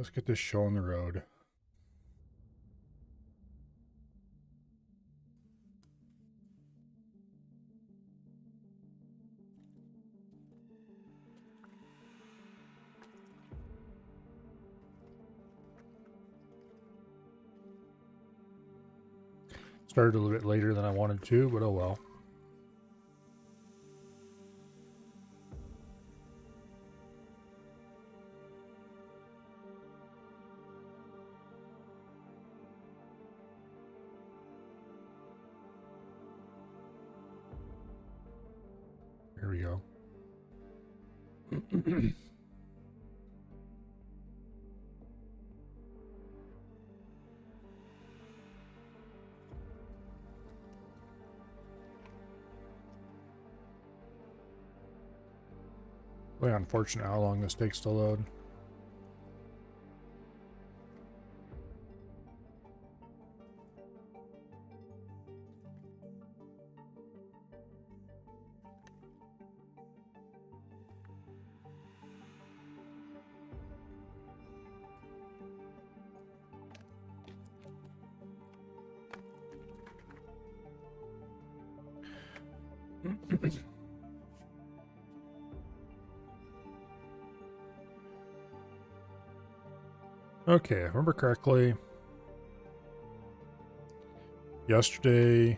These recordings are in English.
let's get this show on the road. Started a little bit later than I wanted to, but oh well. Here we go. Really unfortunate how long this takes to load. Okay, if I remember correctly, yesterday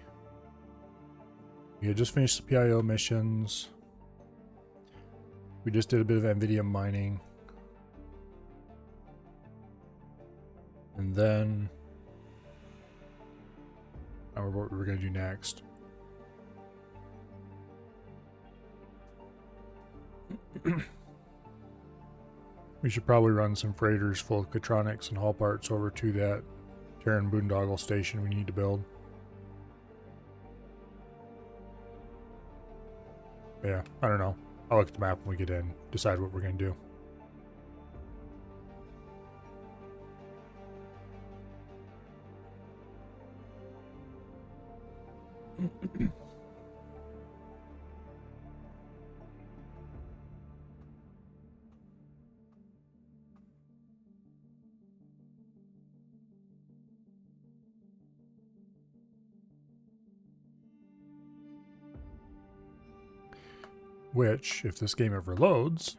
we had just finished the PIO missions. We just did a bit of NVIDIA mining. And then I don't remember what we were going to do next. We should probably run some freighters full of Catronics and haul parts over to that Terran boondoggle station we need to build. Yeah, I don't know. I'll look at the map when we get in, decide what we're going to do. Which, if this game ever loads,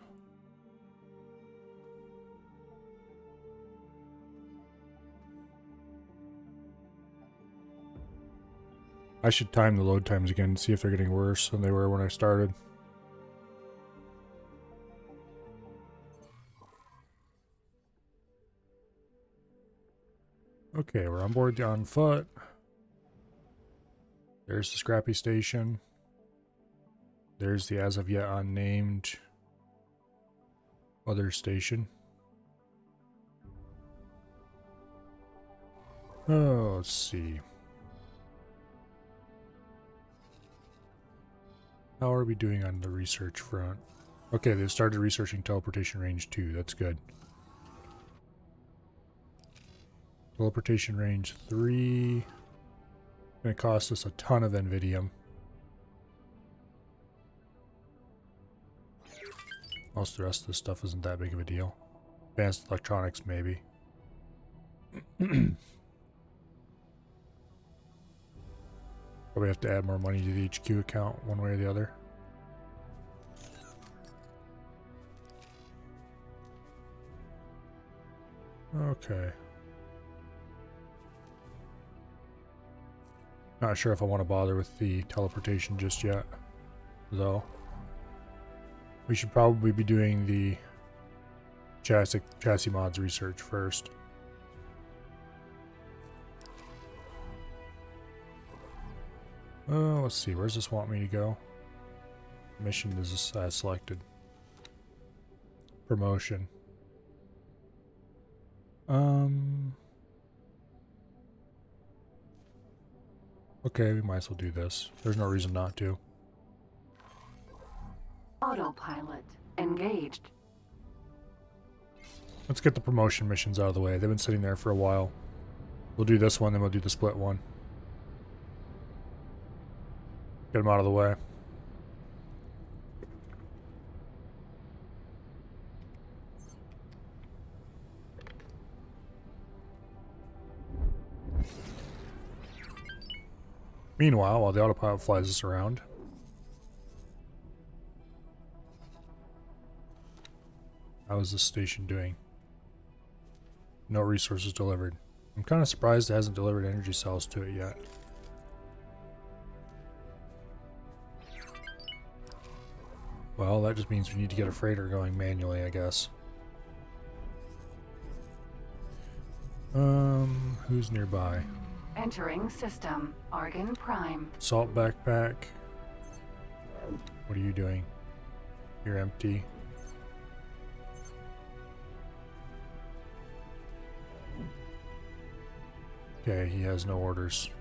I should time the load times again and see if they're getting worse than they were when I started. Okay, we're on board the On Foot. There's the scrappy station. There's the as of yet unnamed other station. Oh, let's see. How are we doing on the research front? Okay, they've started researching teleportation range 2. That's good. Teleportation range 3. Gonna cost us a ton of NVIDIA. Most of the rest of this stuff isn't that big of a deal. Advanced electronics, maybe. Probably have to add more money to the HQ account one way or the other. Okay. Not sure if I want to bother with the teleportation just yet, though. We should probably be doing the chassis mods research first. Let's see. Where does this want me to go? Mission is selected. Promotion. Okay, we might as well do this. There's no reason not to. Autopilot engaged. Let's get the promotion missions out of the way. They've been sitting there for a while. We'll do this one, then we'll do the split one. Get them out of the way. Meanwhile, while the autopilot flies us around, how is this station doing? No resources delivered. I'm kind of surprised it hasn't delivered energy cells to it yet. Well, that just means we need to get a freighter going manually, I guess. Who's nearby? Entering system. Argon Prime. Salt backpack. What are you doing? You're empty. Okay, he has no orders.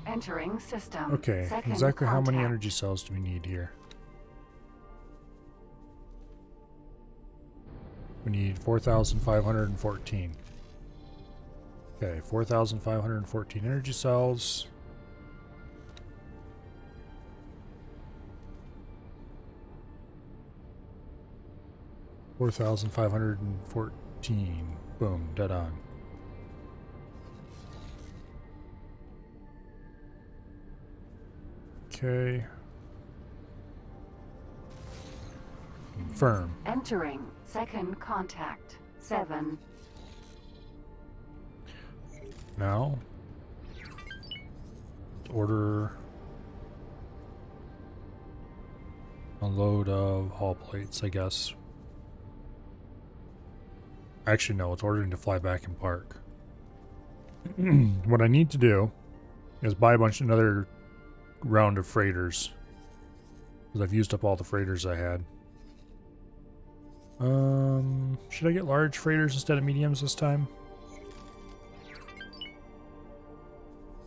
Entering system. Okay, Second exactly how many contact. energy cells do we need here? We need 4,514. Okay, 4,514 energy cells. $4,514. Boom, dead on. Okay. Confirm. Entering. Second contact. 7. Now, let's order a load of hull plates, I guess. Actually, no, it's ordering to fly back and park. What I need to do is buy another round of freighters, because I've used up all the freighters I had. Should I get large freighters instead of mediums this time?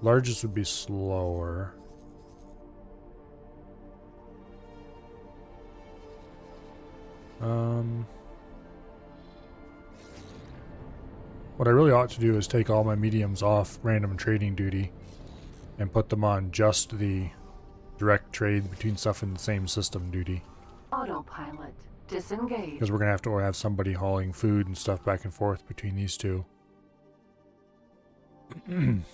Largest would be slower. What I really ought to do is take all my mediums off random trading duty and put them on just the direct trade between stuff in the same system duty. Autopilot. Disengage. Because we're going to have somebody hauling food and stuff back and forth between these two. And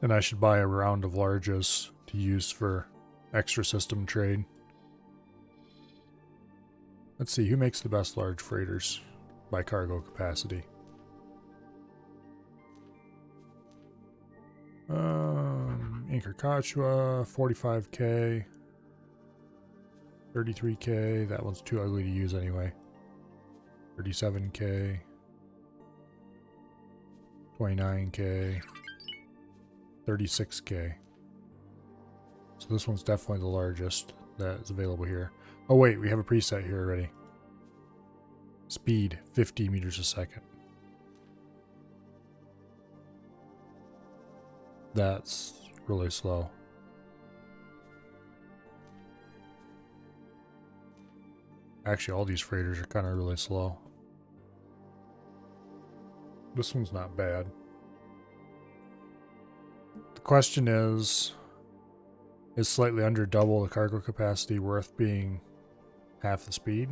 I should buy a round of larges to use for extra system trade. Let's see, who makes the best large freighters by cargo capacity? Incarcachua, 45k. 33k, that one's too ugly to use anyway. 37k. 29k. 36k. So this one's definitely the largest that is available here. Oh wait, we have a preset here already. Speed, 50 meters a second. That's really slow. Actually, all these freighters are kind of really slow. This one's not bad. The question is slightly under double the cargo capacity worth being half the speed?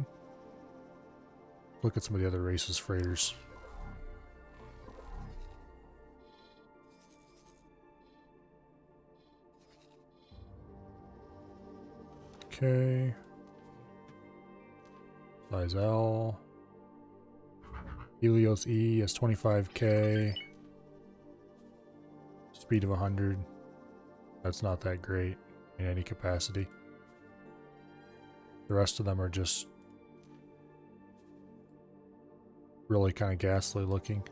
Look at some of the other races freighters. Okay. Size L. Helios E is 25k. Speed of 100. That's not that great in any capacity. The rest of them are just really kind of ghastly looking.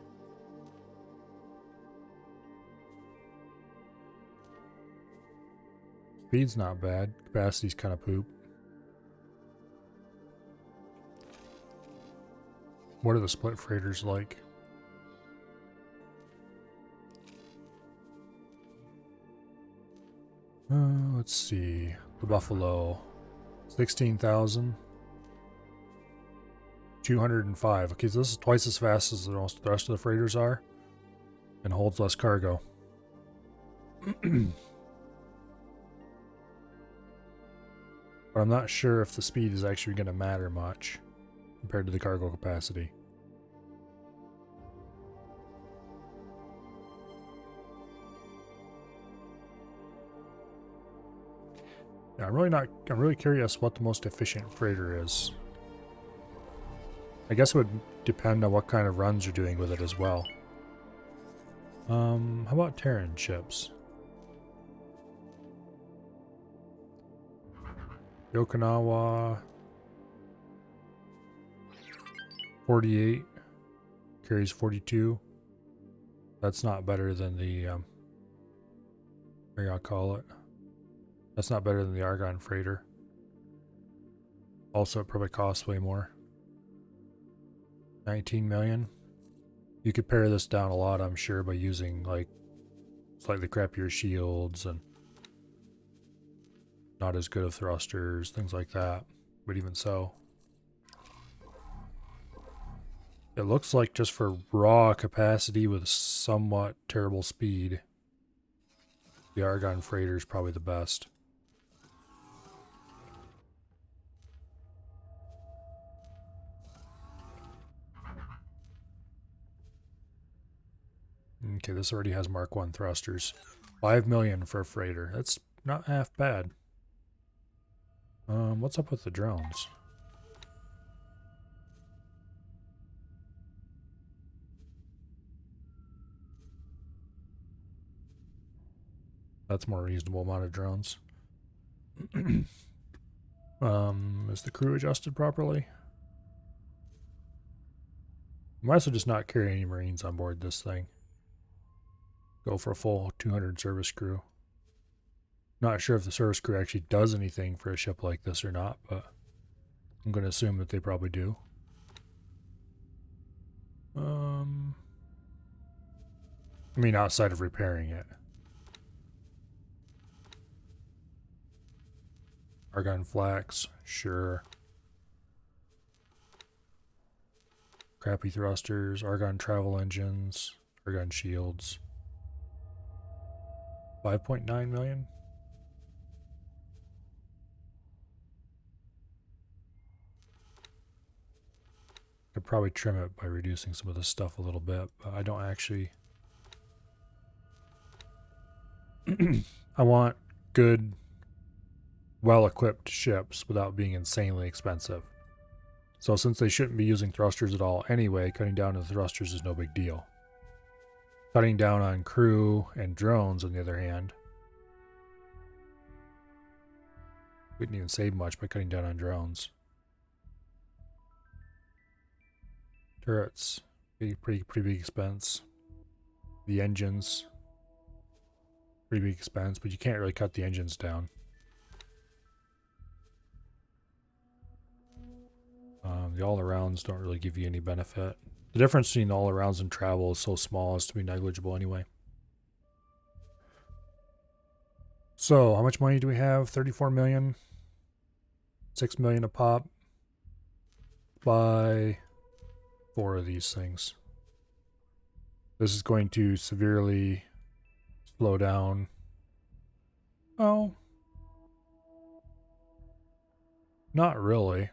Speed's not bad. Capacity's kind of poop. What are the split freighters like? Let's see. The Buffalo. 16,000. 205. Okay, so this is twice as fast as the rest of the freighters are. And holds less cargo. But I'm not sure if the speed is actually going to matter much compared to the cargo capacity. Yeah, I'm really curious what the most efficient freighter is. I guess it would depend on what kind of runs you're doing with it as well. How about Terran ships? Okinawa 48 carries 42. That's not better than the what do I call it? That's not better than the Argon freighter. Also, it probably costs way more. 19 million. You could pare this down a lot, I'm sure, by using like slightly crappier shields and not as good of thrusters, things like that. But even so, it looks like just for raw capacity with somewhat terrible speed, the Argon freighter is probably the best. Okay, this already has Mark 1 thrusters. 5 million for a freighter. That's not half bad. What's up with the drones? That's more reasonable amount of drones. Is the crew adjusted properly? Might as well just not carry any Marines on board this thing. Go for a full 200 service crew. Not sure if the service crew actually does anything for a ship like this or not, but I'm going to assume that they probably do. I mean, outside of repairing it. Argon flax, sure. Crappy thrusters, Argon travel engines, Argon shields. 5.9 million? Could probably trim it by reducing some of this stuff a little bit, but I don't actually... I want good, well-equipped ships without being insanely expensive. So since they shouldn't be using thrusters at all anyway, cutting down on the thrusters is no big deal. Cutting down on crew and drones, on the other hand, we didn't even save much by cutting down on drones. Turrets, pretty big expense. The engines, pretty big expense, but you can't really cut the engines down. The all-arounds don't really give you any benefit. The difference between all-arounds and travel is so small as to be negligible anyway. So, how much money do we have? 34 million. 6 million a pop. Buy 4 of these things. This is going to severely slow down. Oh. Not really.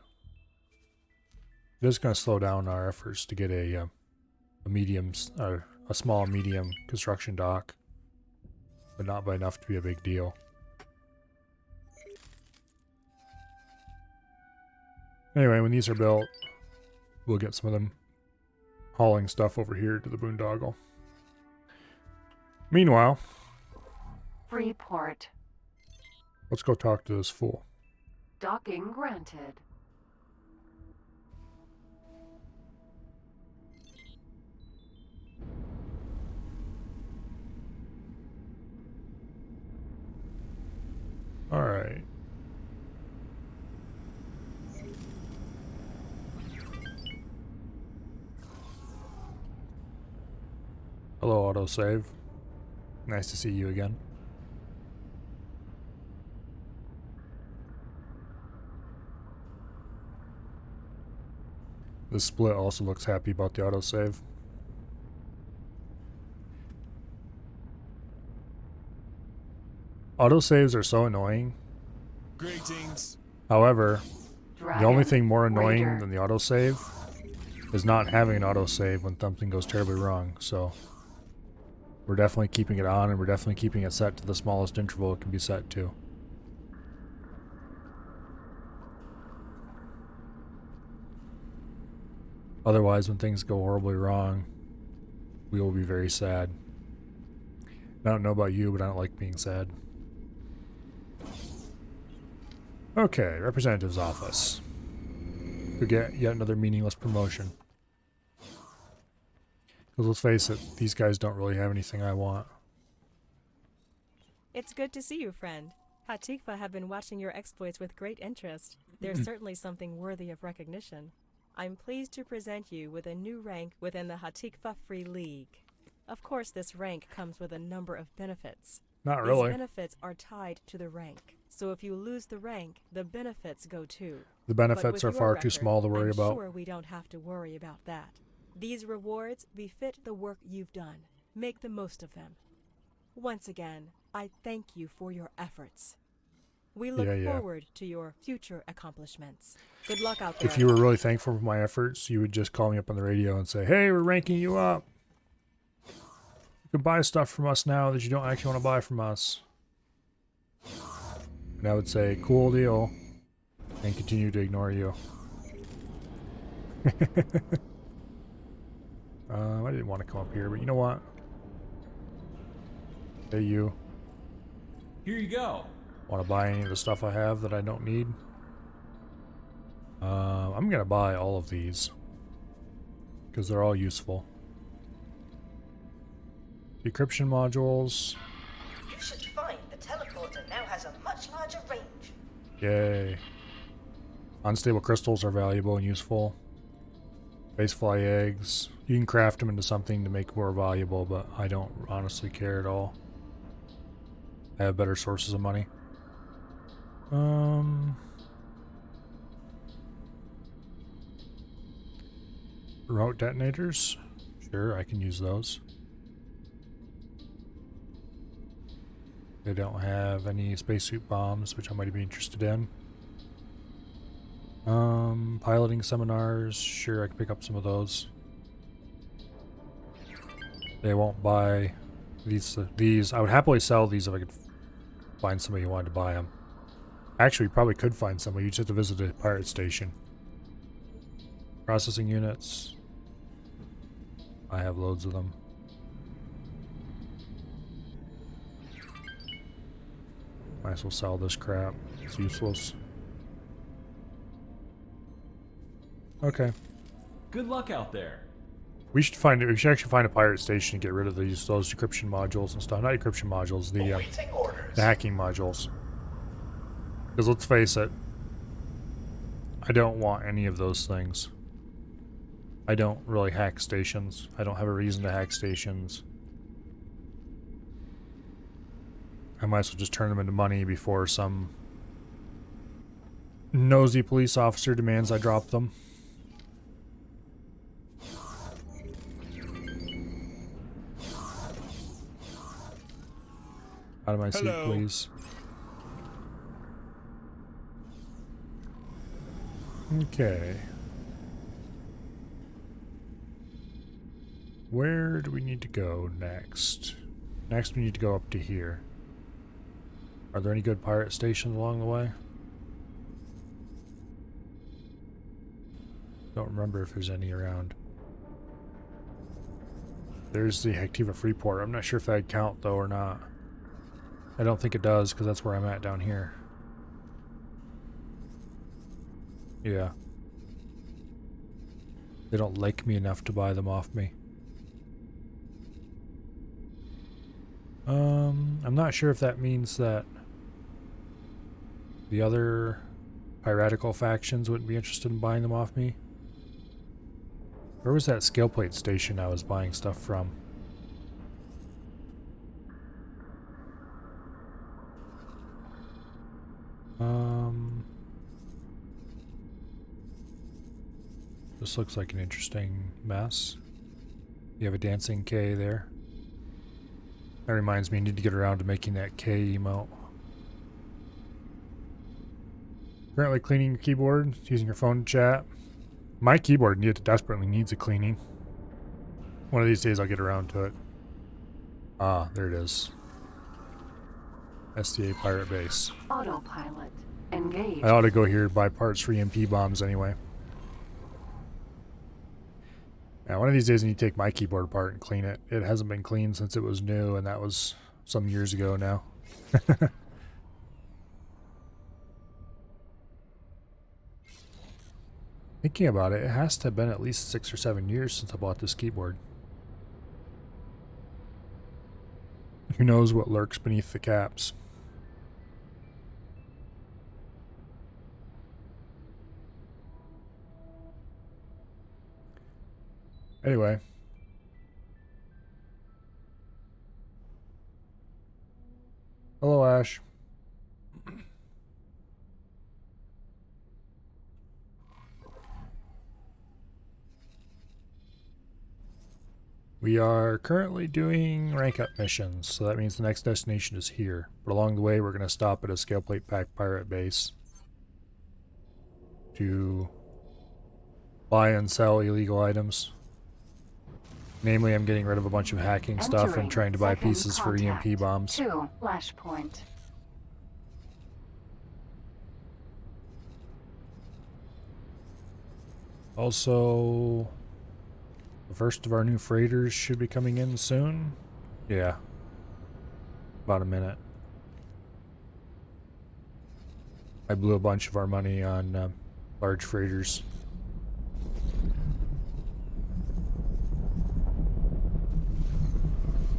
It is going to slow down our efforts to get a medium, or a small medium construction dock, but not by enough to be a big deal. Anyway, when these are built, we'll get some of them hauling stuff over here to the boondoggle. Meanwhile, Freeport. let's go talk to this fool. Docking granted. Alright. Hello, autosave. Nice to see you again. The split also looks happy about the autosave. Autosaves are so annoying. Greetings. However, the only thing more annoying Raider. than the autosave is not having an autosave when something goes terribly wrong. So we're definitely keeping it on, and we're definitely keeping it set to the smallest interval it can be set to. Otherwise, when things go horribly wrong, we will be very sad. I don't know about you, but I don't like being sad. Okay, representative's office. Could get yet another meaningless promotion. Because let's face it, these guys don't really have anything I want. It's good to see you, friend. Hatikva have been watching your exploits with great interest. There's certainly something worthy of recognition. I'm pleased to present you with a new rank within the Hatikva Free League. Of course, this rank comes with a number of benefits. Not really. These benefits are tied to the rank. So if you lose the rank, the benefits go too. The benefits are far too small to worry about. I'm sure we don't have to worry about that. These rewards befit the work you've done. Make the most of them. Once again, I thank you for your efforts. We look forward to your future accomplishments. Good luck out there. If you were really thankful for my efforts, you would just call me up on the radio and say, hey, we're ranking you up. You can buy stuff from us now that you don't actually want to buy from us. And I would say, cool deal, and continue to ignore you. I didn't want to come up here, but you know what? Hey, you. Here you go. Want to buy any of the stuff I have that I don't need? I'm going to buy all of these. Because they're all useful. Decryption modules. You should find the teleporter now has a much larger range. Yay. Unstable crystals are valuable and useful. Spacefly eggs. You can craft them into something to make more valuable, but I don't honestly care at all. I have better sources of money. Remote detonators? Sure, I can use those. They don't have any spacesuit bombs, which I might be interested in. Piloting seminars, sure, I can pick up some of those. They won't buy these. I would happily sell these if I could find somebody who wanted to buy them. Actually, probably could find somebody. You just have to visit a pirate station. Processing units. I have loads of them. Might as well sell this crap. It's useless. Okay. Good luck out there. We should actually find a pirate station and get rid of those decryption modules and stuff. Not decryption modules, the hacking modules. Because let's face it, I don't want any of those things. I don't really hack stations. I don't have a reason to hack stations. I might as well just turn them into money before some nosy police officer demands I drop them. Out of my seat, please. Okay. Where do we need to go next? Next we need to go up to here. Are there any good pirate stations along the way? Don't remember if there's any around. There's the Hectiva Freeport. I'm not sure if that'd count though or not. I don't think it does because that's where I'm at down here. Yeah. They don't like me enough to buy them off me. I'm not sure if that means that the other piratical factions wouldn't be interested in buying them off me. Where was that scale plate station I was buying stuff from? This looks like an interesting mess. You have a dancing K there. That reminds me, I need to get around to making that K emote. Currently cleaning your keyboard, using your phone to chat. My keyboard desperately needs a cleaning. One of these days I'll get around to it. Ah, there it is. STA Pirate Base. Autopilot. Engage. I ought to go here to buy parts for EMP bombs anyway. Now, one of these days I need to take my keyboard apart and clean it. It hasn't been cleaned since it was new, and that was some years ago now. Thinking about it, it has to have been at least 6 or 7 years since I bought this keyboard. Who knows what lurks beneath the caps? Anyway. Hello, Ash. We are currently doing rank up missions, so that means the next destination is here. But along the way, we're going to stop at a scale plate pack pirate base to buy and sell illegal items. Namely, I'm getting rid of a bunch of hacking stuff and trying to buy pieces for EMP bombs. 2 flashpoint. Also, the first of our new freighters should be coming in soon. Yeah. About a minute. I blew a bunch of our money on large freighters.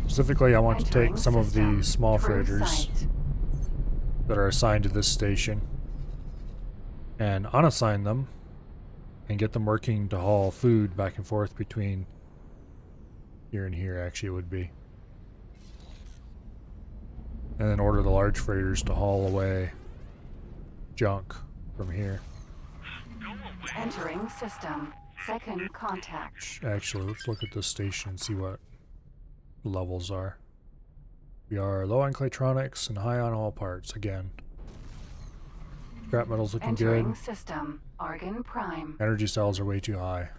Specifically, I want to take some of the small freighters that are assigned to this station and unassign them and get them working to haul food back and forth between here and here, actually it would be. And then order the large freighters to haul away junk from here. Entering system. Second contact. Actually, let's look at this station and see what the levels are. We are low on Claytronics and high on all parts again. Scrap metal's looking Entering good. system. Argon Prime. Energy cells are way too high.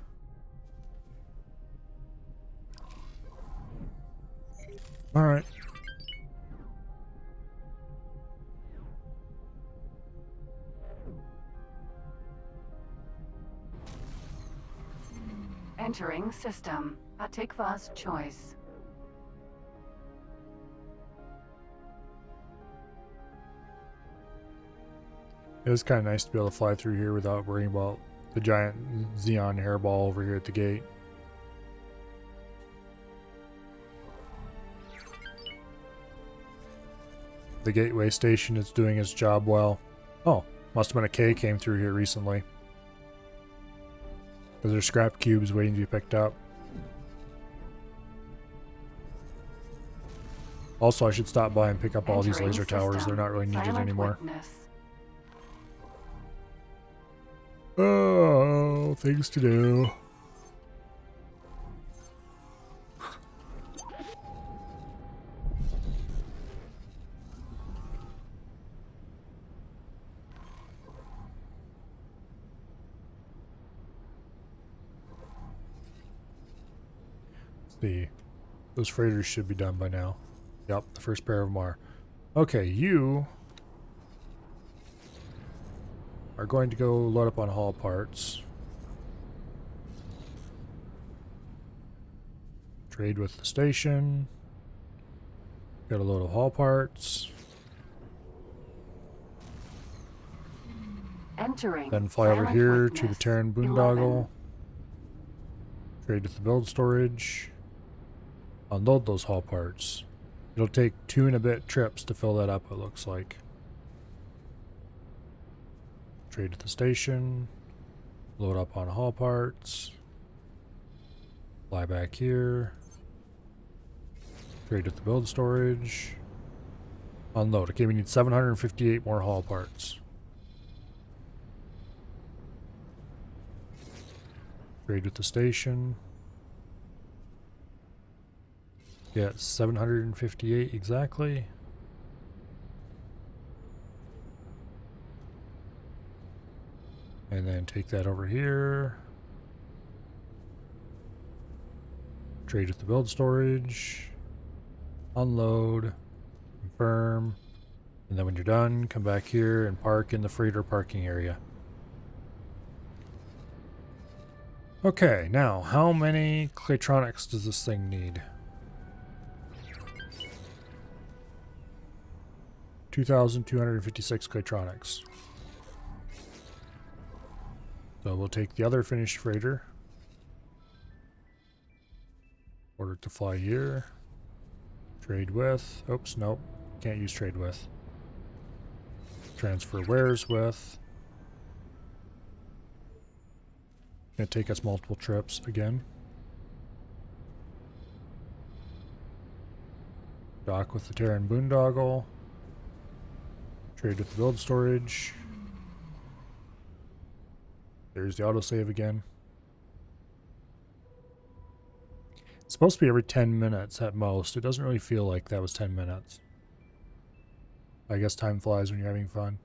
Alright. Entering system. Hatikva's choice. It was kind of nice to be able to fly through here without worrying about the giant Xeon hairball over here at the gate. The gateway station is doing its job well. Oh, must have been a K came through here recently. Because there's scrap cubes waiting to be picked up. Also, I should stop by and pick up all these laser towers. They're not really needed anymore. Oh, things to do. Let's see. Those freighters should be done by now. Yep, the first pair of them are. Okay, you are going to go load up on haul parts. Trade with the station. Got a load of haul parts. Entering. Then fly over Silent here to the witness. Terran 11. boondoggle. Trade with the build storage. Unload those haul parts. It'll take 2 and a bit trips to fill that up, it looks like. Trade at the station, load up on haul parts, fly back here, trade at the build storage, unload. Okay, we need 758 more haul parts. Trade at the station. Yeah, 758 exactly. And then take that over here. Trade with the build storage. Unload. Confirm. And then when you're done, come back here and park in the freighter parking area. Okay, now, how many Claytronics does this thing need? 2,256 Claytronics. So we'll take the other finished freighter. Order it to fly here. Trade with. Oops, nope. Can't use trade with. Transfer wares with. Gonna take us multiple trips again. Dock with the Terran Boondoggle. Trade with the build storage. There's the autosave again. It's supposed to be every 10 minutes at most. It doesn't really feel like that was 10 minutes. I guess time flies when you're having fun.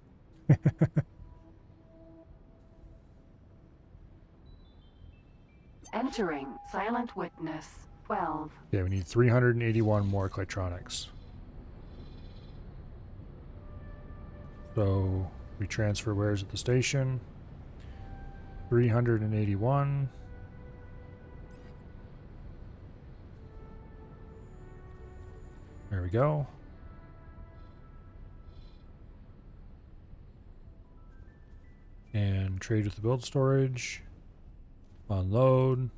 Entering Silent Witness 12. Yeah, we need 381 more Claytronics. So we transfer wares at the station. 381. There we go. And trade with the build storage. Unload.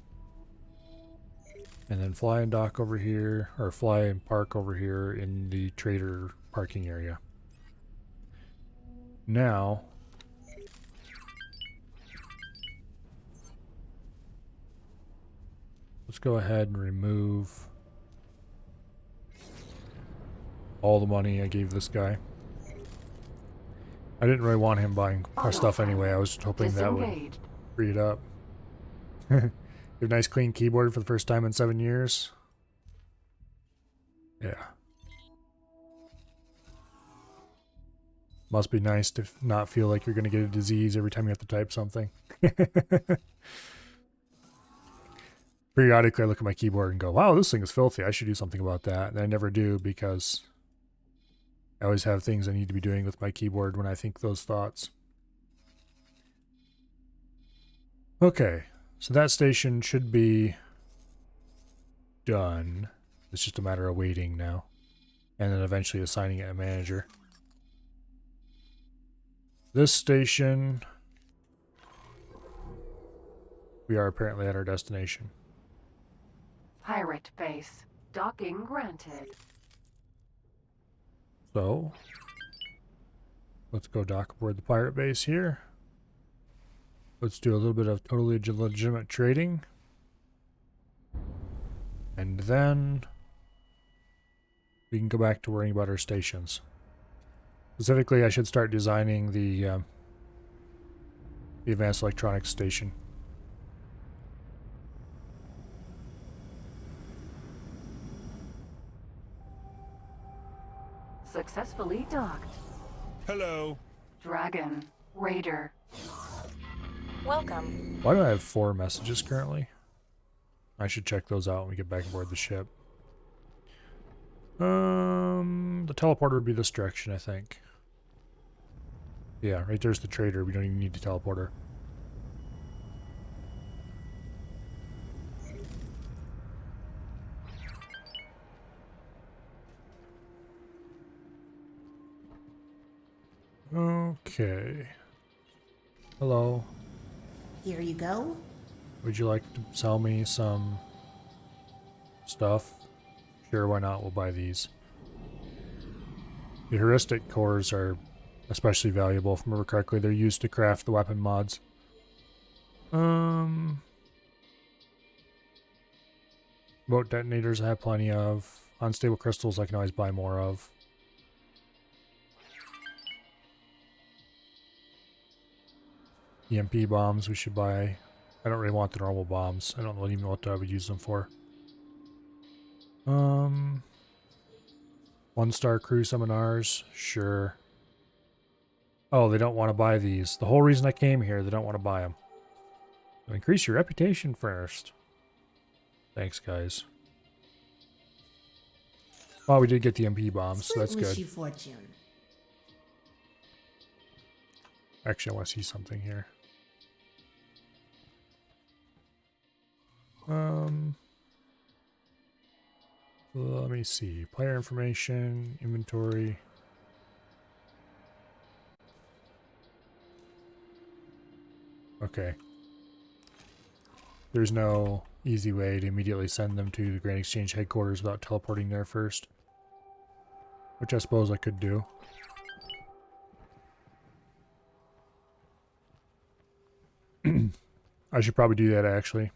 And then fly and dock over here, or fly and park over here in the trader parking area. Now, let's go ahead and remove all the money I gave this guy. I didn't really want him buying our stuff anyway. I was just hoping that would Disengaged. free it up. You have a nice clean keyboard for the first time in 7 years. Yeah. Must be nice to not feel like you're going to get a disease every time you have to type something. Periodically I look at my keyboard and go, wow, this thing is filthy. I should do something about that. And I never do because I always have things I need to be doing with my keyboard when I think those thoughts. Okay, so that station should be done. It's just a matter of waiting now. And then eventually assigning it a manager. This station, we are apparently at our destination. Pirate base. Docking granted. So, let's go dock aboard the pirate base here. Let's do a little bit of totally legitimate trading. And then we can go back to worrying about our stations. Specifically, I should start designing the Advanced Electronics Station. Successfully docked. Hello. Dragon. Raider. Welcome. Why do I have 4 messages currently? I should check those out when we get back aboard the ship. The teleporter would be this direction, I think. Yeah, right there's the trader. We don't even need the teleporter. Okay. Hello. Here you go. Would you like to sell me some stuff? Sure, why not? We'll buy these. The heuristic cores are especially valuable, if I remember correctly. They're used to craft the weapon mods. Boat detonators I have plenty of. Unstable crystals I can always buy more of. EMP bombs we should buy. I don't really want the normal bombs. I don't even know what I would use them for. 1-star crew seminars, sure. Oh, they don't want to buy these. The whole reason I came here, they don't want to buy them. So increase your reputation first. Thanks, guys. Well, we did get the MP bombs, so that's Split wish good. you fortune. Actually, I want to see something here. Let me see. Player information, inventory. Okay. There's no easy way to immediately send them to the Grand Exchange headquarters without teleporting there first. Which I suppose I could do. I should probably do that actually.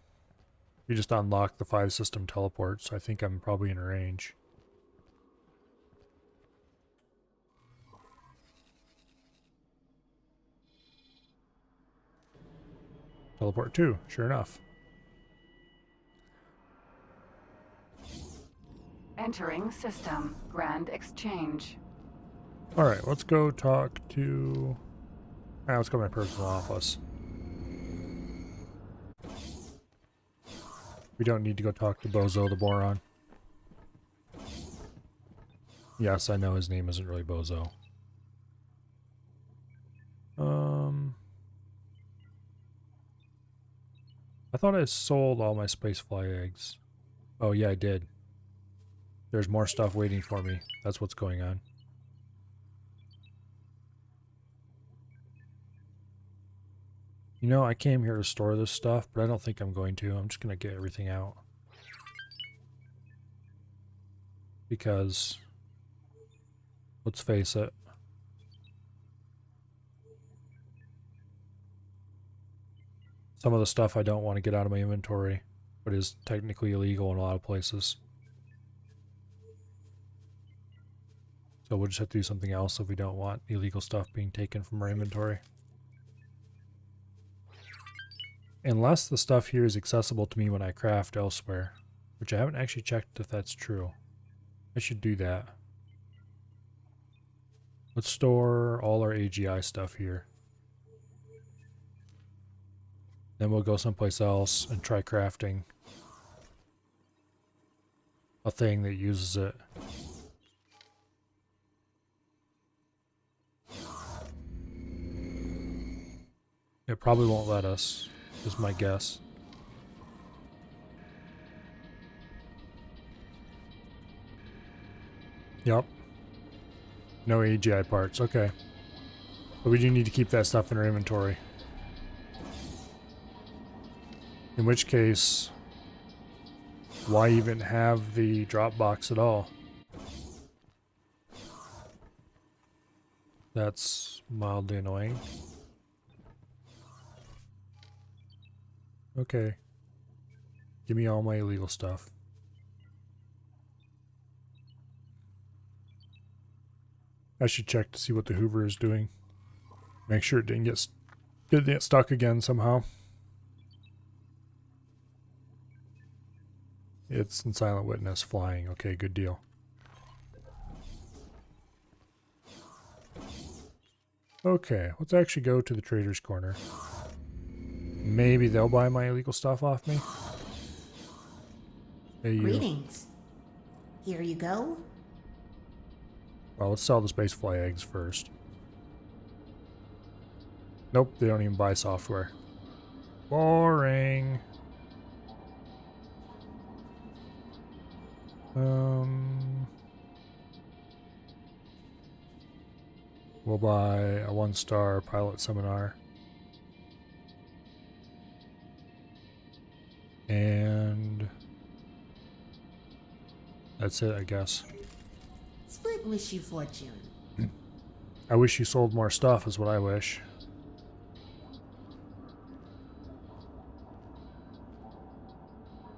We just unlocked the 5 system teleports, so I think I'm probably in range. Teleport 2, sure enough. Entering system. Grand Exchange. Alright, let's go talk to... let's go to my personal office. We don't need to go talk to Bozo the Boron. Yes, I know his name isn't really Bozo. I thought I sold all my spacefly eggs. Oh yeah, I did. There's more stuff waiting for me. That's what's going on. You know, I came here to store this stuff, but I don't think I'm going to. I'm just going to get everything out. Because, let's face it, some of the stuff I don't want to get out of my inventory, but is technically illegal in a lot of places. So we'll just have to do something else if we don't want illegal stuff being taken from our inventory. Unless the stuff here is accessible to me when I craft elsewhere, which I haven't actually checked if that's true. I should do that. Let's store all our AGI stuff here. Then we'll go someplace else and try crafting a thing that uses it. It probably won't let us, is my guess. Yep. No AGI parts, okay. But we do need to keep that stuff in our inventory. In which case, why even have the drop box at all? That's mildly annoying. Okay. Give me all my illegal stuff. I should check to see what the Hoover is doing. Make sure it didn't get stuck again somehow. It's in Silent Witness flying. Okay, good deal. Okay, let's actually go to the Trader's Corner. Maybe they'll buy my illegal stuff off me. Hey, you. Greetings. Here you go. Well, let's sell the spacefly eggs first. Nope, they don't even buy software. Boring. We'll buy a 1-star pilot seminar. And that's it, I guess. Split wish you fortune. I wish you sold more stuff is what I wish.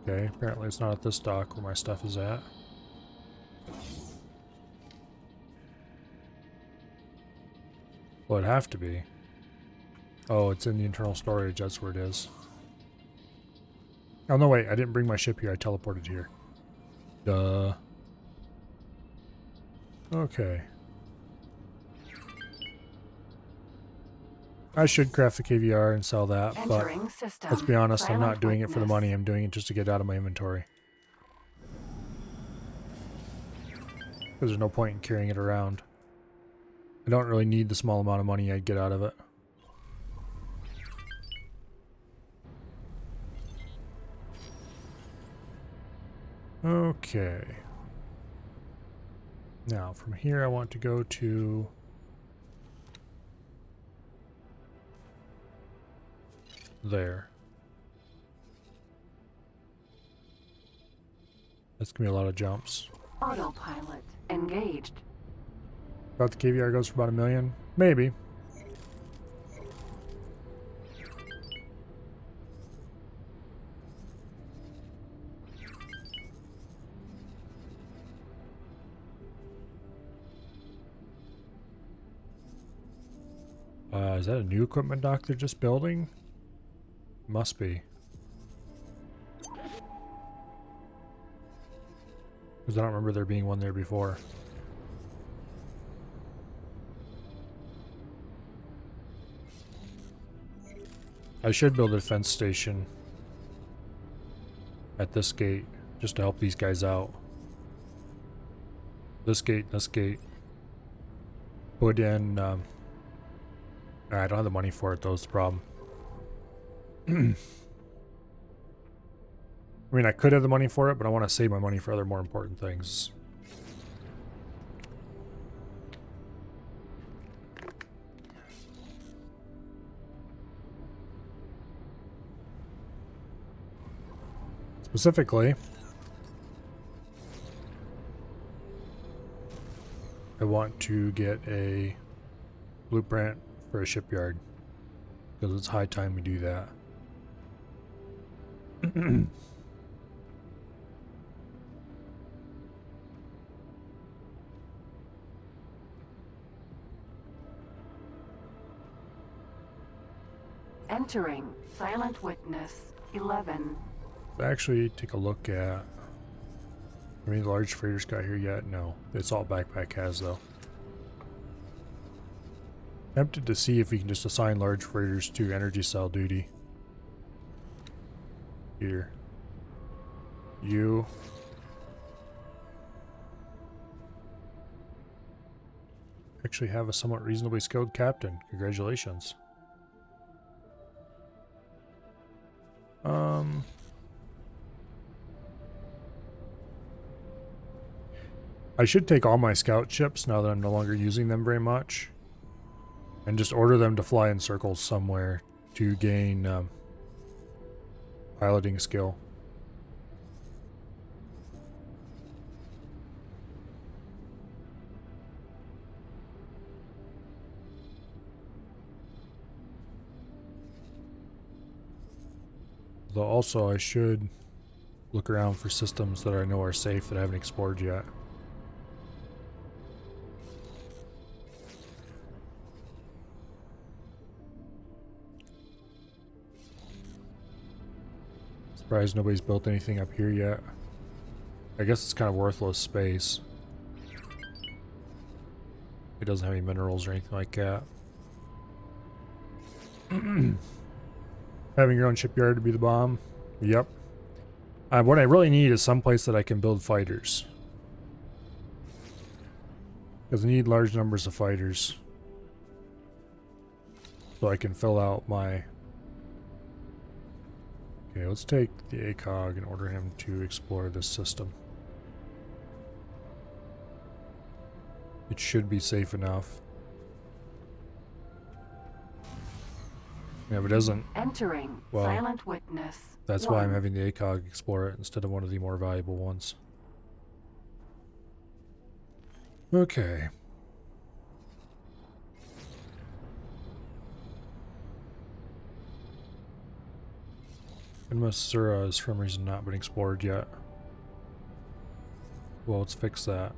Okay, apparently it's not at this dock where my stuff is at. Well, it'd have to be. Oh, it's in the internal storage, that's where it is. Oh, no, wait, I didn't bring my ship here, I teleported here. Duh. Okay. I should craft the KVR and sell that, but let's be honest, I'm not doing it for the money, I'm doing it just to get out of my inventory. Because there's no point in carrying it around. I don't really need the small amount of money I'd get out of it. Okay. Now, from here I want to go to... there. That's gonna be a lot of jumps. Autopilot engaged. About the KVR goes for about 1 million? Maybe. Is that a new equipment dock they're just building? Must be. Because I don't remember there being one there before. I should build a defense station at this gate just to help these guys out. This gate, this gate. Put in, I don't have the money for it though, is the problem. I mean, I could have the money for it, but I want to save my money for other more important things. Specifically, I want to get a blueprint for a shipyard, because it's high time we do that. Entering Silent Witness 11. Actually, take a look at... Have any large freighters got here yet? No. It's all backpack has, though. Tempted to see if we can just assign large freighters to energy cell duty. Here. You. Actually have a somewhat reasonably skilled captain. Congratulations. I should take all my scout ships now that I'm no longer using them very much, and just order them to fly in circles somewhere to gain piloting skill. Though also I should look around for systems that I know are safe that I haven't explored yet. Surprised nobody's built anything up here yet. I guess it's kind of worthless space. It doesn't have any minerals or anything like that. Having your own shipyard to be the bomb. Yep. What I really need is someplace that I can build fighters. Because I need large numbers of fighters. So I can fill out my... Okay, let's take the ACOG and order him to explore this system. It should be safe enough. Yeah, if it isn't, Entering well, Silent Witness. that's 1. why I'm having the ACOG explore it instead of one of the more valuable ones. Okay. And Masura has for some reason not been explored yet. Well, let's fix that.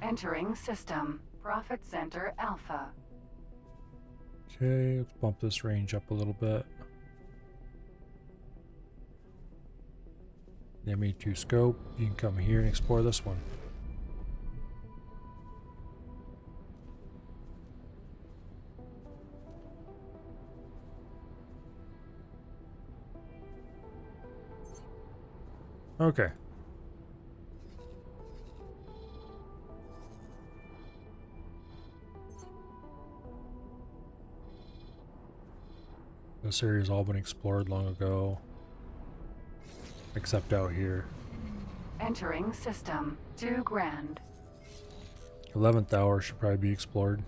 Entering system. Profit Center Alpha. Okay, let's bump this range up a little bit. ME2 scope, you can come here and explore this one. Okay. This area's all been explored long ago. Except out here. Entering system. 2 grand. 11th hour should probably be explored.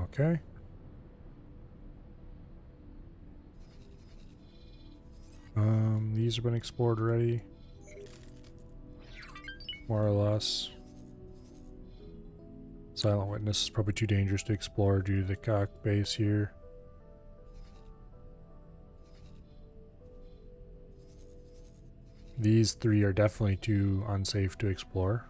Okay. These have been explored already. More or less. Silent Witness is probably too dangerous to explore due to the cock base here. These 3 are definitely too unsafe to explore.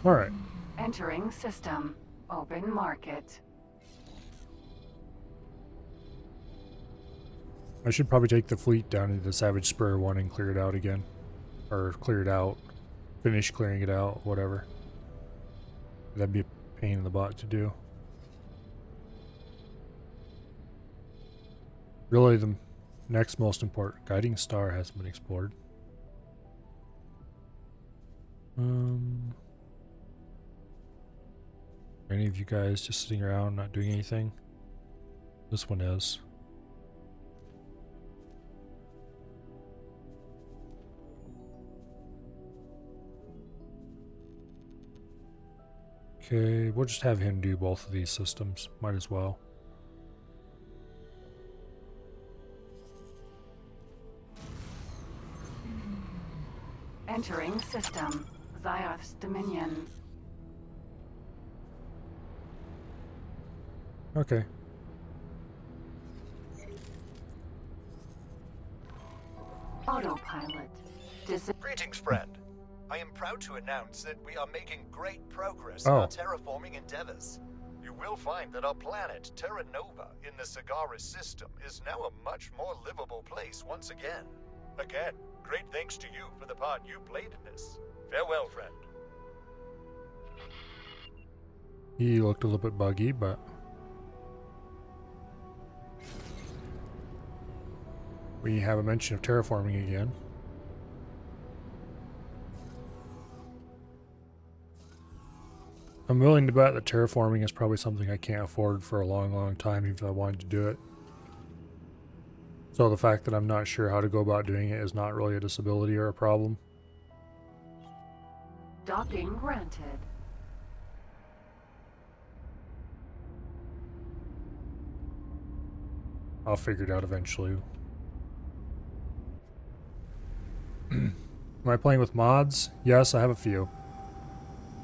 Alright. Entering system. Open market. I should probably take the fleet down into the Savage Spur one and clear it out again. Or clear it out. Finish clearing it out, whatever. That'd be a pain in the butt to do. Really, the next most important guiding star hasn't been explored. Any of you guys just sitting around not doing anything? This one is. Okay, we'll just have him do both of these systems. Might as well. Entering system. Zioth's Dominion. Okay. Autopilot. Greetings, friend. I am proud to announce that we are making great progress in our terraforming endeavors. You will find that our planet, Terra Nova, in the Sagaris system, is now a much more livable place once again. Again, great thanks to you for the part you played in this. Farewell, friend. He looked a little bit buggy, but... we have a mention of terraforming again. I'm willing to bet that terraforming is probably something I can't afford for a long, long time even if I wanted to do it. So the fact that I'm not sure how to go about doing it is not really a disability or a problem. Docking granted. I'll figure it out eventually. Am I playing with mods? Yes, I have a few.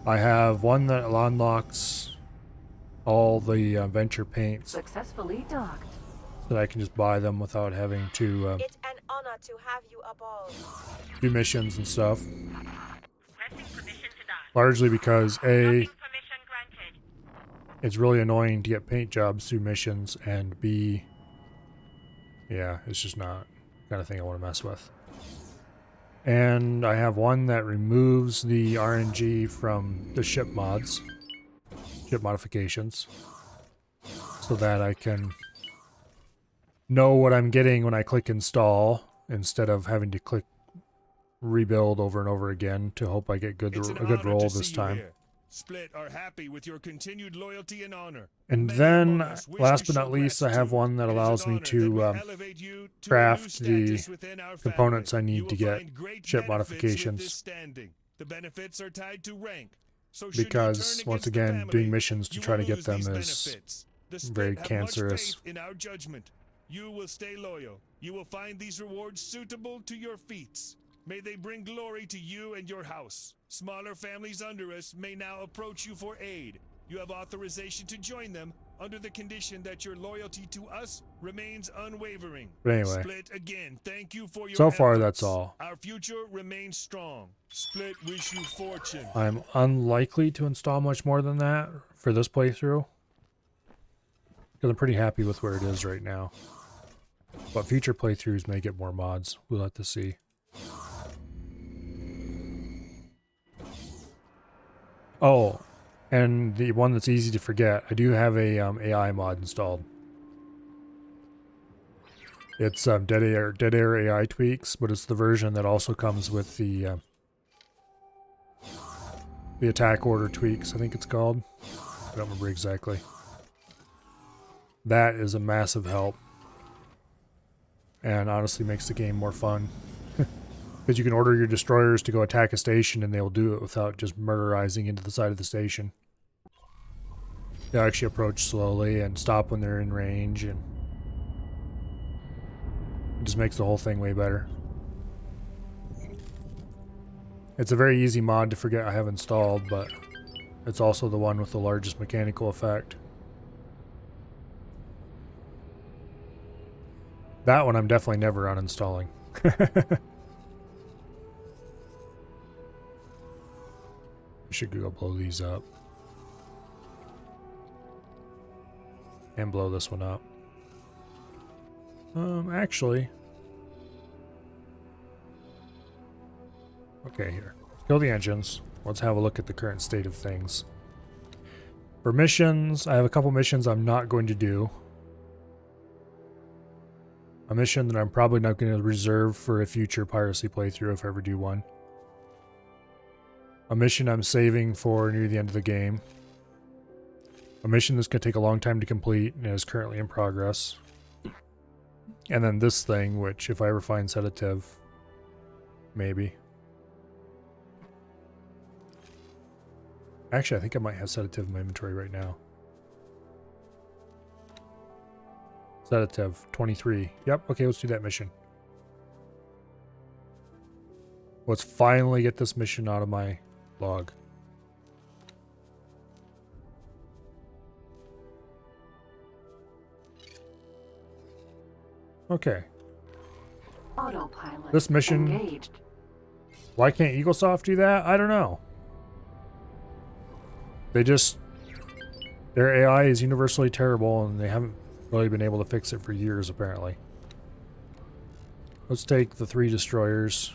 I have one that unlocks all the venture paints Successfully docked. so that I can just buy them without having to It's an honor to have you aboard. do missions and stuff. Requesting permission to dock. Largely because A, Permission granted. it's really annoying to get paint jobs through missions, and B, yeah, it's just not the kind of thing I want to mess with. And I have one that removes the RNG from the ship mods, ship modifications, so that I can know what I'm getting when I click install instead of having to click rebuild over and over again to hope I get a good roll this time. Split are happy with your continued loyalty and honor. And then, last but not least, I have one that allows me to craft the components I need to get ship modifications. The benefits are tied to rank. Because, once again, doing missions to try to get them is very cancerous. In our judgment, you will stay loyal. You will find these rewards suitable to your feats. May they bring glory to you and your house. Smaller families under us may now approach you for aid. You have authorization to join them under the condition that your loyalty to us remains unwavering. But anyway, Split, again, thank you for your so far efforts. that's all. Our future remains strong. Split wish you fortune. I'm unlikely to install much more than that for this playthrough, because I'm pretty happy with where it is right now. But future playthroughs may get more mods. We'll have to see. Oh, And the one that's easy to forget, I do have a AI mod installed. It's dead air AI tweaks, but it's the version that also comes with the attack order tweaks, I think it's called. I don't remember exactly. That is a massive help. And honestly makes the game more fun. Because you can order your destroyers to go attack a station and they'll do it without just murderizing into the side of the station. They'll actually approach slowly and stop when they're in range, and it just makes the whole thing way better. It's a very easy mod to forget I have installed, but it's also the one with the largest mechanical effect. That one I'm definitely never uninstalling. I should go blow these up. And blow this one up. Actually. Okay, here. Kill the engines. Let's have a look at the current state of things. For missions, I have a couple missions I'm not going to do. A mission that I'm probably not going to reserve for a future piracy playthrough if I ever do one. A mission I'm saving for near the end of the game. A mission that's going to take a long time to complete and is currently in progress. And then this thing, which if I ever find sedative, maybe. Actually, I think I might have sedative in my inventory right now. Sedative, 23. Yep, okay, let's do that mission. Let's finally get this mission out of my log. Okay. Autopilot This mission... engaged. Why can't EagleSoft do that? I don't know. They just... Their AI is universally terrible, and they haven't really been able to fix it for years, apparently. Let's take the 3 destroyers.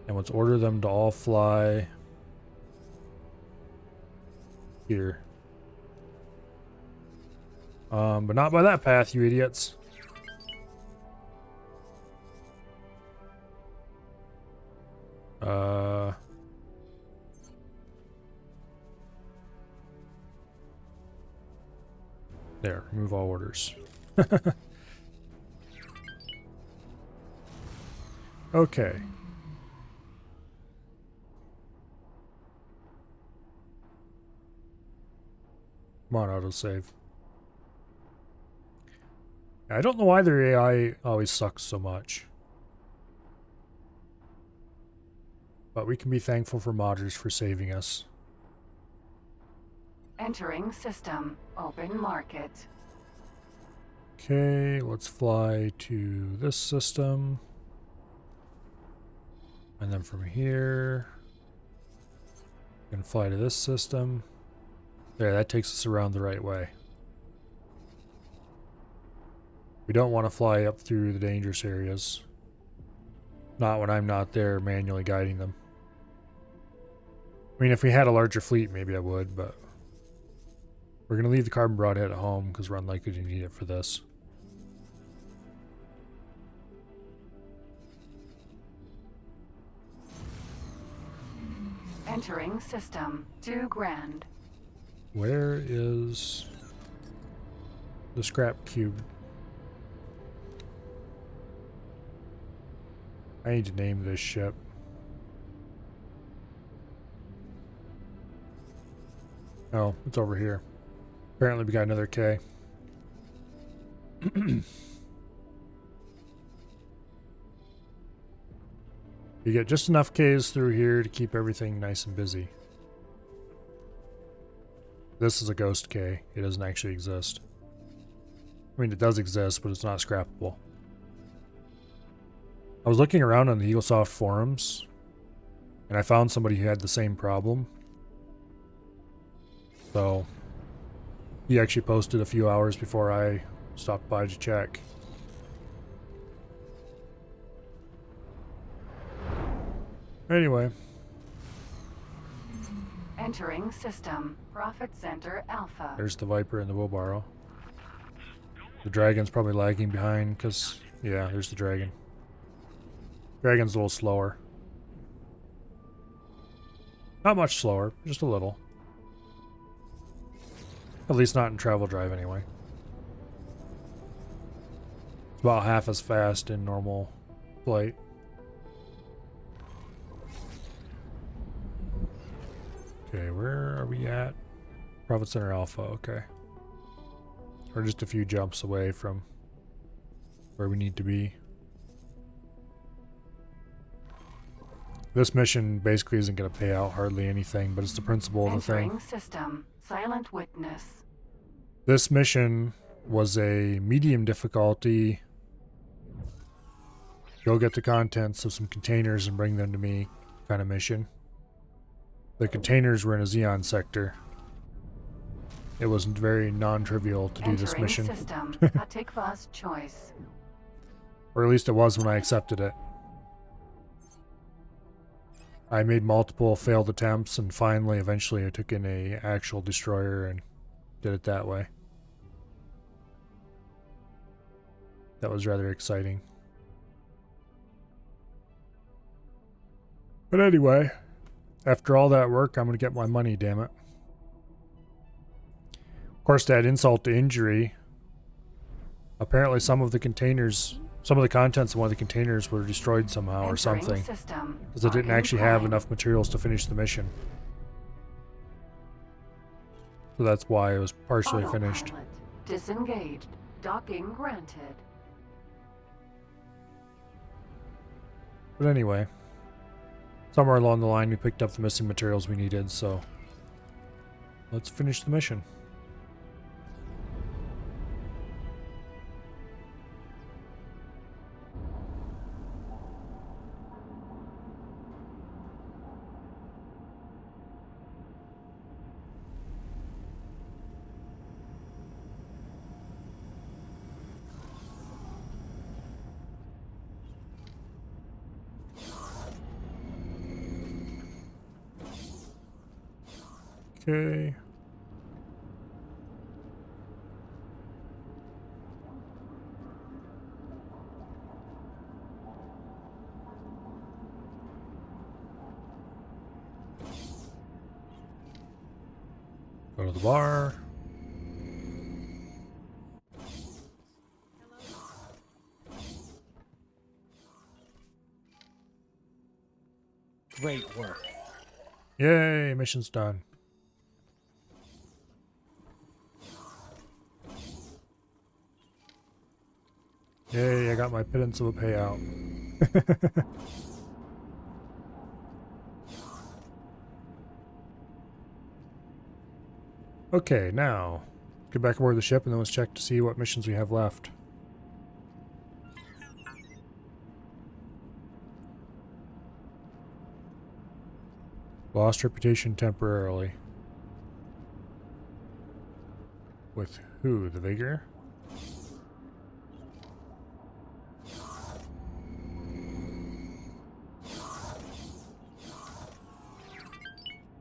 And let's order them to all fly... here. But not by that path, you idiots. There, remove all orders. Okay. Come on, autosave. I don't know why their AI always sucks so much. But we can be thankful for modders for saving us. Entering system. Open market. Okay, let's fly to this system. And then from here, we can fly to this system. There, that takes us around the right way. We don't want to fly up through the dangerous areas. Not when I'm not there manually guiding them. I mean, if we had a larger fleet, maybe I would, but... We're going to leave the carbon broadhead at home because we're unlikely to need it for this. Entering system. 2 grand. Where is the scrap cube? I need to name this ship. Oh, it's over here. Apparently we got another K. You get just enough Ks through here to keep everything nice and busy. This is a ghost K. It doesn't actually exist. I mean, it does exist, but it's not scrappable. I was looking around on the EagleSoft forums, and I found somebody who had the same problem. So... he actually posted a few hours before I stopped by to check. Anyway. Entering system. Profit Center Alpha. There's the Viper and the wheelbarrow. The dragon's probably lagging behind because, yeah, there's the dragon. Dragon's a little slower. Not much slower, just a little. At least not in travel drive anyway. It's about half as fast in normal flight. Okay, where are we at? Profit Center Alpha, okay. We're just a few jumps away from where we need to be. This mission basically isn't going to pay out hardly anything, but it's the principle of the thing. Entering system. Silent witness. This mission was a medium difficulty. Go get the contents of some containers and bring them to me kind of mission. The containers were in a Xeon sector. It was very non-trivial to do this mission. System. Hatikva's choice. Or at least it was when I accepted it. I made multiple failed attempts, and finally, eventually, I took in a actual destroyer and did it that way. That was rather exciting. But anyway, after all that work, I'm going to get my money, damn it. Of course, to add insult to injury, apparently some of the containers, some of the contents of one of the containers were destroyed somehow or something. Because I didn't actually have enough materials to finish the mission. So that's why it was partially finished. Disengaged. Docking granted. But anyway, somewhere along the line we picked up the missing materials we needed, so let's finish the mission. Okay. Go to the bar. Great work. Yay, mission's done. Yay, I got my pittance of a payout. Okay, now, get back aboard the ship and then let's check to see what missions we have left. Lost reputation temporarily. With who? The Vigor?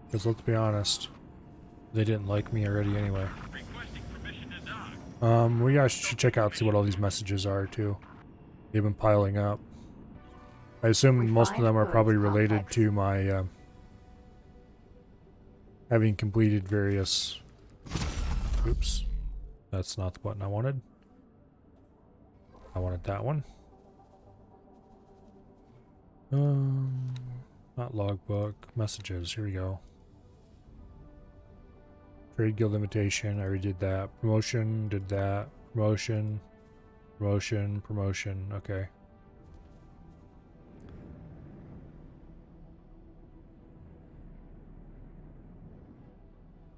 Because let's be honest, they didn't like me already anyway. We guys should check out, see what all these messages are too. They've been piling up. I assume most of them are probably related to my having completed various... Oops. That's not the button I wanted. I wanted that one. Not logbook. Messages. Here we go. Trade guild invitation. I already did that. Promotion. Did that. Promotion. Promotion. Promotion. Okay.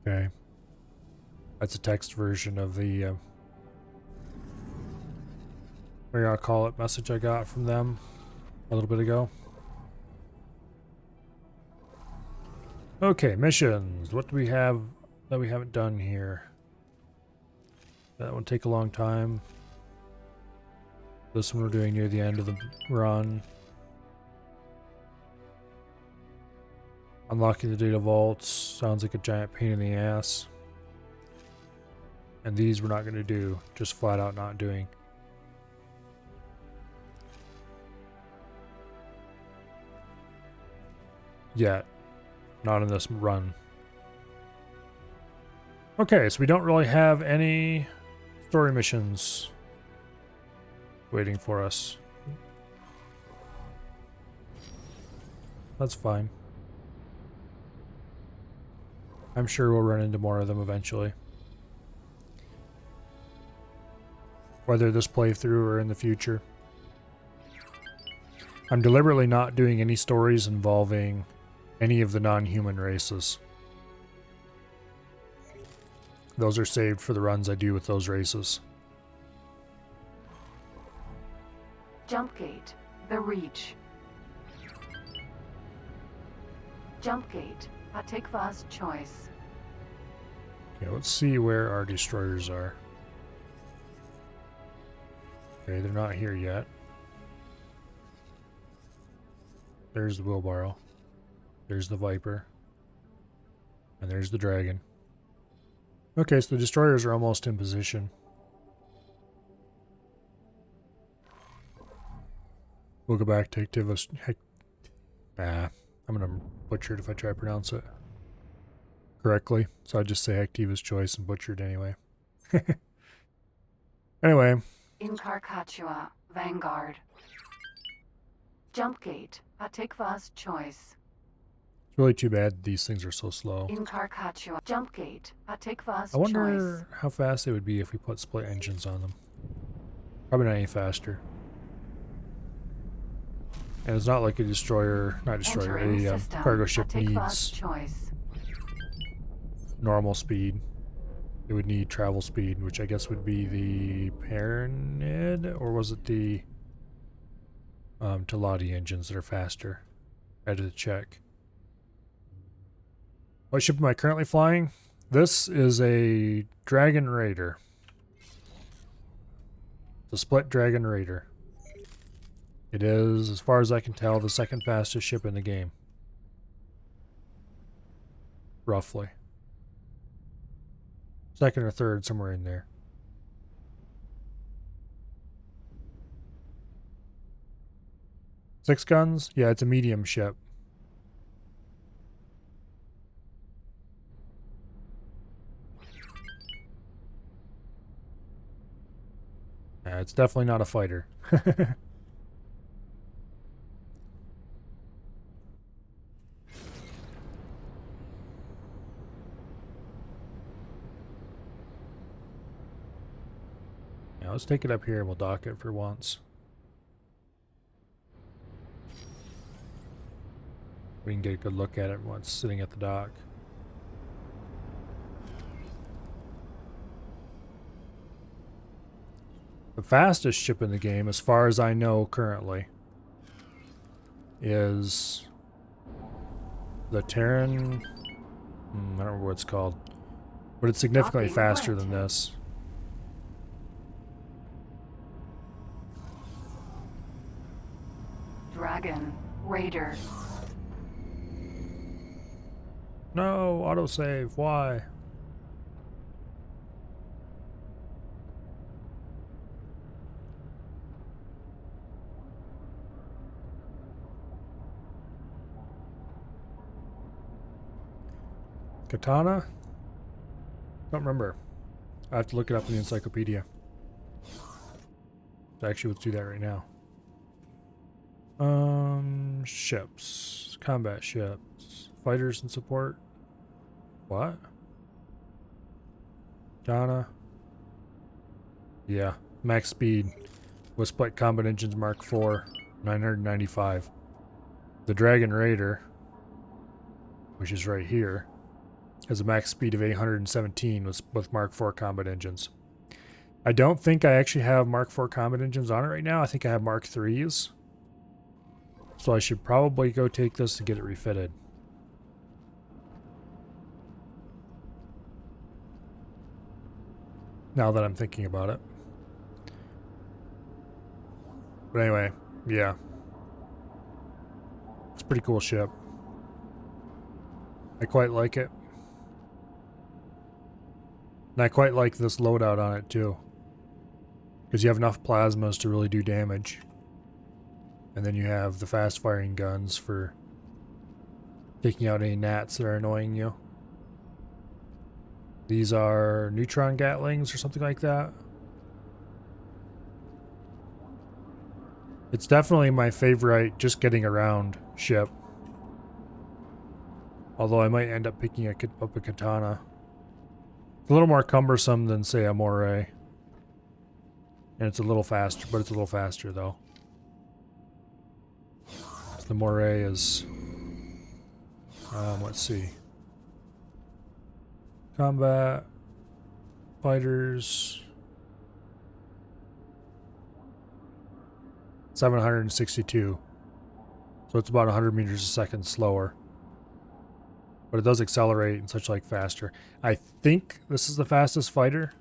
Okay. That's a text version of the maybe I'll call it message I got from them a little bit ago. Okay, missions. What do we have that we haven't done here? That one take a long time. This one we're doing near the end of the run. Unlocking the data vaults sounds like a giant pain in the ass. And these we're not going to do. Just flat out not doing. Yet. Not in this run. Okay, so we don't really have any story missions waiting for us. That's fine. I'm sure we'll run into more of them eventually. Whether this playthrough or in the future. I'm deliberately not doing any stories involving any of the non-human races. Those are saved for the runs I do with those races. Jump gate. The Reach. Jump gate. Hatikva's choice. Okay, let's see where our destroyers are. Okay, they're not here yet. There's the wheelbarrow. There's the Viper. And there's the dragon. Okay, so the destroyers are almost in position. We'll go back to Activus. I'm gonna butcher it if I try to pronounce it correctly. So I'll just say Activa's choice and butcher it anyway. Anyway. Incarcatua. Vanguard. Jump gate. Hatikva's choice. It's really too bad these things are so slow. Incarcatua. Jump gate. Hatikva's choice. I wonder how fast they would be if we put split engines on them. Probably not any faster. And it's not like a destroyer, not destroyer, a cargo ship needs normal speed. It would need travel speed, which I guess would be the Paranid, or was it the Talati engines that are faster? I had to check. What ship am I currently flying? This is a Dragon Raider. The split Dragon Raider. It is, as far as I can tell, the second fastest ship in the game. Roughly. Second or third, somewhere in there. Six guns? Yeah, it's a medium ship. Yeah, it's definitely not a fighter. Yeah, let's take it up here and we'll dock it for once. We can get a good look at it once sitting at the dock. The fastest ship in the game, as far as I know currently, is the Terran. I don't remember what it's called, but it's significantly faster than this. Dragon Raider. No, autosave. Why? Katana? Don't remember. I have to look it up in the encyclopedia. Actually, let's do that right now. Ships. Combat ships. Fighters and support. What? Jana. Yeah. Max speed with split combat engines Mark IV. 995. The Dragon Raider, which is right here, has a max speed of 817 with Mark IV combat engines. I don't think I actually have Mark IV combat engines on it right now. I think I have Mark IIIs. So I should probably go take this to get it refitted. Now that I'm thinking about it. But anyway, yeah. It's a pretty cool ship. I quite like it. And I quite like this loadout on it too. Because you have enough plasmas to really do damage. And then you have the fast firing guns for taking out any gnats that are annoying you. These are neutron gatlings or something like that. It's definitely my favorite just getting around ship. Although I might end up picking up a katana. It's a little more cumbersome than, say, a moray. And it's a little faster, but it's a little faster though. So the moray is... let's see. Combat. Fighters. 762. So it's about 100 meters a second slower. But it does accelerate and such like faster. I think this is the fastest fighter.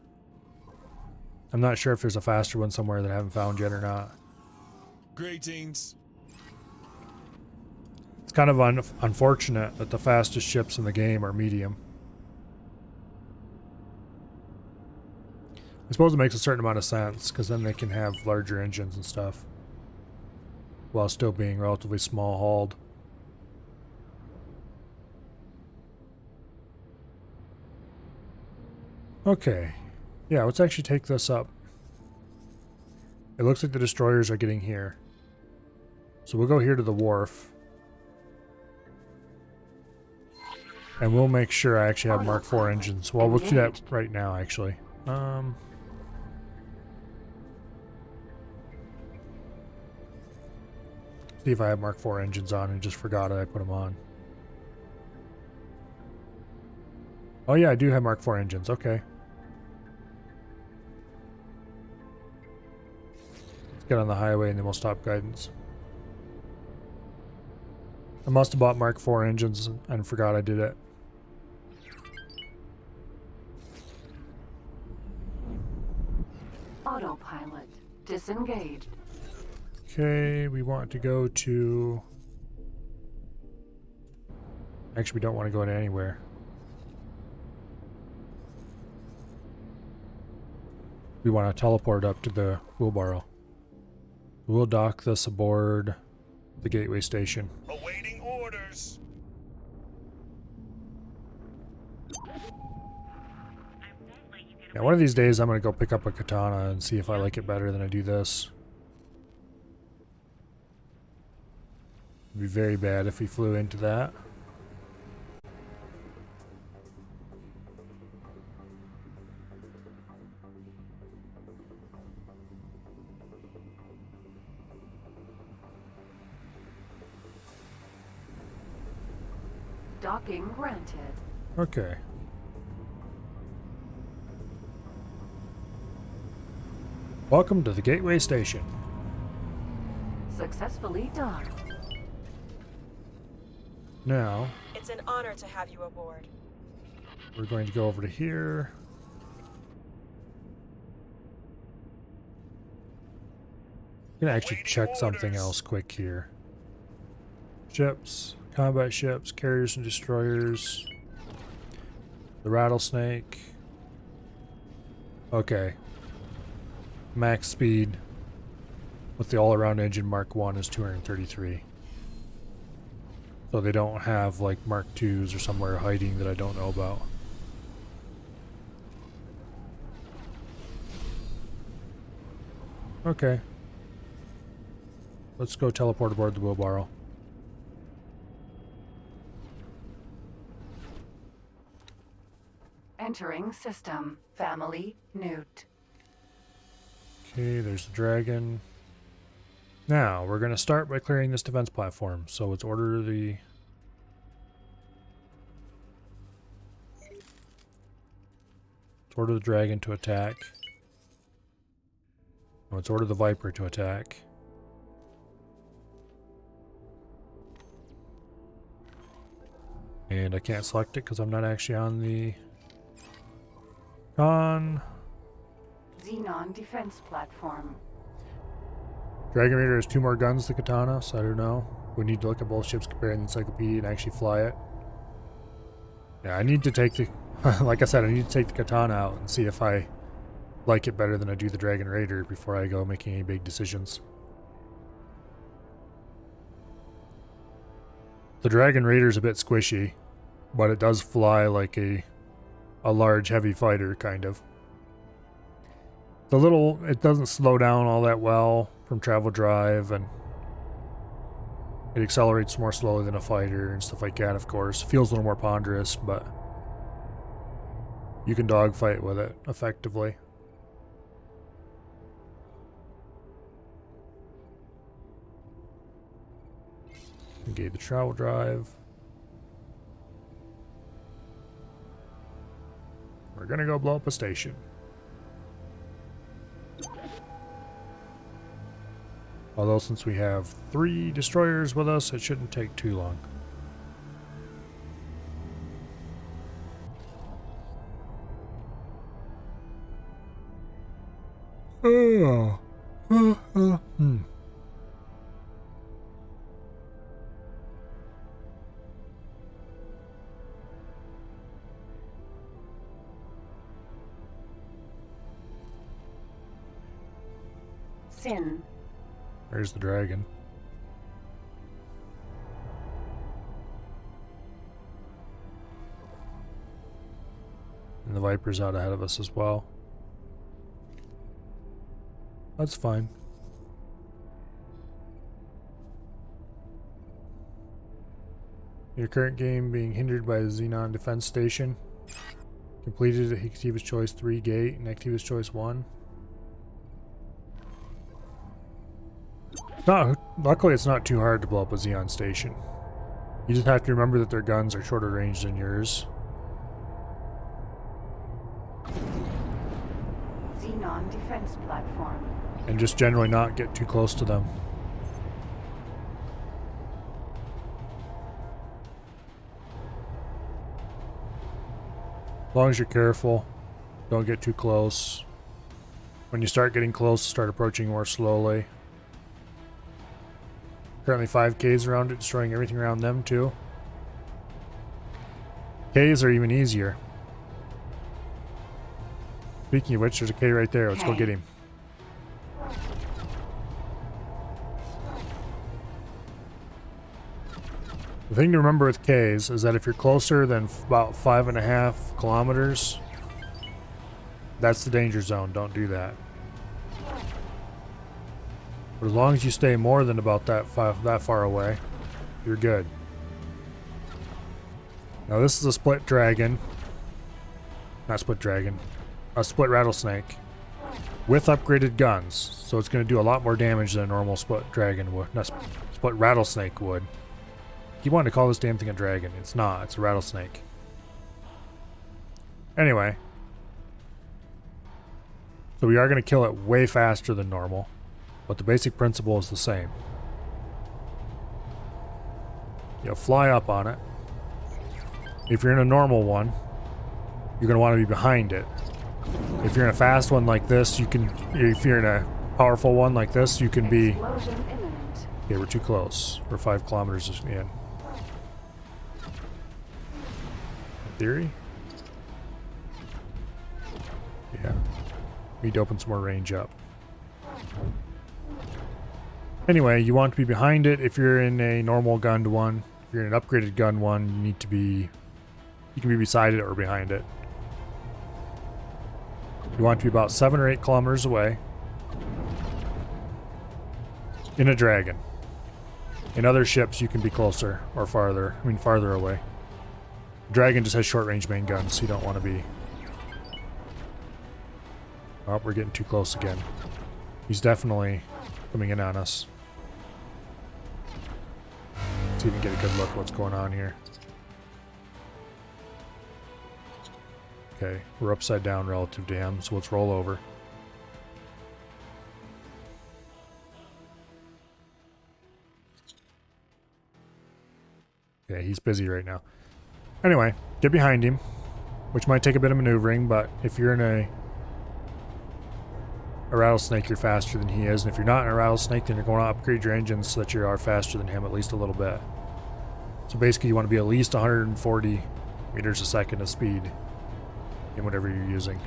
I'm not sure if there's a faster one somewhere that I haven't found yet or not. Greetings. It's kind of unfortunate that the fastest ships in the game are medium. I suppose it makes a certain amount of sense, because then they can have larger engines and stuff, while still being relatively small hauled. Okay. Yeah, let's actually take this up. It looks like the destroyers are getting here. So we'll go here to the wharf. And we'll make sure I actually have Mark IV engines. Well, we'll do that right now, actually. See if I have Mark IV engines on and just forgot I put them on. Oh yeah, I do have Mark IV engines. Okay. Let's get on the highway and then we'll stop guidance. I must have bought Mark IV engines and forgot I did it. Autopilot disengaged. Okay, we want to go to... Actually, we don't want to go to anywhere. We want to teleport up to the wheelbarrow. We'll dock this aboard the gateway station. Awaiting orders. Yeah, one of these days I'm going to go pick up a katana and see if I like it better than I do this. It'd be very bad if we flew into that. Docking granted. Okay. Welcome to the gateway station. Successfully docked. Now, It's an honor to have you aboard. we're going to go over to here. I'm going to actually check something else quick here. Ships, combat ships, carriers and destroyers. The rattlesnake. Okay. Max speed with the all-around engine Mark 1 is 233. So they don't have like Mark 2s or somewhere hiding that I don't know about. Okay. Let's go teleport aboard the wheelbarrow. Entering system. Family Newt. Okay, there's the dragon. Now, we're going to start by clearing this defense platform. So let's order the... Let's order the dragon to attack. Let's order the viper to attack. And I can't select it because I'm not actually on the con. Xenon defense platform. Dragon Raider has 2 more guns than Katana, so I don't know. We need to look at both ships, compare the encyclopedia, and actually fly it. Yeah, I need to take the... like I said, I need to take the katana out and see if I like it better than I do the Dragon Raider before I go making any big decisions. The Dragon Raider's a bit squishy, but it does fly like a large heavy fighter, kind of. It doesn't slow down all that well from travel drive, and it accelerates more slowly than a fighter and stuff like that, of course. Feels a little more ponderous, but you can dogfight with it effectively. Engage the travel drive. We're gonna go blow up a station. Although since we have 3 destroyers with us, it shouldn't take too long. Sin. There's the dragon. And the Viper's out ahead of us as well. That's fine. Your current game being hindered by the Xenon Defense Station. Completed at Activa's Choice 3 gate and Activa's Choice 1. Luckily, it's not too hard to blow up a Xeon station. You just have to remember that their guns are shorter range than yours. Xenon defense platform. And just generally not get too close to them. As long as you're careful, don't get too close. When you start getting close, start approaching more slowly. Currently 5 Ks around it, destroying everything around them too. Ks are even easier. Speaking of which, there's a K right there. Let's go get him. The thing to remember with Ks is that if you're closer than about 5.5 kilometers, that's the danger zone. Don't do that. But as long as you stay more than about that far away, you're good. Now this is a split dragon. Not split dragon. A split rattlesnake. With upgraded guns. So it's going to do a lot more damage than a normal split dragon would. Not split rattlesnake would. You want to call this damn thing a dragon. It's not. It's a rattlesnake. Anyway. So we are going to kill it way faster than normal. But the basic principle is the same. You'll fly up on it. If you're in a normal one, you're going to want to be behind it. If you're in a fast one like this, you can... If you're in a powerful one like this, you can be... Explosion imminent. Okay, we're too close. We're 5 kilometers in. In theory? Yeah. We need to open some more range up. Anyway, you want to be behind it if you're in a normal gunned one. If you're in an upgraded gun one, you need to be... You can be beside it or behind it. You want to be about 7 or 8 kilometers away. In a dragon. In other ships, you can be closer or farther. I mean, farther away. Dragon just has short-range main guns, so you don't want to be... Oh, we're getting too close again. He's definitely coming in on us. See if we can get a good look at what's going on here. Okay, we're upside down relative to him, so let's roll over. Okay, he's busy right now. Anyway, get behind him, which might take a bit of maneuvering, but if you're in a rattlesnake, you're faster than he is, and if you're not in a rattlesnake, then you're going to upgrade your engines so that you are faster than him at least a little bit. So basically you want to be at least 140 meters a second of speed in whatever you're using.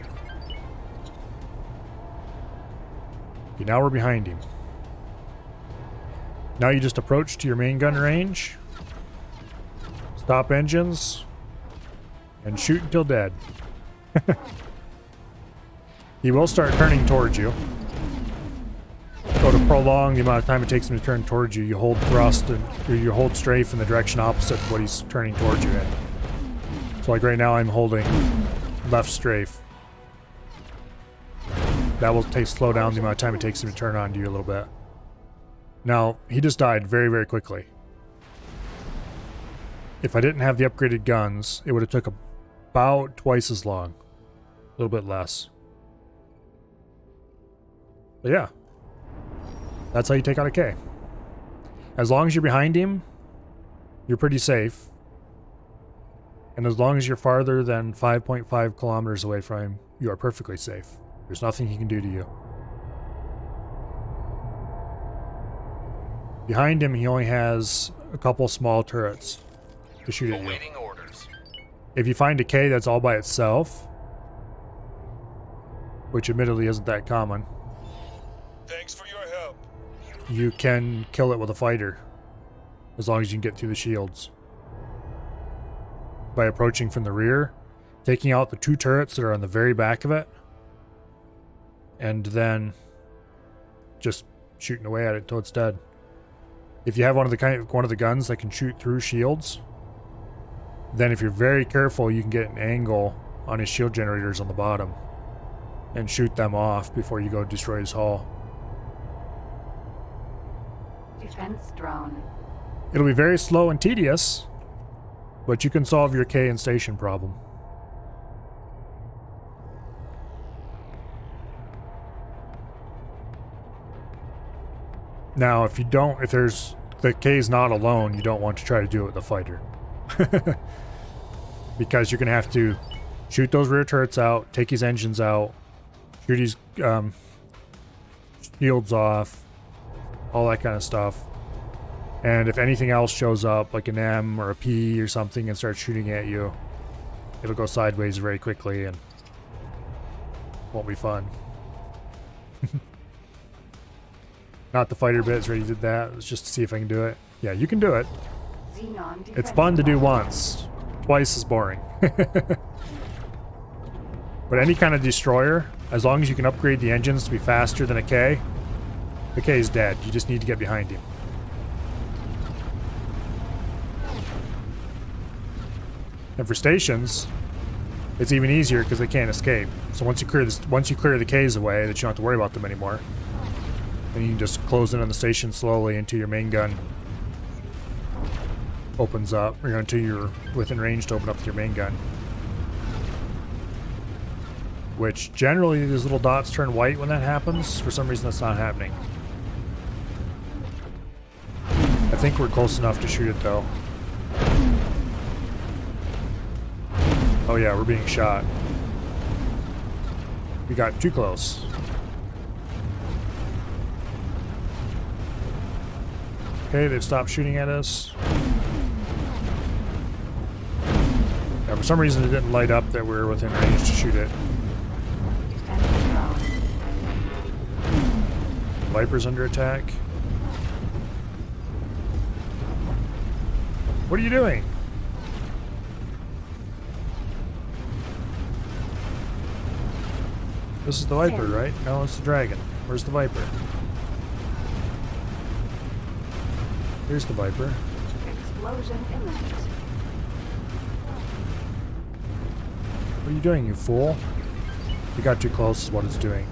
Okay, now we're behind him. Now you just approach to your main gun range, stop engines, and shoot until dead. He will start turning towards you. So to prolong the amount of time it takes him to turn towards you, you hold thrust or you hold strafe in the direction opposite of what he's turning towards you in. So like right now I'm holding left strafe. That will slow down the amount of time it takes him to turn onto you a little bit. Now, he just died very, very quickly. If I didn't have the upgraded guns, it would have took about twice as long. A little bit less. But yeah. That's how you take out a K. As long as you're behind him, you're pretty safe. And as long as you're farther than 5.5 kilometers away from him, you are perfectly safe. There's nothing he can do to you. Behind him, he only has a couple small turrets to shoot at you. Orders. If you find a K that's all by itself, which admittedly isn't that common, Thanks for your help. you can kill it with a fighter, as long as you can get through the shields. By approaching from the rear, taking out the two turrets that are on the very back of it, and then just shooting away at it until it's dead. If you have one of the guns that can shoot through shields, then if you're very careful, you can get an angle on his shield generators on the bottom and shoot them off before you go destroy his hull. Defense drone. It'll be very slow and tedious, but you can solve your K and station problem. Now, if the K is not alone, you don't want to try to do it with a fighter. Because you're going to have to shoot those rear turrets out, take his engines out, shoot his shields off, all that kind of stuff. And if anything else shows up, like an M or a P or something, and starts shooting at you, it'll go sideways very quickly and won't be fun. Not the fighter bits, already did that. Let's just see if I can do it. Yeah, you can do it. It's fun to do once. Twice is boring. But any kind of destroyer, as long as you can upgrade the engines to be faster than a K, the K is dead. You just need to get behind him. And for stations, it's even easier because they can't escape. So once you clear the Ks away, that you don't have to worry about them anymore. Then you can just close in on the station slowly until your main gun opens up, or until you're within range to open up your main gun. Which generally these little dots turn white when that happens. For some reason that's not happening. I think we're close enough to shoot it though. Oh yeah, we're being shot. We got too close. Okay, they've stopped shooting at us. Yeah, for some reason it didn't light up that we were within range to shoot it. Viper's under attack. What are you doing? This is the Viper, right? No, it's the Dragon. Where's the Viper? Here's the Viper. Explosion imminent. What are you doing, you fool? You got too close is what it's doing.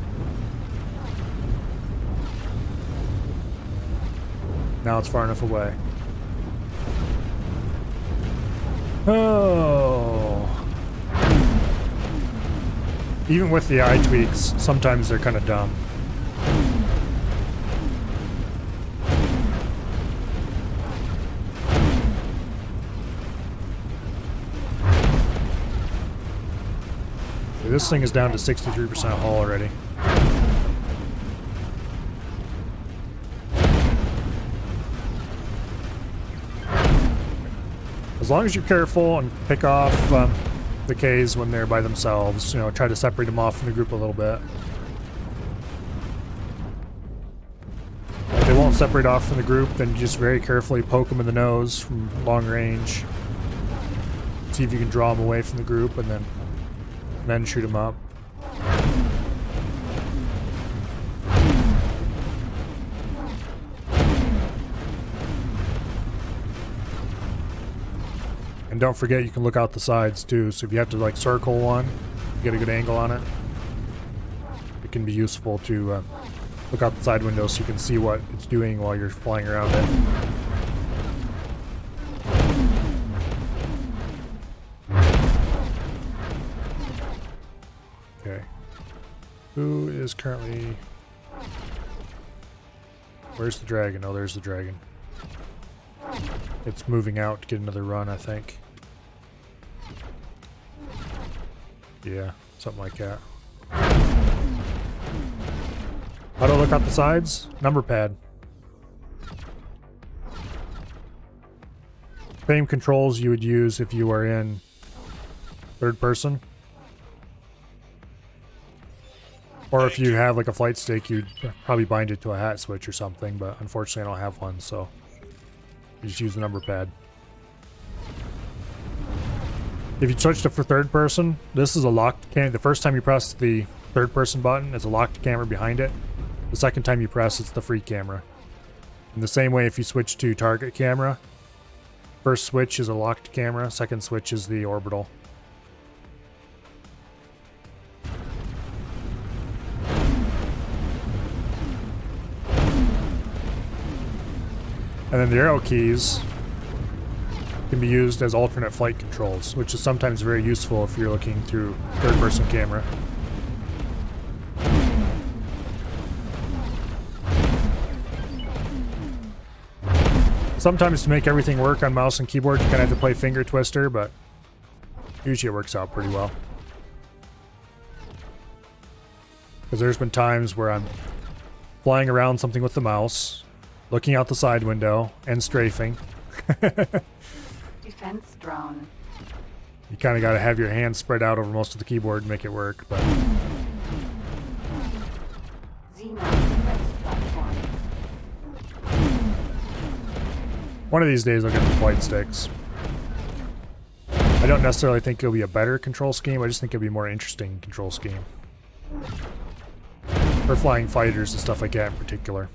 Now it's far enough away. Oh. Even with the eye tweaks, sometimes they're kind of dumb. This thing is down to 63% hull already. As As long as you're careful and pick off the Ks when they're by themselves, you know, try to separate them off from the group a little bit. If they won't separate off from the group, then you just very carefully poke them in the nose from long range. See if you can draw them away from the group, and then shoot them up. And don't forget you can look out the sides too, so if you have to like circle one, get a good angle on it, it can be useful to look out the side window so you can see what it's doing while you're flying around it. Okay. Who is currently... Where's the dragon? Oh, there's the dragon. It's moving out to get another run, I think. Yeah, something like that. How do I look out the sides? Number pad. Same controls you would use if you were in third person. Or if you have like a flight stick, you'd probably bind it to a hat switch or something, but unfortunately I don't have one, so you just use the number pad. If you switched it for third person, this is a locked camera. The first time you press the third person button, it's a locked camera behind it. The second time you press, it's the free camera. In the same way, if you switch to target camera, first switch is a locked camera, second switch is the orbital. And then the arrow keys can be used as alternate flight controls, which is sometimes very useful if you're looking through third-person camera. Sometimes to make everything work on mouse and keyboard, you kind of have to play finger twister, but usually it works out pretty well. Because there's been times where I'm flying around something with the mouse, looking out the side window, and strafing. Defense drone. You kind of got to have your hands spread out over most of the keyboard to make it work, but... Xenon defense platform. One of these days I'll get the flight sticks. I don't necessarily think it'll be a better control scheme, I just think it'll be a more interesting control scheme. For flying fighters and stuff like that in particular.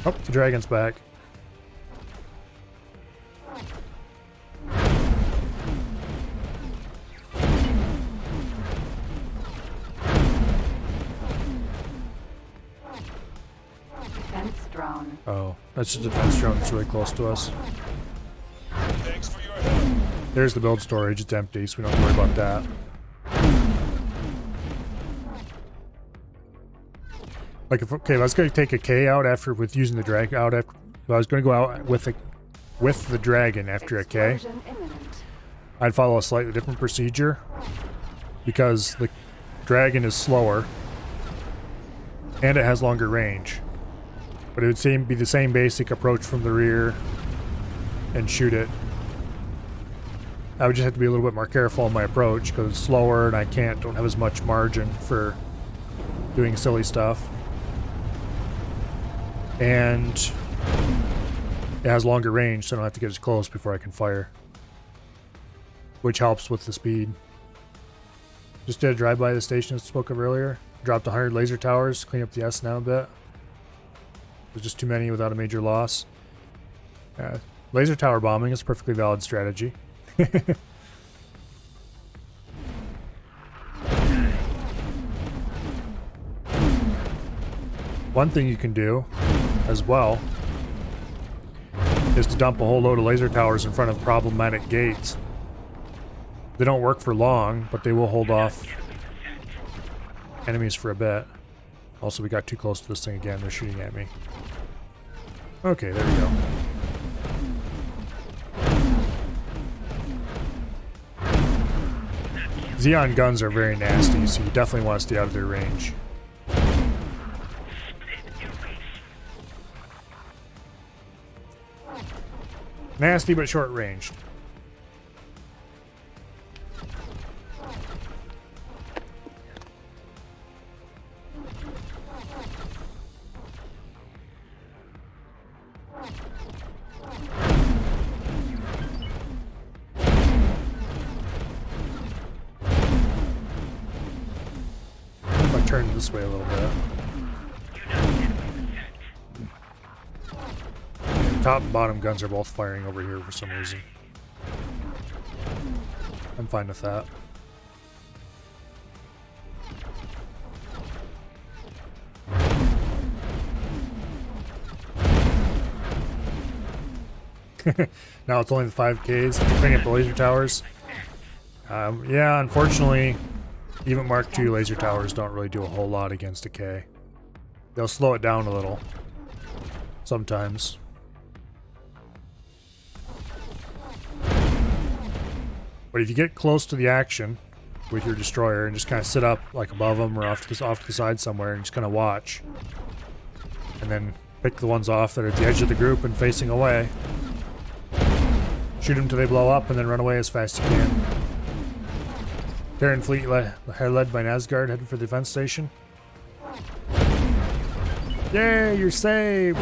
Oh, the dragon's back. Defense drone. Oh, that's just a defense drone that's really close to us. Thanks for your help. There's the build storage, it's empty, so we don't have to worry about that. Like if I was going to take a K out after with using the drag out after, if I was going to go out with the dragon after a K, Explosion imminent. I'd follow a slightly different procedure because the dragon is slower and it has longer range. But it would be the same basic approach from the rear and shoot it. I would just have to be a little bit more careful in my approach because it's slower and I don't have as much margin for doing silly stuff. And it has longer range, so I don't have to get as close before I can fire. Which helps with the speed. Just did a drive-by the station I spoke of earlier. Dropped 100 laser towers, clean up the S now a bit. There's just too many without a major loss. Laser tower bombing is a perfectly valid strategy. One thing you can do as well is to dump a whole load of laser towers in front of problematic gates. They don't work for long, but they will hold off enemies for a bit. Also, we got too close to this thing again. They're shooting at me. Okay, there we go. Xeon guns are very nasty, so you definitely want to stay out of their range. Nasty but short ranged. If I turn this way a little bit. Top and bottom guns are both firing over here for some reason. I'm fine with that. Now it's only the 5Ks. Bring up the laser towers. Yeah, unfortunately, even Mark II laser towers don't really do a whole lot against a K. They'll slow it down a little. Sometimes. But if you get close to the action with your destroyer and just kind of sit up like above them or off to the side somewhere and just kind of watch, and then pick the ones off that are at the edge of the group and facing away, shoot them till they blow up and then run away as fast as you can. Terran fleet led by Nazgard heading for the defense station. Yay, you're saved!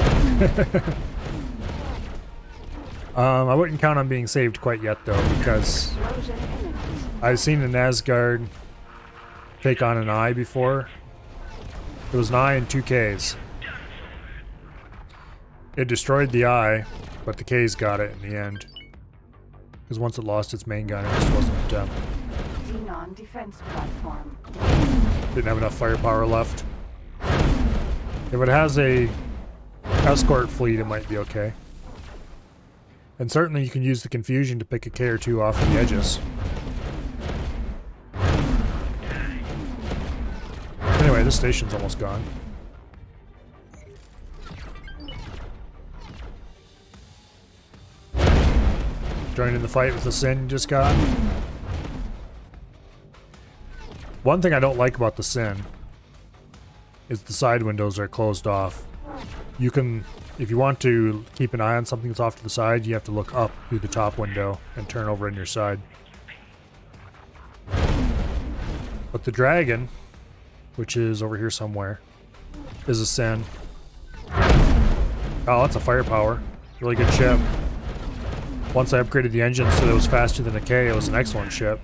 I wouldn't count on being saved quite yet, though, because I've seen the Nazgard take on an eye before. It was an eye and 2 Ks. It destroyed the eye, but the Ks got it in the end. Because once it lost its main gun, it just wasn't... Xenon defense platform. Didn't have enough firepower left. If it has a escort fleet, it might be okay. And certainly you can use the confusion to pick a K or 2 off the edges. Anyway, this station's almost gone. Joining the fight with the Sin you just got. One thing I don't like about the Sin is the side windows are closed off. You can, if you want to keep an eye on something that's off to the side, you have to look up through the top window and turn over on your side. But the Dragon, which is over here somewhere, is a Sin. Oh, that's a firepower. Really good ship. Once I upgraded the engine so that it was faster than a K, it was an excellent ship.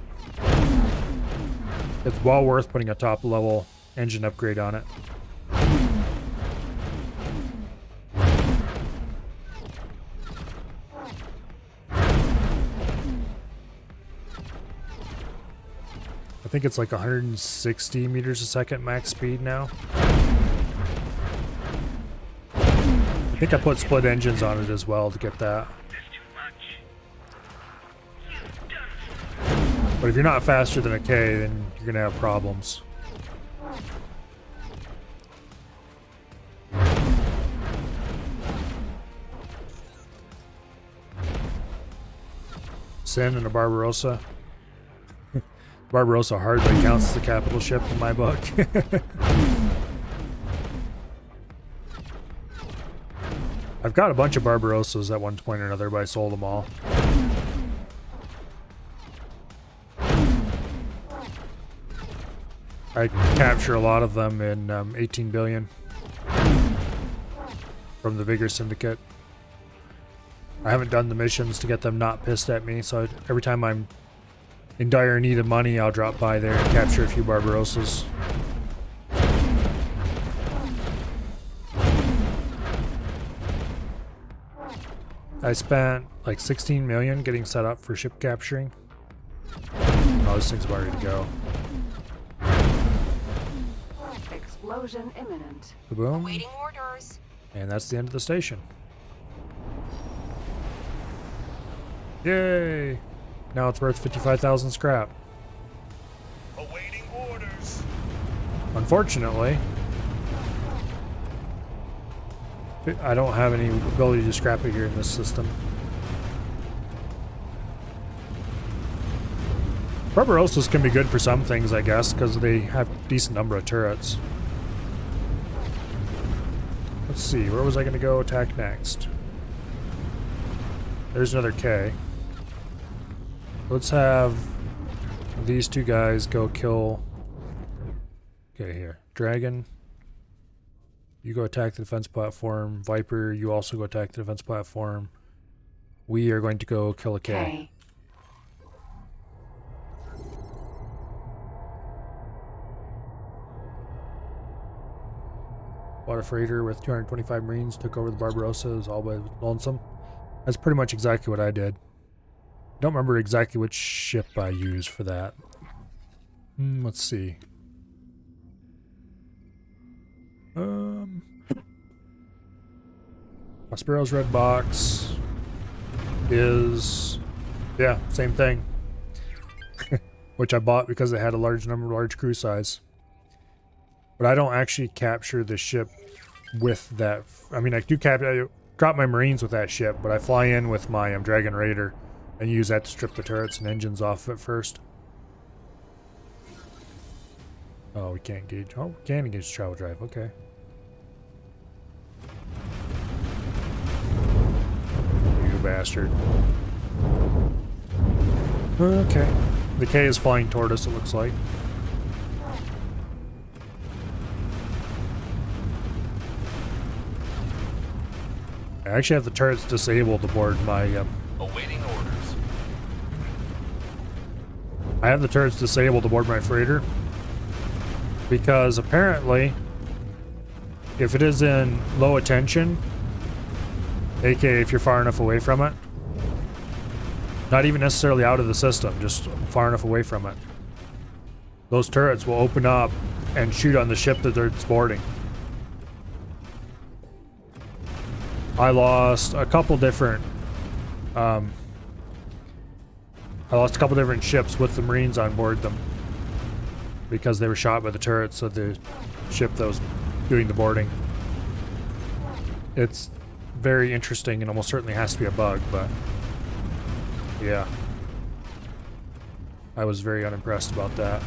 It's well worth putting a top level engine upgrade on it. I think it's like 160 meters a second max speed now. I think I put split engines on it as well to get that. But if you're not faster than a K, then you're gonna have problems. Sin and a Barbarossa. Barbarossa hardly counts as a capital ship in my book. I've got a bunch of Barbarossas at one point or another, but I sold them all. I capture a lot of them in 18 billion from the Vigor Syndicate. I haven't done the missions to get them not pissed at me, so every time I'm in dire need of money, I'll drop by there and capture a few Barbarossas. I spent like 16 million getting set up for ship capturing. Oh, this thing's about ready to go. Explosion imminent. Boom. Waiting orders. And that's the end of the station. Yay! Now it's worth 55,000 scrap. Awaiting orders. Unfortunately, I don't have any ability to scrap it here in this system. Barbarosas can be good for some things, I guess, because they have a decent number of turrets. Let's see, where was I going to go attack next? There's another K. Let's have these two guys go kill... Okay, here. Dragon. You go attack the defense platform. Viper, you also go attack the defense platform. We are going to go kill a K. K. Water freighter with 225 Marines took over the Barbarossa, all by lonesome. That's pretty much exactly what I did. Don't remember exactly which ship I used for that. Let's see. Prospero's red box is, yeah, same thing. Which I bought because it had a large crew size. But I don't actually capture the ship with that. I mean, I drop my Marines with that ship, but I fly in with my Dragon Raider and use that to strip the turrets and engines off of it first. Oh, we can't engage. Oh, we can engage travel drive. Okay. You bastard. Okay. The K is flying toward us, it looks like. I actually have the turrets disabled aboard my... Awaiting orders. I have the turrets disabled aboard my freighter. Because apparently, if it is in low attention, aka if you're far enough away from it, not even necessarily out of the system, just far enough away from it, those turrets will open up and shoot on the ship that they're boarding. I lost a couple different ships with the Marines on board them because they were shot by the turrets of the ship that was doing the boarding. It's very interesting and almost certainly has to be a bug, but yeah. I was very unimpressed about that.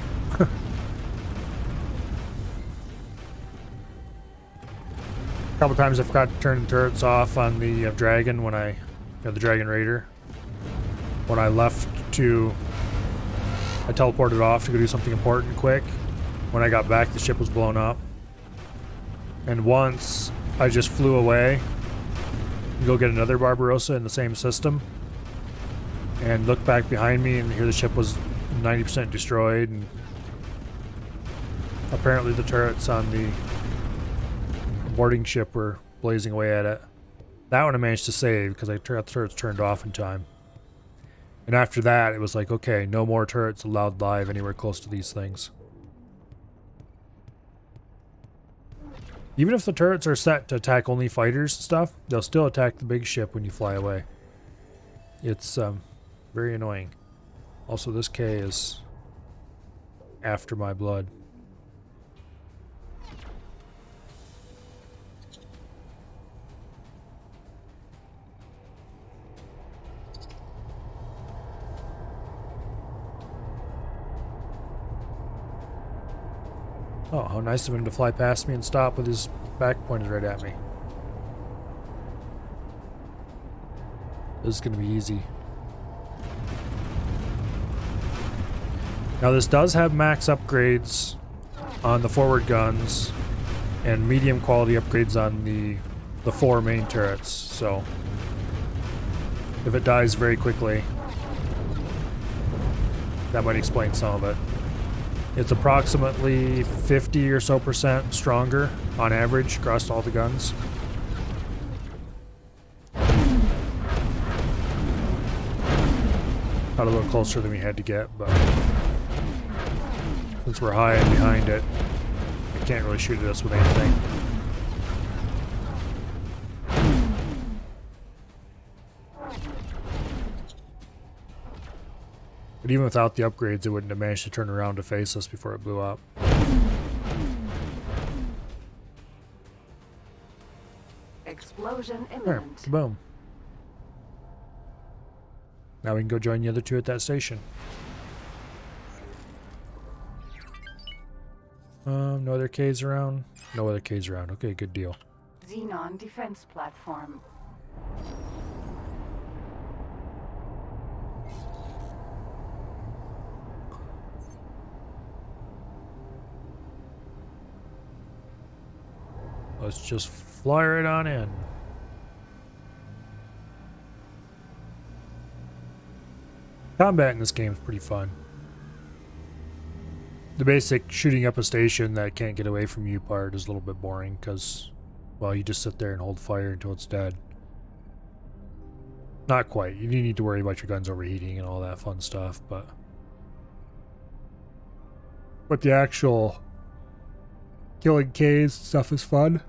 A couple times I forgot to turn the turrets off on the Dragon when I had the Dragon Raider. When I left I teleported off to go do something important quick. When I got back, the ship was blown up. And once I just flew away to go get another Barbarossa in the same system and looked back behind me and here the ship was 90% destroyed, and apparently the turrets on the boarding ship were blazing away at it. That one I managed to save because I got the turrets turned off in time. And after that, it was like, okay, no more turrets allowed live anywhere close to these things. Even if the turrets are set to attack only fighters and stuff, they'll still attack the big ship when you fly away. It's very annoying. Also, this K is after my blood. Oh, how nice of him to fly past me and stop with his back pointed right at me. This is going to be easy. Now this does have max upgrades on the forward guns and medium quality upgrades on the 4 main turrets, so if it dies very quickly, that might explain some of it. It's approximately 50 or so % stronger on average across all the guns. Got a little closer than we had to get, but since we're high and behind it, it can't really shoot at us with anything. But even without the upgrades, it wouldn't have managed to turn around to face us before it blew up. Explosion There, imminent. boom. Now we can go join the other two at that station. No other Ks around? No other Ks around. Okay, good deal. Xenon defense platform. Let's just fly right on in. Combat in this game is pretty fun. The basic shooting up a station that can't get away from you part is a little bit boring because, well, you just sit there and hold fire until it's dead. Not quite. You do need to worry about your guns overheating and all that fun stuff, but the actual killing Ks stuff is fun.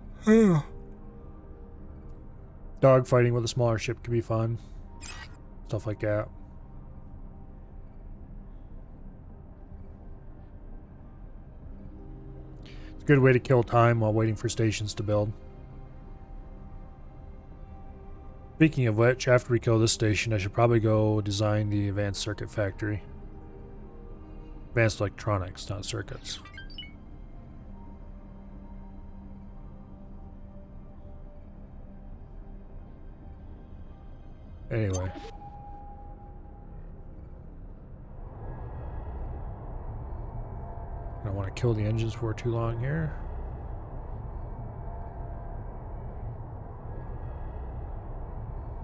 Dogfighting with a smaller ship can be fun. Stuff like that. It's a good way to kill time while waiting for stations to build. Speaking of which, after we kill this station, I should probably go design the advanced circuit factory. Advanced electronics, not circuits. Anyway. I don't want to kill the engines for too long here.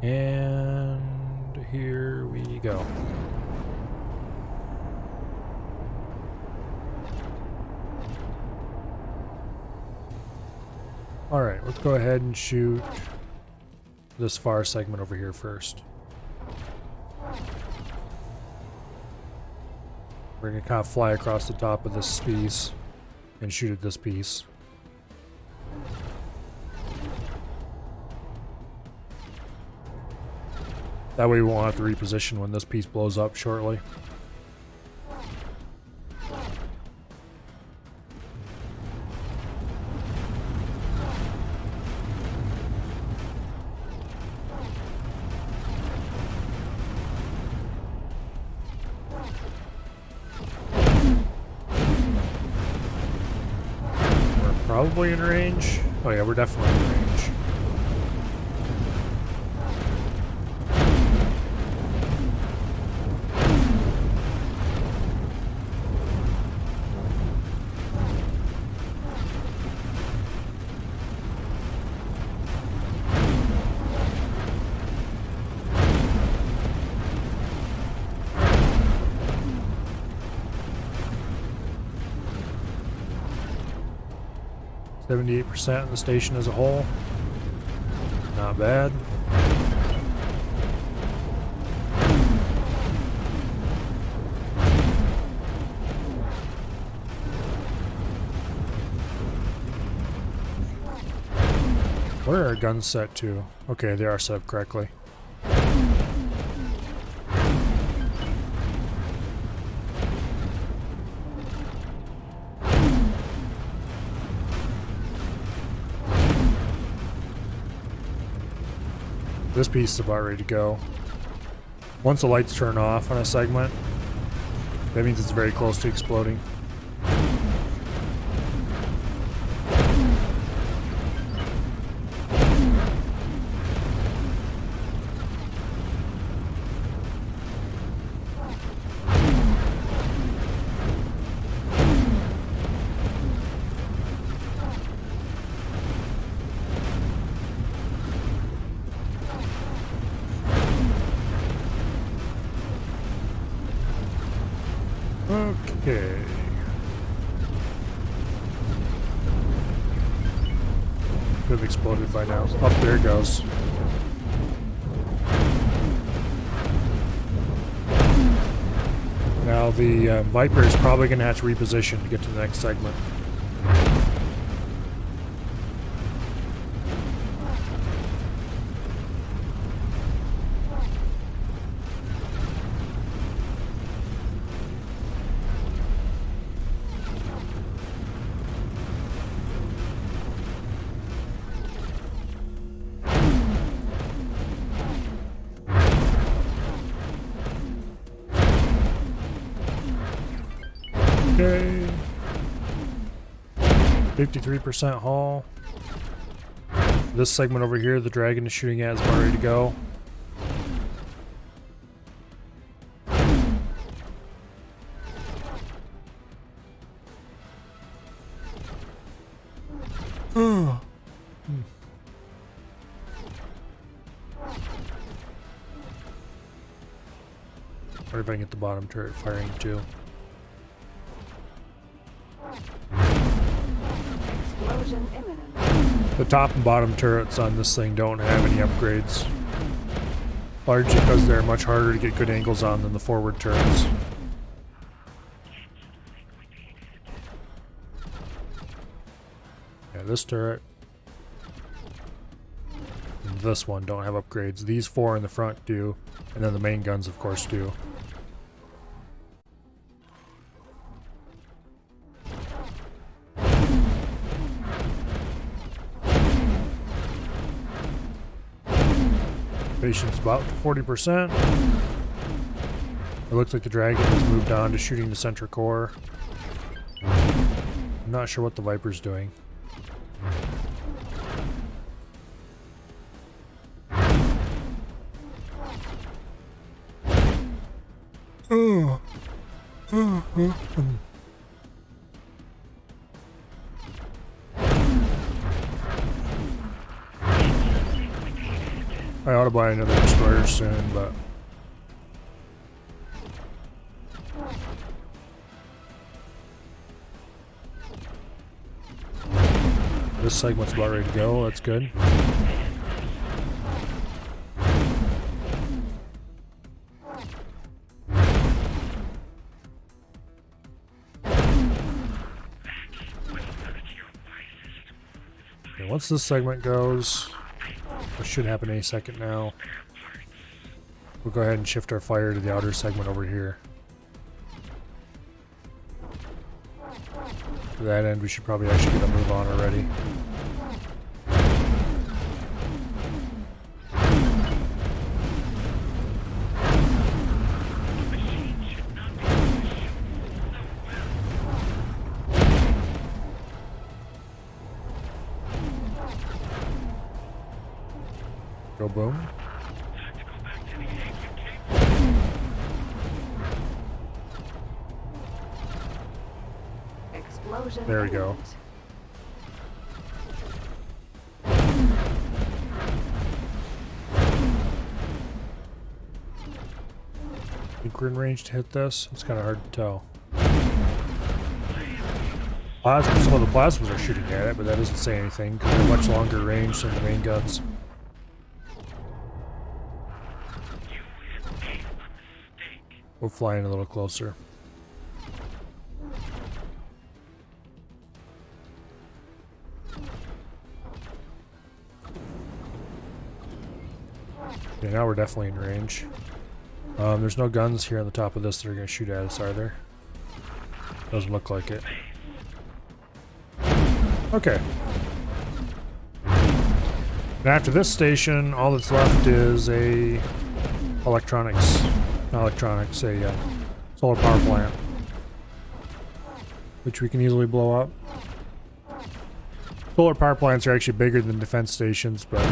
And here we go. Alright, let's go ahead and shoot this far segment over here first. We're going to kind of fly across the top of this piece and shoot at this piece. That way we won't have to reposition when this piece blows up shortly. We're probably in range. Oh yeah, we're definitely in range. %, in the station as a whole. Not bad. What are our guns set to? Okay, they are set up correctly. This piece is about ready to go. Once the lights turn off on a segment, that means it's very close to exploding. Okay. Could have exploded by now. Up there it goes. Now the Viper is probably going to have to reposition to get to the next segment. Okay. 53% hull. This segment over here, the dragon is shooting at, is about ready to go. What if I can get the bottom turret firing too? Explosion imminent. The top and bottom turrets on this thing don't have any upgrades. Largely because they're much harder to get good angles on than the forward turrets. Yeah, this turret and this one don't have upgrades. These four in the front do, and then the main guns of course do. Patience about 40%. It looks like the dragon has moved on to shooting the center core. I'm not sure what the Viper's doing. I ought to buy another destroyer soon, but this segment's about ready to go. That's good. Okay, once this segment goes, which should happen any second now, we'll go ahead and shift our fire to the outer segment over here. To that end, we should probably actually get a move on already. Go boom. Explosion There we go. imminent. I think we're in range to hit this. It's kind of hard to tell. Some of the plasmas are shooting at it, but that doesn't say anything because they're much longer range than the main guns. We'll fly in a little closer. Okay, now we're definitely in range. There's no guns here on the top of this that are going to shoot at us, are there? Doesn't look like it. Okay. And after this station, all that's left is a solar power plant, which we can easily blow up. Solar power plants are actually bigger than defense stations, but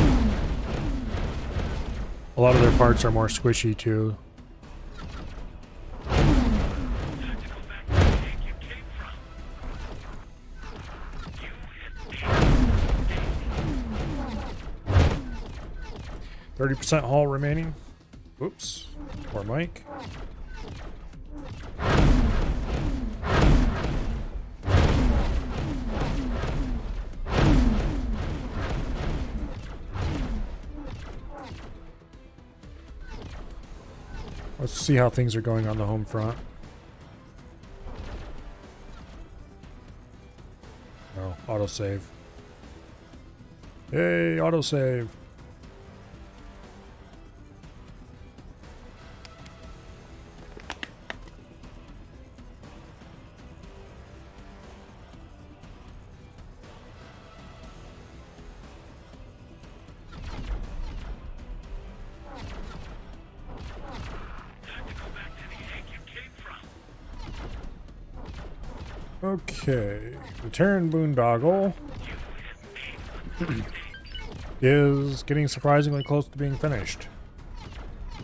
a lot of their parts are more squishy too. %, hull remaining. Oops. Poor Mike. Let's see how things are going on the home front. Oh, autosave. Yay, autosave. Okay, the Terran boondoggle is getting surprisingly close to being finished.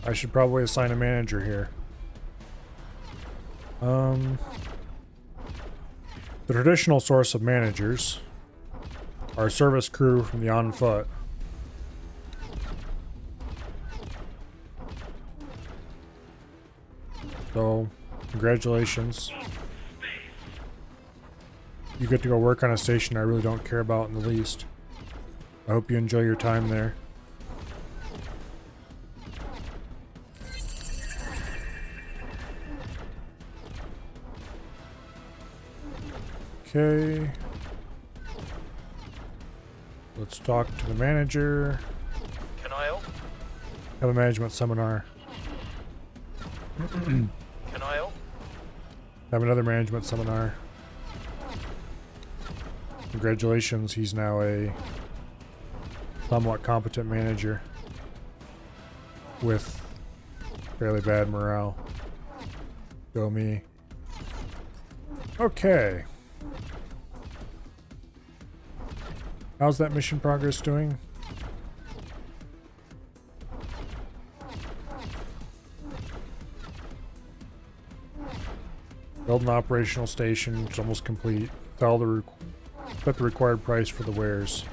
I should probably assign a manager here. The traditional source of managers are service crew from the On Foot. So, congratulations. You get to go work on a station I really don't care about in the least. I hope you enjoy your time there. Okay. Let's talk to the manager. Can I help? Have a management seminar. Can I help? Have another management seminar. Congratulations, he's now a somewhat competent manager with fairly bad morale. Go me. Okay. How's that mission progress doing? Build an operational station, it's almost complete. Set the required price for the wares.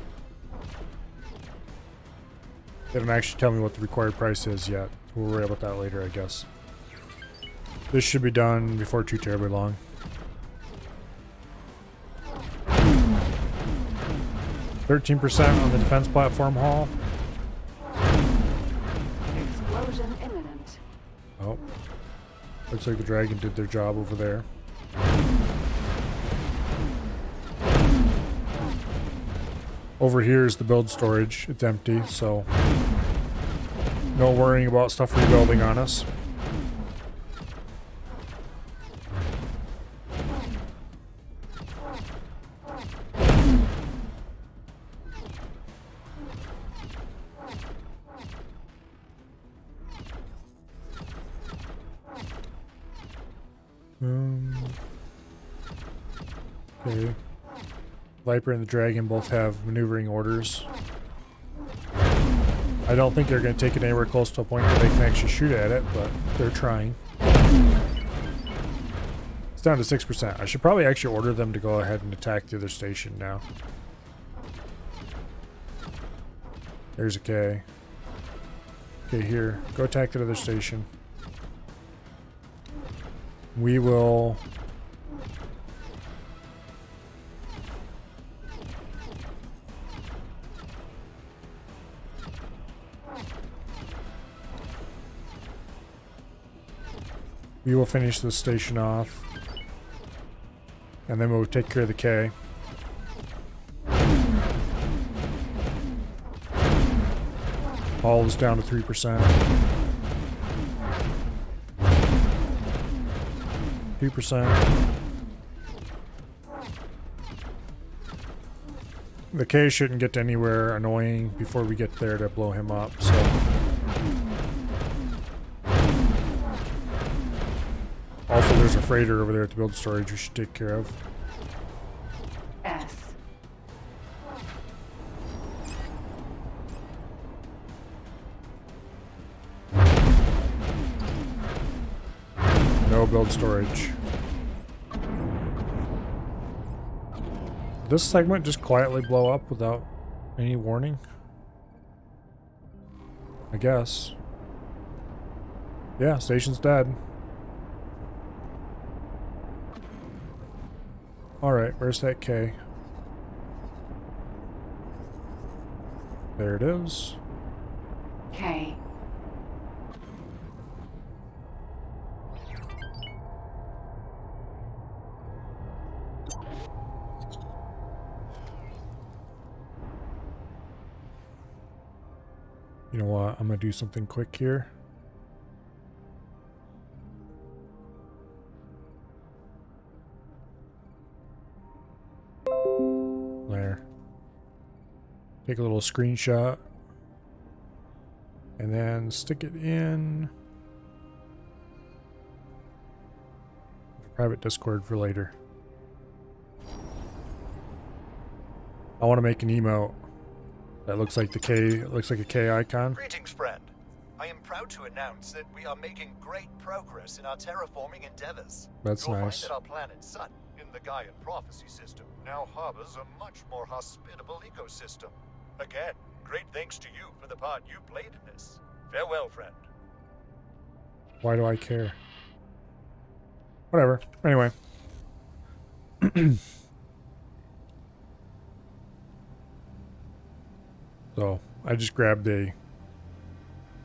They don't actually tell me what the required price is yet. We'll worry about that later, I guess. This should be done before too terribly long. %13% on the defense platform haul. Explosion imminent. Oh. Looks like the dragon did their job over there. Over here is the build storage. It's empty, so no worrying about stuff rebuilding on us. Okay. Viper and the Dragon both have maneuvering orders. I don't think they're going to take it anywhere close to a point where they can actually shoot at it, but they're trying. It's down to 6%. I should probably actually order them to go ahead and attack the other station now. There's a K. Okay, here. Go attack that other station. We will... We will finish this station off. And then we'll take care of the K. All is down to 3%. 2%. The K shouldn't get to anywhere annoying before we get there to blow him up, so... Also, there's a freighter over there at the build storage we should take care of. S. No build storage. Did this segment just quietly blow up without any warning? I guess. Yeah, station's dead. Alright, where's that K? There it is. K. You know what? I'm gonna do something quick here. There. Take a little screenshot. And then stick it in private Discord for later. want to make an emote that looks like the K, looks like a K icon. Greetings, friend. I am proud to announce that we are making great progress in our terraforming endeavors. That's You'll nice. find that our planet Sun, in the Gaian prophecy system, now harbors a much more hospitable ecosystem. Again, great thanks to you for the part you played in this. Farewell, friend. Why do I care? Whatever. Anyway. So, I just grabbed a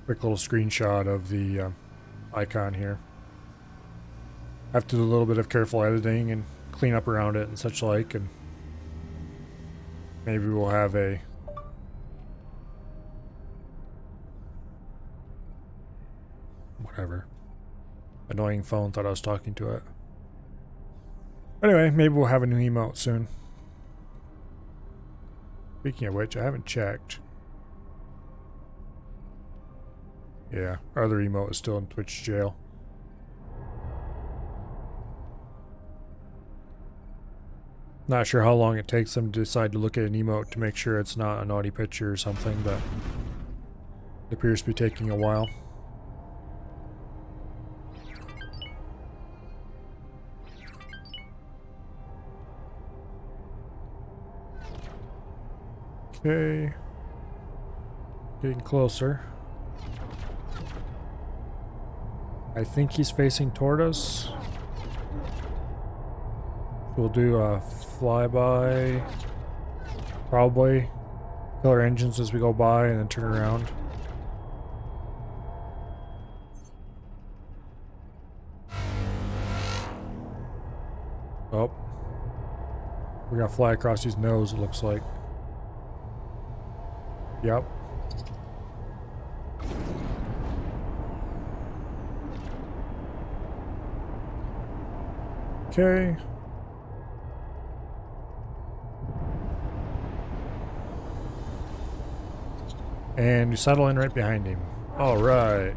quick little screenshot of the icon here. I have to do a little bit of careful editing and clean up around it and such like, and maybe we'll have a whatever. Annoying phone thought I was talking to it. Anyway, maybe we'll have a new emote soon. Speaking of which, I haven't checked. Yeah, our other emote is still in Twitch jail. Not sure how long it takes them to decide to look at an emote to make sure it's not a naughty picture or something, but it appears to be taking a while. Okay. Getting closer. I think he's facing toward us. We'll do a flyby. Probably. Kill our engines as we go by and then turn around. Oh. We're gonna fly across his nose, it looks like. Yep. Okay. And you settle in right behind him. All right.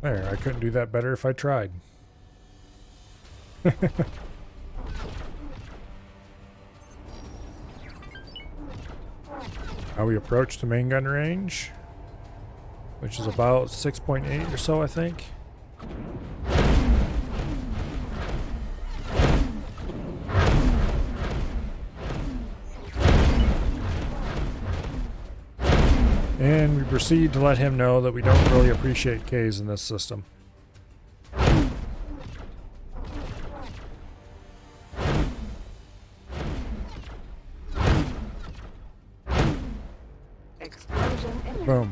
There, I couldn't do that better if I tried. Now we approach the main gun range, which is about 6.8 or so, I think. And we proceed to let him know that we don't really appreciate Ks in this system. Explosion imminent. Boom.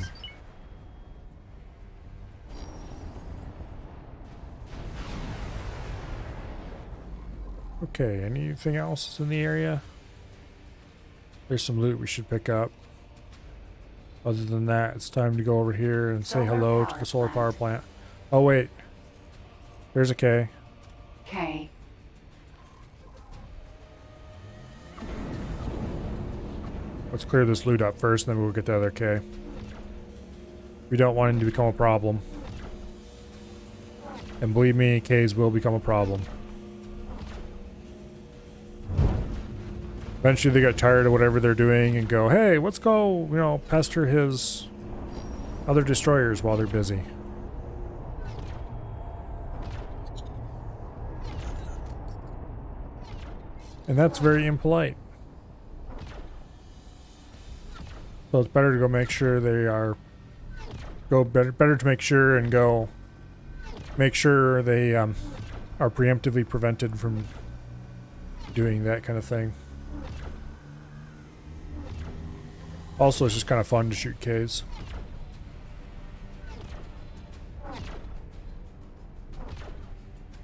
Okay, anything else in the area? There's some loot we should pick up. Other than that, it's time to go over here and say hello to the solar power plant. Oh wait. There's a K. K. Let's clear this loot up first, and then we'll get the other K. We don't want him to become a problem. And believe me, Ks will become a problem. Eventually they get tired of whatever they're doing and go, hey, let's go, you know, pester his other destroyers while they're busy. And that's very impolite. So it's better to go make sure they are, better to make sure and go make sure they are preemptively prevented from doing that kind of thing. Also, it's just kind of fun to shoot Ks.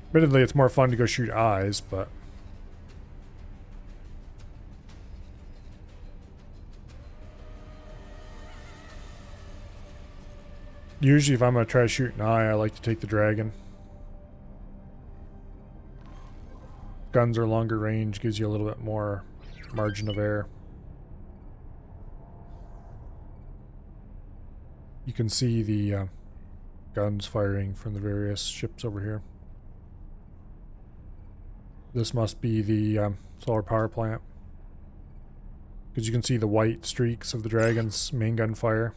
Admittedly, it's more fun to go shoot eyes, but usually if I'm going to try to shoot an eye, I like to take the dragon. Guns are longer range, gives you a little bit more margin of error. You can see the guns firing from the various ships over here. This must be the solar power plant, because you can see the white streaks of the dragon's main gun fire.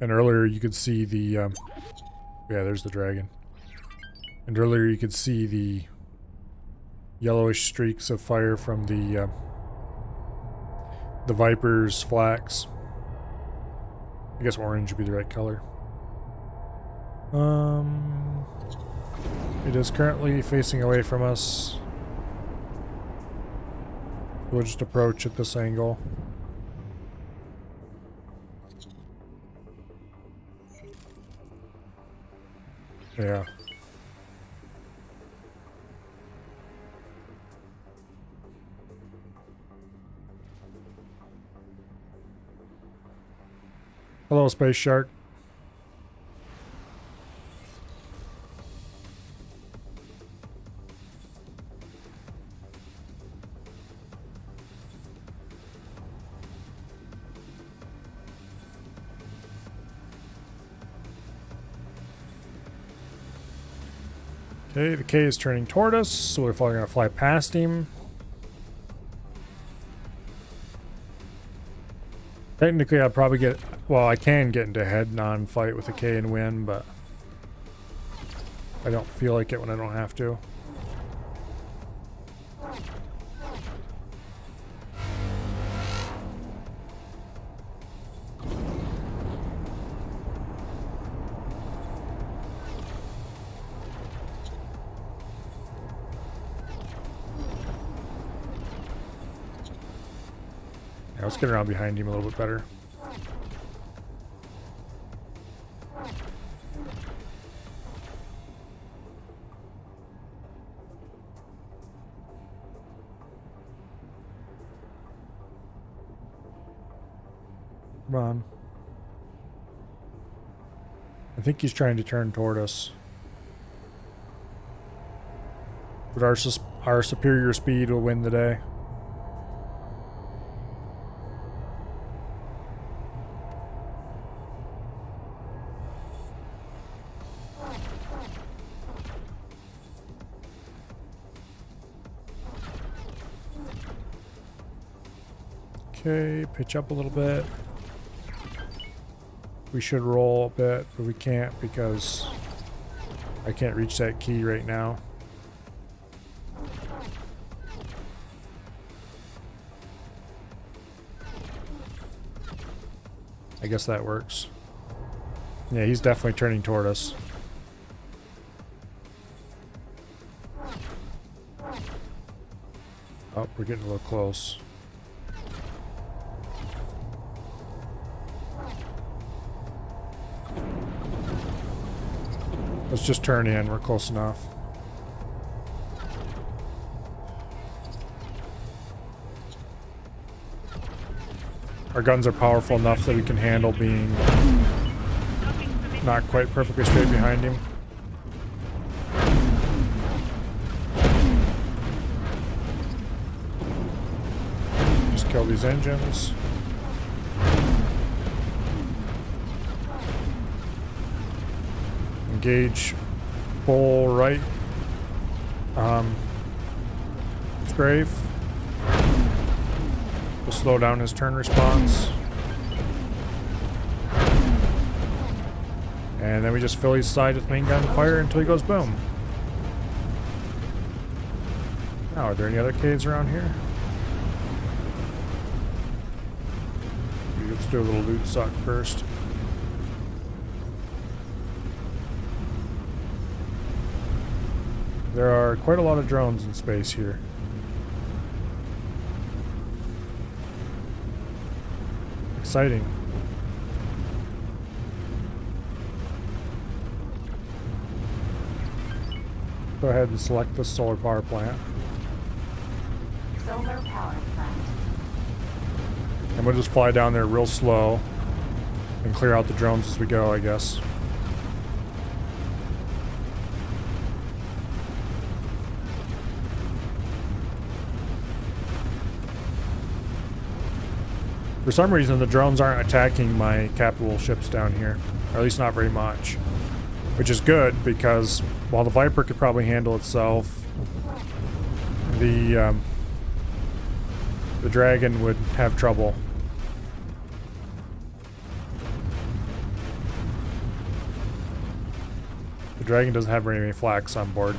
And earlier you could see the, yeah, there's the dragon. And earlier you could see the yellowish streaks of fire from the Viper's flax. I guess orange would be the right color. It is currently facing away from us. We'll just approach at this angle. Yeah. Hello, Space Shark. Okay, the K is turning toward us, so we're probably gonna fly past him. Technically, I'd probably get, well, I can get into a head-on fight with a K and win, but I don't feel like it when I don't have to. Yeah, let's get around behind him a little bit better. Come on. I think he's trying to turn toward us. But our superior speed will win the day. Okay, pitch up a little bit. We should roll a bit, but we can't because I can't reach that key right now. I guess that works. Yeah, he's definitely turning toward us. Oh, we're getting a little close. Let's just turn in, we're close enough. Our guns are powerful enough that we can handle being not quite perfectly straight behind him. Just kill these engines. Engage full right strafe. We'll slow down his turn response. And then we just fill his side with main gun fire until he goes boom. Now, are there any other caves around here? Let's do a little loot suck first. There are quite a lot of drones in space here. Exciting. Go ahead and select the solar power plant. Solar power plant. And we'll just fly down there real slow and clear out the drones as we go, I guess. For some reason, the drones aren't attacking my capital ships down here. Or at least not very much. Which is good, because while the Viper could probably handle itself, the Dragon would have trouble. The Dragon doesn't have very many flax on board.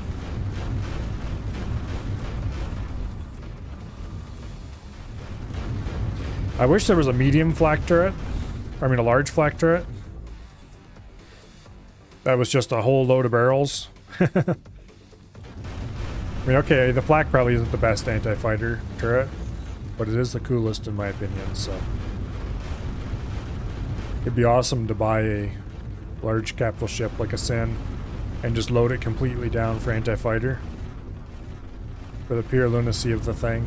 I wish there was a medium flak turret. I mean a large flak turret. That was just a whole load of barrels. I mean, okay, the flak probably isn't the best anti-fighter turret, but it is the coolest in my opinion, so. It'd be awesome to buy a large capital ship like a Sin and just load it completely down for anti-fighter. For the pure lunacy of the thing.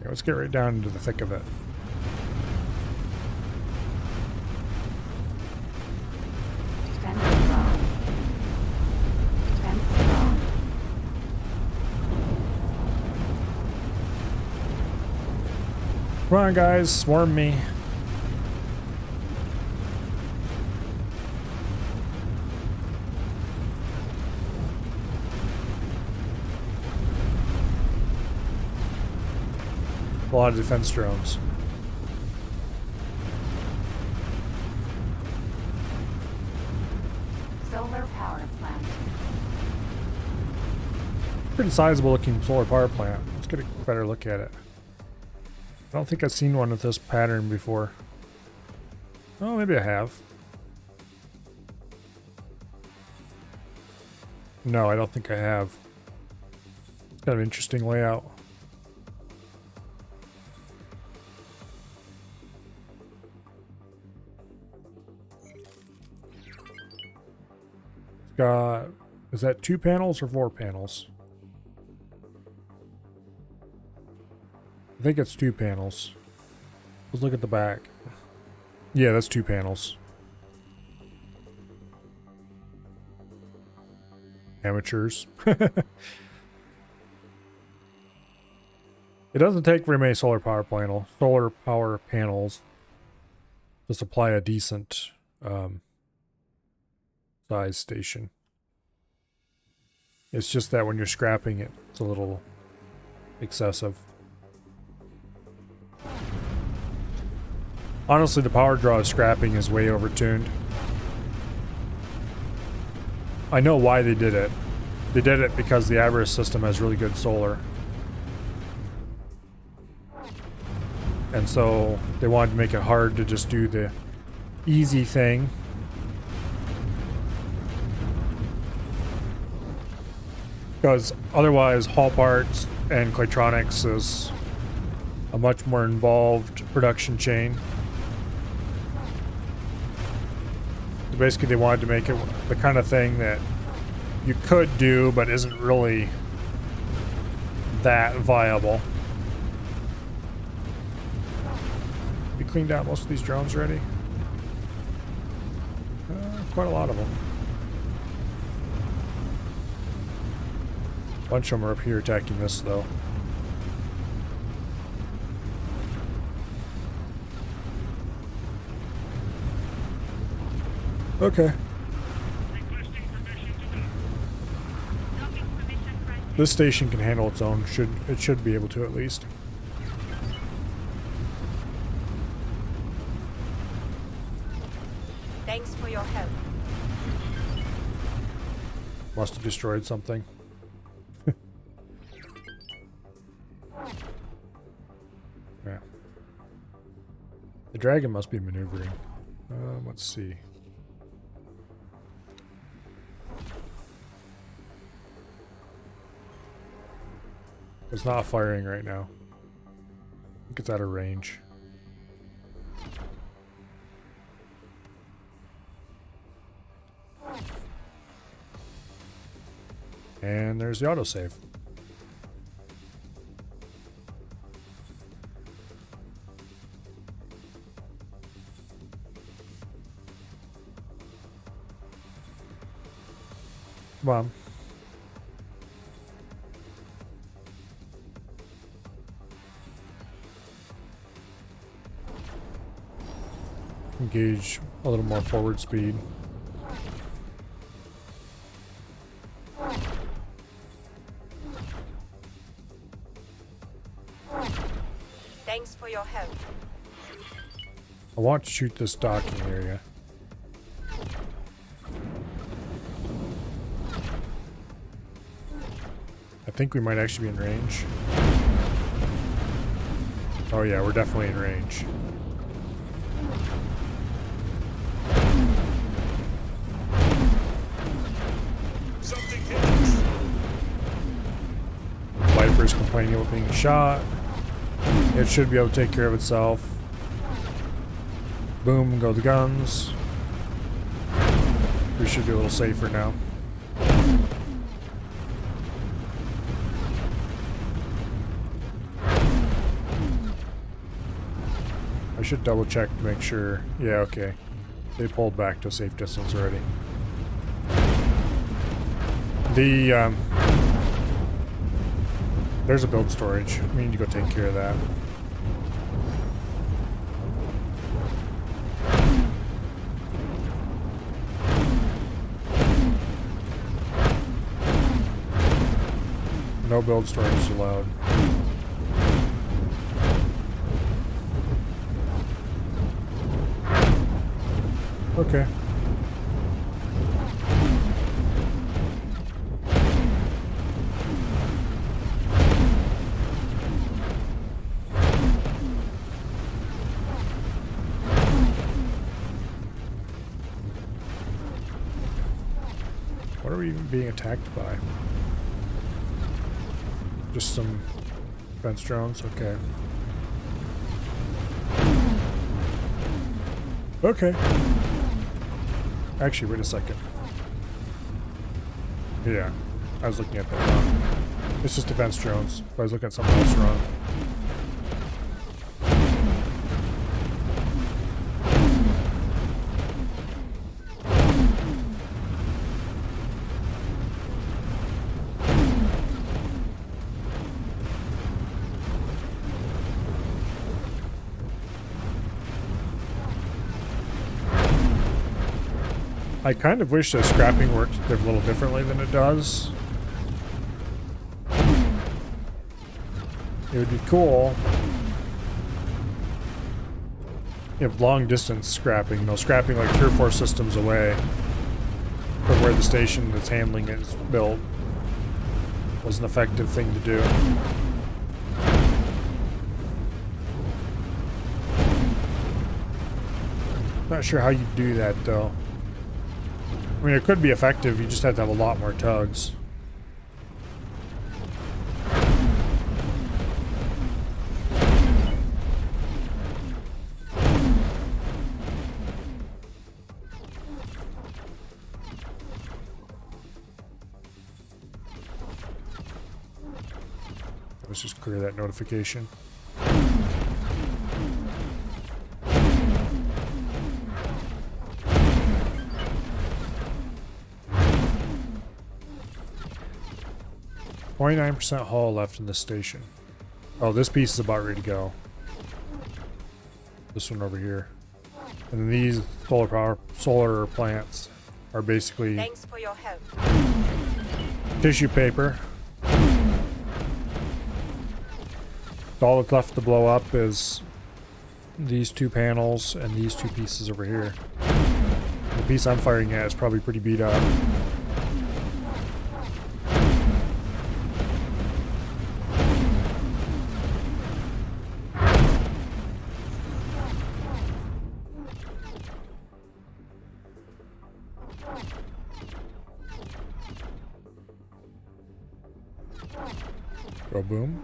Let's get right down into the thick of it. Defense zone. Defense zone. Come on, guys, swarm me. A lot of defense drones. Solar power plant. Pretty sizable looking solar power plant. Let's get a better look at it. I don't think I've seen one with this pattern before. Oh, maybe I have. No, I don't think I have. It's got an interesting layout. Got, is that 2 panels or 4 panels? I think it's 2 panels. Let's look at the back. Yeah, that's 2 panels. Amateurs. It doesn't take very many solar power panels to supply a decent size station. It's just that when you're scrapping it, it's a little excessive. Honestly, the power draw of scrapping is way overtuned. I know why they did it. They did it because the Avarice system has really good solar. And so they wanted to make it hard to just do the easy thing. Because otherwise, Hall Parts and Claytronics is a much more involved production chain. Basically, they wanted to make it the kind of thing that you could do, but isn't really that viable. We cleaned out most of these drones already. Quite a lot of them. A bunch of them are up here attacking this, though. Okay. This station can handle its own. It should be able to at least. Thanks for your help. Must have destroyed something. Yeah. The dragon must be maneuvering. Let's see. It's not firing right now. I think it's out of range. And there's the autosave. Come on. Engage a little more forward speed. Thanks for your help. I want to shoot this docking area. I think we might actually be in range. Oh yeah, we're definitely in range. Something hit us. Viper's complaining about being shot. It should be able to take care of itself. Boom, go the guns. We should be a little safer now. I should double check to make sure. Yeah, okay. They pulled back to a safe distance already. There's a build storage. We need to go take care of that. No build storage is allowed. Okay. What are we even being attacked by? Just some fence drones? Okay. Okay. Actually, wait a second. Yeah, I was looking at that wrong. It's just defense drones. I was looking at something else wrong. I kind of wish that scrapping worked a little differently than it does. It would be cool if long distance scrapping, you know, scrapping like 3 or 4 systems away from where the station that's handling it is built was an effective thing to do. Not sure how you do that though. I mean, it could be effective, you just have to have a lot more tugs. Let's just clear that notification. .9% hull left in this station. Oh, this piece is about ready to go. This one over here. And then these solar plants are basically Thanks for your help. tissue paper. All that's left to blow up is these 2 panels and these 2 pieces over here. The piece I'm firing at is probably pretty beat up. Go boom.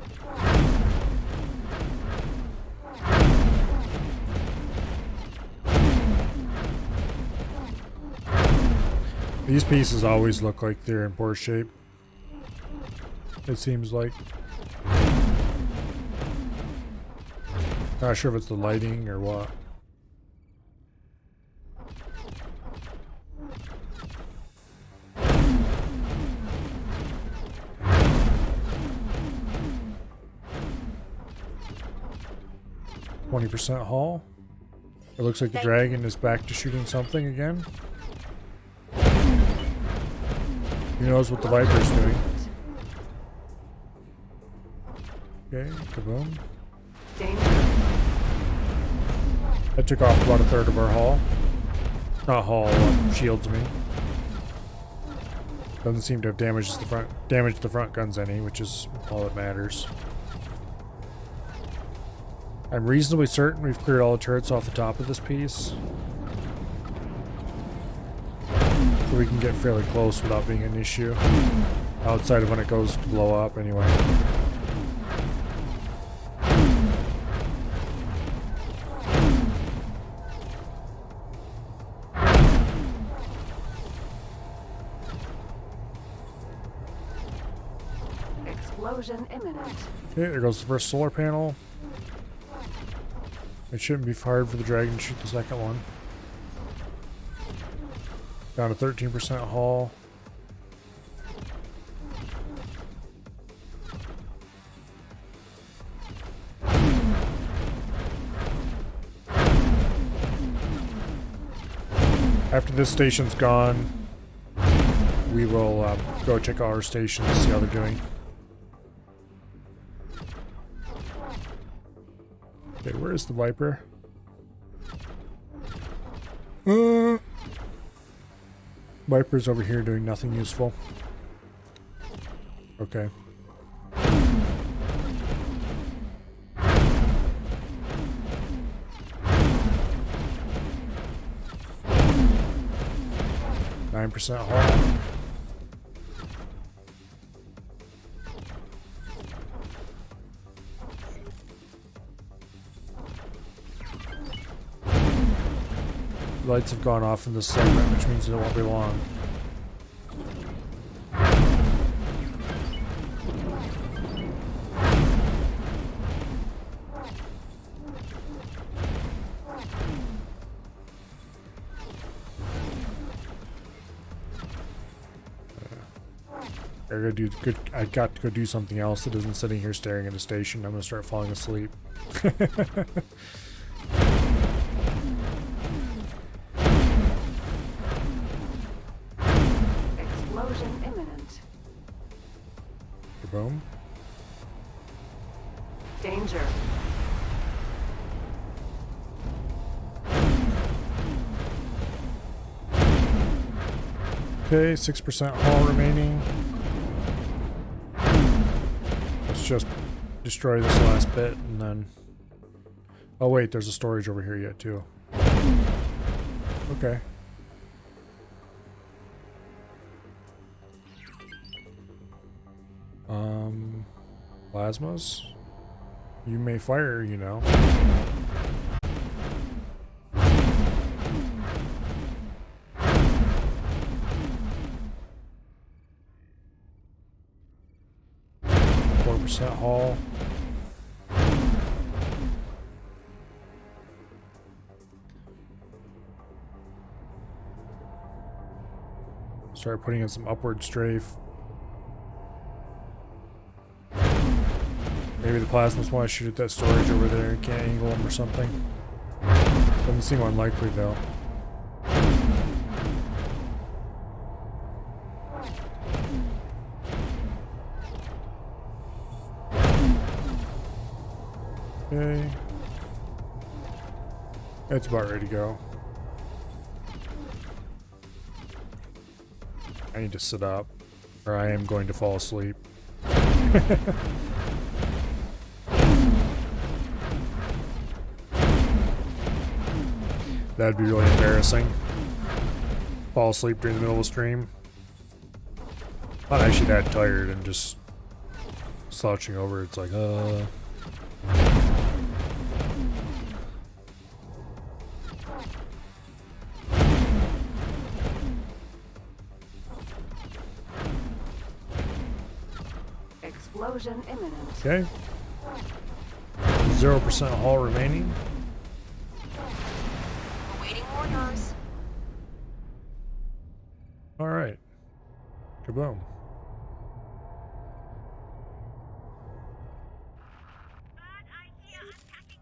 These pieces always look like they're in poor shape. It seems like. Not sure if it's the lighting or what. 20% hull. It looks like the dragon is back to shooting something again. Who knows what the Viper's doing? Okay, kaboom. That took off about a third of our hull. Not hull, shields, I mean. Doesn't seem to have damaged the front guns any, which is all that matters. I'm reasonably certain we've cleared all the turrets off the top of this piece. So we can get fairly close without being an issue. Outside of when it goes to blow up, anyway. Explosion imminent. Okay, there goes the first solar panel. It shouldn't be hard for the dragon to shoot the second one. Down to 13% hull. After this station's gone, we will go check out our station and see how they're doing. Okay, where is the Viper? Viper's over here doing nothing useful. Okay. %9 hull. Lights have gone off in this segment, which means it won't be long. I got to go do something else that isn't sitting here staring at a station. I'm gonna start falling asleep. Explosion imminent. Boom. Danger. Okay, 6% hull remaining. Let's just destroy this last bit and then... Oh wait, there's a storage over here yet too. Okay. Plasmas? You may fire, you know. Hull. Start putting in some upward strafe. Maybe the plasmas want to shoot at that storage over there and can't angle them or something. Doesn't seem unlikely though. Okay. It's about ready to go. I need to sit up, or I am going to fall asleep. That'd be really embarrassing. Fall asleep during the middle of a stream. Not actually that tired and just slouching over. It's like, Explosion imminent. Okay. 0% hull remaining. Awaiting orders. Alright. Kaboom.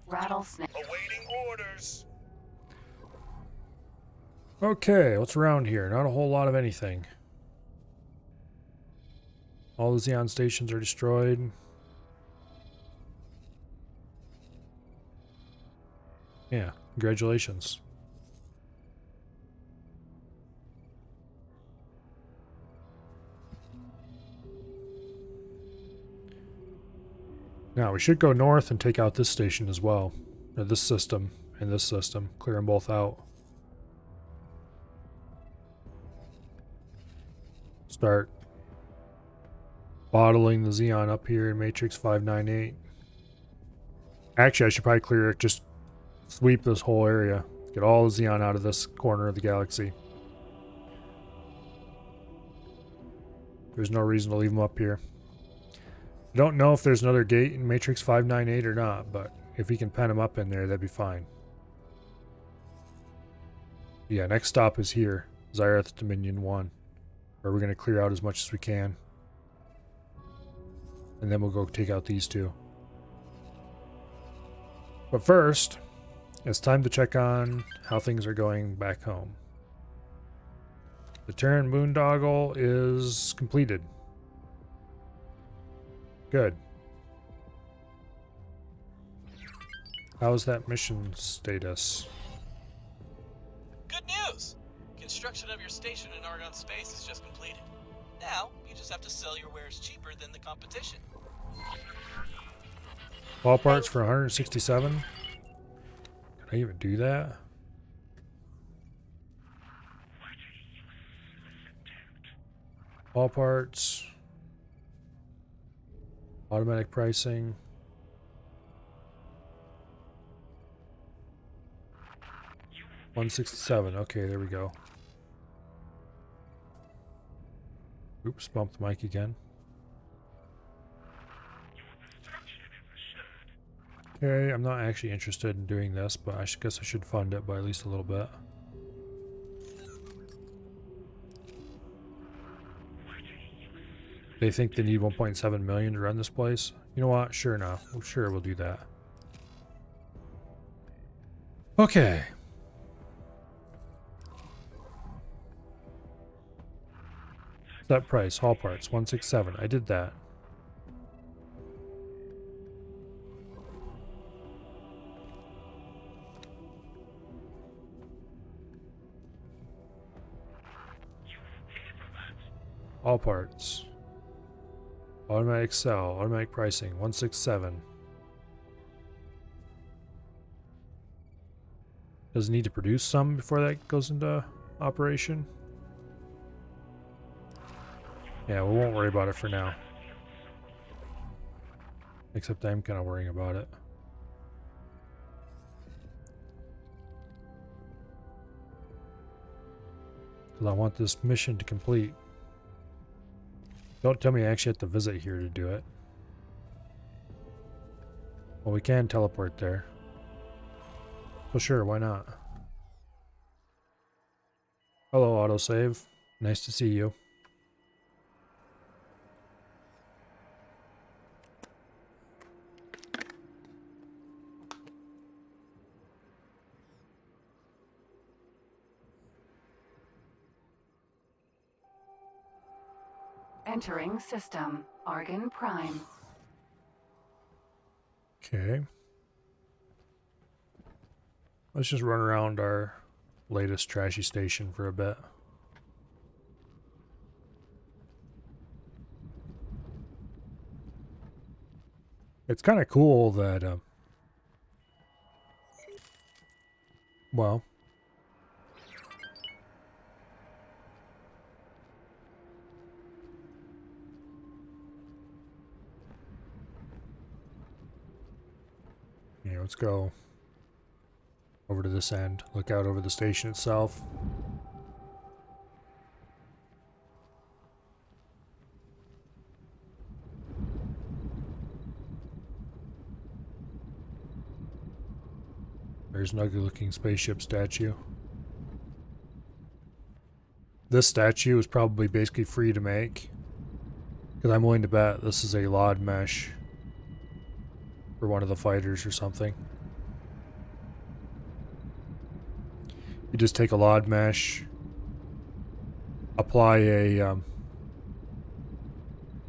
Rattlesnake. Awaiting orders. Okay, what's around here? Not a whole lot of anything. All the Xeon stations are destroyed. Yeah, congratulations. Now, we should go north and take out this station as well. Or this system and this system. Clear them both out. Start bottling the Xeon up here in Matrix 598. Actually, I should probably clear it. Just sweep this whole area. Get all the Xeon out of this corner of the galaxy. There's no reason to leave them up here. I don't know if there's another gate in Matrix 598 or not, but if we can pen them up in there, that'd be fine. Yeah, next stop is here. Zyrath Dominion 1. Where we're going to clear out as much as we can. And then we'll go take out these two. But first, it's time to check on how things are going back home. The Terran boondoggle is completed. Good. How's that mission status? Good news! Construction of your station in Argon space is just completed. Now, you just have to sell your wares cheaper than the competition. Ball parts for 167. Can I even do that? Ball parts. Automatic pricing. $167. Okay, there we go. Oops, bumped the mic again. Okay, I'm not actually interested in doing this, but I guess I should fund it by at least a little bit. They think they need 1.7 million to run this place. You know what? Sure enough. Well, sure, we'll do that. Okay. Set price, haul parts, 167. I did that. All parts. Automatic sell, automatic pricing, 167. Does it need to produce some before that goes into operation? Yeah, we won't worry about it for now. Except I'm kind of worrying about it. Because I want this mission to complete. Don't tell me I actually have to visit here to do it. Well, we can teleport there. So sure, why not? Hello, autosave. Nice to see you. Entering system. Argon Prime. Okay. Let's just run around our latest trashy station for a bit. It's kind of cool that, well, yeah, let's go over to this end. Look out over the station itself. There's an ugly looking spaceship statue. This statue is probably basically free to make. Because I'm willing to bet this is a LOD mesh for one of the fighters or something. You just take a lod mesh, apply a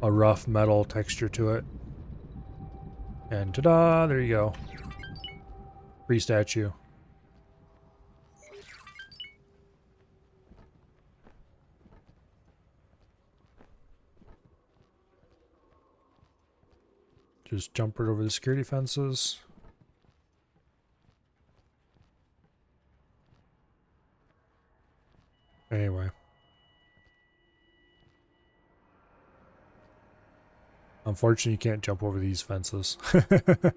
rough metal texture to it, and ta-da! There you go. Free statue. Just jump right over the security fences. Anyway. Unfortunately, you can't jump over these fences. That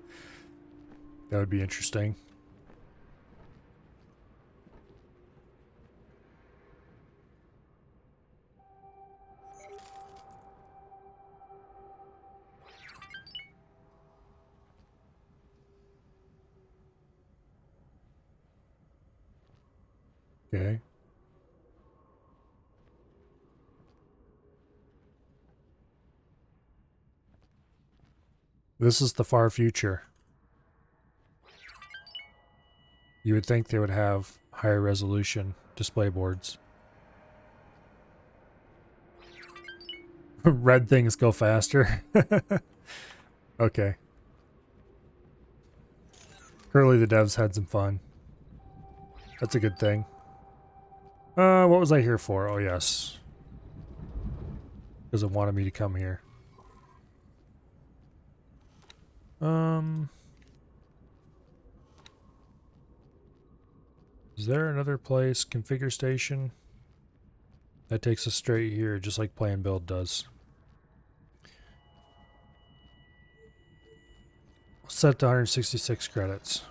would be interesting. Okay. This is the far future. You would think they would have higher resolution display boards. Red things go faster. Okay. Clearly the devs had some fun. That's a good thing. What was I here for? Oh, yes. Because it wanted me to come here. Is there another place? Configure station? That takes us straight here, just like plan build does. Set to 166 credits.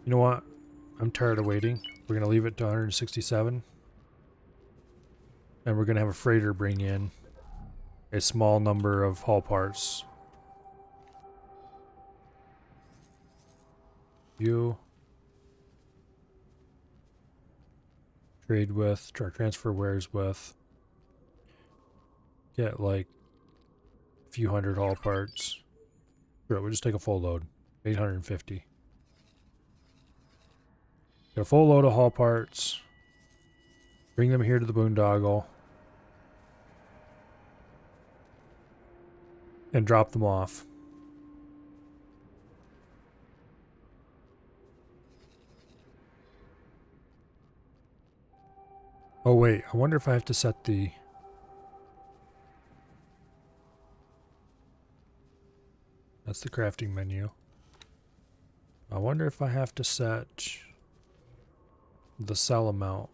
You know what? I'm tired of waiting. We're going to leave it to 167. And we're going to have a freighter bring in a small number of hull parts. You trade with, or transfer wares with. Get like a few hundred hull parts. Sure, we'll just take a full load. 850. Get a full load of hull parts. Bring them here to the boondoggle. And drop them off. Oh wait, I wonder if I have to set the... That's the crafting menu. I wonder if I have to set the sell amount.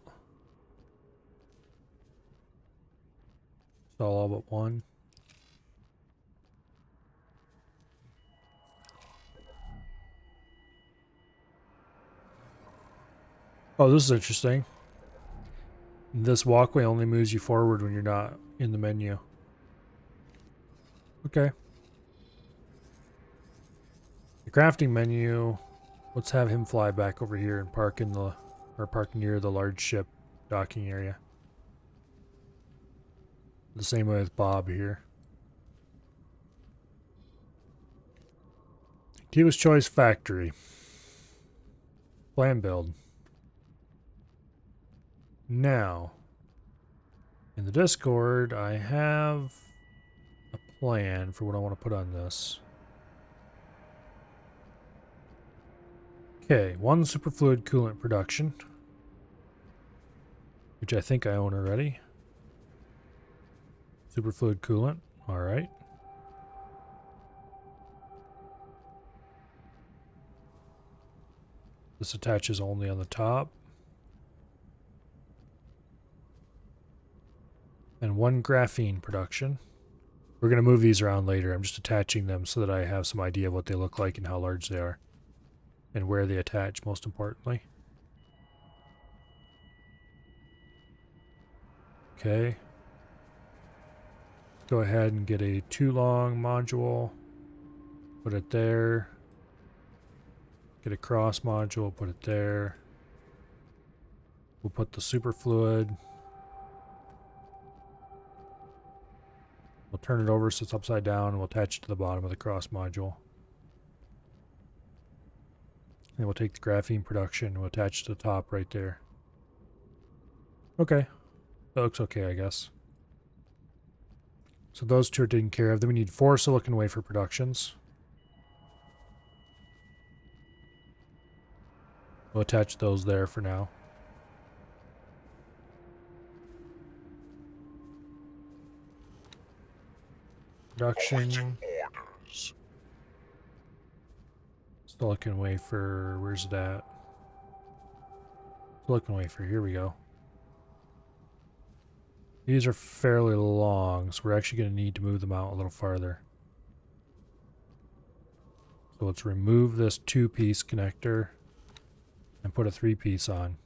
Sell all but one. Oh, this is interesting. This walkway only moves you forward when you're not in the menu. Okay. The crafting menu, let's have him fly back over here and park in the, or park near the large ship docking area. The same way with Bob here. Kiwa's Choice Factory. Plan build. Now, in the Discord, I have a plan for what I want to put on this. Okay, one superfluid coolant production, which I think I own already. Superfluid coolant, alright. This attaches only on the top. And one graphene production. We're going to move these around later. I'm just attaching them so that I have some idea of what they look like and how large they are. And where they attach, most importantly. Okay. Go ahead and get a 2-long module. Put it there. Get a cross module, put it there. We'll put the superfluid. We'll turn it over so it's upside down and we'll attach it to the bottom of the cross module. And we'll take the graphene production and we'll attach to the top right there. Okay. That looks okay, I guess. So those two are taken care of. Then we need 4 silicon wafer productions. We'll attach those there for now. Production. Silicon wafer, where's it at? Silicon wafer, here we go. These are fairly long, so we're actually going to need to move them out a little farther. So let's remove this 2-piece connector and put a 3-piece on.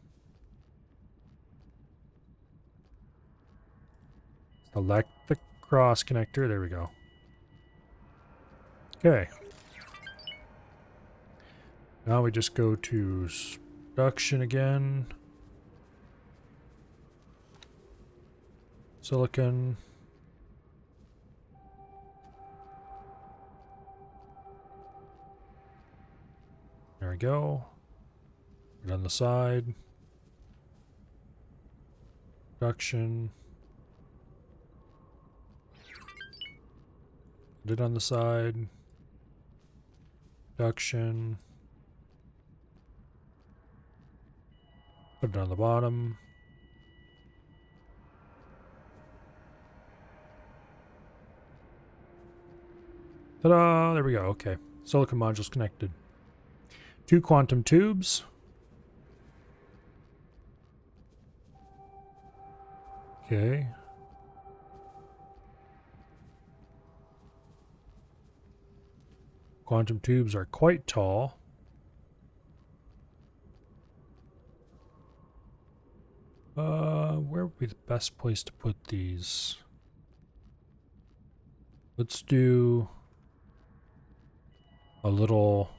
Select the cross connector, there we go. Okay. Now we just go to production again. Silicon. There we go. Put it on the side. Production. Put it on the side. Production. Put it on the bottom. Ta-da! There we go. Okay. Silicon modules connected. 2 quantum tubes. Okay. Quantum tubes are quite tall. Where would be the best place to put these? Let's do a little...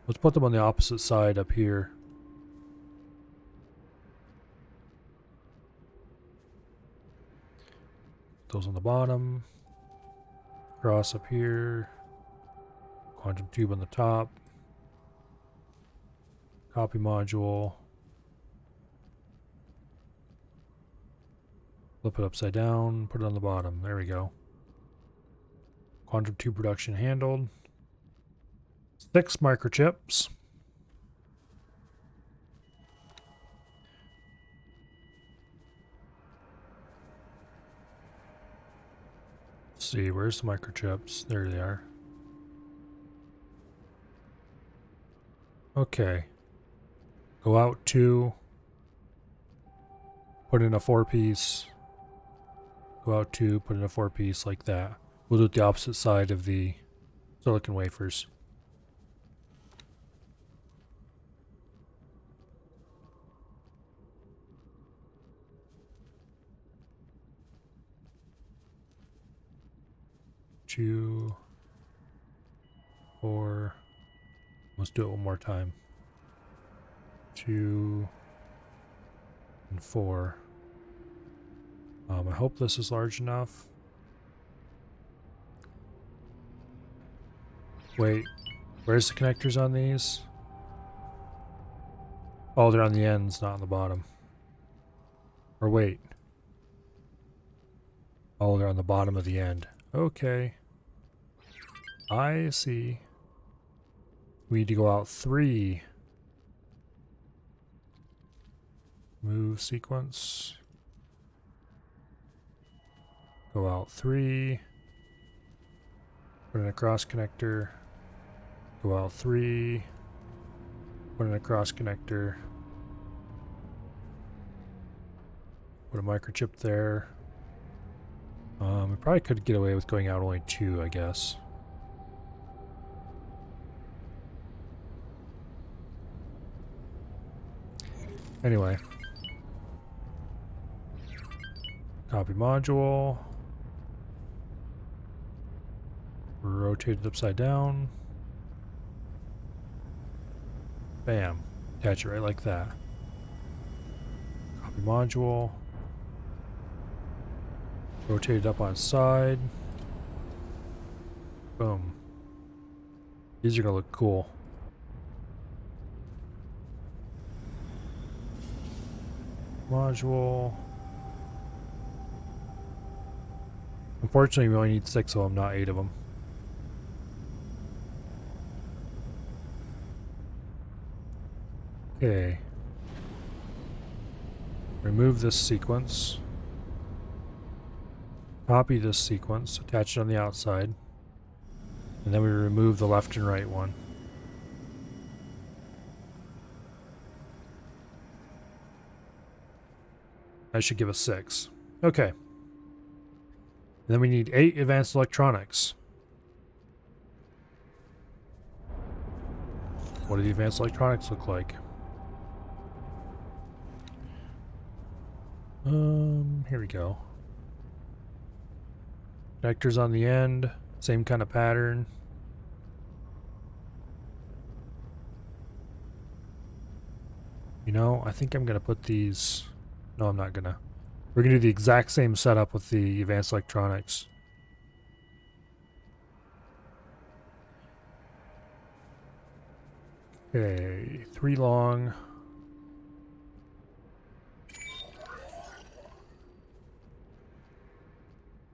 Let's put them on the opposite side up here. Those on the bottom. Cross up here. Quantum tube on the top. Copy module. Flip it upside down, put it on the bottom. There we go. Quantum tube production handled. 6 microchips. Let's see, where's the microchips? There they are. Okay. Go out 2. Put in a 4-piece. Go out 2, put in a 4-piece like that. We'll do it the opposite side of the silicon wafers. Two, 4. Let's do it one more time. 2 and 4. I hope this is large enough. Wait, where's the connectors on these? Oh, they're on the ends, not on the bottom. Or wait. Oh, they're on the bottom of the end. Okay. I see. We need to go out 3. Move sequence. Go out 3. Put in a cross connector. Go out 3. Put in a cross connector. Put a microchip there. We probably could get away with going out only 2, I guess. Anyway. Copy module. Rotate it upside down. Bam. Attach it right like that. Copy module. Rotate it up on its side. Boom. These are gonna look cool. Module. Unfortunately, we only need 6 of them, not 8 of them. Okay. Remove this sequence. Copy this sequence, attach it on the outside. And then we remove the left and right one. That should give us 6. Okay. And then we need 8 advanced electronics. What do the advanced electronics look like? Here we go. Connectors on the end, same kind of pattern. You know, I think I'm gonna put these. No, I'm not gonna. We're gonna do the exact same setup with the advanced electronics. Okay, 3 long.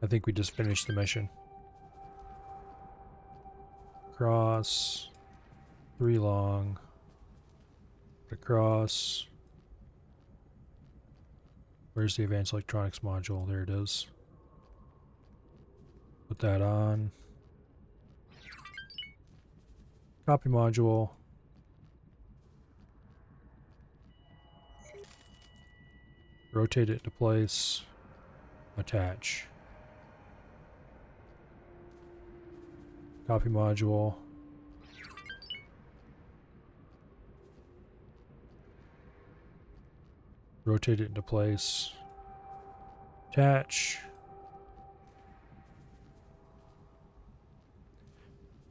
I think we just finished the mission. Cross. 3 long. Across. Where's the advanced electronics module? There it is. Put that on. Copy module. Rotate it into place. Attach. Copy module. Rotate it into place. Attach.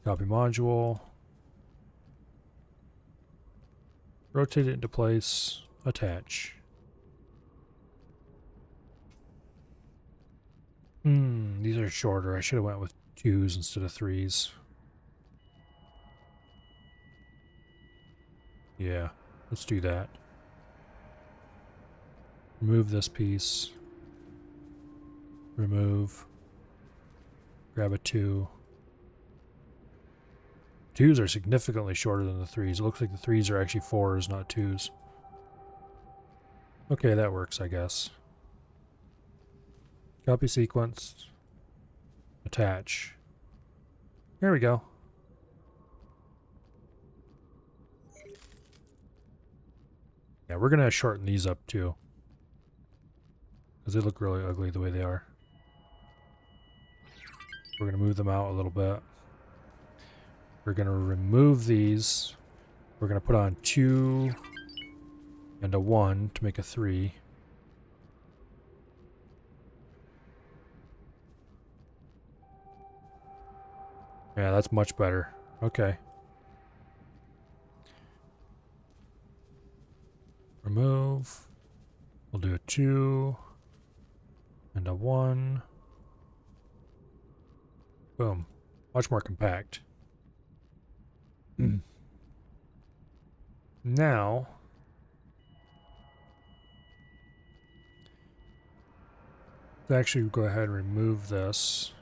Copy module. Rotate it into place. Attach. These are shorter. I should have went with 2s instead of 3s. Yeah, let's do that. Remove this piece. Remove. Grab a 2. 2s are significantly shorter than the 3s. It looks like the 3s are actually 4s, not 2s. Okay, that works, I guess. Copy sequence. Attach. There we go. Yeah, we're gonna shorten these up too, because they look really ugly the way they are. We're gonna move them out a little bit. We're gonna remove these. We're gonna put on 2 and a 1 to make a 3. Yeah, that's much better. Okay. Remove. We'll do a 2 and a 1. Boom. Much more compact. Now, let's actually go ahead and remove this.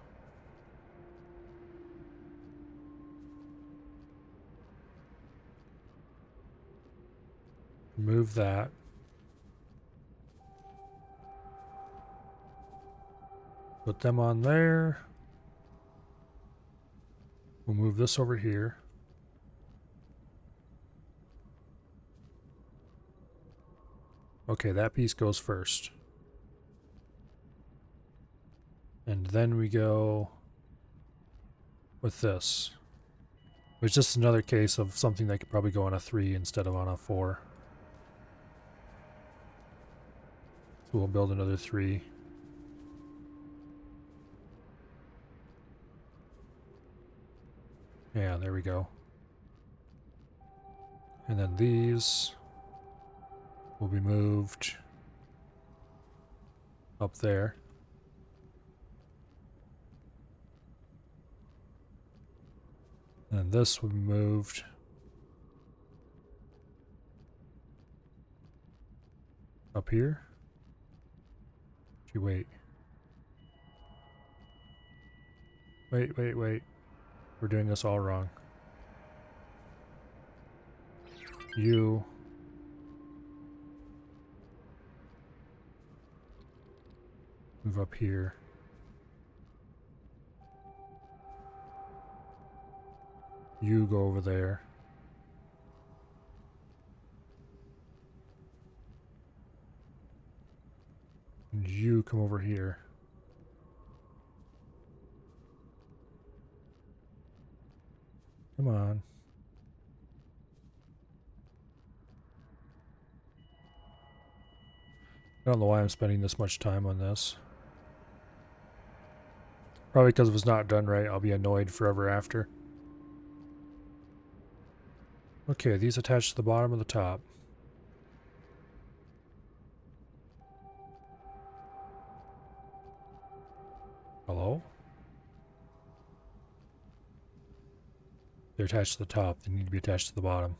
Remove that. Put them on there. We'll move this over here. Okay, that piece goes first. And then we go with this. It's just another case of something that could probably go on a 3 instead of on a 4. So we'll build another 3. Yeah, there we go. And then these will be moved up there. And this we moved. Up here? Wait. Wait. We're doing this all wrong. You. Move up here. You go over there. And you come over here. Come on. I don't know why I'm spending this much time on this. Probably because if it's not done right, I'll be annoyed forever after. Okay, these attach to the bottom or the top? Hello? They're attached to the top. They need to be attached to the bottom.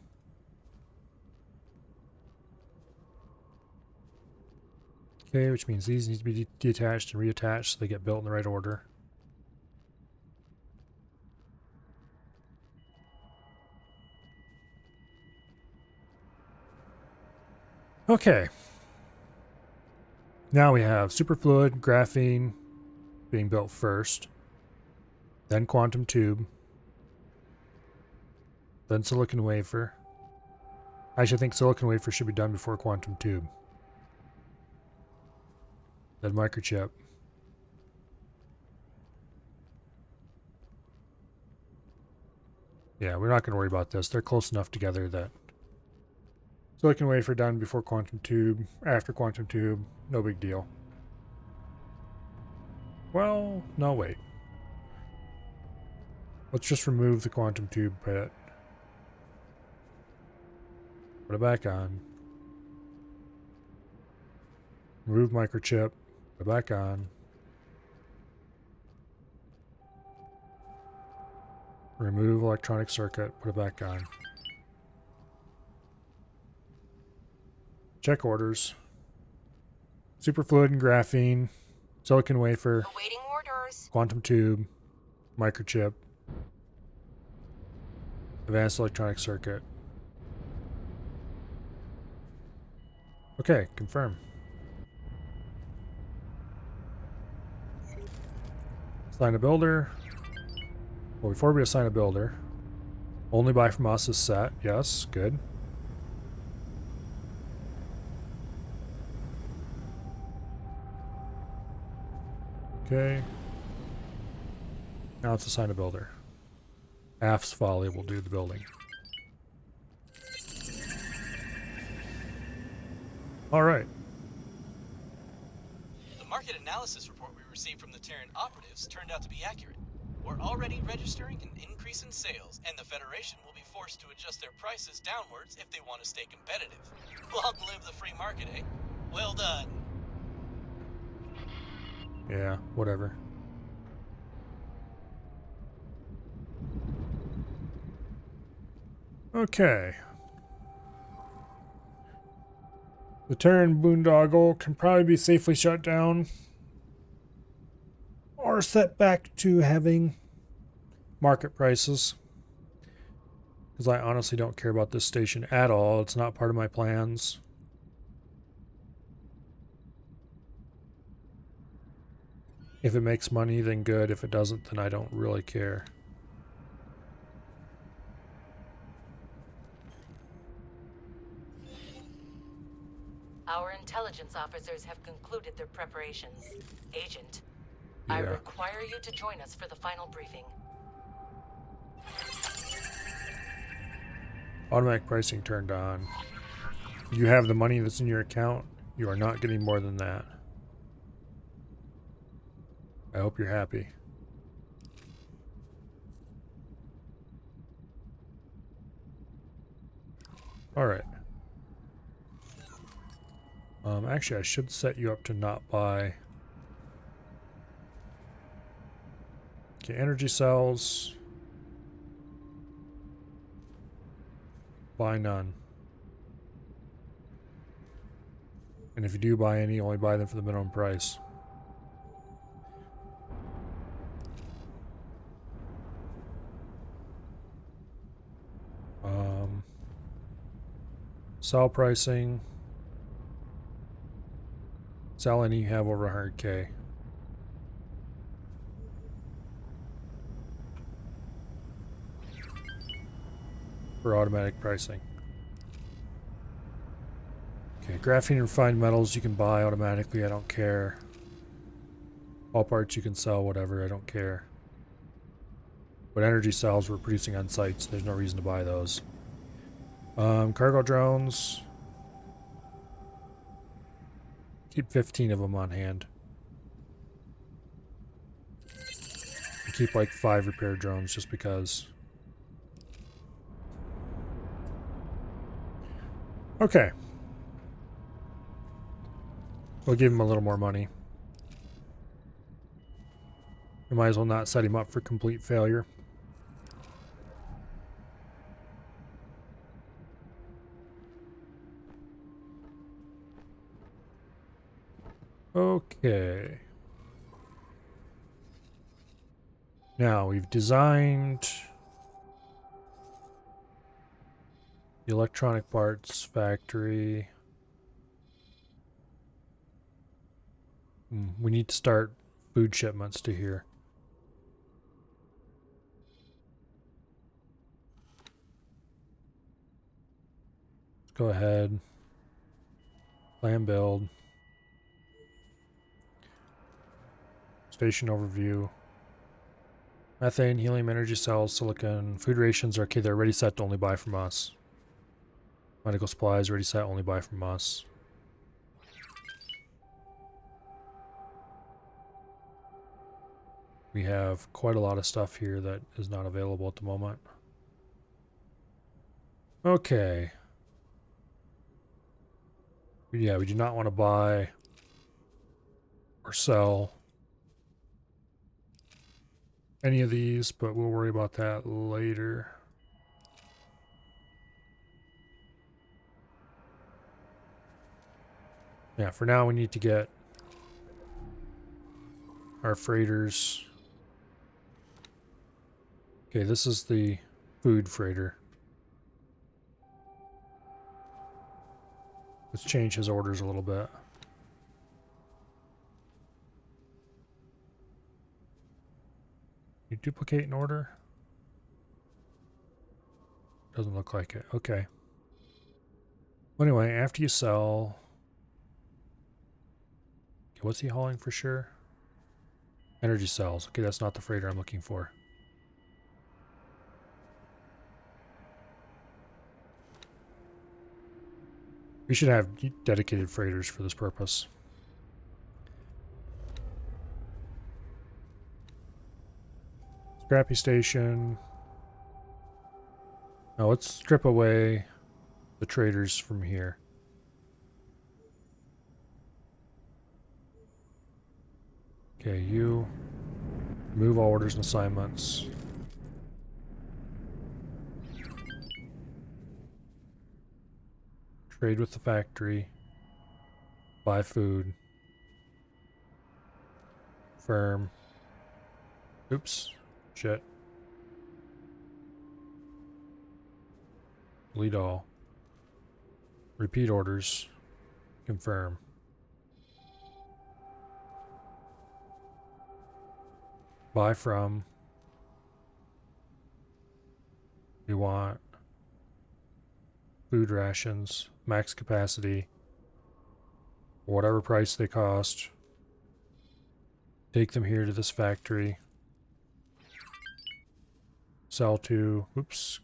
Okay, which means these need to be detached and reattached so they get built in the right order. Okay. Now we have superfluid, graphene being built first, then quantum tube, then silicon wafer. I actually think silicon wafer should be done before quantum tube. Then microchip. Yeah, we're not going to worry about this. They're close enough together that silicon wafer done before quantum tube, after quantum tube, no big deal. Well, no, wait. Let's just remove the quantum tube bit. Put it back on. Remove microchip. Put it back on. Remove electronic circuit. Put it back on. Check orders. Superfluid and graphene. Silicon wafer. Awaiting orders. Quantum tube. Microchip. Advanced electronic circuit. Okay, confirm. Assign a builder. Well, before we assign a builder, only buy from us is set. Yes, good. Okay. Now let's assign a builder. Af's Folly will do the building. Alright. The market analysis report we received from the Terran operatives turned out to be accurate. We're already registering an increase in sales, and the Federation will be forced to adjust their prices downwards if they want to stay competitive. Long live the free market, eh? Well done. Yeah, whatever. Okay. The Terran boondoggle can probably be safely shut down or set back to having market prices. Because I honestly don't care about this station at all. It's not part of my plans. If it makes money, then good. If it doesn't, then I don't really care. Our intelligence officers have concluded their preparations. Agent, Yeah. I require you to join us for the final briefing. Automatic pricing turned on. You have the money that's in your account. You are not getting more than that. I hope you're happy. Alright. Actually, I should set you up to not buy. Okay, energy cells. Buy none. And if you do buy any, only buy them for the minimum price. Sell pricing. Sell any you have over 100K. For automatic pricing. Okay, graphene and refined metals you can buy automatically, I don't care. All parts you can sell, whatever, I don't care. But energy cells we're producing on site, so there's no reason to buy those. Cargo drones. Keep 15 of them on hand. And keep like 5 repair drones just because. Okay. We'll give him a little more money. We might as well not set him up for complete failure. Okay. Now we've designed the electronic parts factory. We need to start food shipments to here. Let's go ahead. Plan build. Station overview. Methane, helium energy cells, silicon, food rations are okay, they're already set to only buy from us. Medical supplies already set, only buy from us. We have quite a lot of stuff here that is not available at the moment. Okay. Yeah, we do not want to buy or sell any of these, but we'll worry about that later. Yeah, for now we need to get our freighters. Okay, this is the food freighter. Let's change his orders a little bit. You duplicate an order? Doesn't look like it. Okay. Well, anyway, after you sell... Okay, what's he hauling for sure? Energy cells. Okay, that's not the freighter I'm looking for. We should have dedicated freighters for this purpose. Scrappy station. Now let's strip away the traders from here. Okay, you move all orders and assignments. Trade with the factory. Buy food. Firm. Oops. Shit. Delete all. Repeat orders. Confirm. Buy from. We want food rations, max capacity, whatever price they cost. Take them here to this factory. Sell to, oops.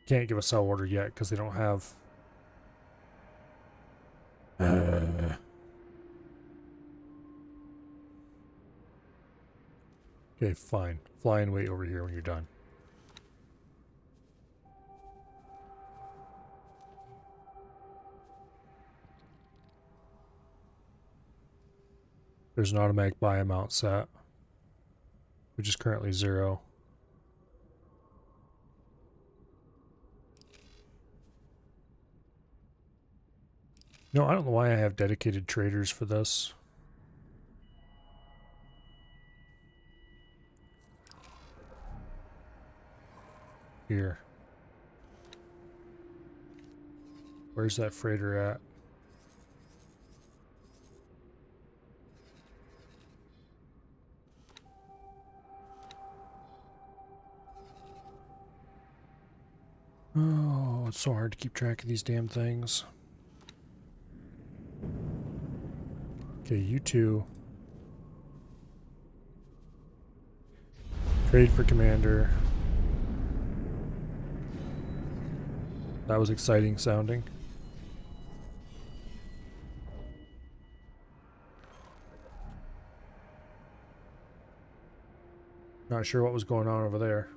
Can't give a sell order yet because they don't have. Okay, fine. Fly and wait over here when you're done. There's an automatic buy amount set, which is currently 0. No, I don't know why I have dedicated traders for this. Here. Where's that freighter at? Oh, it's so hard to keep track of these damn things. Okay, you two. Trade for commander. That was exciting sounding. Not sure what was going on over there.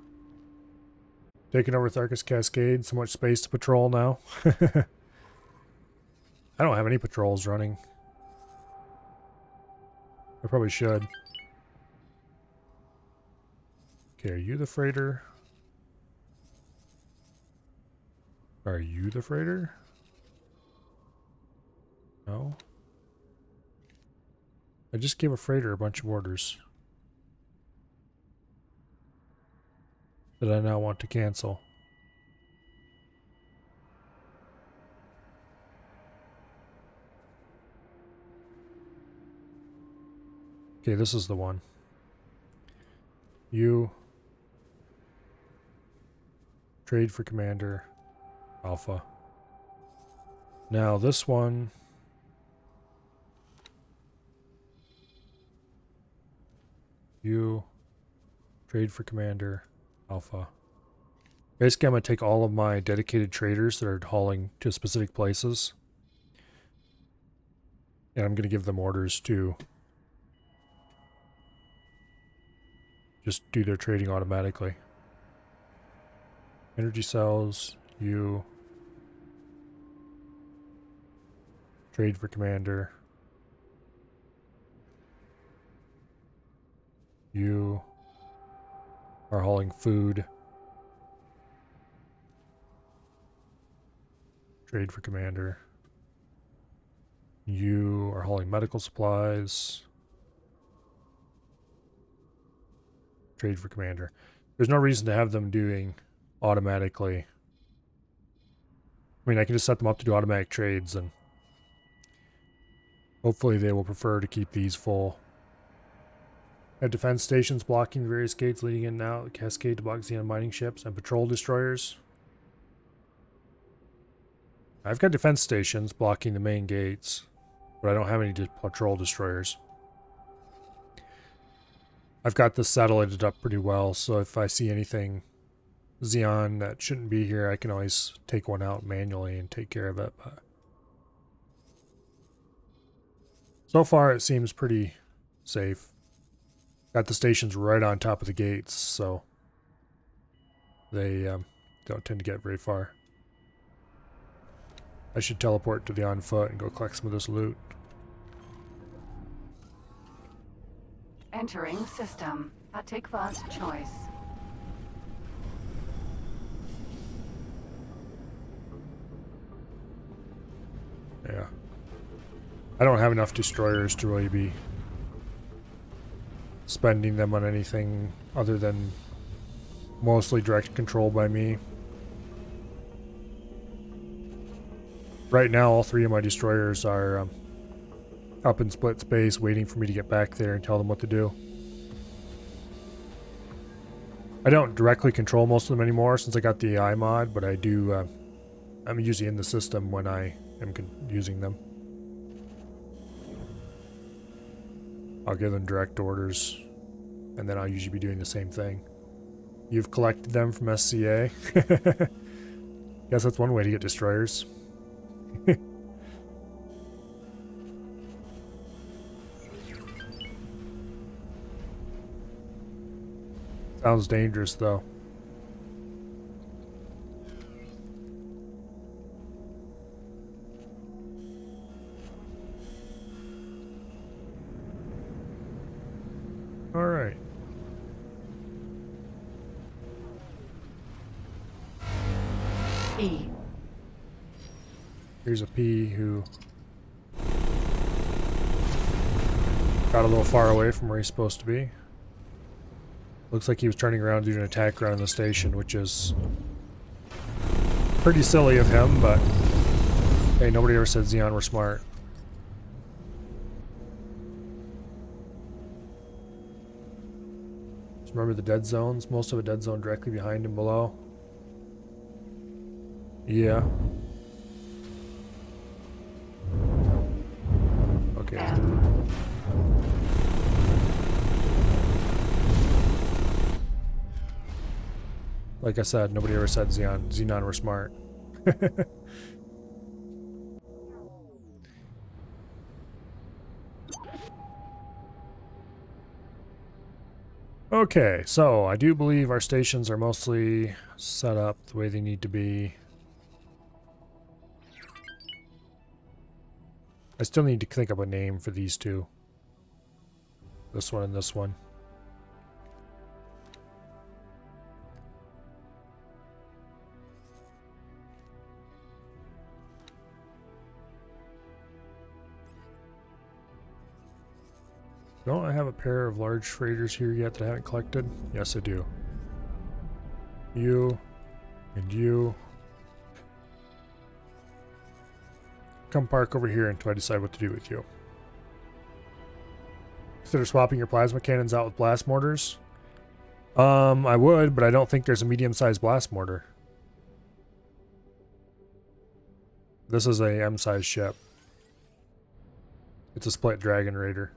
Taking over Tharkus Cascade. So much space to patrol now. I don't have any patrols running. I probably should. Okay, are you the freighter? Are you the freighter? No. I just gave a freighter a bunch of orders that I now want to cancel. Okay, this is the one. You trade for commander Alpha. Now this one, you trade for commander Alpha. Basically, I'm going to take all of my dedicated traders that are hauling to specific places, and I'm going to give them orders to just do their trading automatically. Energy cells, you trade for commander. You are hauling food. Trade for commander. You are hauling medical supplies. Trade for commander. There's no reason to have them doing automatically. I mean, I can just set them up to do automatic trades, and hopefully they will prefer to keep these full. I have defense stations blocking the various gates leading in and out, the cascade to block Xeon mining ships, and patrol destroyers. I've got defense stations blocking the main gates, but I don't have any patrol destroyers. I've got this satellited up pretty well, so if I see anything Xeon that shouldn't be here, I can always take one out manually and take care of it. But so far, it seems pretty safe. Got the stations right on top of the gates, so they don't tend to get very far. I should teleport to the on foot and go collect some of this loot. Entering system. Hatikva's choice. Yeah. I don't have enough destroyers to really be spending them on anything other than mostly direct control by me. Right now, all three of my destroyers are up in split space waiting for me to get back there and tell them what to do. I don't directly control most of them anymore since I got the AI mod, but I do, I'm usually in the system when I am using them. I'll give them direct orders, and then I'll usually be doing the same thing. You've collected them from SCA. Guess that's one way to get destroyers. Sounds dangerous, though. All right. E. Here's a P who Got a little far away from where he's supposed to be. Looks like he was turning around to do an attack around the station, which is pretty silly of him, but hey, nobody ever said Xeon were smart. Just remember the dead zones? Most of a dead zone directly behind him below. Yeah. Okay. Like I said, nobody ever said Xenon were smart. Okay, so I do believe our stations are mostly set up the way they need to be. I still need to think of a name for these two. This one and this one. Don't I have a pair of large freighters here yet that I haven't collected? Yes, I do. You and you. Come park over here until I decide what to do with you. Consider swapping your plasma cannons out with blast mortars? I would, but I don't think there's a medium-sized blast mortar. This is a M-sized ship. It's a split Dragon Raider.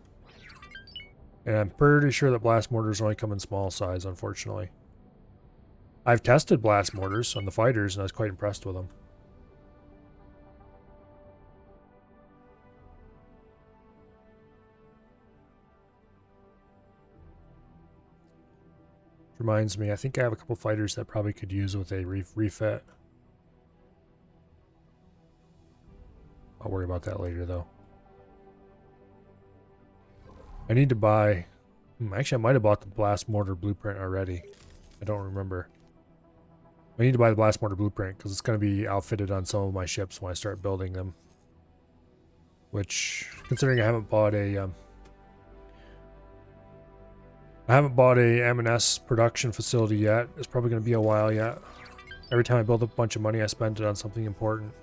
And I'm pretty sure that blast mortars only come in small size, unfortunately. I've tested blast mortars on the fighters, and I was quite impressed with them. Reminds me, I think I have a couple fighters that probably could use with a refit. I'll worry about that later, though. I need to buy... actually, I might have bought the blast mortar blueprint already. I don't remember. I need to buy the blast mortar blueprint because it's going to be outfitted on some of my ships when I start building them. Which, considering I haven't bought a... I haven't bought a M&S production facility yet. It's probably going to be a while yet. Every time I build up a bunch of money, I spend it on something important.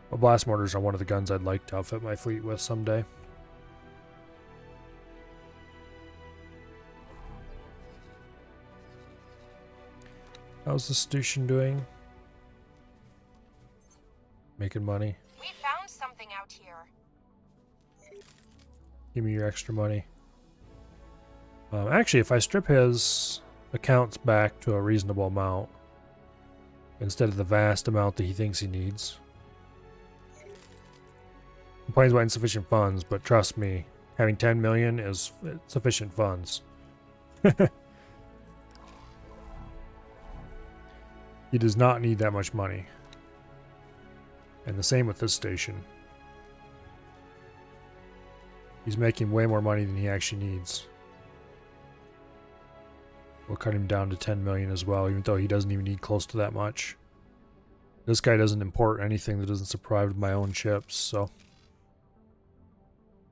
Well, blast mortars are one of the guns I'd like to outfit my fleet with someday. How's the station doing? Making money. We found something out here. Give me your extra money. Actually, if I strip his accounts back to a reasonable amount, instead of the vast amount that he thinks he needs. Complains about insufficient funds, but trust me, having 10 million is sufficient funds. He does not need that much money. And the same with this station. He's making way more money than he actually needs. We'll cut him down to 10 million as well, even though he doesn't even need close to that much. This guy doesn't import anything that doesn't supply with my own chips, so...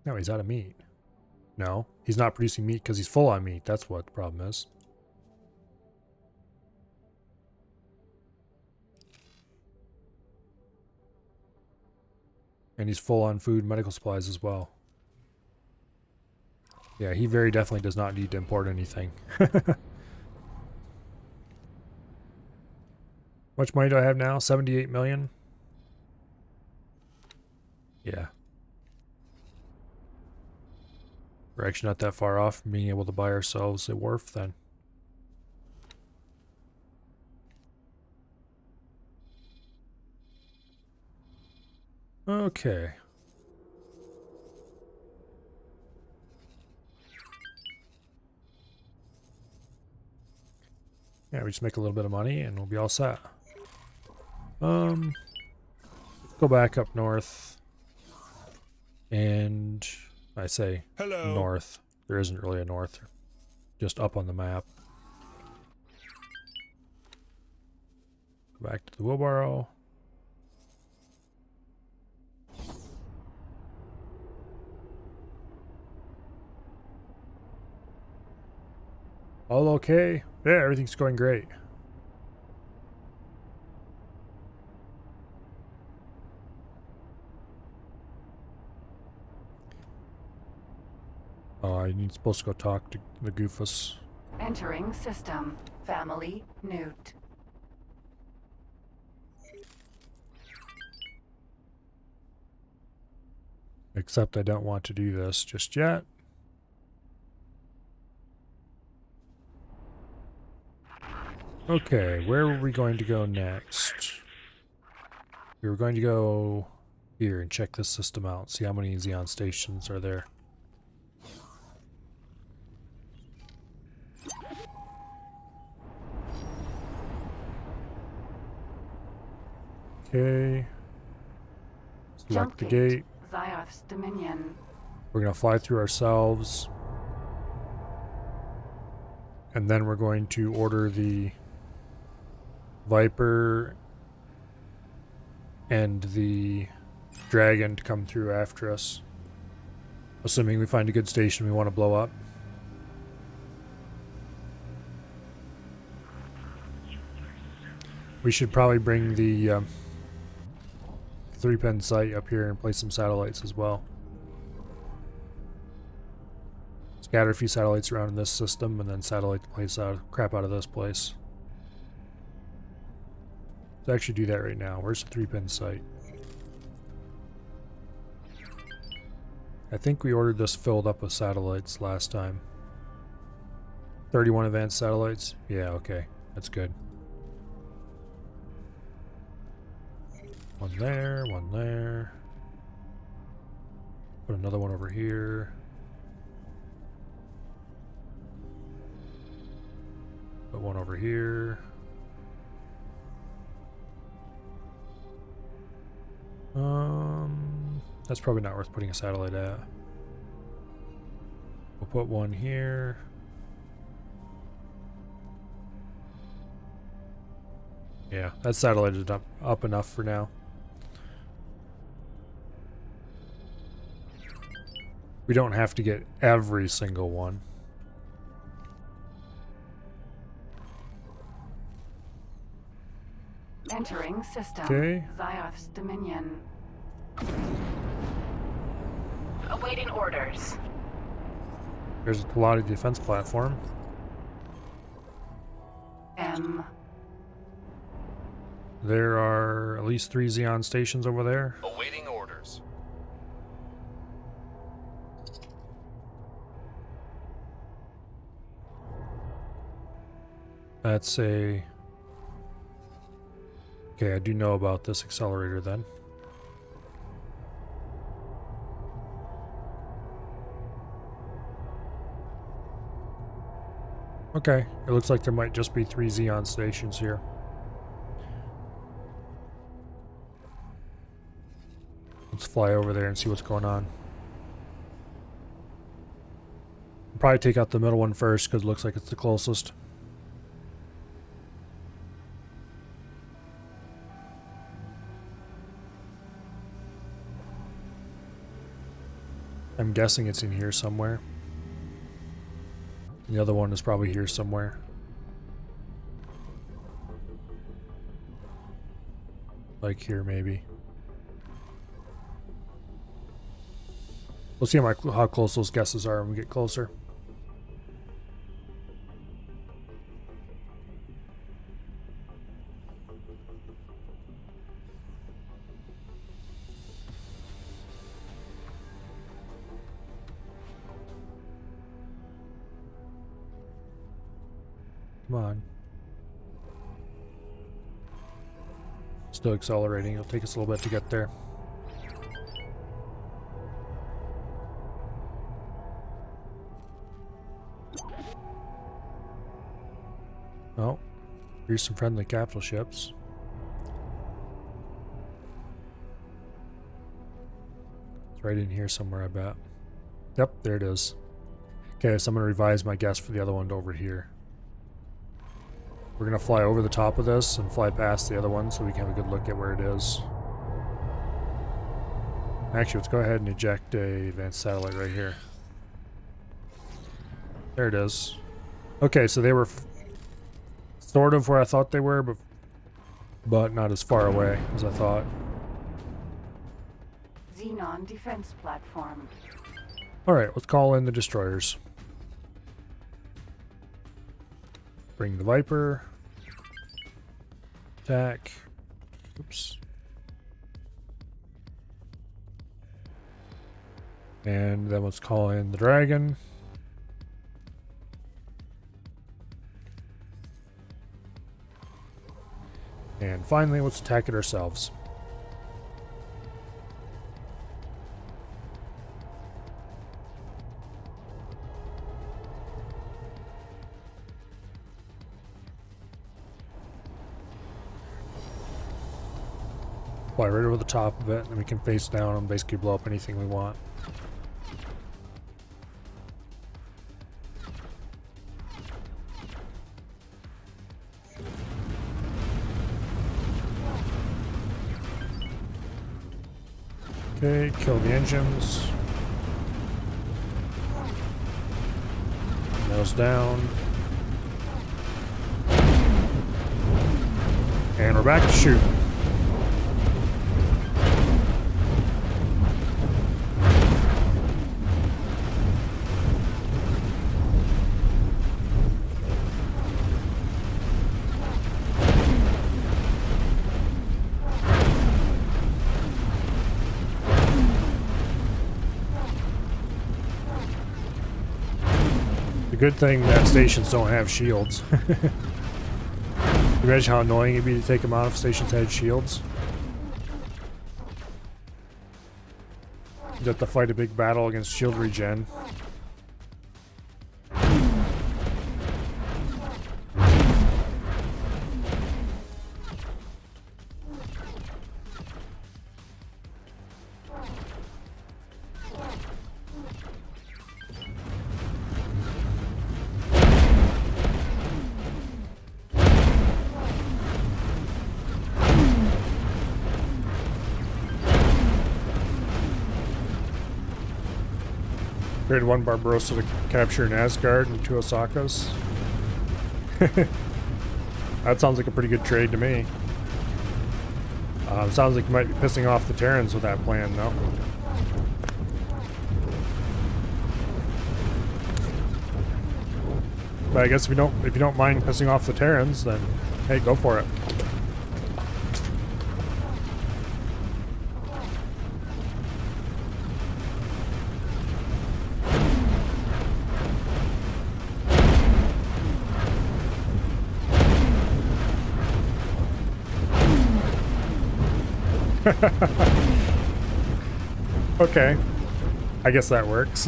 No, he's out of meat. No, he's not producing meat because he's full on meat. That's what the problem is. And he's full on food and medical supplies as well. Yeah, he very definitely does not need to import anything. Much money do I have now? 78 million? Yeah. We're actually not that far off from being able to buy ourselves a wharf then. Okay. Yeah, we just make a little bit of money and we'll be all set. Go back up north. And I say hello. North. There isn't really a north. Just up on the map. Go back to the wheelbarrow. All okay? Yeah, everything's going great. Oh, I'm supposed to go talk to the Goofus. Entering system. Family Newt. Except I don't want to do this just yet. Okay, where were we going to go next? We were going to go here and check this system out, see how many Xeon stations are there. Okay. Select the gate. Xioth's Dominion. We're going to fly through ourselves. And then we're going to order the Viper and the Dragon to come through after us. Assuming we find a good station we want to blow up. We should probably bring the 3-pin sight up here and place some satellites as well. Scatter a few satellites around in this system and then satellite the place out, crap out of this place. Let's actually do that right now. Where's the 3-pin sight? I think we ordered this filled up with satellites last time. 31 advanced satellites? Yeah, okay. That's good. One there, one there. Put another one over here. Put one over here. That's probably not worth putting a satellite at. We'll put one here. Yeah, that satellite is up enough for now. We don't have to get every single one. Entering system. Okay. Xioth's Dominion. Awaiting orders. There's a Pilati defense platform. M. There are at least 3 Xeon stations over there. Awaiting orders. That's a... Okay, I do know about this accelerator then. Okay, it looks like there might just be 3 Xeon stations here. Let's fly over there and see what's going on. I'll probably take out the middle one first because it looks like it's the closest. I'm guessing it's in here somewhere. The other one is probably here somewhere. Like here, maybe. We'll see how close those guesses are when we get closer. Come on. Still accelerating. It'll take us a little bit to get there. Oh, here's some friendly capital ships. It's right in here somewhere, I bet. Yep, there it is. Okay, so I'm going to revise my guess for the other one over here. We're gonna fly over the top of this and fly past the other one so we can have a good look at where it is. Actually, let's go ahead and eject a advanced satellite right here. There it is. Okay, so they were sort of where I thought they were, but not as far away as I thought. Xenon defense platform. Alright, let's call in the destroyers. Bring the Viper. Attack. Oops. And then let's call in the Dragon. And finally, let's attack it ourselves. Fly right over the top of it, and we can face down and basically blow up anything we want. Okay, kill the engines. Those down. And we're back to shoot. Good thing that stations don't have shields. Imagine how annoying it'd be to take them out if stations had shields. You'd have to fight a big battle against shield regen. Grade 1 Barbarossa to capture an Asgard and 2 Osakas. That sounds like a pretty good trade to me. Sounds like you might be pissing off the Terrans with that plan, though. But I guess if you don't mind pissing off the Terrans, then hey, go for it. Okay, I guess that works.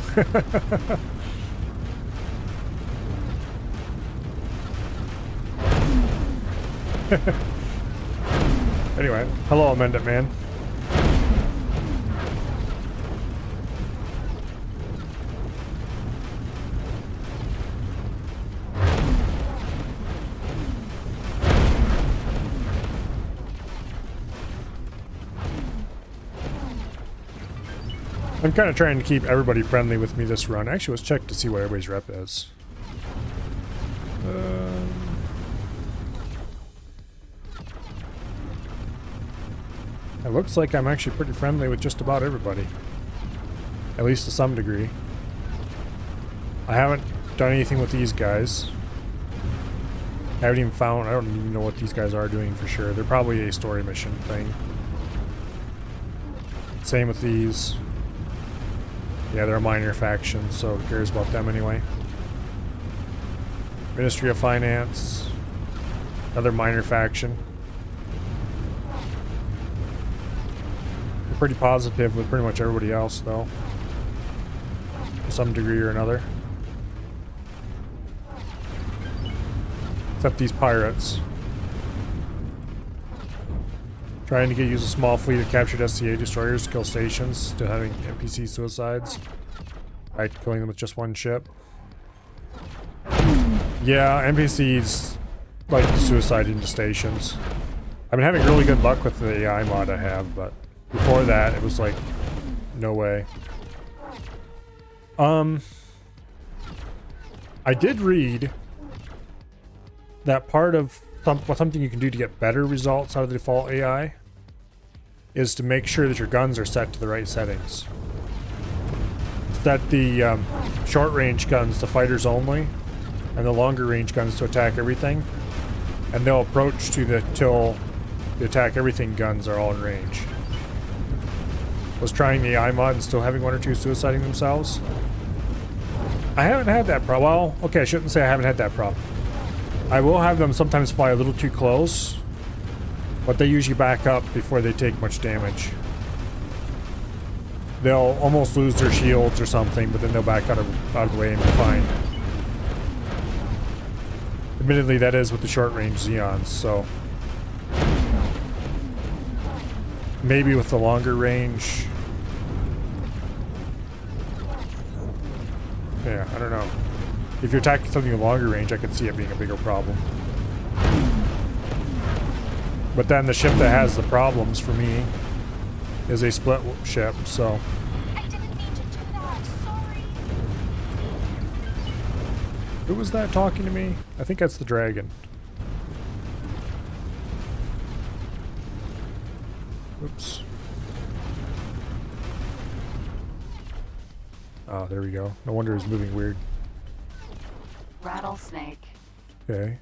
Anyway, hello, Amendment Man. I'm kind of trying to keep everybody friendly with me this run. Actually, let's check to see what everybody's rep is. It looks like I'm actually pretty friendly with just about everybody. At least to some degree. I haven't done anything with these guys. I don't even know what these guys are doing for sure. They're probably a story mission thing. Same with these. Yeah, they're a minor faction, so who cares about them anyway. Ministry of Finance. Another minor faction. We're pretty positive with pretty much everybody else, though. To some degree or another. Except these pirates. Trying to use a small fleet of captured SCA destroyers to kill stations, still having NPC suicides. By killing them with just one ship. Yeah, NPCs like suicide into stations. I've been having really good luck with the AI mod I have, but before that it was like, no way. I did read that part of something you can do to get better results out of the default AI is to make sure that your guns are set to the right settings. Set the short range guns to fighters only, and the longer range guns to attack everything, and they'll approach to the till the attack everything guns are all in range. Was trying the AI mod and still having one or two suiciding themselves. I haven't had that problem. Well, okay, I shouldn't say I haven't had that problem. I will have them sometimes fly a little too close, but they usually back up before they take much damage. They'll almost lose their shields or something, but then they'll back out of the way and be fine. Admittedly, that is with the short-range Xeons, so maybe with the longer range. Yeah, I don't know. If you're attacking something in longer range, I could see it being a bigger problem. But then the ship that has the problems for me is a split ship, so. I didn't mean to do that. Sorry. Who was that talking to me? I think that's the dragon. Oops. Oh, there we go. No wonder it's moving weird. Rattlesnake. Okay.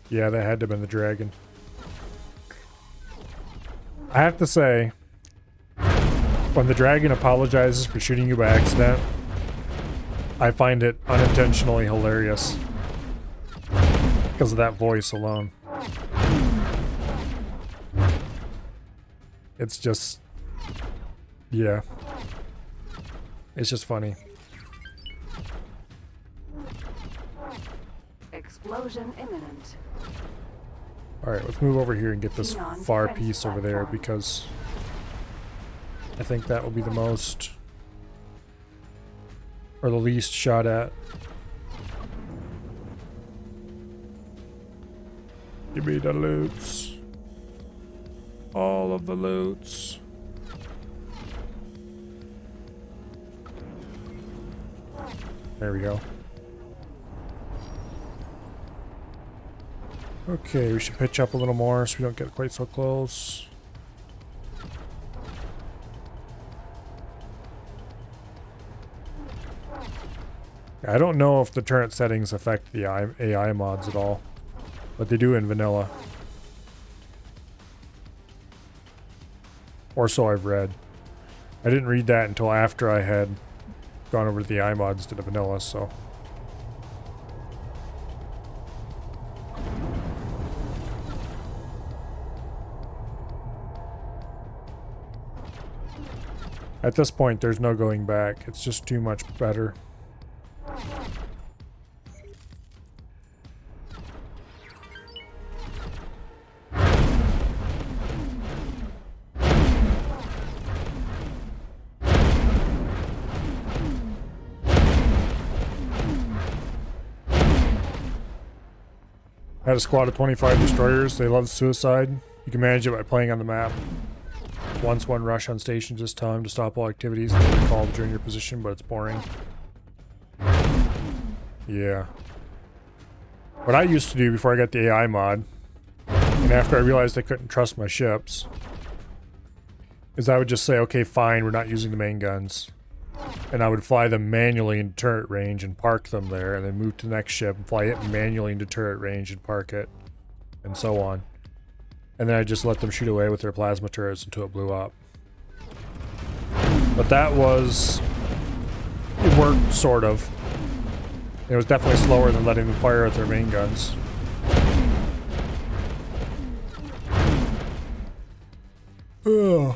Yeah, that had to have been the dragon. I have to say, when the dragon apologizes for shooting you by accident, I find it unintentionally hilarious. Because of that voice alone. It's just... yeah. It's just funny. Explosion imminent. Alright, let's move over here and get this far piece over there, because I think that will be the most, or the least shot at. Give me the loots. All of the loots. There we go. Okay, we should pitch up a little more so we don't get quite so close. I don't know if the turret settings affect the AI mods at all, but they do in vanilla. Or so I've read. I didn't read that until after I had gone over to the AI mods instead of vanilla, so. At this point, there's no going back. It's just too much better. I had a squad of 25 destroyers. They love suicide. You can manage it by playing on the map. Once one rush on station, just tell him to stop all activities and then recall during your position, but it's boring. Yeah. What I used to do before I got the AI mod, and after I realized I couldn't trust my ships, is I would just say, okay, fine, we're not using the main guns. And I would fly them manually into turret range and park them there, and then move to the next ship and fly it manually into turret range and park it, and so on. And then I just let them shoot away with their plasma turrets until it blew up. But that was... it worked, sort of. It was definitely slower than letting them fire at their main guns. Ugh.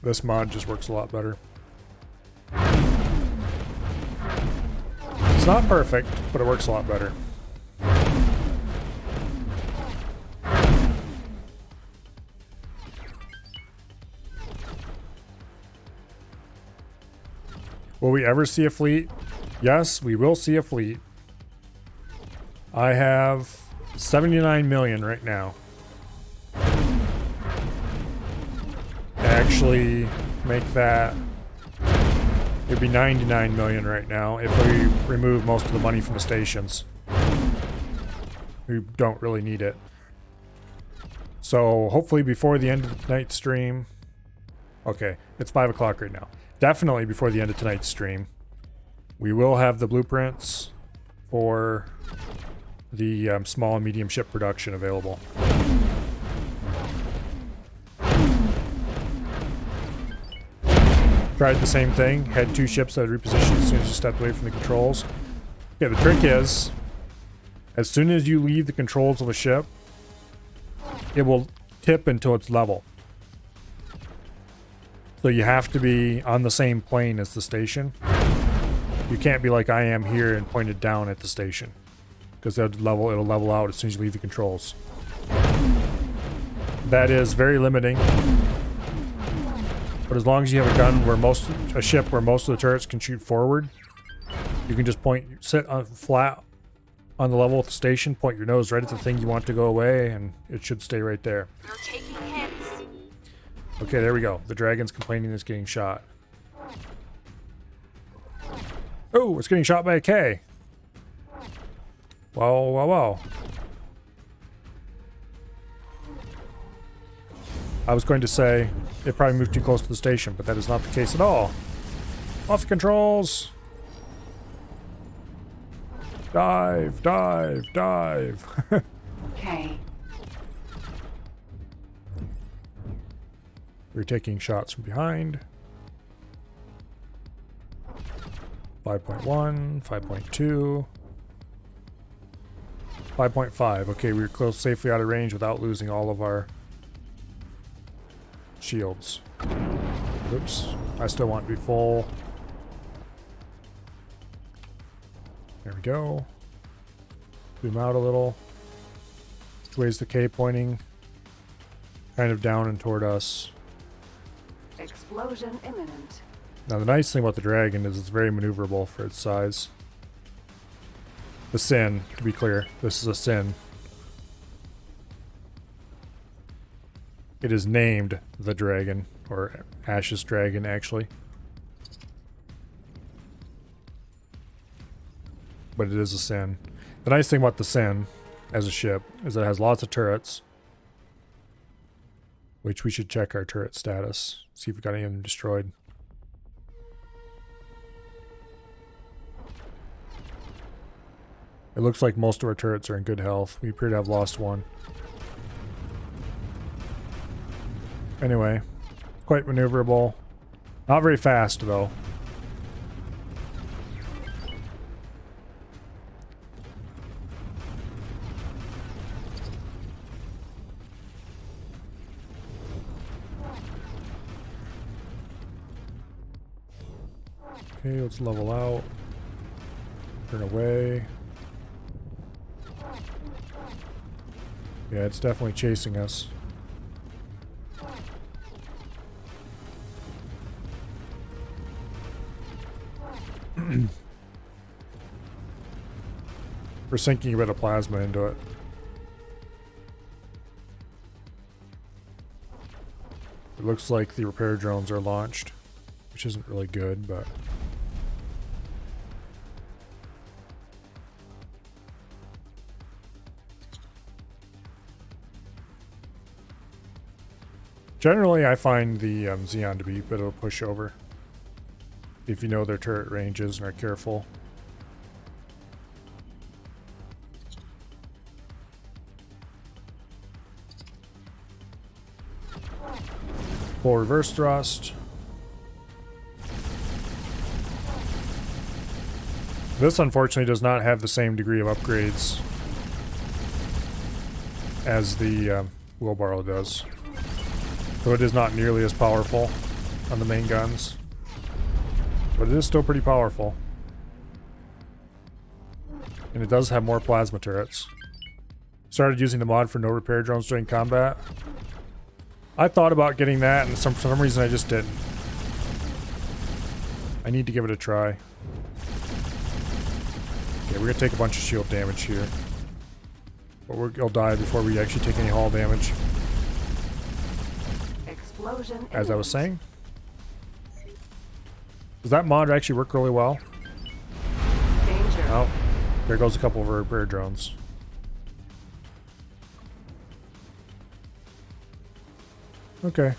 This mod just works a lot better. It's not perfect, but it works a lot better. Will we ever see a fleet? Yes, we will see a fleet. I have 79 million right now. Actually, make that. It'd be 99 million right now if we remove most of the money from the stations. We don't really need it. So hopefully before the end of tonight's stream. Okay, it's 5 o'clock right now. Definitely before the end of tonight's stream, we will have the blueprints for the small and medium ship production available. Tried the same thing. Had 2 ships that had repositioned as soon as you stepped away from the controls. Okay, the trick is, as soon as you leave the controls of a ship, it will tip until it's level. So you have to be on the same plane as the station. You can't be like I am here and pointed down at the station, because it'll level out as soon as you leave the controls. That is very limiting. But as long as you have a gun where a ship where most of the turrets can shoot forward, you can just sit flat on the level of the station, point your nose right at the thing you want to go away, and it should stay right there. You're taking hits. Okay, there we go. The dragon's complaining it's getting shot. Oh, it's getting shot by a K. Wow, wow, wow. I was going to say it probably moved too close to the station, but that is not the case at all. Off the controls. Dive, dive, dive. Okay. We're taking shots from behind. 5.1, 5.2, 5.5. Okay, we were close, safely out of range without losing all of our shields. Oops, I still want to be full. There we go. Zoom out a little. Which way is the K pointing? Kind of down and toward us. Explosion imminent. Now the nice thing about the dragon is it's very maneuverable for its size. The Sin, to be clear, this is a Sin. It is named the Dragon, or Ash's Dragon, actually. But it is a Sin. The nice thing about the Sin, as a ship, is that it has lots of turrets. Which we should check our turret status. See if we got any of them destroyed. It looks like most of our turrets are in good health. We appear to have lost one. Anyway, quite maneuverable. Not very fast, though. Okay, let's level out. Turn away. Yeah, it's definitely chasing us. We're sinking a bit of plasma into it. It looks like the repair drones are launched, which isn't really good, but... Generally, I find the Xeon to be a bit of a pushover. If you know their turret ranges and are careful. Full reverse thrust. This unfortunately does not have the same degree of upgrades as the wheelbarrow does. So it is not nearly as powerful on the main guns. But it is still pretty powerful. And it does have more plasma turrets. Started using the mod for no repair drones during combat. I thought about getting that, and for some reason I just didn't. I need to give it a try. Okay, we're gonna take a bunch of shield damage here. But we'll die before we actually take any hull damage. Explosion As I was imminent. saying. Does that mod actually work really well? Danger. Oh, there goes a couple of our repair drones. Okay.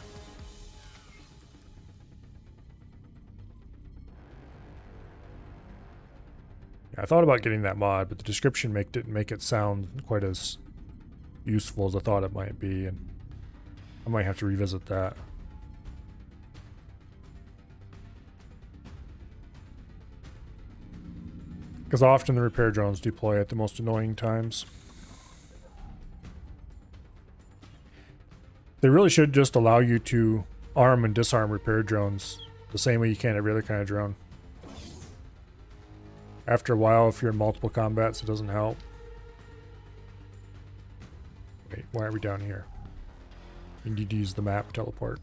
Yeah, I thought about getting that mod, but the description didn't make it sound quite as useful as I thought it might be, and I might have to revisit that. Because often the repair drones deploy at the most annoying times. They really should just allow you to arm and disarm repair drones the same way you can every other kind of drone. After a while, if you're in multiple combats, it doesn't help. Wait, why are we down here? You need to use the map teleport.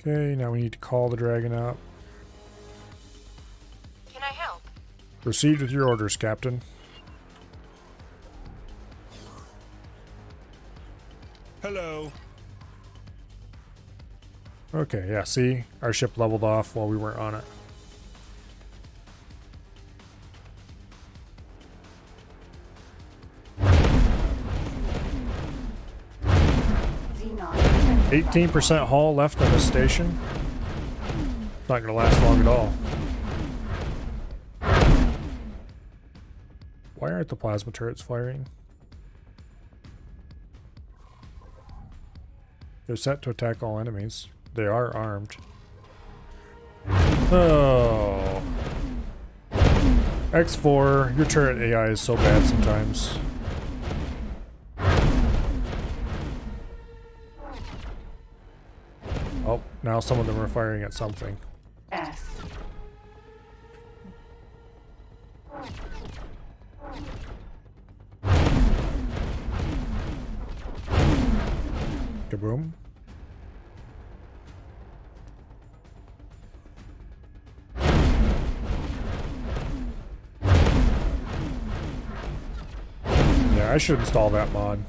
Okay, now we need to call the dragon out. Can I help? Proceed with your orders, Captain. Hello. Okay, yeah, see? Our ship leveled off while we weren't on it. Xenon. 18% hull left on this station. It's not going to last long at all. Why aren't the plasma turrets firing? They're set to attack all enemies. They are armed. Oh. X4, your turret AI is so bad sometimes. Oh, now some of them are firing at something. S. Kaboom. Yeah, I should install that mod.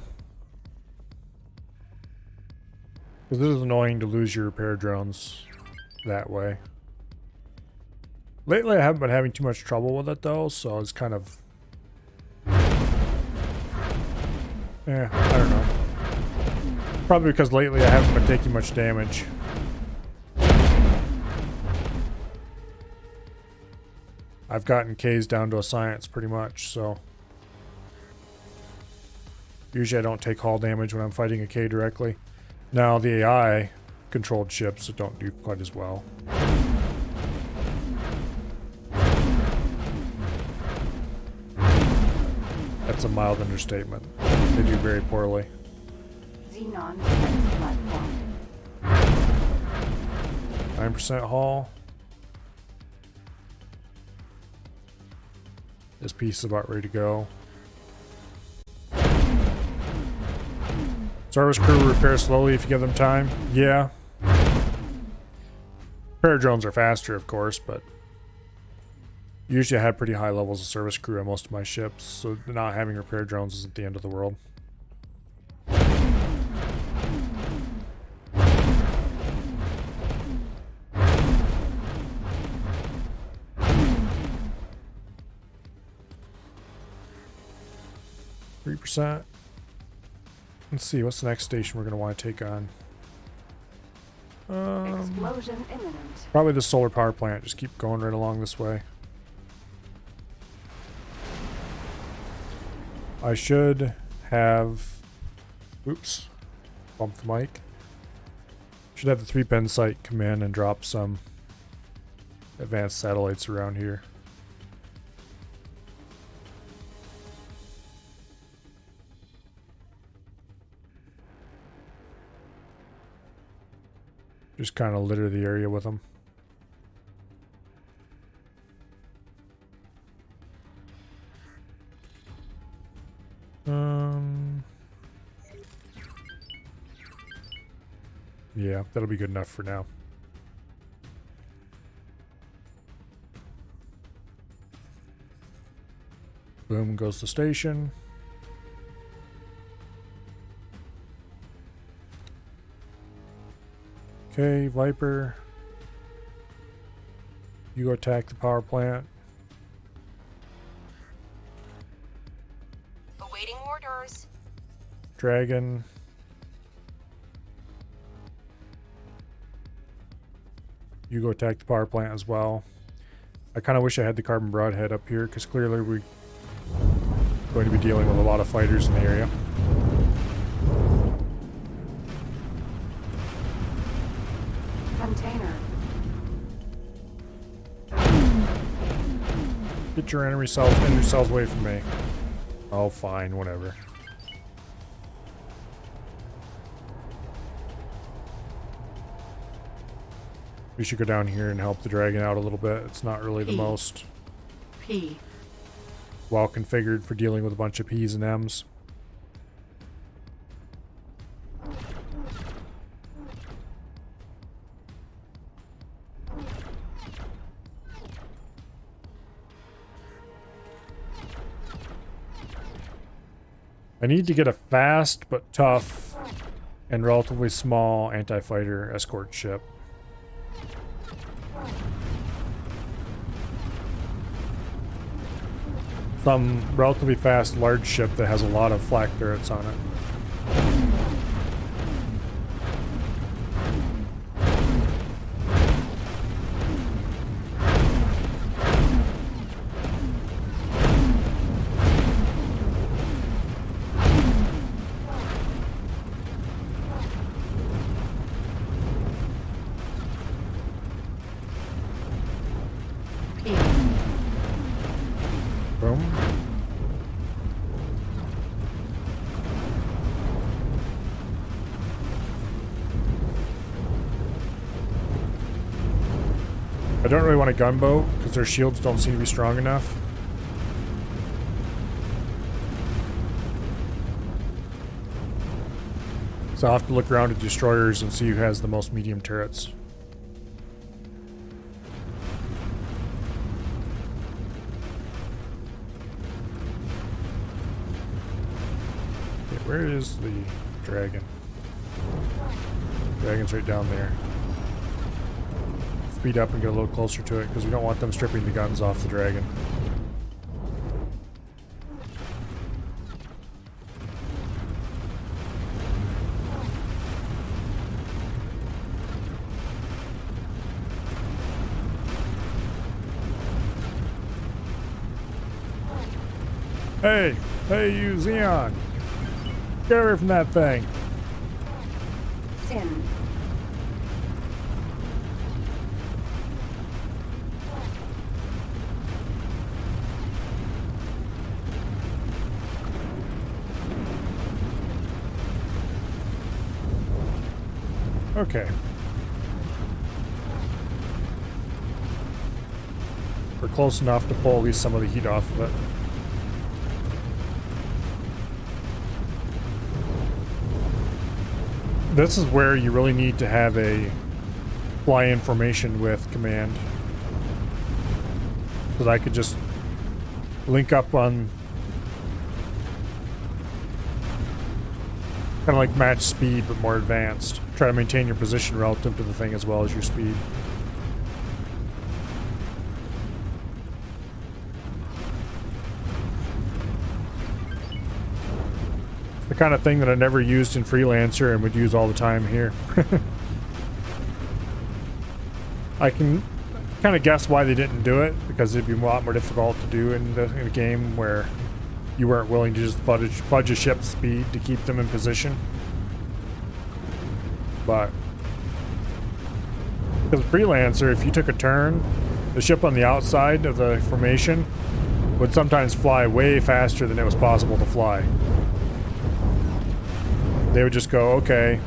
Because it is annoying to lose your repair drones that way. Lately I haven't been having too much trouble with it though, so it's kind of... Yeah, I don't know. Probably because lately I haven't been taking much damage. I've gotten K's down to a science pretty much, so... Usually I don't take hull damage when I'm fighting a K directly. Now the AI controlled ships that don't do quite as well. That's a mild understatement. They do very poorly. Xenon defense platform. 9% hull. This piece is about ready to go. Service crew repair slowly if you give them time. Yeah. Repair drones are faster, of course, but usually I have pretty high levels of service crew on most of my ships, so not having repair drones isn't the end of the world. %. Let's see, what's the next station we're going to want to take on? Explosion imminent. Probably the solar power plant. Just keep going right along this way. I should have... Oops. Bump the mic. Should have the 3-pin site come in and drop some advanced satellites around here. Just kind of litter the area with them. Yeah, that'll be good enough for now. Boom goes the station. Okay, Viper. You go attack the power plant. Awaiting orders. Dragon. You go attack the power plant as well. I kind of wish I had the carbon broadhead up here because clearly we're going to be dealing with a lot of fighters in the area. Container. Get your enemy cells away from me. Oh, fine, whatever. We should go down here and help the dragon out a little bit. It's not really the most well configured for dealing with a bunch of P's and M's. I need to get a fast but tough and relatively small anti-fighter escort ship. Some relatively fast large ship that has a lot of flak turrets on it. Boom. I don't really want a gunboat because their shields don't seem to be strong enough. So I'll have to look around at destroyers and see who has the most medium turrets. Okay, where is the dragon? Dragon's right down there. Speed up and get a little closer to it because we don't want them stripping the guns off the dragon. Hey! Hey, you Xeon! Get away from that thing! Sin. Okay. We're close enough to pull at least some of the heat off of it. This is where you really need to have a fly-in formation with command. So that I could just link up on kind of like match speed but more advanced. Try to maintain your position relative to the thing as well as your speed. The kind of thing that I never used in Freelancer and would use all the time here. I can kind of guess why they didn't do it, because it'd be a lot more difficult to do in a game where you weren't willing to just fudge a ship's speed to keep them in position. But as a Freelancer, if you took a turn, the ship on the outside of the formation would sometimes fly way faster than it was possible to fly. They would just go, okay,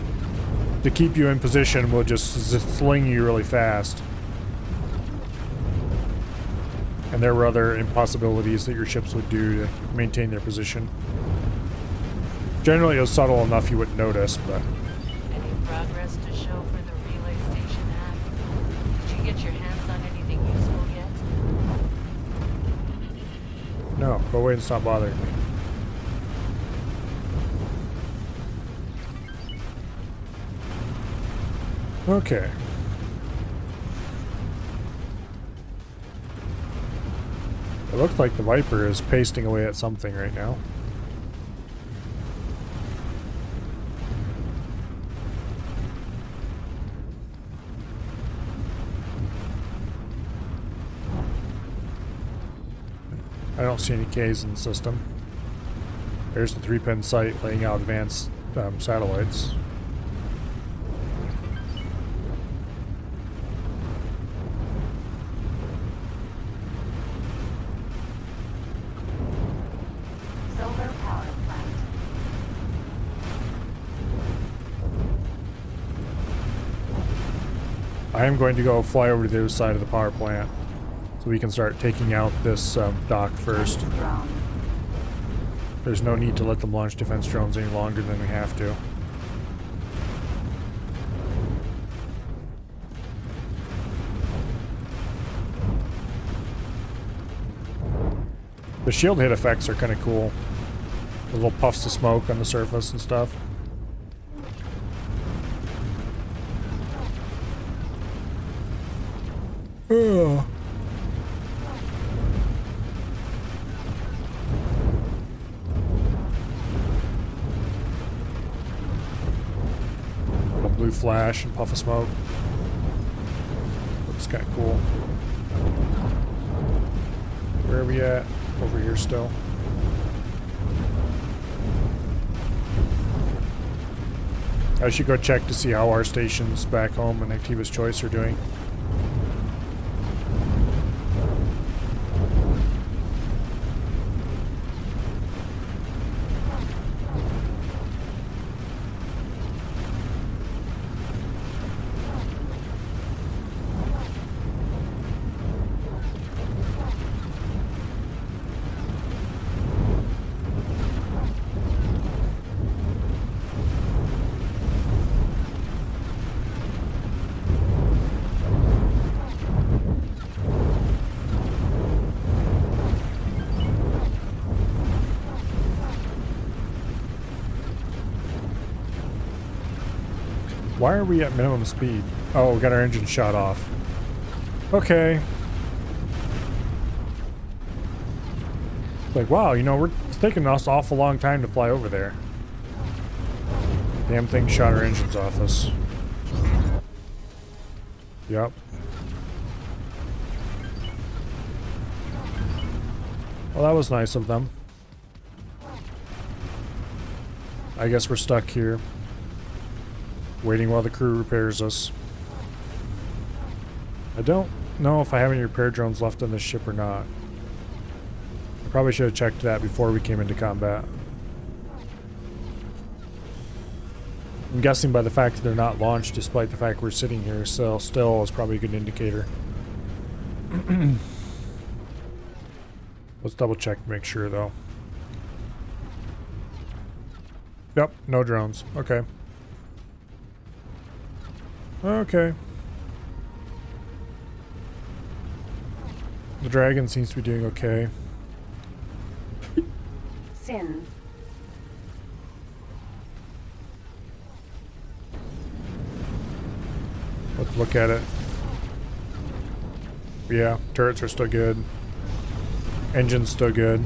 to keep you in position, we'll just sling you really fast. And there were other impossibilities that your ships would do to maintain their position. Generally, it was subtle enough you wouldn't notice, but... Any progress to show? get your hands on anything useful yet? No, go away and stop bothering me. Okay. It looks like the Viper is pasting away at something right now. I don't see any Ks in the system. There's the 3-pin sight laying out advanced satellites. Solar power plant. I am going to go fly over to the other side of the power plant so we can start taking out this dock first. Drone. There's no need to let them launch defense drones any longer than we have to. The shield hit effects are kind of cool. The little puffs of smoke on the surface and stuff. Ugh. Little blue flash and puff of smoke. Looks kind of cool. Where are we at? Over here still. I should go check to see how our stations back home and Activa's Choice are doing. Why are we at minimum speed? Oh, we got our engine shot off. Okay. It's like, wow, you know, it's taking us an awful long time to fly over there. Damn thing shot our engines off us. Yep. Well, that was nice of them. I guess we're stuck here, waiting while the crew repairs us. I don't know if I have any repair drones left on this ship or not. I probably should have checked that before we came into combat. I'm guessing by the fact that they're not launched, despite the fact we're sitting here, so still is probably a good indicator. Let's double check to make sure though. Yep, no drones. Okay. Okay. The dragon seems to be doing okay. Sin. Let's look at it. Yeah, turrets are still good. Engine's still good.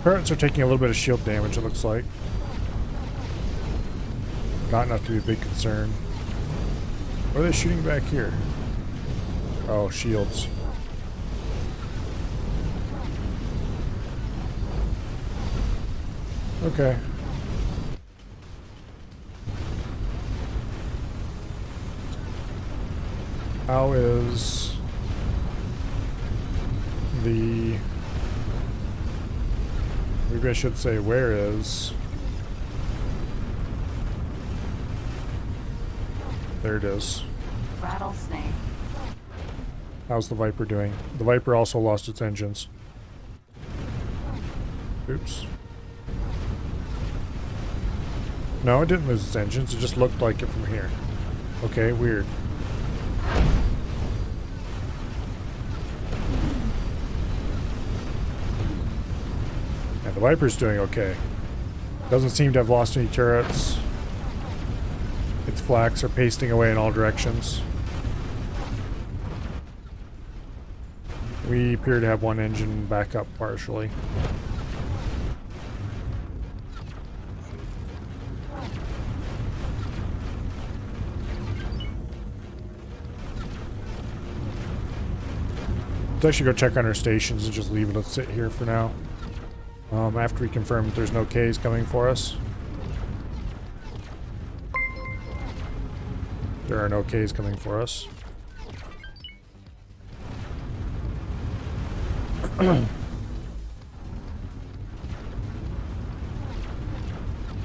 Turrets are taking a little bit of shield damage, it looks like. Not enough to be a big concern. What are they shooting back here? Oh, shields. Okay. How is the... Maybe I should say where is... There it is. Rattlesnake. How's the Viper doing? The Viper also lost its engines. Oops. No, it didn't lose its engines. It just looked like it from here. Okay, weird. Yeah, the Viper's doing okay. Doesn't seem to have lost any turrets. Its flaks are pasting away in all directions. We appear to have one engine back up partially. Let's actually go check on our stations and just leave it. Let's sit here for now. After we confirm that there's no Ks coming for us. There are no Ks coming for us.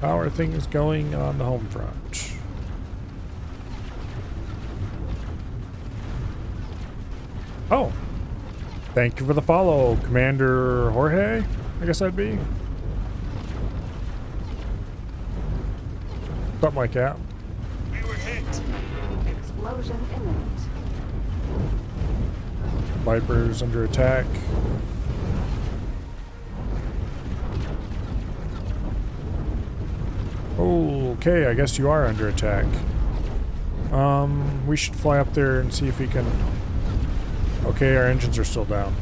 How are things going on the home front? Oh! Thank you for the follow, Commander Jorge, I guess that'd be. Something like that. We were hit. Explosion imminent. Viper's under attack. Okay, I guess you are under attack. We should fly up there and see if we can... Okay, our engines are still down.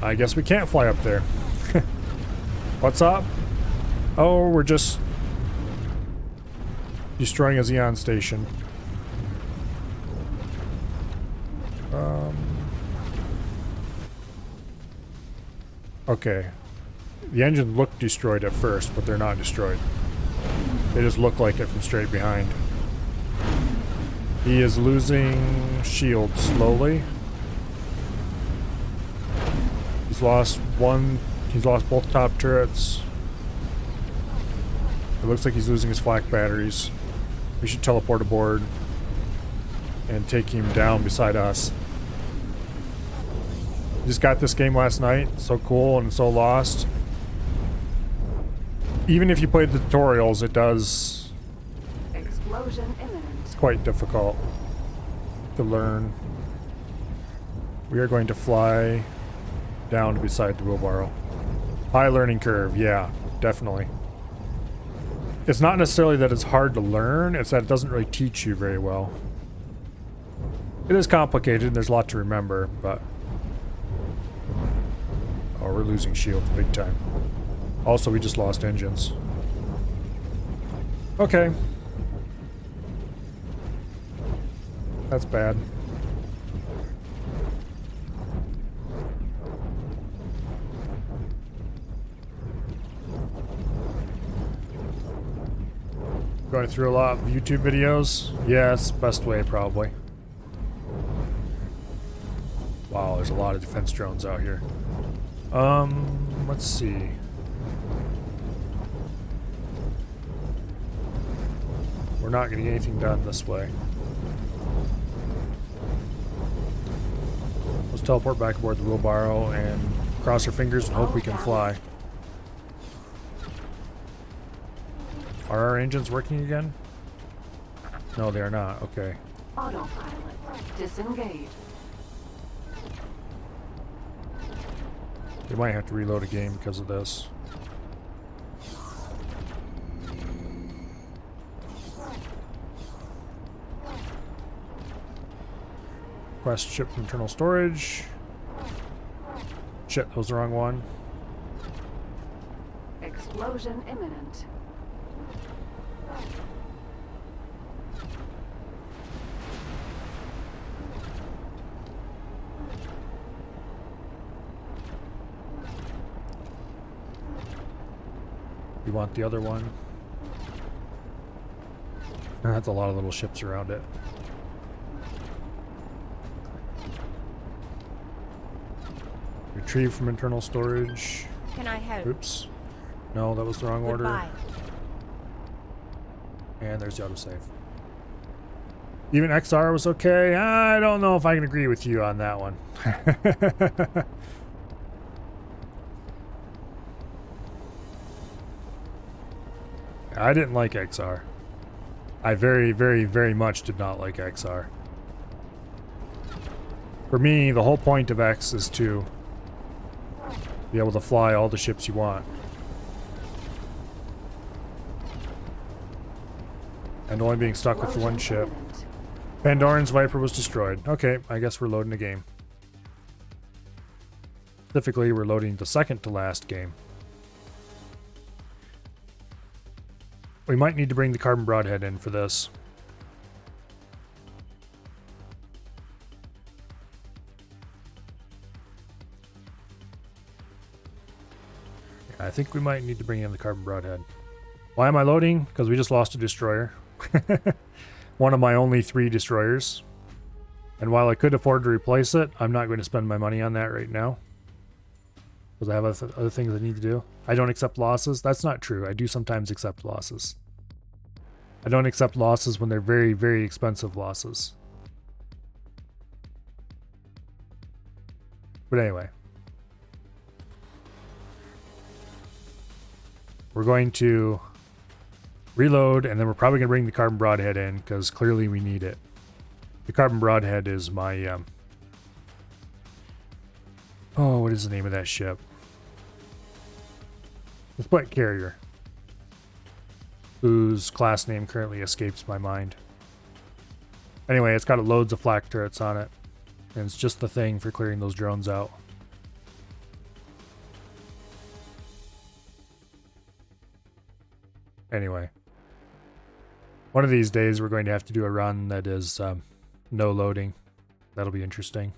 I guess we can't fly up there. What's up? Oh, we're just destroying a Xeon station. Okay. The engine looked destroyed at first, but they're not destroyed. They just look like it from straight behind. He is losing shield slowly. He's lost both top turrets. It looks like he's losing his flak batteries. We should teleport aboard and take him down beside us. Just got this game last night. So cool and so lost. Even if you play the tutorials, it does... Explosion imminent. It's quite difficult to learn. We are going to fly down to beside the wheelbarrow. High learning curve, yeah, definitely. It's not necessarily that it's hard to learn, it's that it doesn't really teach you very well. It is complicated and there's a lot to remember, but... Oh, we're losing shields big time. Also, we just lost engines. Okay. That's bad. Going through a lot of YouTube videos? Yes, best way probably. Wow, there's a lot of defense drones out here. Let's see. We're not getting anything done this way. Let's teleport back aboard the wheelbarrow and cross our fingers and hope we can fly. Are our engines working again? No, they are not. Okay. Autopilot. Disengage. They might have to reload a game because of this. Request ship from internal storage. Shit, that was the wrong one. Explosion imminent. You want the other one? That's a lot of little ships around it. Retrieve from internal storage. Can I help? Oops. No, that was the wrong order. Goodbye. And there's the autosave. Even XR was okay? I don't know if I can agree with you on that one. I didn't like XR. I very, very, very much did not like XR. For me, the whole point of X is to be able to fly all the ships you want. And only being stuck with one ship. Pandoran's Viper was destroyed. Okay, I guess we're loading a game. Specifically, we're loading the second to last game. We might need to bring the carbon broadhead in for this. Yeah, I think we might need to bring in the carbon broadhead. Why am I loading? Because we just lost a destroyer. One of my only 3 destroyers. And while I could afford to replace it, I'm not going to spend my money on that right now. Because I have other things I need to do. I don't accept losses. That's not true. I do sometimes accept losses. I don't accept losses when they're very, very expensive losses. But anyway. We're going to reload, and then we're probably going to bring the carbon broadhead in, because clearly we need it. The carbon broadhead is my, oh, what is the name of that ship? The split carrier, whose class name currently escapes my mind. Anyway, it's got loads of flak turrets on it, and it's just the thing for clearing those drones out. Anyway. One of these days we're going to have to do a run that is no loading. That'll be interesting.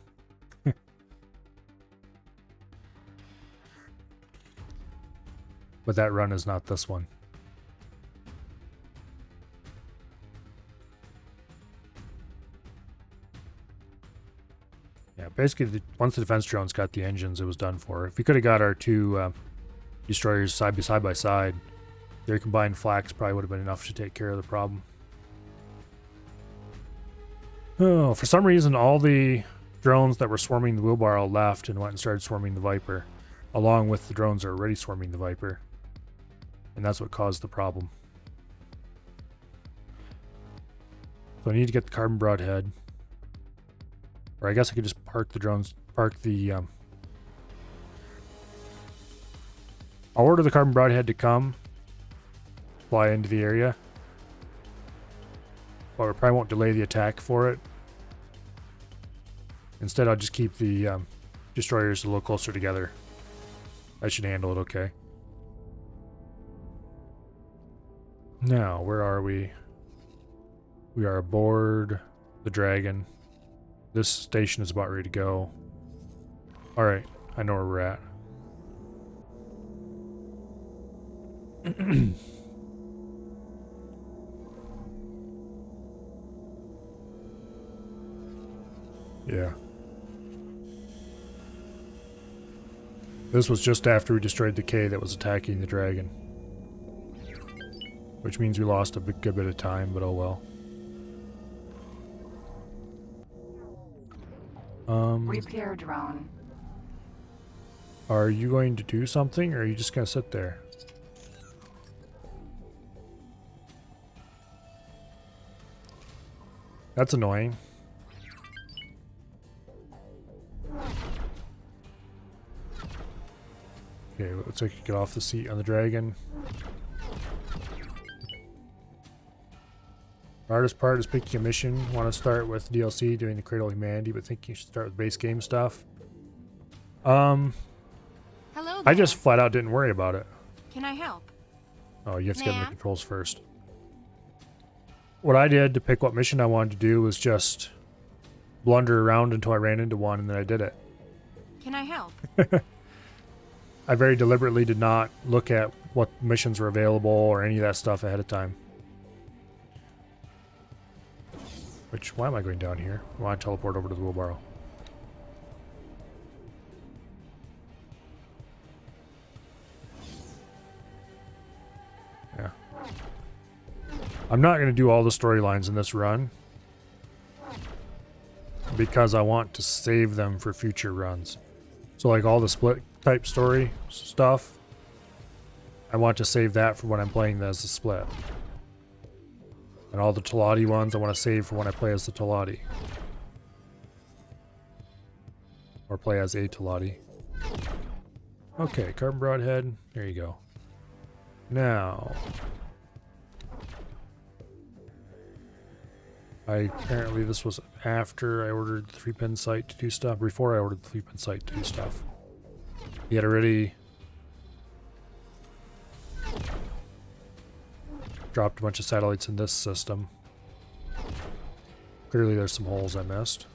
But that run is not this one. Yeah, basically once the defense drones got the engines, it was done for. If we could have got our 2 destroyers side by side, their combined flaks probably would have been enough to take care of the problem. Oh, for some reason, all the drones that were swarming the wheelbarrow left and went and started swarming the Viper, along with the drones that are already swarming the Viper. And that's what caused the problem. So I need to get the carbon broadhead. Or I guess I could just park the drones, I'll order the carbon broadhead to come, fly into the area. But we probably won't delay the attack for it. Instead, I'll just keep the destroyers a little closer together. I should handle it okay. Now, where are we? We are aboard the Dragon. This station is about ready to go. Alright, I know where we're at. Yeah. This was just after we destroyed the K that was attacking the Dragon. Which means we lost a good bit of time, but oh well. Repair drone. Are you going to do something, or are you just going to sit there? That's annoying. Okay, looks like you get off the seat on the Dragon. Hardest part is picking a mission. Want to start with DLC, doing the Cradle of Humanity, but think you should start with base game stuff. Hello there. I just flat out didn't worry about it. Can I help? Oh, you have to get in the controls first. What I did to pick what mission I wanted to do was just blunder around until I ran into one, and then I did it. Can I help? I very deliberately did not look at what missions were available or any of that stuff ahead of time. Which, why am I going down here? I want to teleport over to the wheelbarrow. Yeah. I'm not going to do all the storylines in this run. because I want to save them for future runs. So like all the split type story stuff, I want to save that for when I'm playing as the split. And all the Talati ones I want to save for when I play as the Talati. Or play as a Talati. Okay, carbon broadhead. There you go. Now, apparently this was after I ordered the 3-pin sight to do stuff. Before I ordered the 3-pin sight to do stuff. He had already dropped a bunch of satellites in this system. Clearly there's some holes I missed.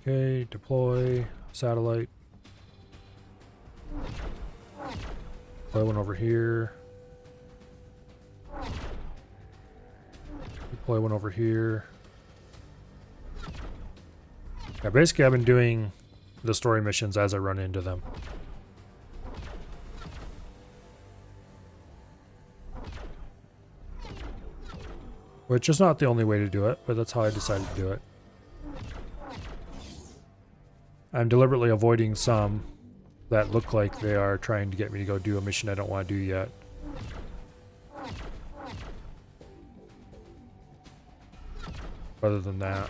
Okay, deploy satellite. Deploy one over here. Deploy one over here. Yeah, basically I've been doing the story missions as I run into them. Which is not the only way to do it, but that's how I decided to do it. I'm deliberately avoiding some that look like they are trying to get me to go do a mission I don't want to do yet. Other than that.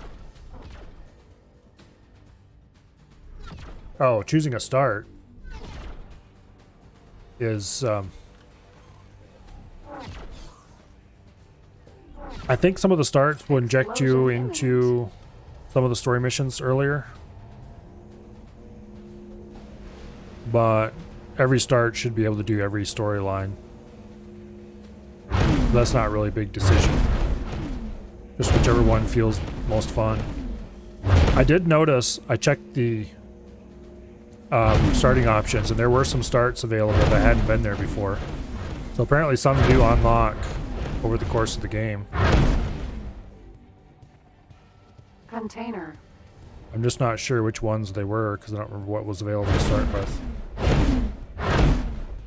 Oh, choosing a start is I think some of the starts will inject you into some of the story missions earlier. But every start should be able to do every storyline. That's not really a big decision. Just whichever one feels most fun. I did notice, I checked the starting options, and there were some starts available that hadn't been there before. So apparently some do unlock over the course of the game. Container. I'm just not sure which ones they were because I don't remember what was available to start with.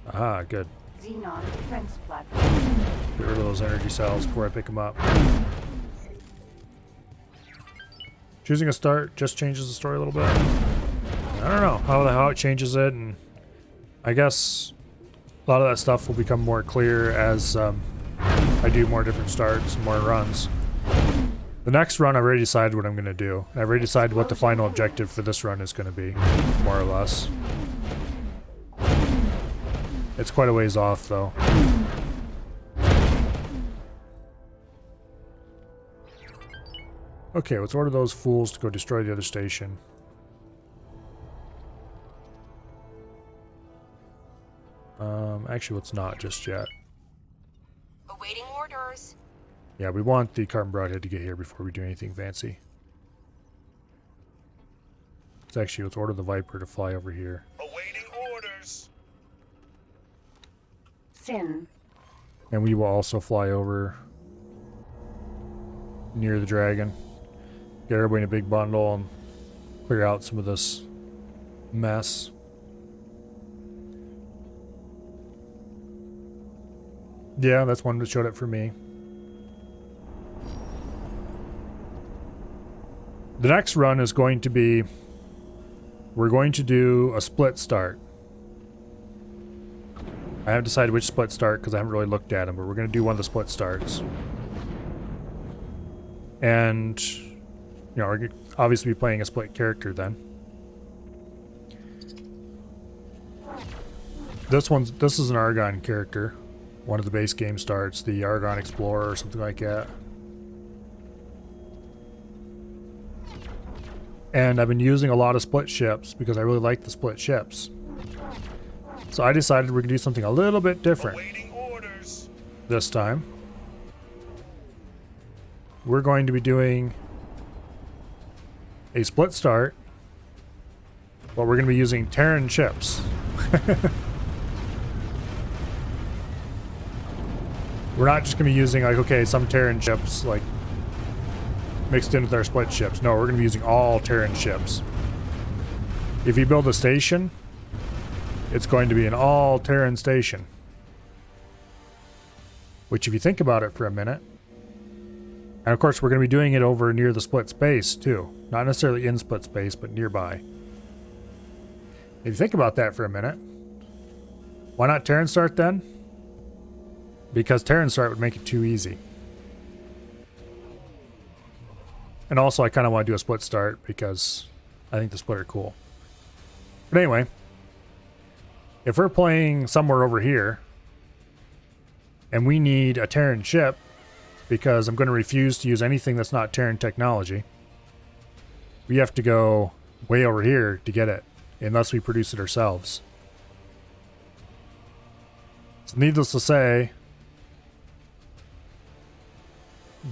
Aha, good. Xenon defense platform. Get rid of those energy cells before I pick them up. Choosing a start just changes the story a little bit. I don't know how it changes it, and I guess a lot of that stuff will become more clear as I do more different starts, more runs. The next run, I've already decided what I'm going to do. I've already decided what the final objective for this run is going to be, more or less. It's quite a ways off, though. Okay, let's order those fools to go destroy the other station. Actually, let's not just yet. Awaiting orders. Yeah, we want the carbon broadhead to get here before we do anything fancy. Let's order the Viper to fly over here. Awaiting orders. Sin. And we will also fly over near the dragon. Get everybody in a big bundle and clear out some of this mess. Yeah, that's one that showed up for me. The next run is going to be, we're going to do a split start. I haven't decided which split start because I haven't really looked at them, but we're going to do one of the split starts. And, you know, we're obviously be playing a split character then. This is an Argon character. One of the base game starts, the Argon Explorer or something like that. And I've been using a lot of split ships because I really like the split ships. So I decided we're going to do something a little bit different this time. We're going to be doing a split start, but we're going to be using Terran ships. We're not just going to be using, like, okay, some Terran ships, like, mixed in with our split ships. No, we're going to be using all Terran ships. If you build a station, it's going to be an all Terran station. Which, if you think about it for a minute, And of course, we're going to be doing it over near the split space, too. Not necessarily in split space, but nearby. If you think about that for a minute, why not Terran start then? Because Terran start would make it too easy. And also, I kind of want to do a split start because I think the split are cool. But anyway, if we're playing somewhere over here, and we need a Terran ship, because I'm going to refuse to use anything that's not Terran technology, we have to go way over here to get it, unless we produce it ourselves. So needless to say,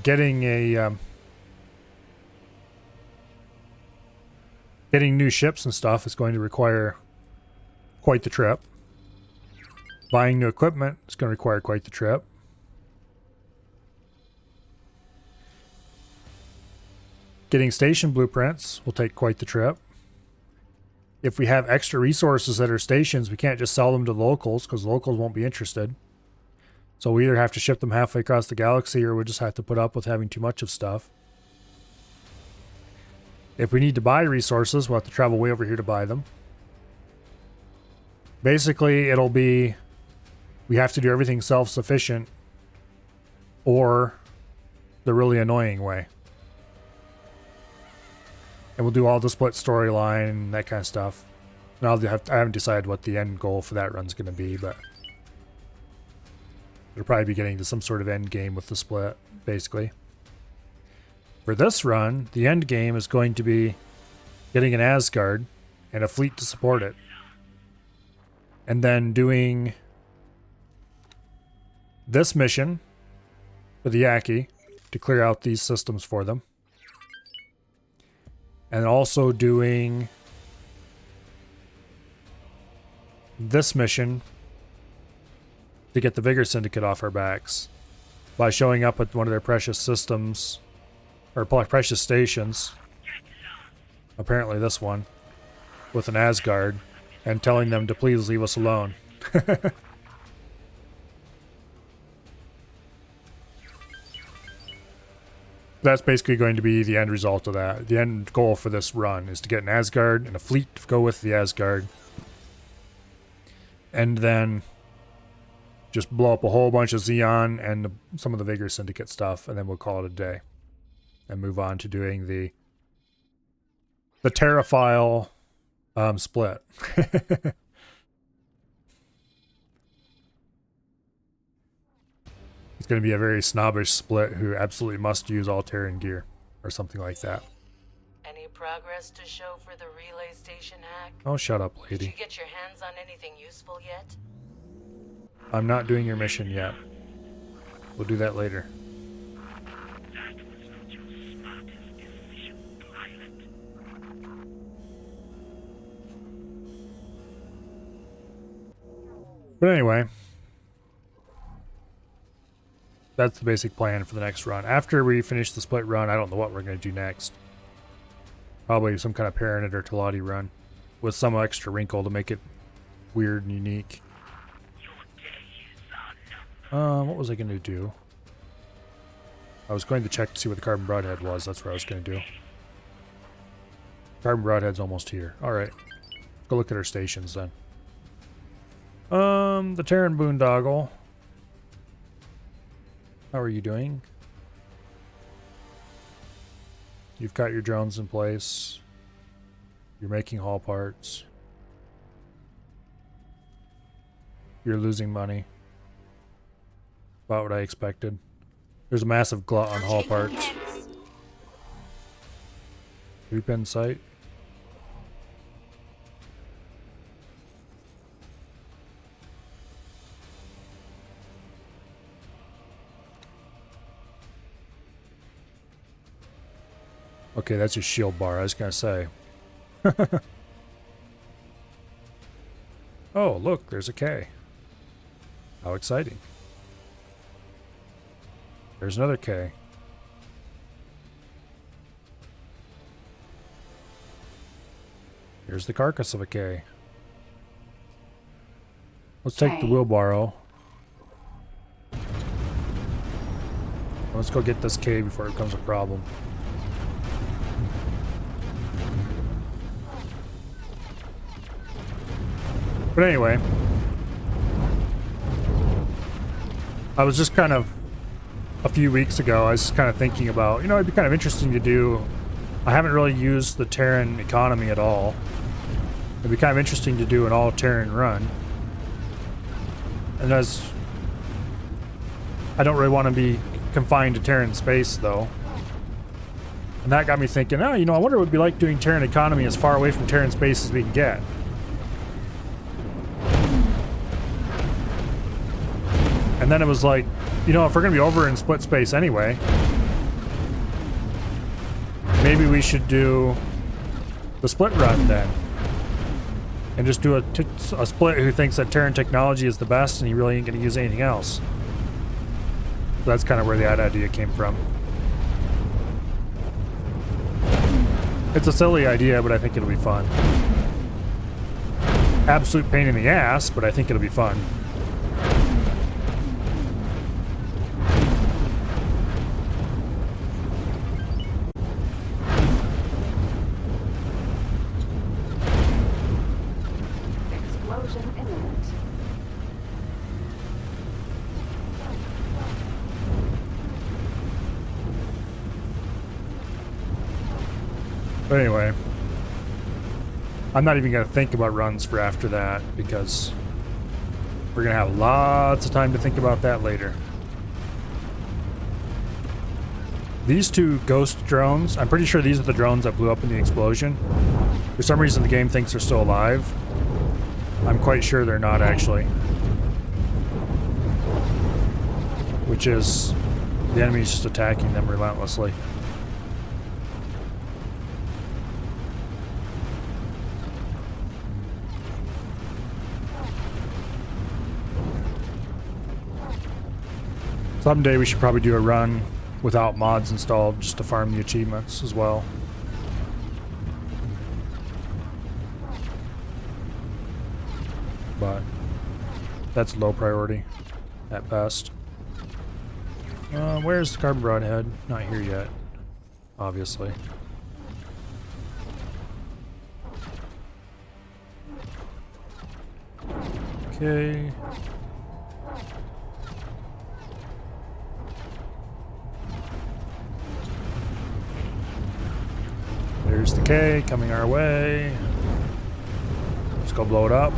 getting new ships and stuff is going to require quite the trip. Buying new equipment is going to require quite the trip. Getting station blueprints will take quite the trip. If we have extra resources at our stations, we can't just sell them to the locals because locals won't be interested. So we either have to ship them halfway across the galaxy or we just have to put up with having too much of stuff. If we need to buy resources, we'll have to travel way over here to buy them. Basically, it'll be we have to do everything self-sufficient or the really annoying way. And we'll do all the split storyline and that kind of stuff. And I haven't decided what the end goal for that run's going to be, but we'll probably be getting to some sort of end game with the split, basically. For this run, the end game is going to be getting an Asgard and a fleet to support it. And then doing this mission for the Yaki to clear out these systems for them. And also doing this mission to get the Vigor Syndicate off our backs by showing up at one of their precious systems, or precious stations, apparently this one, with an Asgard, and telling them to please leave us alone. That's basically going to be the end result of that. The end goal for this run is to get an Asgard and a fleet to go with the Asgard. And then just blow up a whole bunch of Xeon and some of the Vigor Syndicate stuff, and then we'll call it a day. And move on to doing the Terraphile split. It's going to be a very snobbish split who absolutely must use all Terran gear or something like that. Any progress to show for the relay station hack? Oh, shut up, Did lady. you get your hands on anything useful yet? I'm not doing your mission yet. We'll do that later. But anyway, that's the basic plan for the next run. After we finish the split run, I don't know what we're going to do next. Probably some kind of Paranid or Talati run with some extra wrinkle to make it weird and unique. What was I going to do? I was going to check to see what the Carbon Broadhead was. That's what I was going to do. Carbon Broadhead's almost here. Alright. Go look at our stations then. The Terran Boondoggle. How are you doing? You've got your drones in place. You're making hull parts. You're losing money. About what I expected. There's a massive glut on hull parts. 3-pin sight. Okay, that's your shield bar, I was gonna say. Oh, look, there's a K. How exciting. There's another K. Here's the carcass of a K. Let's take the wheelbarrow. Let's go get this K before it becomes a problem. But anyway, I was just kind of, a few weeks ago, I was just kind of thinking about, you know, it'd be kind of interesting to do. I haven't really used the Terran economy at all. It'd be kind of interesting to do an all-Terran run. And as I don't really want to be confined to Terran space, though. And that got me thinking, oh, you know, I wonder what it would be like doing Terran economy as far away from Terran space as we can get. And then it was like, you know, if we're going to be over in split space anyway, maybe we should do the split run then. And just do a split who thinks that Terran technology is the best and he really ain't going to use anything else. So that's kind of where that idea came from. It's a silly idea, but I think it'll be fun. Absolute pain in the ass, but I think it'll be fun. But anyway, I'm not even going to think about runs for after that because we're going to have lots of time to think about that later. These two ghost drones, I'm pretty sure these are the drones that blew up in the explosion. For some reason the game thinks they're still alive. I'm quite sure they're not actually. Which is, the enemy's just attacking them relentlessly. Someday we should probably do a run without mods installed just to farm the achievements as well. But that's low priority at best. Where's the carbon broadhead? Not here yet, obviously. Okay. There's the K coming our way. Let's go blow it up.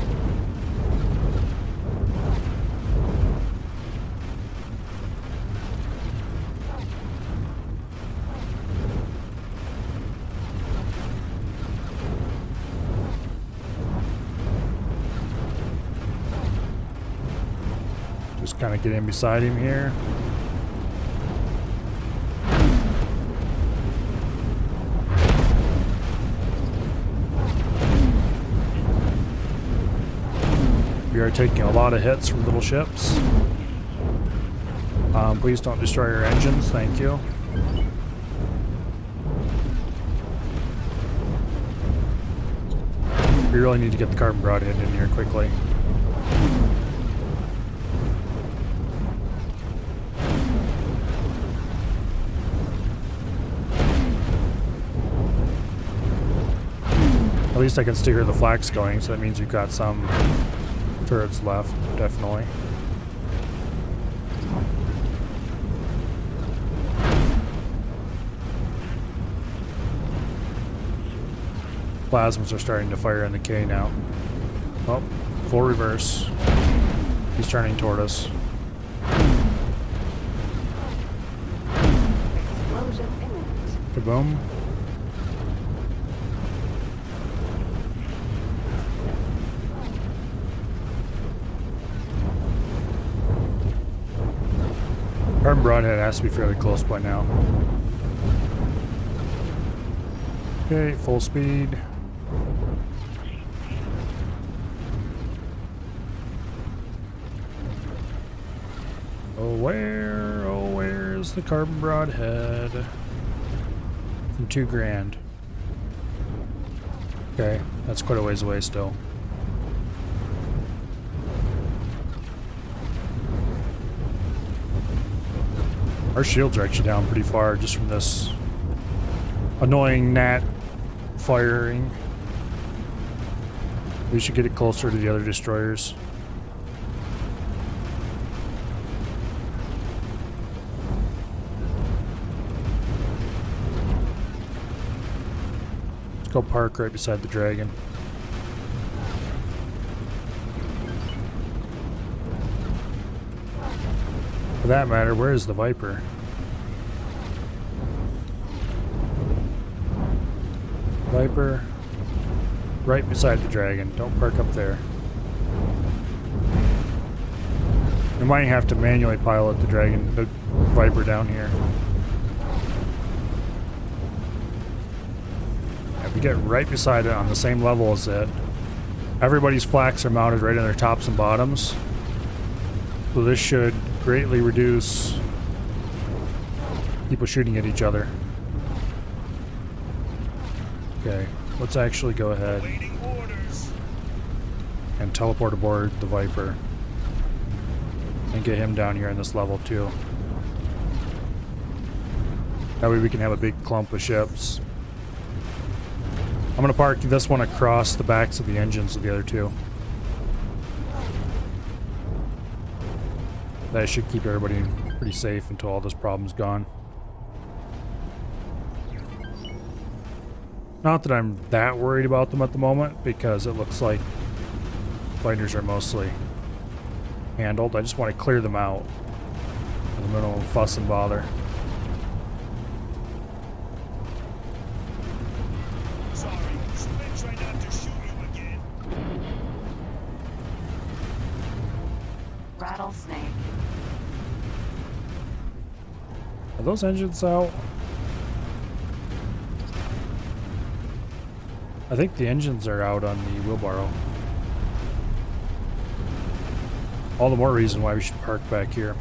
Just kind of get in beside him here. We are taking a lot of hits from little ships. Please don't destroy our engines, thank you. We really need to get the carbon broadhead in here quickly. At least I can still hear the flax going, so that means we've got some turrets left, definitely. Plasmas are starting to fire in the K now. Oh, full reverse. He's turning toward us. Kaboom. Carbon broadhead has to be fairly close by now. Okay, full speed. Oh, where's the carbon broadhead? And $2,000. Okay, that's quite a ways away still. Our shields are actually down pretty far just from this annoying gnat firing. We should get it closer to the other destroyers. Let's go park right beside the dragon. For that matter, where is the Viper? Viper, right beside the dragon. Don't park up there. We might have to manually pilot the dragon, the Viper down here. If we get right beside it on the same level as it, everybody's flaks are mounted right on their tops and bottoms. So this should greatly reduce people shooting at each other. Okay, let's actually go ahead and teleport aboard the Viper and get him down here on this level too. That way we can have a big clump of ships. I'm gonna park this one across the backs of the engines of the other two. That should keep everybody pretty safe until all this problem's gone. Not that I'm that worried about them at the moment, because it looks like fighters are mostly handled. I just want to clear them out with a minimal fuss and bother. Sorry, Squid tried not to shoot you again. Rattlesnake. Are those engines out? I think the engines are out on the wheelbarrow. All the more reason why we should park back here.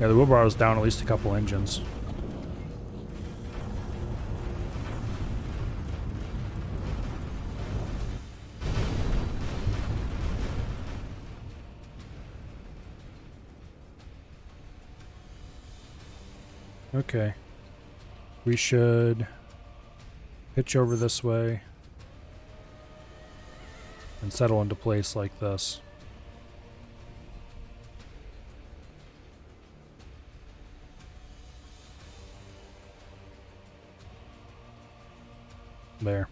Yeah, the wheelbarrow's down at least a couple engines. Okay. We should pitch over this way and settle into place like this. There.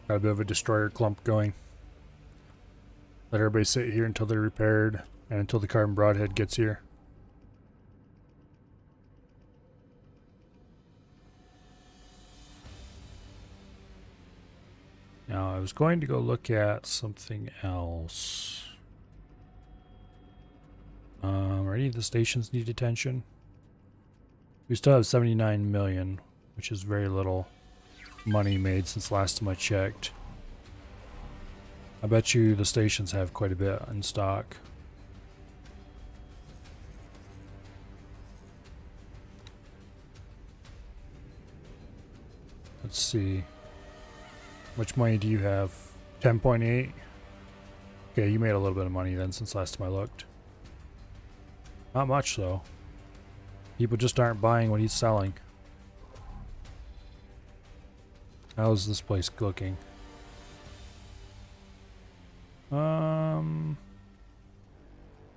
Got a bit of a destroyer clump going. Let everybody sit here until they're repaired and until the carbon broadhead gets here. Now, I was going to go look at something else. Are any of the stations need attention? We still have 79 million, which is very little money made since last time I checked. I bet you the stations have quite a bit in stock. Let's see. How much money do you have? 10.8? Okay, you made a little bit of money then since last time I looked. Not much though. People just aren't buying what he's selling. How's this place looking?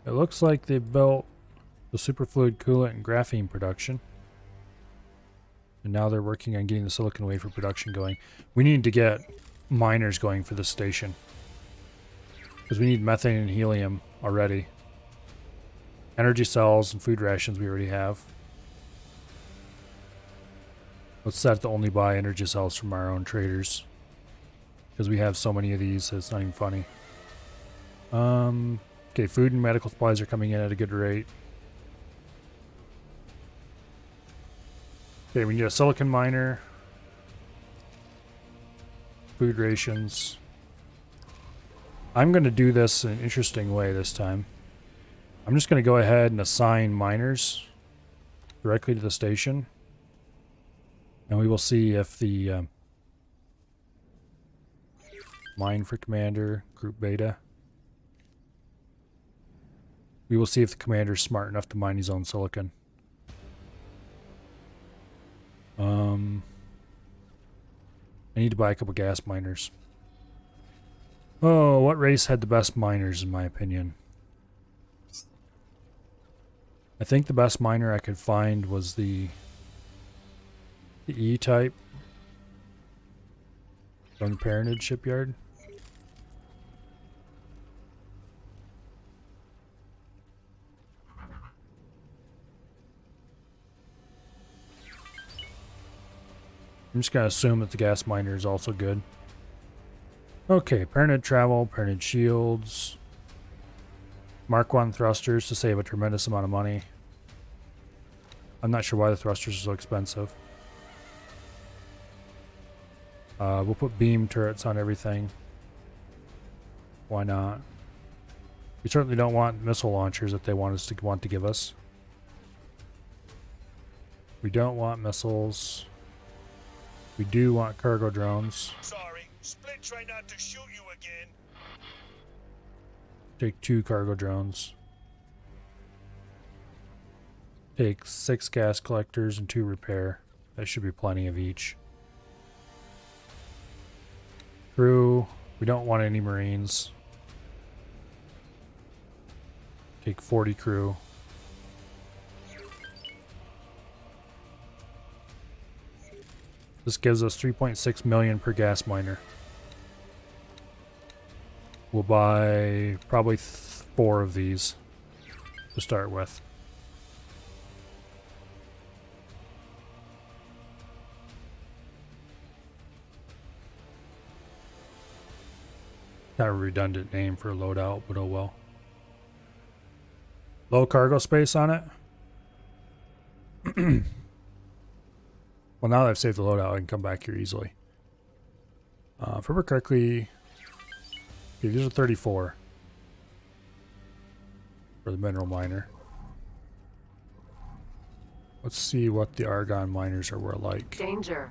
It looks like they built the superfluid coolant and graphene production. And now they're working on getting the silicon wafer production going. We need to get miners going for this station. Because we need methane and helium already. Energy cells and food rations we already have. Let's set to only buy energy cells from our own traders. Because we have so many of these, it's not even funny. Okay, food and medical supplies are coming in at a good rate. Okay, we need a silicon miner. Food rations. I'm going to do this in an interesting way this time. I'm just going to go ahead and assign miners directly to the station. And we will see if the mine for commander, group beta. We will see if the commander is smart enough to mine his own silicon. I need to buy a couple gas miners. Oh, what race had the best miners in my opinion? I think the best miner I could find was the E-type from the Parentage shipyard. I'm just going to assume that the gas miner is also good. Okay, Parentage travel, Parentage shields. Mark 1 thrusters to save a tremendous amount of money. I'm not sure why the thrusters are so expensive. We'll put beam turrets on everything. Why not? We certainly don't want missile launchers that they want to give us. We don't want missiles. We do want cargo drones. Sorry, Split try not to shoot you again. Take 2 cargo drones. Take 6 gas collectors and 2 repair. That should be plenty of each. Crew. We don't want any Marines. Take 40 crew. This gives us 3.6 million per gas miner. We'll buy probably 4 of these to start with. Kind of a redundant name for a loadout, but oh well. Low cargo space on it. Well, now that I've saved the loadout, I can come back here easily. If I remember correctly, okay, these are 34 for the mineral miner. Let's see what the argon miners were like. Danger.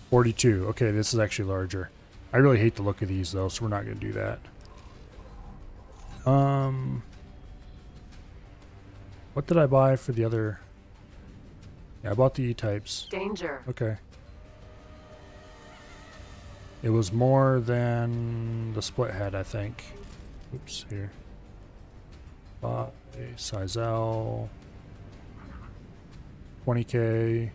$42. Okay, this is actually larger. I really hate the look of these though, so we're not going to do that. What did I buy for the other? Yeah, I bought the E-types. Danger. Okay. It was more than the split head, I think. Oops, here. Bought a size L. 20k.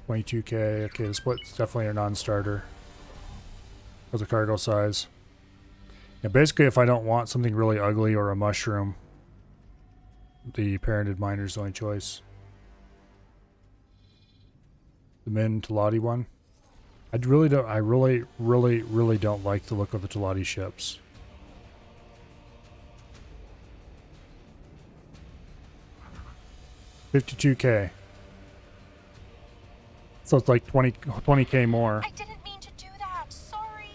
22k. Okay, the split's definitely a non-starter. With the cargo size. Yeah, basically, if I don't want something really ugly or a mushroom, the parented miner is the only choice. The Min Talati one. I really don't like the look of the Talati ships. $52k. So it's like 20k more. I didn't mean to do that. Sorry.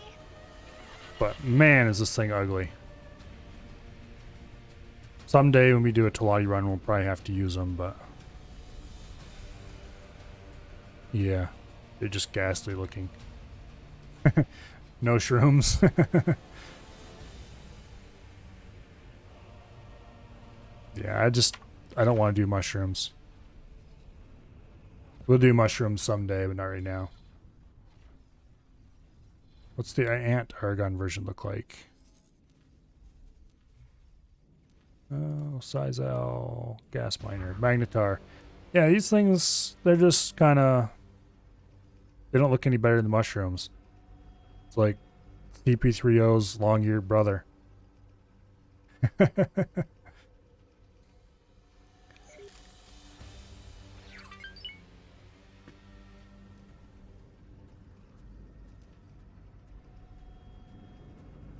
But man, is this thing ugly. Someday when we do a Talati run, we'll probably have to use them, but yeah, they're just ghastly looking. No shrooms. Yeah, I don't want to do mushrooms. We'll do mushrooms someday, but not right now. What's the ant argon version look like? Oh, size L, gas miner, magnetar. Yeah, these things, they're just kind of, they don't look any better than mushrooms. It's like CP3O's long-eared brother.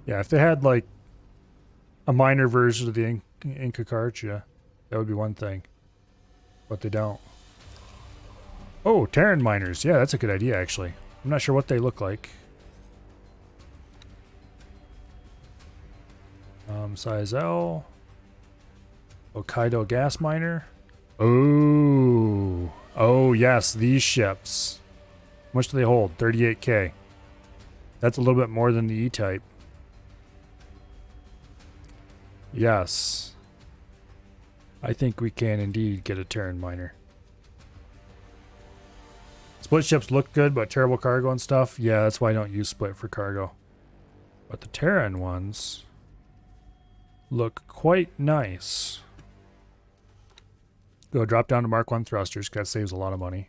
Yeah, if they had like a minor version of the Inca Cartia, that would be one thing. But they don't. Oh, Terran miners. Yeah, that's a good idea, actually. I'm not sure what they look like. Size L. Hokkaido gas miner. Oh. Oh, yes, these ships. How much do they hold? 38k. That's a little bit more than the E-type. Yes. I think we can indeed get a Terran miner. Split ships look good, but terrible cargo and stuff. Yeah, that's why I don't use split for cargo. But the Terran ones look quite nice. Go drop down to Mark 1 thrusters, because that saves a lot of money.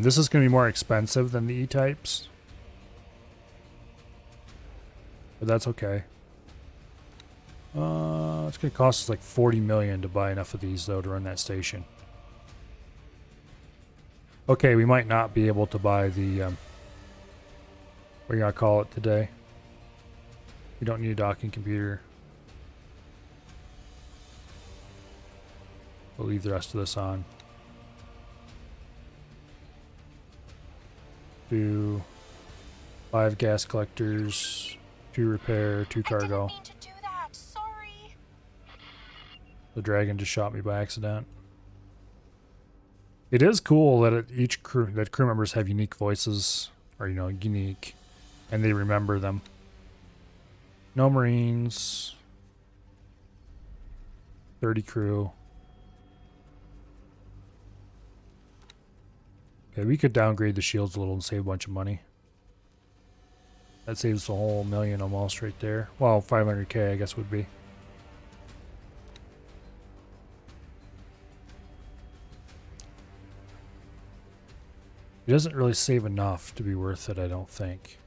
This is going to be more expensive than the E-types. But that's okay. It's going to cost us like 40 million to buy enough of these, though, to run that station. Okay, we might not be able to buy the, what are you going to call it today? We don't need a docking computer. We'll leave the rest of this on. Do 5 gas collectors, 2 repair, 2 cargo. I didn't mean to do that. Sorry. The dragon just shot me by accident. It is cool that each crew members have unique voices, or unique, and they remember them. No Marines. 30 crew. Okay, we could downgrade the shields a little and save a bunch of money. That saves the whole million almost right there. Well, 500k I guess would be. It doesn't really save enough to be worth it, I don't think.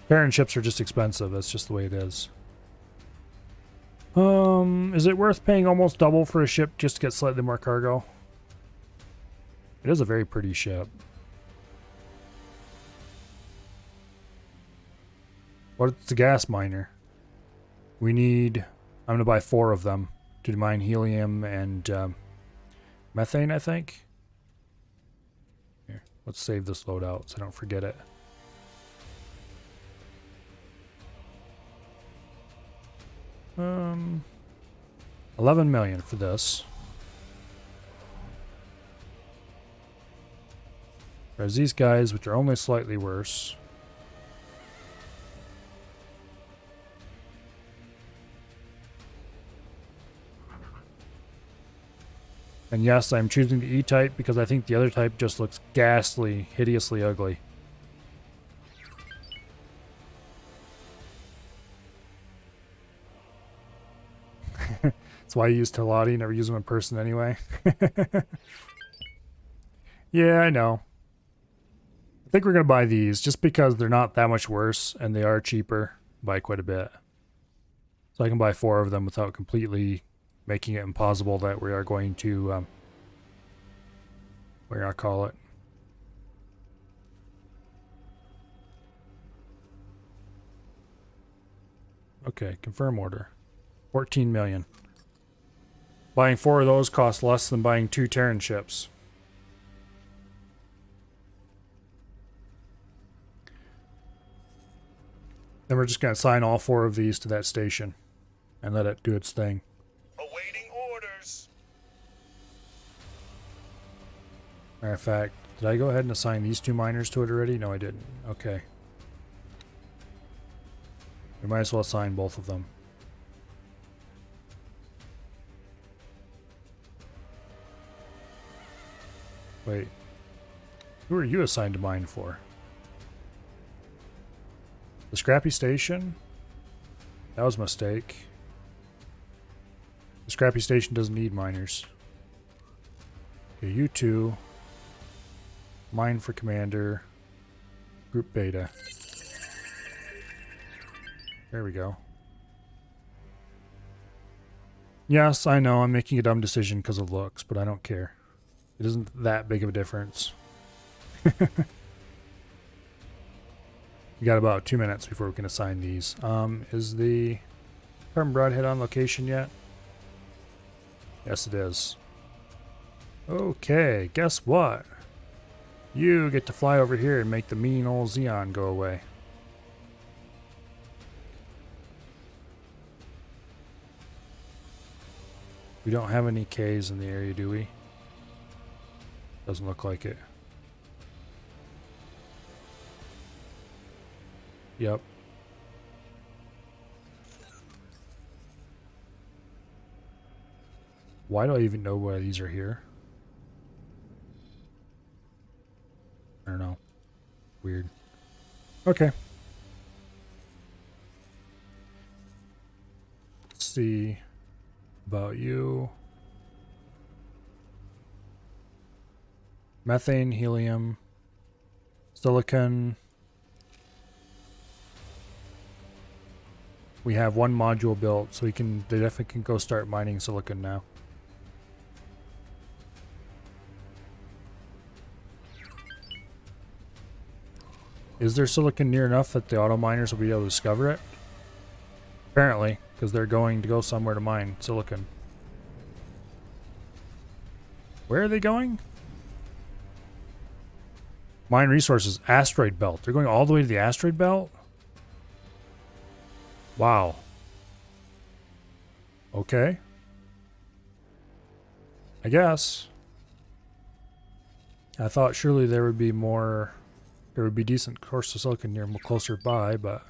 Terran ships are just expensive. That's just the way it is. Is it worth paying almost double for a ship just to get slightly more cargo? It is a very pretty ship. What's the gas miner? We need... I'm going to buy 4 of them to mine helium and methane, I think. Here, let's save this loadout so I don't forget it. $11 million for this. Whereas these guys, which are only slightly worse. And yes, I'm choosing the E-type because I think the other type just looks ghastly, hideously ugly. That's why I use Telati, never use them in person anyway. Yeah, I know. I think we're going to buy these just because they're not that much worse and they are cheaper by quite a bit. So I can buy 4 of them without completely making it impossible that we are going to, what do I call it? Okay, confirm order. 14 million. Buying 4 of those costs less than buying 2 Terran ships. Then we're just going to assign all 4 of these to that station and let it do its thing. Awaiting orders. Matter of fact, did I go ahead and assign these 2 miners to it already? No, I didn't. Okay. We might as well assign both of them. Wait. Who are you assigned to mine for? The Scrappy Station? That was a mistake. The Scrappy Station doesn't need miners. Okay, you 2. Mine for Commander. Group Beta. There we go. Yes, I know I'm making a dumb decision because of looks, but I don't care. It isn't that big of a difference. We got about 2 minutes before we can assign these. Is the Carbon Broadhead on location yet? Yes, it is. Okay, guess what? You get to fly over here and make the mean old Xeon go away. We don't have any Ks in the area, do we? Doesn't look like it. Yep. Why do I even know why these are here? I don't know. Weird. Okay. Let's see about you. Methane, helium, silicon. We have one module built, so they definitely can go start mining silicon now. Is there silicon near enough that the auto miners will be able to discover it? Apparently, because they're going to go somewhere to mine silicon. Where are they going? Mine resources, asteroid belt. They're going all the way to the asteroid belt? Wow. Okay. I guess. I thought surely there would be more... There would be decent source of silicon near closer by, but...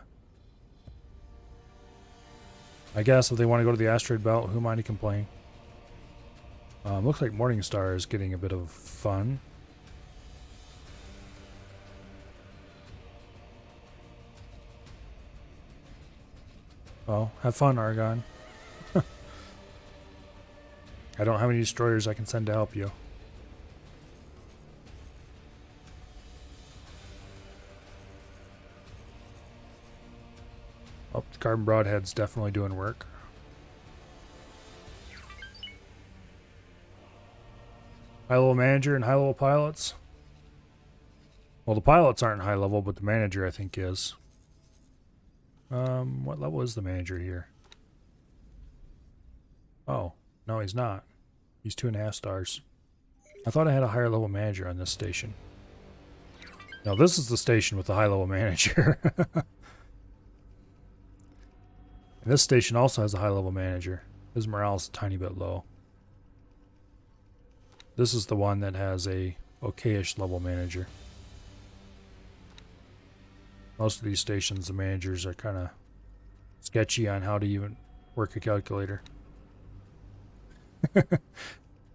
I guess if they want to go to the asteroid belt, who am I to complain? Looks like Morningstar is getting a bit of fun. Well, have fun, Argon. I don't have any destroyers I can send to help you. Oh, the carbon broadhead's definitely doing work. High-level manager and high-level pilots. Well, the pilots aren't high level, but the manager I think is. What level is the manager here? Oh, no, he's not. He's 2.5 stars. I thought I had a higher level manager on this station. No, this is the station with the high level manager. And this station also has a high level manager. His morale's a tiny bit low. This is the one that has a okay-ish level manager. Most of these stations, the managers are kind of sketchy on how to even work a calculator.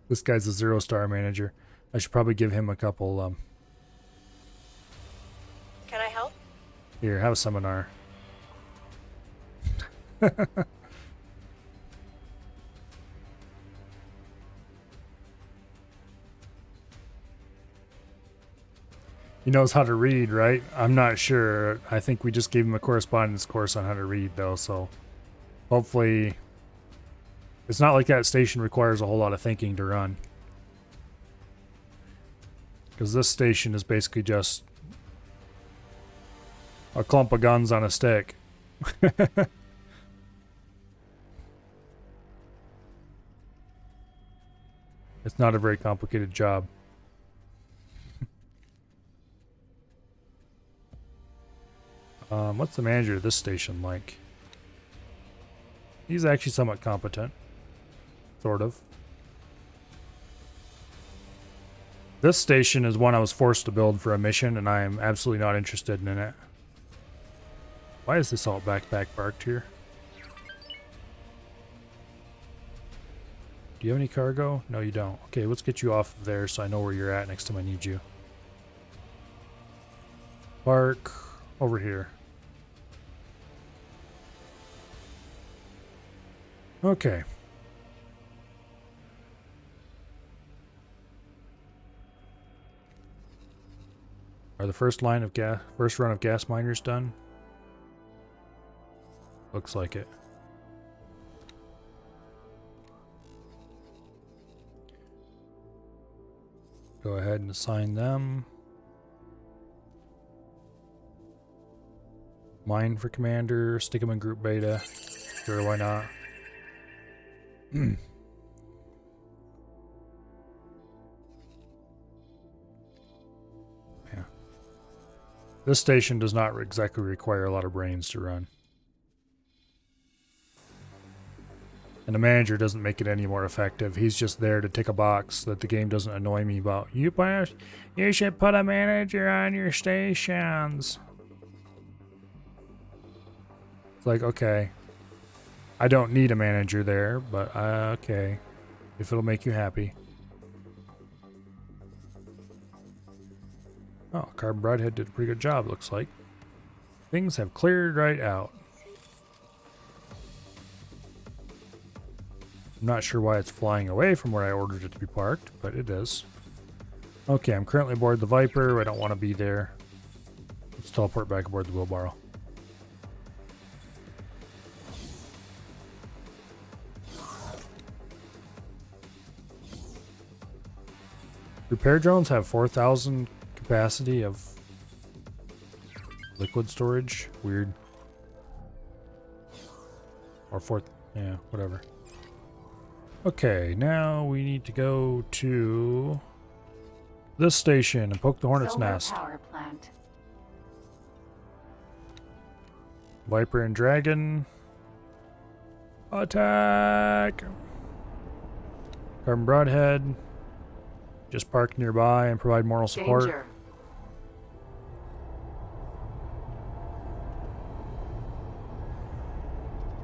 This guy's a 0-star manager. I should probably give him a couple, Can I help? Here, have a seminar. He knows how to read, right? I'm not sure. I think we just gave him a correspondence course on how to read, though, so hopefully it's not like that station requires a whole lot of thinking to run. Because this station is basically just a clump of guns on a stick. It's not a very complicated job. What's the manager of this station like? He's actually somewhat competent. Sort of. This station is one I was forced to build for a mission, and I am absolutely not interested in it. Why is this alt backpack parked here? Do you have any cargo? No, you don't. Okay, let's get you off of there so I know where you're at next time I need you. Park over here. Okay. Are the first run of gas miners done? Looks like it. Go ahead and assign them. Mine for commander, stick them in group beta. Sure, why not? Yeah. This station does not exactly require a lot of brains to run. And the manager doesn't make it any more effective. He's just there to tick a box that the game doesn't annoy me about. You should put a manager on your stations. It's like, okay. I don't need a manager there, but okay. If it'll make you happy. Oh, Carbon Broadhead did a pretty good job, looks like. Things have cleared right out. I'm not sure why it's flying away from where I ordered it to be parked, but it is. Okay, I'm currently aboard the Viper. I don't want to be there. Let's teleport back aboard the wheelbarrow. Repair drones have 4,000 capacity of liquid storage. Weird. Or yeah, whatever. Okay, now we need to go to this station and poke the hornet's Solar nest. power plant. Viper and Dragon. Attack! Carbon Broadhead. Just park nearby and provide moral support. Danger.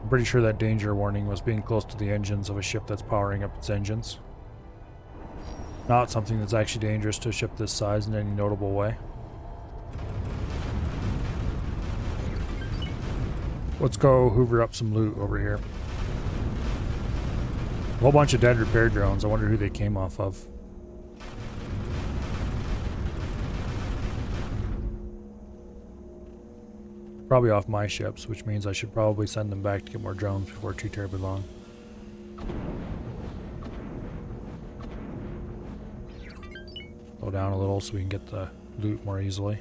I'm pretty sure that danger warning was being close to the engines of a ship that's powering up its engines. Not something that's actually dangerous to a ship this size in any notable way. Let's go hoover up some loot over here. A whole bunch of dead repair drones. I wonder who they came off of. Probably off my ships, which means I should probably send them back to get more drones before too terribly long. Slow down a little so we can get the loot more easily.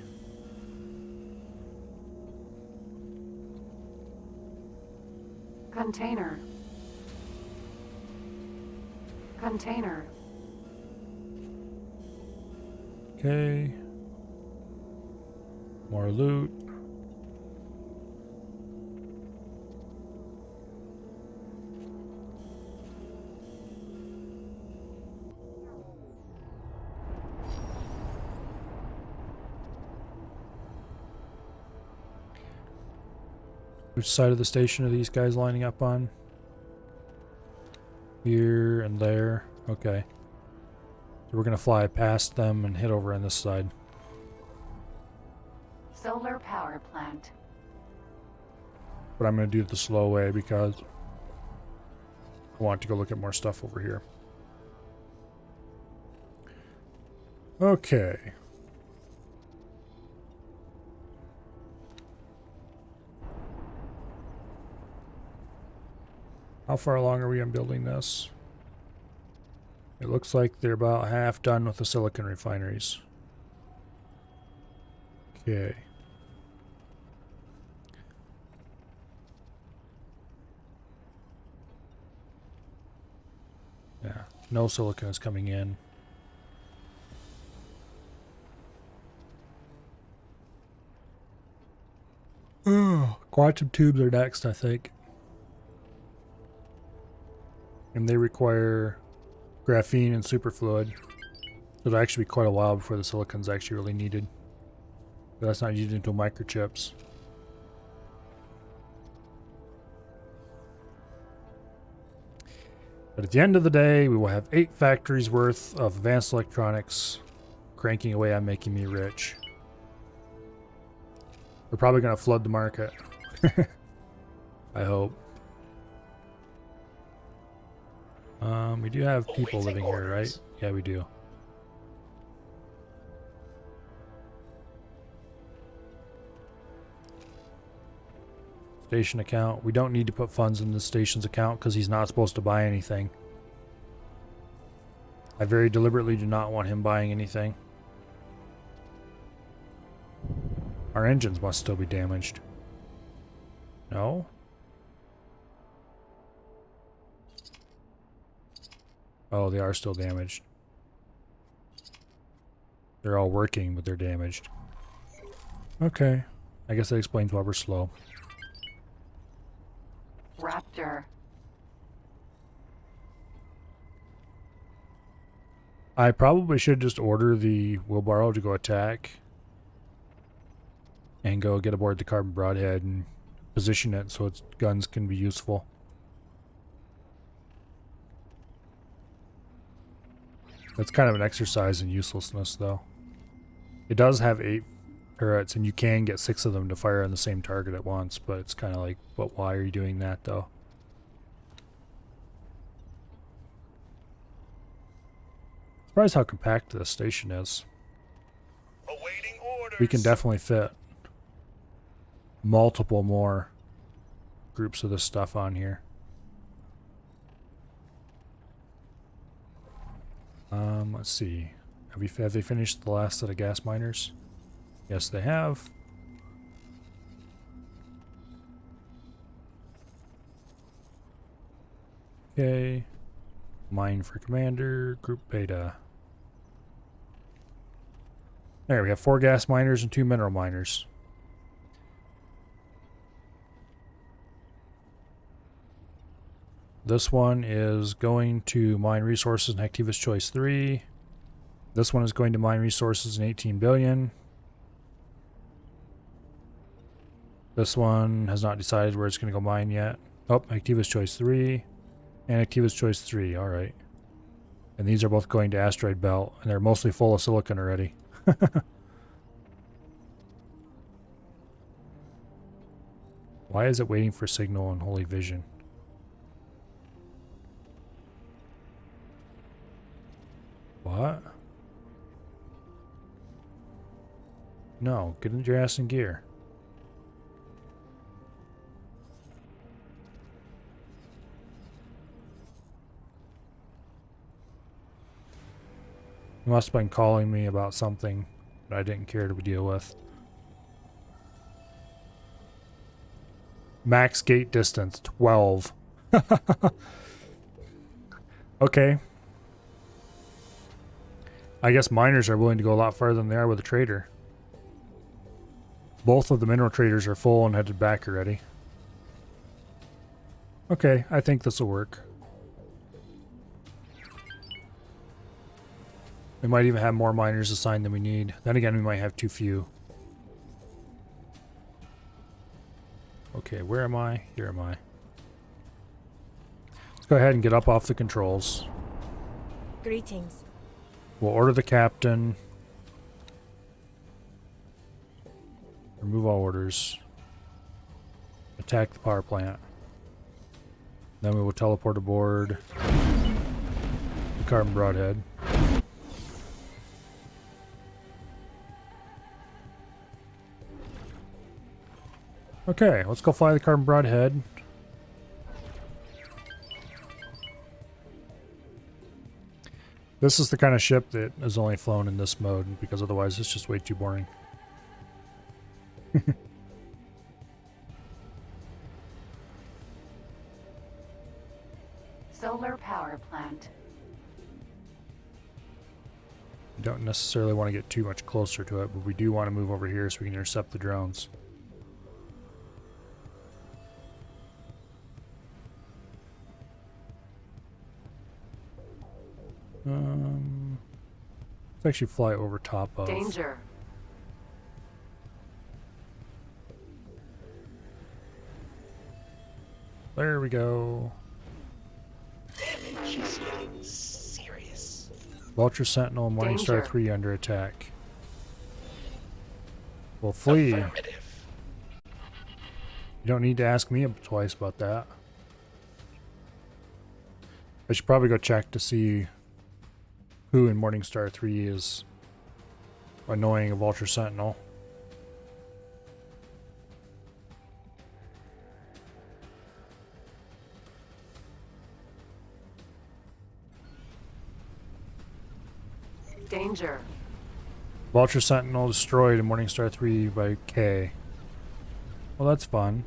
Container. Container. Okay. More loot. Which side of the station are these guys lining up on? Here and there. Okay. So we're going to fly past them and hit over on this side. Solar power plant. But I'm going to do it the slow way because I want to go look at more stuff over here. Okay. How far along are we on building this? It looks like they're about half done with the silicon refineries. Okay. Yeah, no silicon is coming in. Quantum tubes are next, I think. And they require graphene and superfluid. It'll actually be quite a while before the silicon's actually really needed. But that's not needed until microchips. But at the end of the day, we will have 8 factories worth of advanced electronics cranking away on making me rich. We're probably going to flood the market. I hope. We do have people living here, right? Yeah, we do. Station account. We don't need to put funds in the station's account because he's not supposed to buy anything. I very deliberately do not want him buying anything. Our engines must still be damaged. No? Oh, they are still damaged. They're all working, but they're damaged. Okay. I guess that explains why we're slow. Raptor. I probably should just order the wheelbarrow to go attack and go get aboard the carbon broadhead and position it so its guns can be useful. That's kind of an exercise in uselessness, though. It does have 8 turrets, and you can get 6 of them to fire on the same target at once, but it's kind of like, but why are you doing that, though? Surprised how compact this station is. Awaiting orders. We can definitely fit multiple more groups of this stuff on here. Let's see. Have they finished the last set of gas miners? Yes, they have. Okay. Mine for commander, group beta. There, we have 4 gas miners and 2 mineral miners. This one is going to mine resources in Activa's Choice 3. This one is going to mine resources in 18 billion. This one has not decided where it's going to go mine yet. Oh, Activa's Choice 3 and Activa's Choice 3. Alright. And these are both going to Asteroid Belt, and they're mostly full of silicon already. Why is it waiting for signal and Holy Vision? What? No, get your ass in gear. You must have been calling me about something that I didn't care to deal with. Max gate distance, 12. Okay. I guess miners are willing to go a lot farther than they are with a trader. Both of the mineral traders are full and headed back already. Okay, I think this will work. We might even have more miners assigned than we need. Then again, we might have too few. Okay, where am I? Here am I. Let's go ahead and get up off the controls. Greetings. We'll order the captain. Remove all orders. Attack the power plant. Then we will teleport aboard the carbon broadhead. Okay, let's go fly the carbon broadhead. This is the kind of ship that is only flown in this mode, because otherwise it's just way too boring. Solar power plant. We don't necessarily want to get too much closer to it, but we do want to move over here so we can intercept the drones. Let's actually fly over top of. Danger. There we go. She's getting serious. Vulture Sentinel and Morningstar Danger. 3 under attack. Well, flee. Affirmative. You don't need to ask me twice about that. I should probably go check to see who in Morningstar 3 is annoying a Vulture Sentinel. Danger. Vulture Sentinel destroyed in Morningstar 3 by K. Well, that's fun.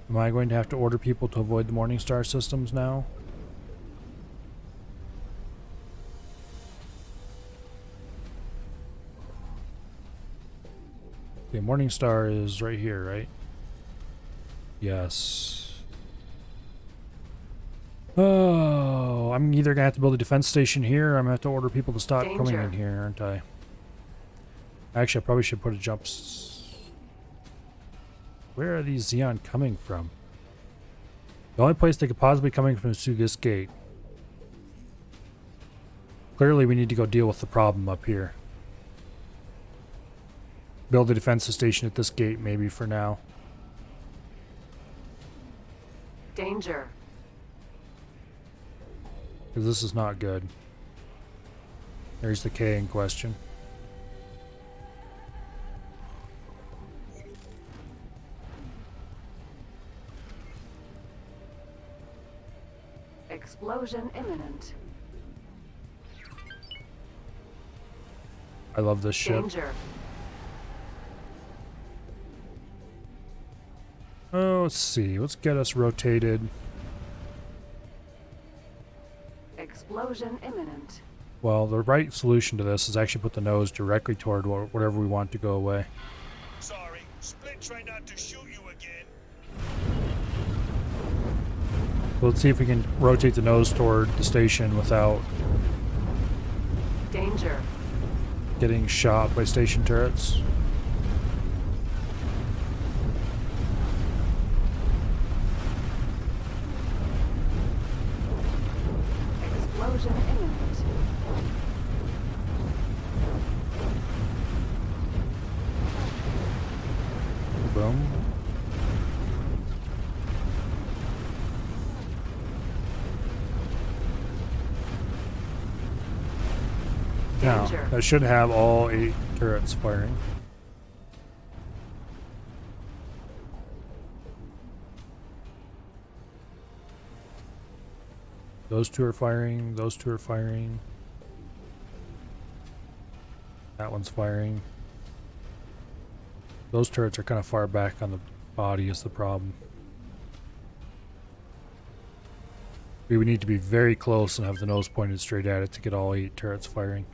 Am I going to have to order people to avoid the Morningstar systems now? Okay, Morningstar is right here, right? Yes. Oh, I'm either gonna have to build a defense station here, or I'm gonna have to order people to stop coming Danger. in here, aren't I? Actually, I probably should put a Where are these Xeon coming from? The only place they could possibly be coming from is through this gate. Clearly, we need to go deal with the problem up here. Build a defense station at this gate, maybe for now. Danger. Because this is not good. There's the K in question. Explosion imminent. I love this ship. Danger. Oh, let's see. Let's get us rotated. Explosion imminent. Well, the right solution to this is actually put the nose directly toward whatever we want to go away. Sorry, Split tried not to shoot you again. So let's see if we can rotate the nose toward the station without Danger. getting shot by station turrets. Explosion imminent. Boom. Now, Danger. that should have all 8 turrets firing. Those 2 are firing, those 2 are firing. That one's firing. Those turrets are kind of far back on the body is the problem. We would need to be very close and have the nose pointed straight at it to get all 8 turrets firing.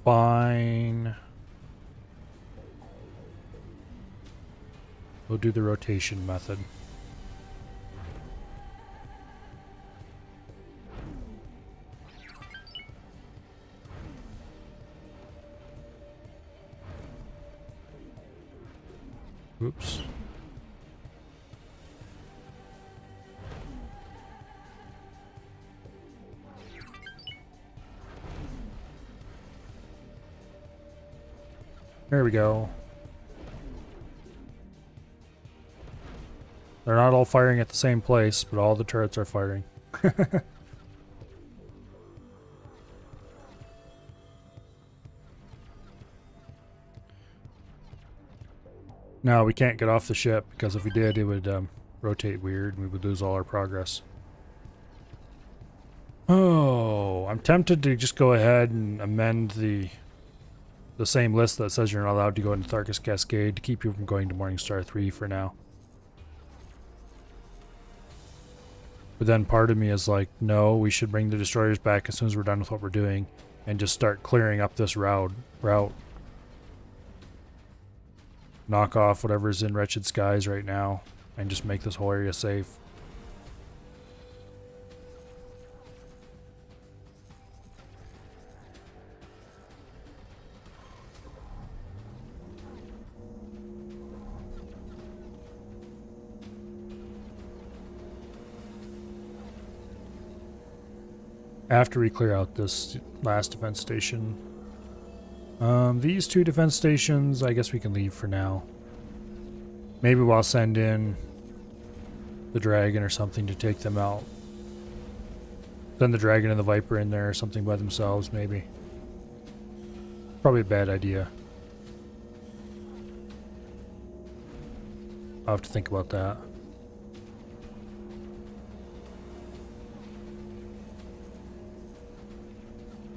Fine. We'll do the rotation method. Oops. There we go. They're not all firing at the same place, but all the turrets are firing. No, we can't get off the ship because if we did, it would rotate weird and we would lose all our progress. Oh, I'm tempted to just go ahead and amend the same list that says you're not allowed to go into Tharkus Cascade to keep you from going to Morningstar 3 for now. But then part of me is like, no, we should bring the destroyers back as soon as we're done with what we're doing and just start clearing up this route. Knock off whatever's in Wretched Skies right now and just make this whole area safe. After we clear out this last defense station. These 2 defense stations, I guess we can leave for now. Maybe we'll send in the dragon or something to take them out. Send the dragon and the viper in there or something by themselves, maybe. Probably a bad idea. I'll have to think about that.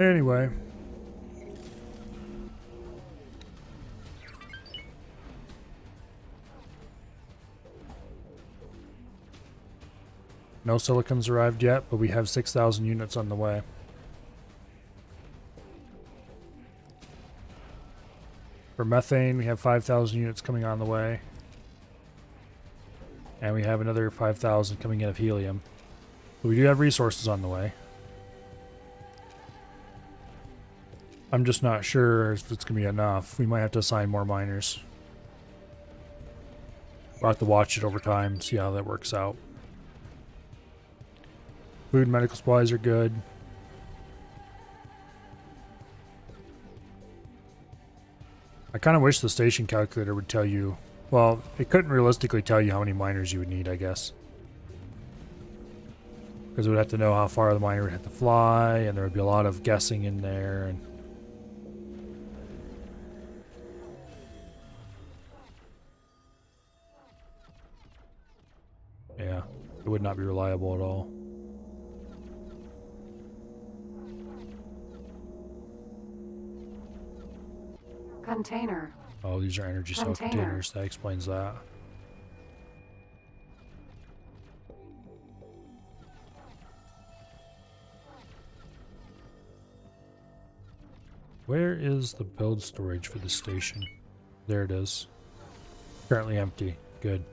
Anyway. No silicons arrived yet, but we have 6,000 units on the way. For methane, we have 5,000 units coming on the way. And we have another 5,000 coming in of helium. But we do have resources on the way. I'm just not sure if it's going to be enough. We might have to assign more miners. We'll have to watch it over time, see how that works out. Food and medical supplies are good. I kind of wish the station calculator would tell you. Well, it couldn't realistically tell you how many miners you would need, I guess. Because it would have to know how far the miner would have to fly, and there would be a lot of guessing in there. And yeah, it would not be reliable at all. Container. Oh, these are energy cell containers. That explains that. Where is the build storage for the station? There it is. Currently empty. Good.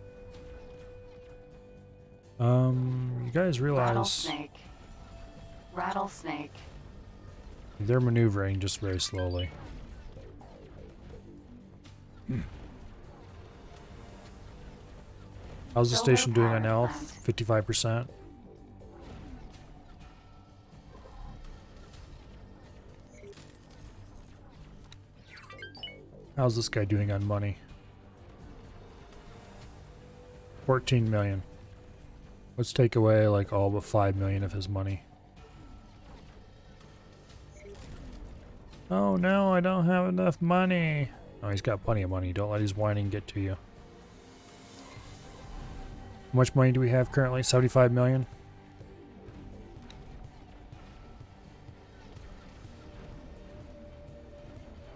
You guys realize Rattlesnake. they're maneuvering just very slowly. How's the station doing on health? 55%. How's this guy doing on money? 14 million. Let's take away like all but 5 million of his money. Oh no, I don't have enough money. Oh, he's got plenty of money. Don't let his whining get to you. How much money do we have currently? 75 million?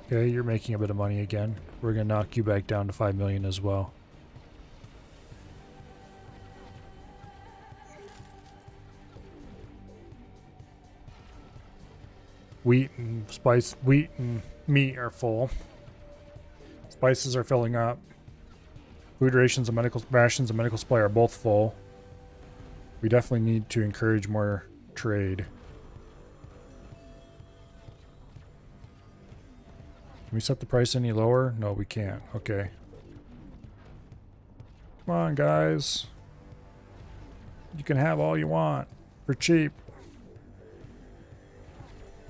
Okay, you're making a bit of money again. We're gonna knock you back down to 5 million as well. Wheat and meat are full. Spices are filling up. Food rations and medical supply are both full. We definitely need to encourage more trade. Can we set the price any lower? No, we can't. Okay. Come on, guys. You can have all you want for cheap.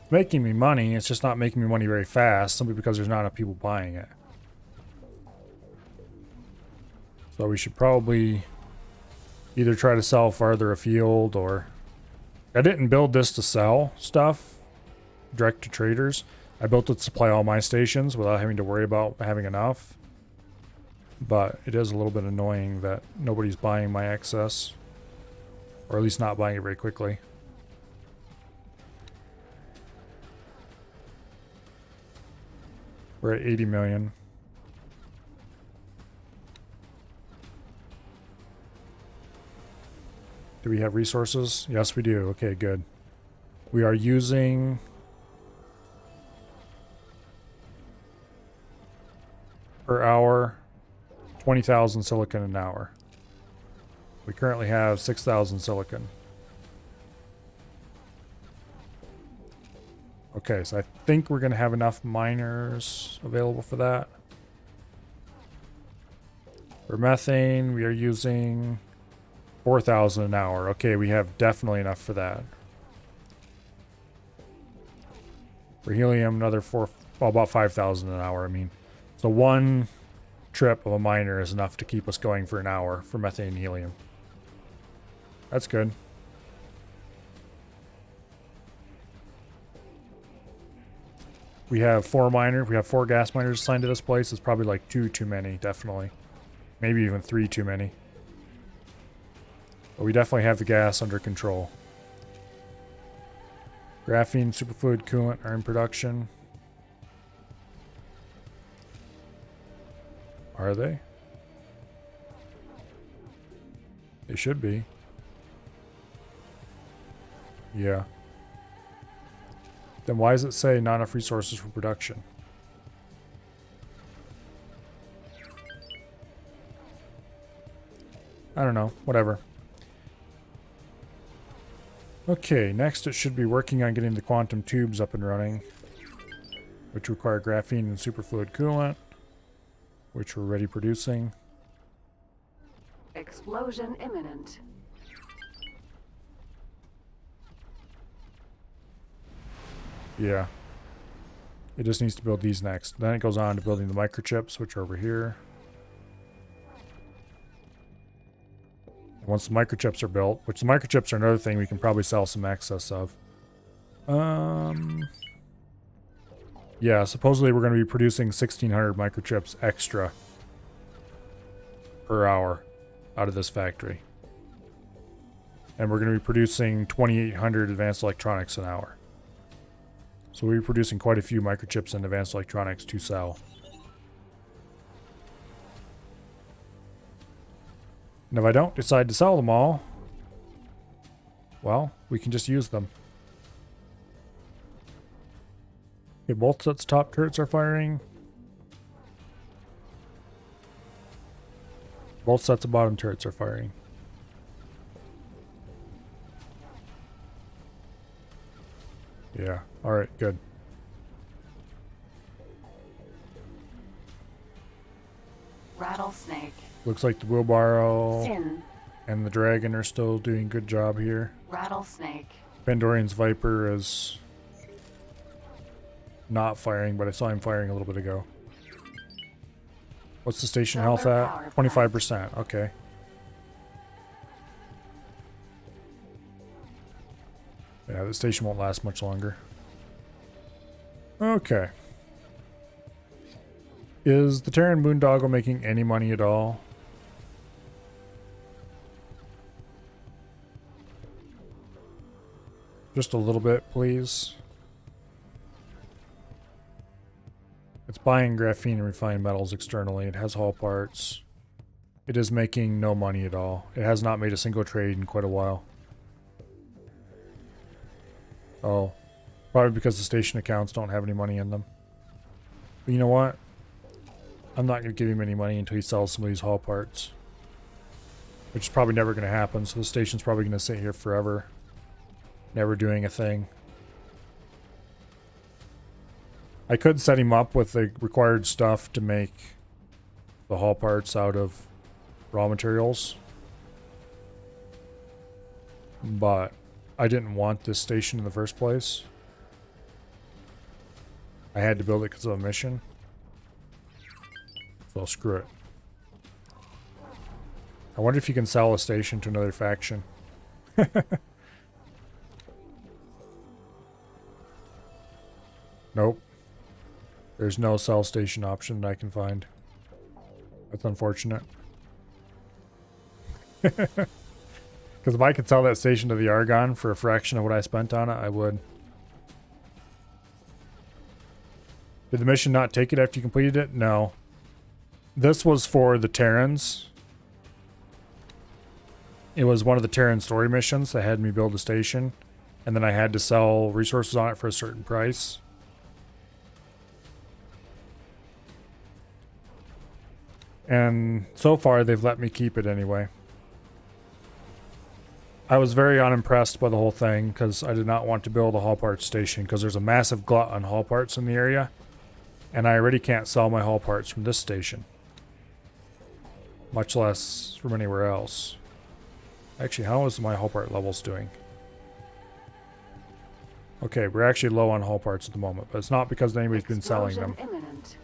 It's making me money. It's just not making me money very fast, simply because there's not enough people buying it. So we should probably either try to sell farther afield, or... I didn't build this to sell stuff direct to traders. I built it to supply all my stations without having to worry about having enough. But it is a little bit annoying that nobody's buying my excess. Or at least not buying it very quickly. We're at 80 million. Do we have resources? Yes, we do. Okay, good. We are using... per hour, 20,000 silicon an hour. We currently have 6,000 silicon. Okay, so I think we're going to have enough miners available for that. For methane, we are using 4,000 an hour. Okay, we have definitely enough for that. For helium, another about 5,000 an hour, I mean. So one trip of a miner is enough to keep us going for an hour for methane and helium. That's good. We have 4 gas miners assigned to this place. It's probably like 2 too many, definitely. Maybe even 3 too many. But we definitely have the gas under control. Graphene, superfluid, coolant are in production. Are they? They should be. Yeah. Then why does it say not enough resources for production? I don't know. Whatever. Okay, next it should be working on getting the quantum tubes up and running, which require graphene and superfluid coolant, which we're already producing. Explosion imminent. Yeah. It just needs to build these next. Then it goes on to building the microchips, which are over here. Once the microchips are built, which the microchips are another thing we can probably sell some excess of. Yeah, supposedly we're going to be producing 1,600 microchips extra per hour out of this factory. And we're going to be producing 2,800 advanced electronics an hour. So we'll be producing quite a few microchips and advanced electronics to sell. And if I don't decide to sell them all, well, we can just use them. Okay, both sets of top turrets are firing. Both sets of bottom turrets are firing. Yeah, alright, good. Rattlesnake. Looks like the wheelbarrow Sin. and the dragon are still doing a good job here. Rattlesnake. Pandorian's Viper is not firing, but I saw him firing a little bit ago. What's the station health at? 25%. Okay. Yeah, the station won't last much longer. Okay. Is the Terran Boondoggle making any money at all? Just a little bit, please. It's buying graphene and refined metals externally. It has hull parts. It is making no money at all. It has not made a single trade in quite a while. Oh. Probably because the station accounts don't have any money in them. But you know what? I'm not going to give him any money until he sells some of these hull parts. Which is probably never going to happen, so the station's probably going to sit here forever. Never doing a thing. I could set him up with the required stuff to make the hull parts out of raw materials. But I didn't want this station in the first place. I had to build it because of a mission. So screw it. I wonder if you can sell a station to another faction. Nope. There's no sell station option that I can find. That's unfortunate. Because if I could sell that station to the Argon for a fraction of what I spent on it, I would. Did the mission not take it after you completed it? No. This was for the Terrans. It was one of the Terran story missions that had me build a station. And then I had to sell resources on it for a certain price. And so far, they've let me keep it anyway. I was very unimpressed by the whole thing because I did not want to build a hull parts station because there's a massive glut on hull parts in the area. And I already can't sell my hull parts from this station. Much less from anywhere else. Actually, how is my hull part levels doing? Okay, we're actually low on hull parts at the moment, but it's not because anybody's been selling them. Imminent.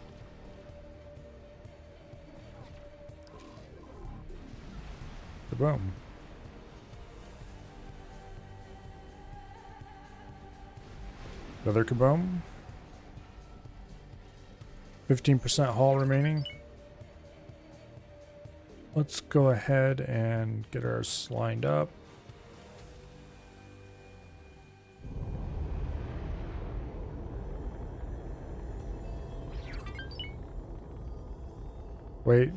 Boom. Another kaboom. 15% hull remaining. Let's go ahead and get ours lined up. Wait.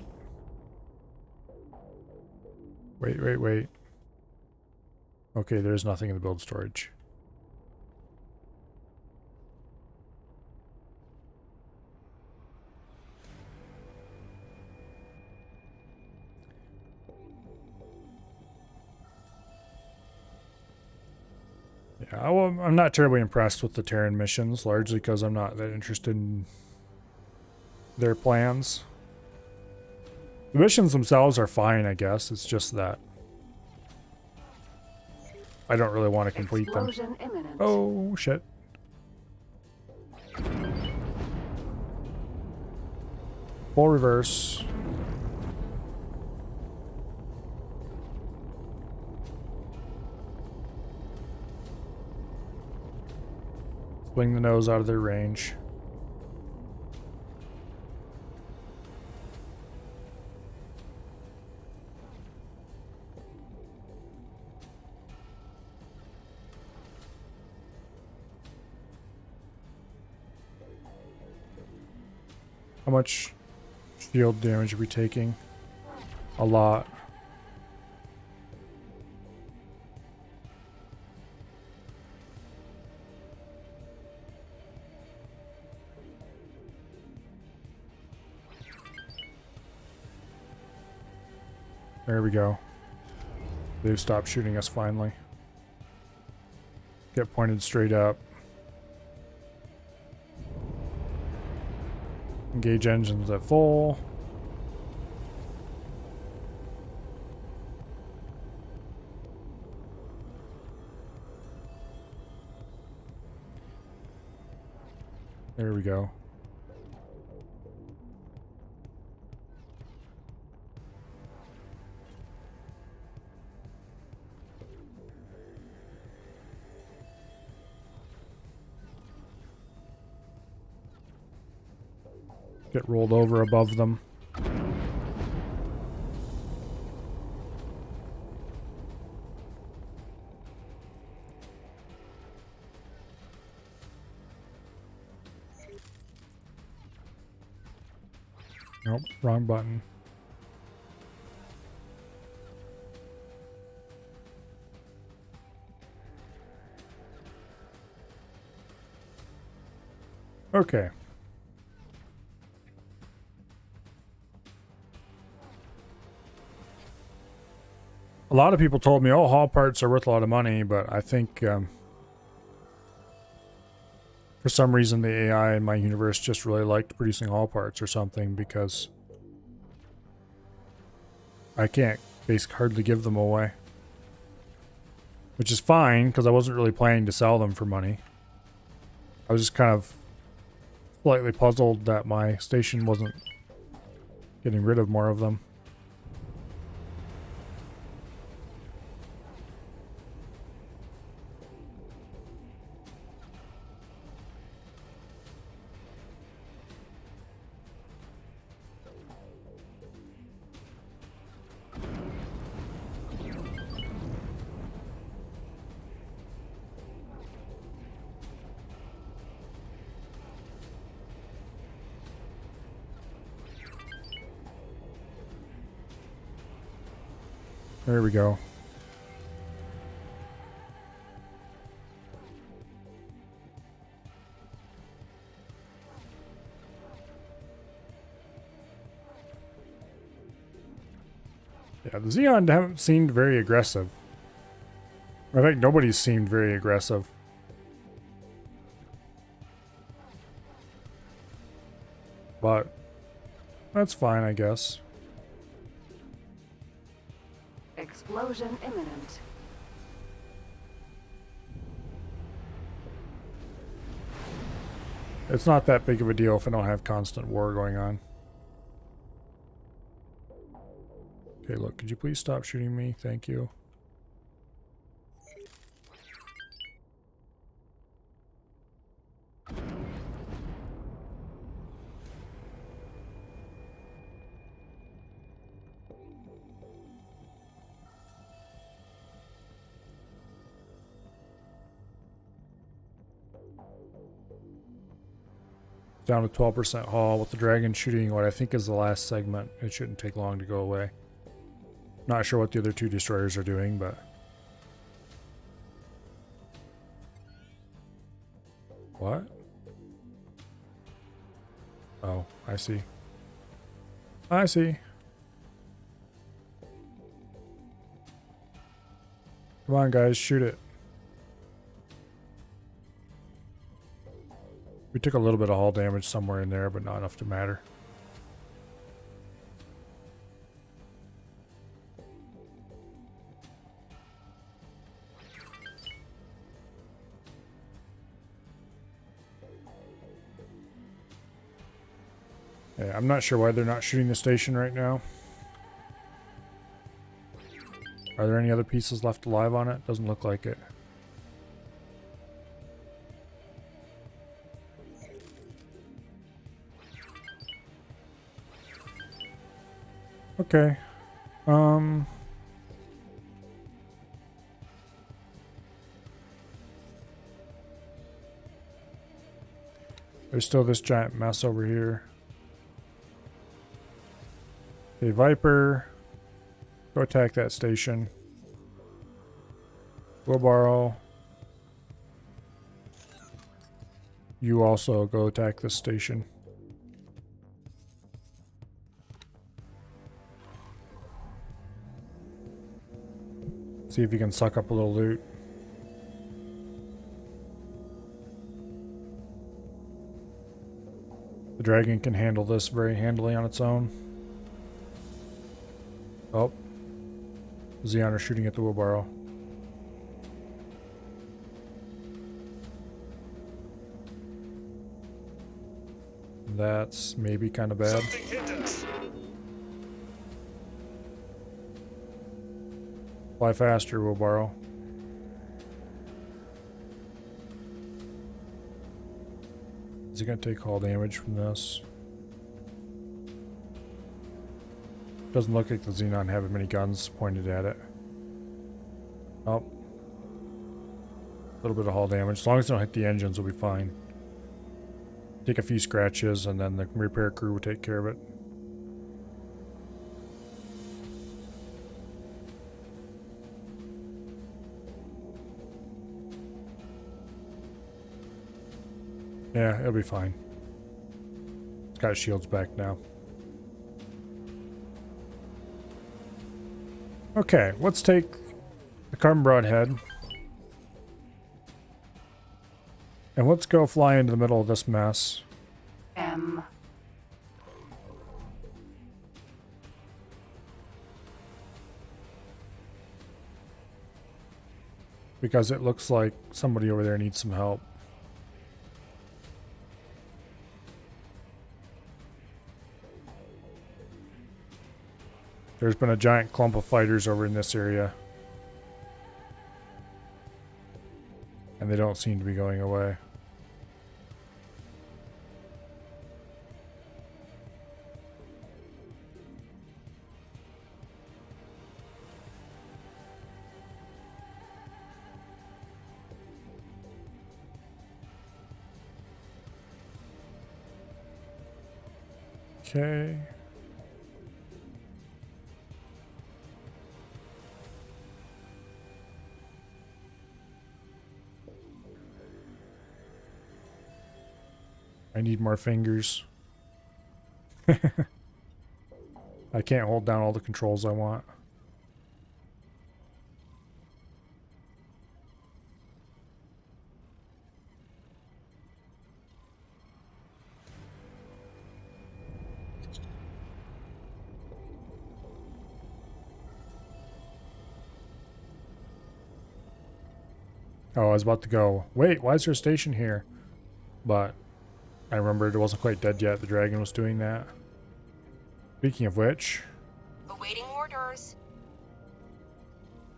Wait. Okay, there's nothing in the build storage. Yeah, well, I'm not terribly impressed with the Terran missions, largely because I'm not that interested in their plans. The missions themselves are fine, I guess. It's just that I don't really want to complete them. Explosion imminent. Oh, shit. Full reverse. Swing the nose out of their range. How much shield damage are we taking? A lot. There we go. They've stopped shooting us finally. Get pointed straight up. Engage engines at full. There we go. Get rolled over above them. Nope, wrong button. Okay. A lot of people told me, oh, haul parts are worth a lot of money, but I think for some reason the AI in my universe just really liked producing haul parts or something, because I can't basically hardly give them away. Which is fine, because I wasn't really planning to sell them for money. I was just kind of slightly puzzled that my station wasn't getting rid of more of them. There we go. Yeah, the Xeon haven't seemed very aggressive. I think nobody's seemed very aggressive. But that's fine, I guess. Explosion imminent. It's not that big of a deal if I don't have constant war going on. Okay, look, could you please stop shooting me? Thank you. Down to 12% haul with the dragon shooting what I think is the last segment. It shouldn't take long to go away. Not sure what the other two destroyers are doing, but... What? Oh, I see. I see. Come on, guys, shoot it. We took a little bit of hull damage somewhere in there, but not enough to matter. Yeah, I'm not sure why they're not shooting the station right now. Are there any other pieces left alive on it? Doesn't look like it. Okay. There's still this giant mess over here. Okay, Viper. Go attack that station. Wheelbarrow. You also go attack this station. See if you can suck up a little loot. The dragon can handle this very handily on its own. Oh. Xeon are shooting at the wheelbarrow. That's maybe kind of bad. Something hit us. Fly faster, wheelbarrow. Is he going to take hull damage from this? Doesn't look like the Xenon have many guns pointed at it. Oh. A little bit of hull damage. As long as they don't hit the engines, we'll be fine. Take a few scratches and then the repair crew will take care of it. Yeah, it'll be fine. It's got shields back now. Okay, let's take the carbon broadhead. And let's go fly into the middle of this mess. M. Because it looks like somebody over there needs some help. There's been a giant clump of fighters over in this area. And they don't seem to be going away. Okay. I need more fingers. I can't hold down all the controls I want. Oh, I was about to go, wait, why is there a station here? But I remembered it wasn't quite dead yet. The dragon was doing that. Speaking of which, Awaiting orders.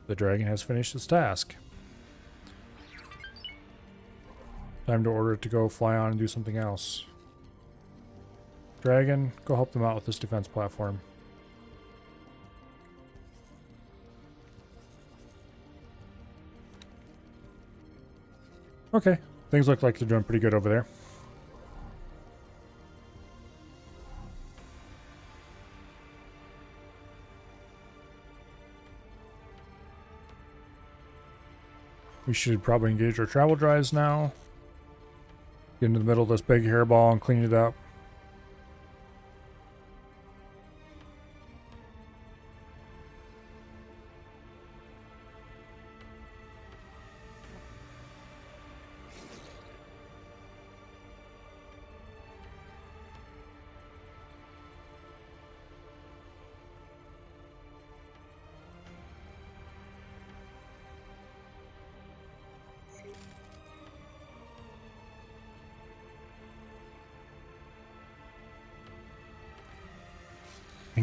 the dragon has finished its task. Time to order it to go fly on and do something else. Dragon, go help them out with this defense platform. Okay, things look like they're doing pretty good over there. We should probably engage our travel drives now. Get into the middle of this big hairball and clean it up.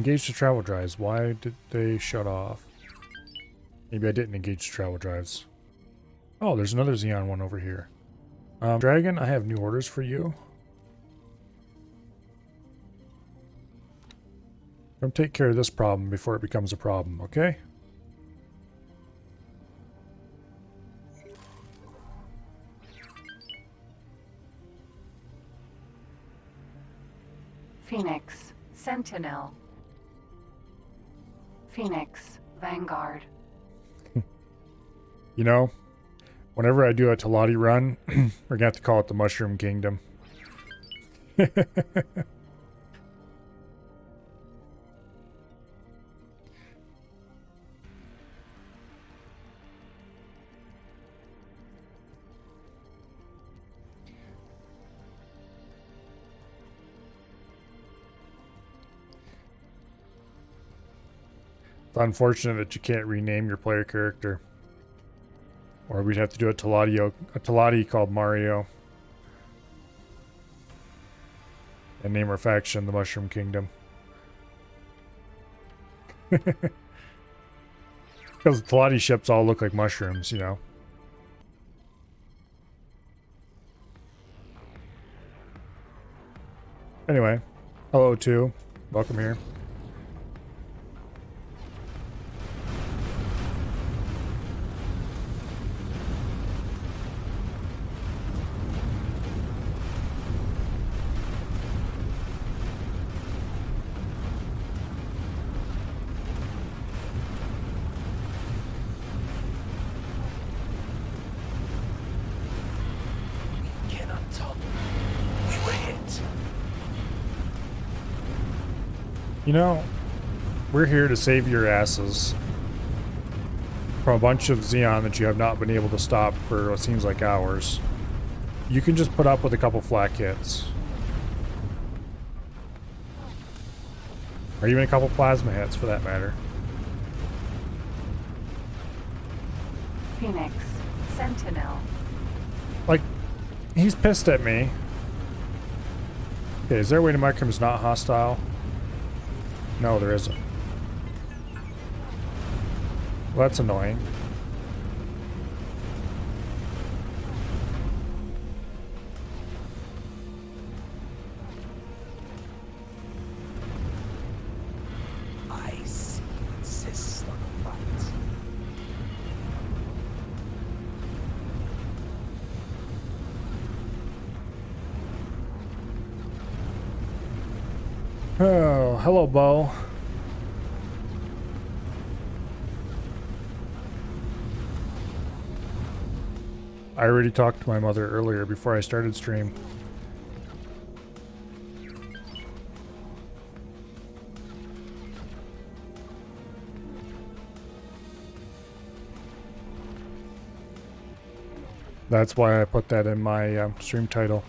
Engage the travel drives. Why did they shut off? Maybe I didn't engage the travel drives. Oh, there's another Xeon one over here. Dragon, I have new orders for you. Come take care of this problem before it becomes a problem, okay? Phoenix, Sentinel. Phoenix, Vanguard. You know, whenever I do a Talati run, we're gonna have to call it the Mushroom Kingdom. It's unfortunate that you can't rename your player character. Or we'd have to do a Talati called Mario. And name our faction the Mushroom Kingdom. Because the Talati ships all look like mushrooms, you know. Anyway, hello too. Welcome here. You know, we're here to save your asses from a bunch of Xeon that you have not been able to stop for what seems like hours. You can just put up with a couple flak hits. Or even a couple plasma hits, for that matter. Phoenix, Sentinel. Like, he's pissed at me. Okay, is there a way to mark him as not hostile? No, there isn't. Well, that's annoying. I see you insist on a fight. Oh, hello, Bo. I already talked to my mother earlier before I started stream. That's why I put that in my stream title.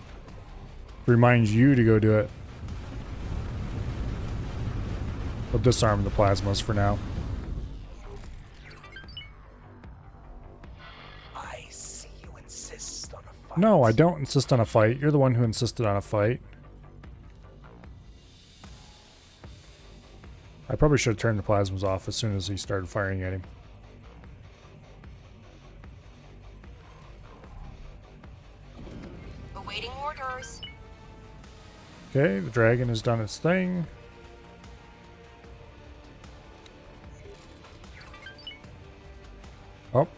Reminds you to go do it. We'll disarm the plasmas for now. I see you insist on a fight. No, I don't insist on a fight. You're the one who insisted on a fight. I probably should have turned the plasmas off as soon as he started firing at him. Awaiting orders. Okay, the dragon has done its thing. Oh,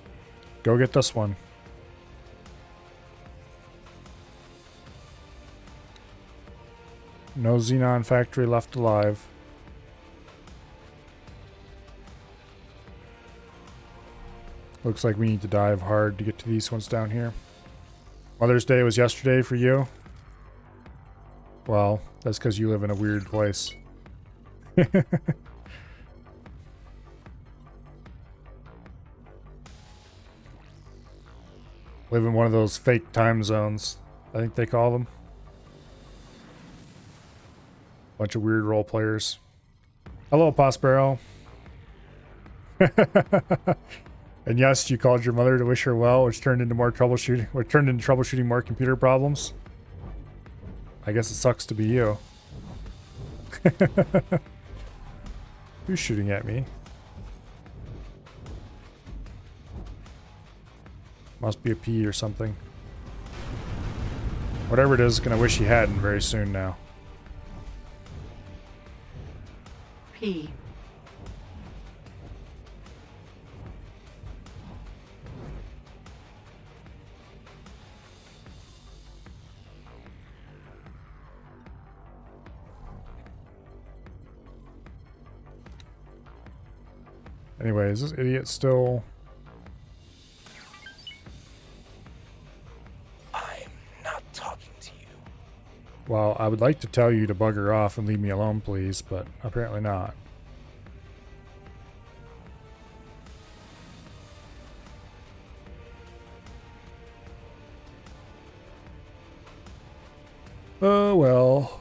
go get this one. No Xenon factory left alive. Looks like we need to dive hard to get to these ones down here. Mother's Day was yesterday for you? Well, that's because you live in a weird place. Live in one of those fake time zones, I think they call them. Bunch of weird role players. Hello, Prospero. And yes, you called your mother to wish her well, which turned into troubleshooting more computer problems. I guess it sucks to be you. Who's shooting at me? Must be a P or something. Whatever it is, gonna wish he hadn't very soon now. P. Anyway, is this idiot still... I'm not talking to you. Well, I would like to tell you to bugger off and leave me alone, please, but apparently not. Oh, well.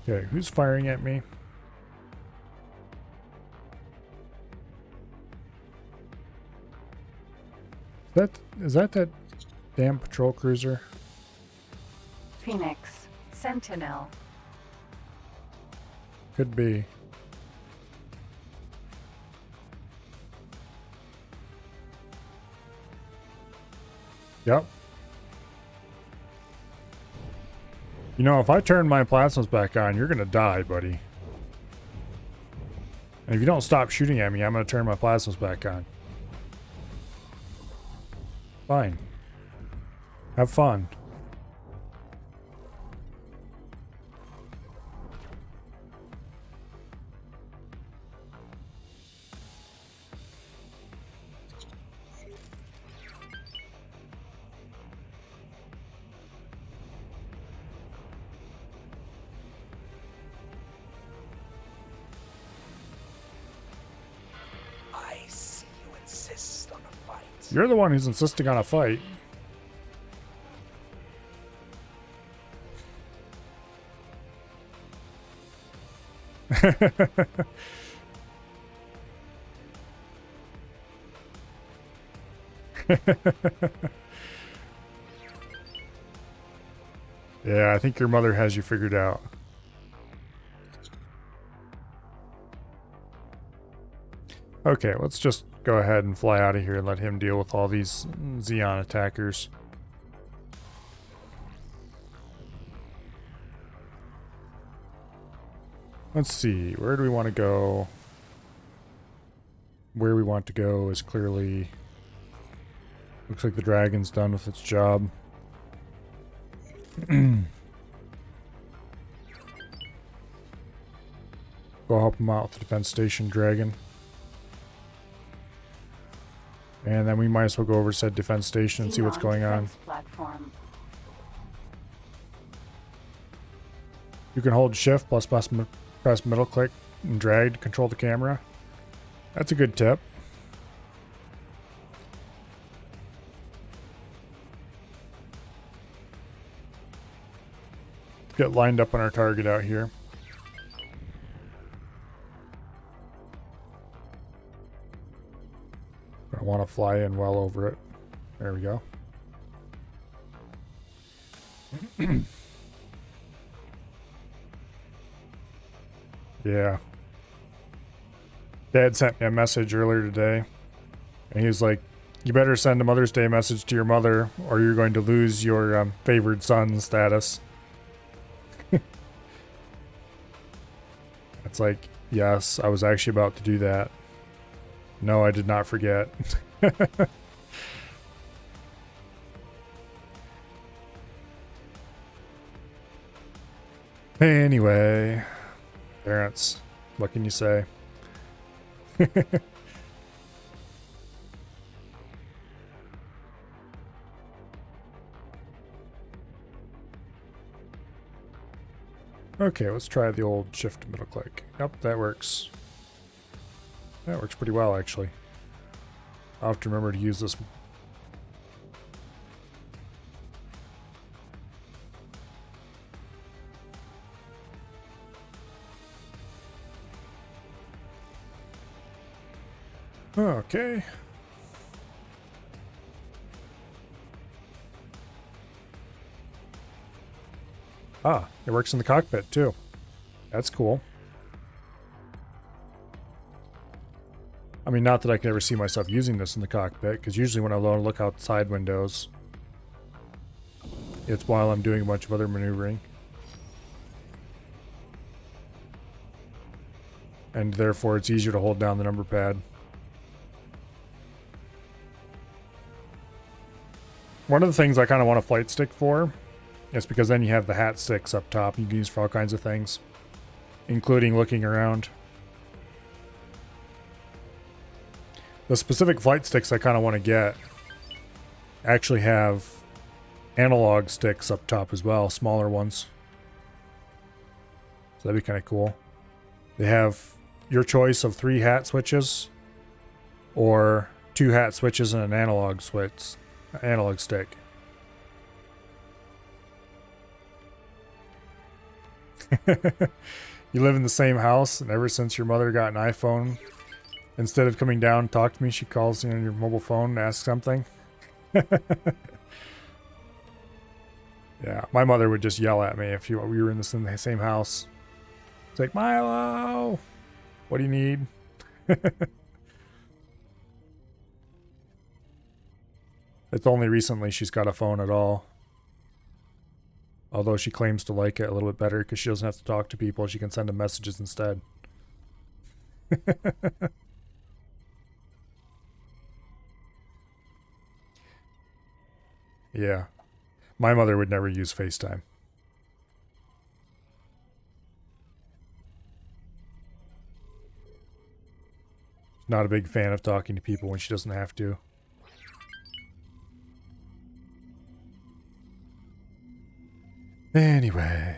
Okay, who's firing at me? Is that damn patrol cruiser? Phoenix. Sentinel. Could be. Yep. You know, if I turn my plasmas back on, you're gonna die, buddy. And if you don't stop shooting at me, I'm gonna turn my plasmas back on. Fine. Have fun. I see you insist on a fight. You're the one who's insisting on a fight. Yeah, I think your mother has you figured out. Okay, let's just go ahead and fly out of here and let him deal with all these Xeon attackers. Let's see, where do we want to go? Where we want to go is clearly... Looks like the dragon's done with its job. Go help him out with the defense station dragon. And then we might as well go over to said defense station and see what's going on. Platform. You can hold shift plus press middle click and drag to control the camera. That's a good tip. Get lined up on our target out here. I want to fly in well over it. There we go. Yeah. Dad sent me a message earlier today. And he was like, you better send a Mother's Day message to your mother or you're going to lose your favored son status. It's like, yes, I was actually about to do that. No, I did not forget. Anyway, parents, what can you say? Okay, let's try the old shift middle click. Yep, that works. That works pretty well, actually. I'll have to remember to use this. Okay. Ah, it works in the cockpit too. That's cool. I mean, not that I can ever see myself using this in the cockpit, because usually when I look outside windows, it's while I'm doing a bunch of other maneuvering. And therefore it's easier to hold down the number pad. One of the things I kind of want a flight stick for is because then you have the hat sticks up top you can use for all kinds of things, including looking around. The specific flight sticks I kind of want to get actually have analog sticks up top as well, smaller ones. So that'd be kind of cool. They have your choice of 3 hat switches or 2 hat switches and an analog switch, analog stick. You live in the same house, and ever since your mother got an iPhone, instead of coming down and talk to me, she calls you on your mobile phone and asks something. Yeah, my mother would just yell at me if we were in the same house. It's like, Milo, what do you need? It's only recently she's got a phone at all. Although she claims to like it a little bit better because she doesn't have to talk to people. She can send them messages instead. Yeah. My mother would never use FaceTime. Not a big fan of talking to people when she doesn't have to. Anyway.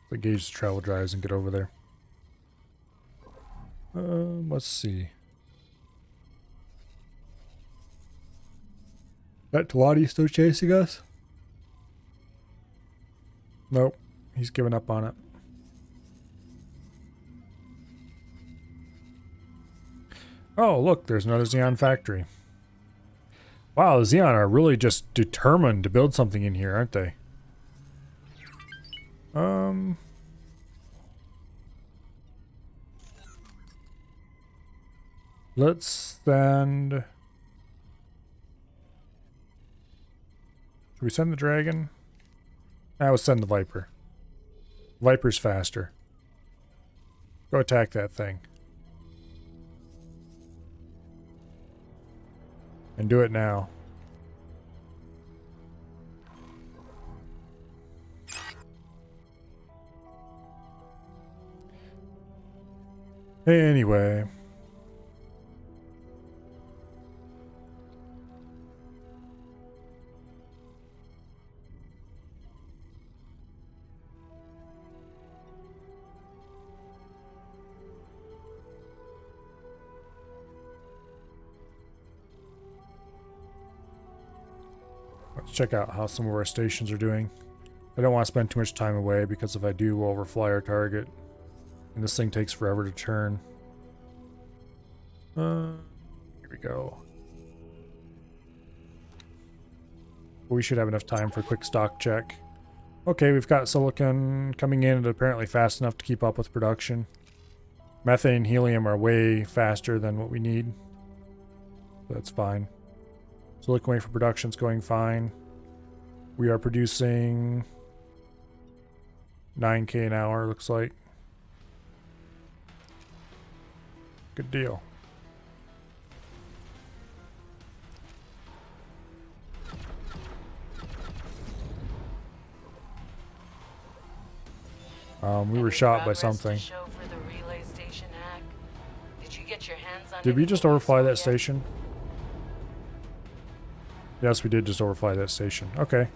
So gauge the travel drives and get over there. Let's see. That Talati still chasing us? Nope. He's given up on it. Oh, look, there's another Xeon factory. Wow, the Xeon are really just determined to build something in here, aren't they? Let's send... Should we send the Dragon? I would send the Viper. Viper's faster. Go attack that thing. And do it now. Anyway. Let's check out how some of our stations are doing. I don't want to spend too much time away because if I do, we'll overfly our target. And this thing takes forever to turn. Here we go. We should have enough time for a quick stock check. Okay, we've got silicon coming in at apparently fast enough to keep up with production. Methane and helium are way faster than what we need. So that's fine. Silicon wafer production's going fine. We are producing 9K an hour, looks like. Good deal. We were shot by something. Did we just overfly that station? Yes, we did just overfly that station. Okay.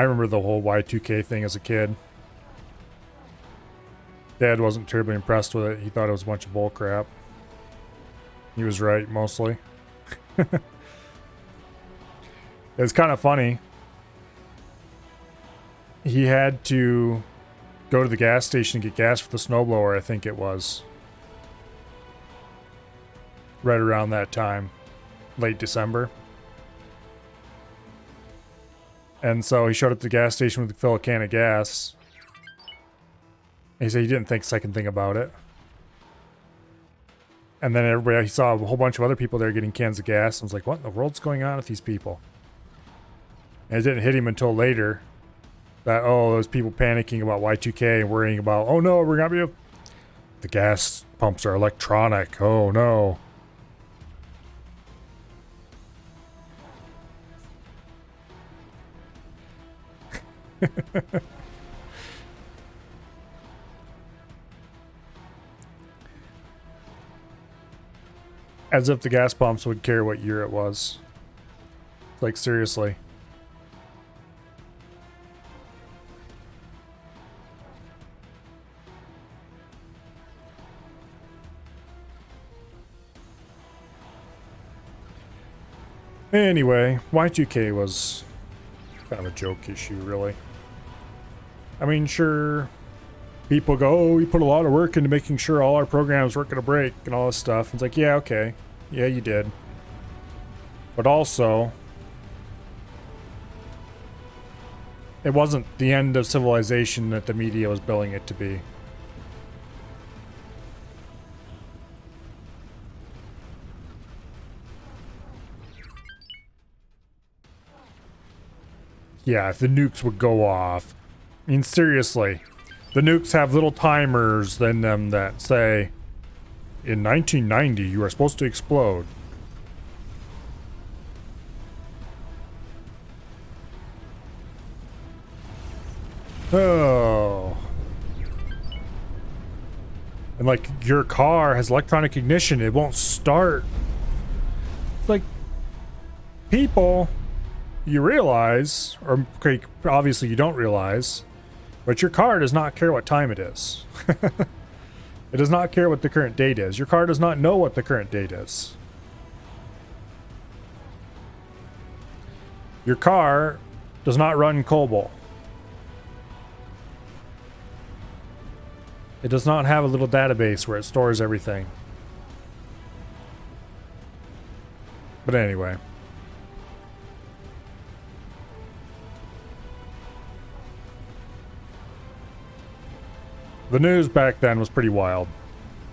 I remember the whole Y2K thing as a kid. Dad wasn't terribly impressed with it. He thought it was a bunch of bull crap. He was right, mostly. It's kind of funny. He had to go to the gas station and get gas for the snowblower, I think it was. Right around that time. Late December. And so he showed up at the gas station with a fill a can of gas. And he said he didn't think a second thing about it. And then everybody, he saw a whole bunch of other people there getting cans of gas and was like, what in the world's going on with these people? And it didn't hit him until later that, oh, there's people panicking about Y2K and worrying about, oh no, we're going to be... The gas pumps are electronic. Oh no. As if the gas pumps would care what year it was. Like, seriously. Anyway, Y2K was kind of a joke issue, really. I mean, sure, people go, oh, we put a lot of work into making sure all our programs weren't going to break and all this stuff. It's like, yeah, okay. Yeah, you did. But also, it wasn't the end of civilization that the media was billing it to be. Yeah, if the nukes would go off. I mean, seriously. The nukes have little timers in them that say, in 1990, you are supposed to explode. Oh. And like, your car has electronic ignition, it won't start. It's like, people, you realize, or okay, obviously you don't realize, but your car does not care what time it is. It does not care what the current date is. Your car does not know what the current date is. Your car does not run COBOL. It does not have a little database where it stores everything. But anyway. The news back then was pretty wild.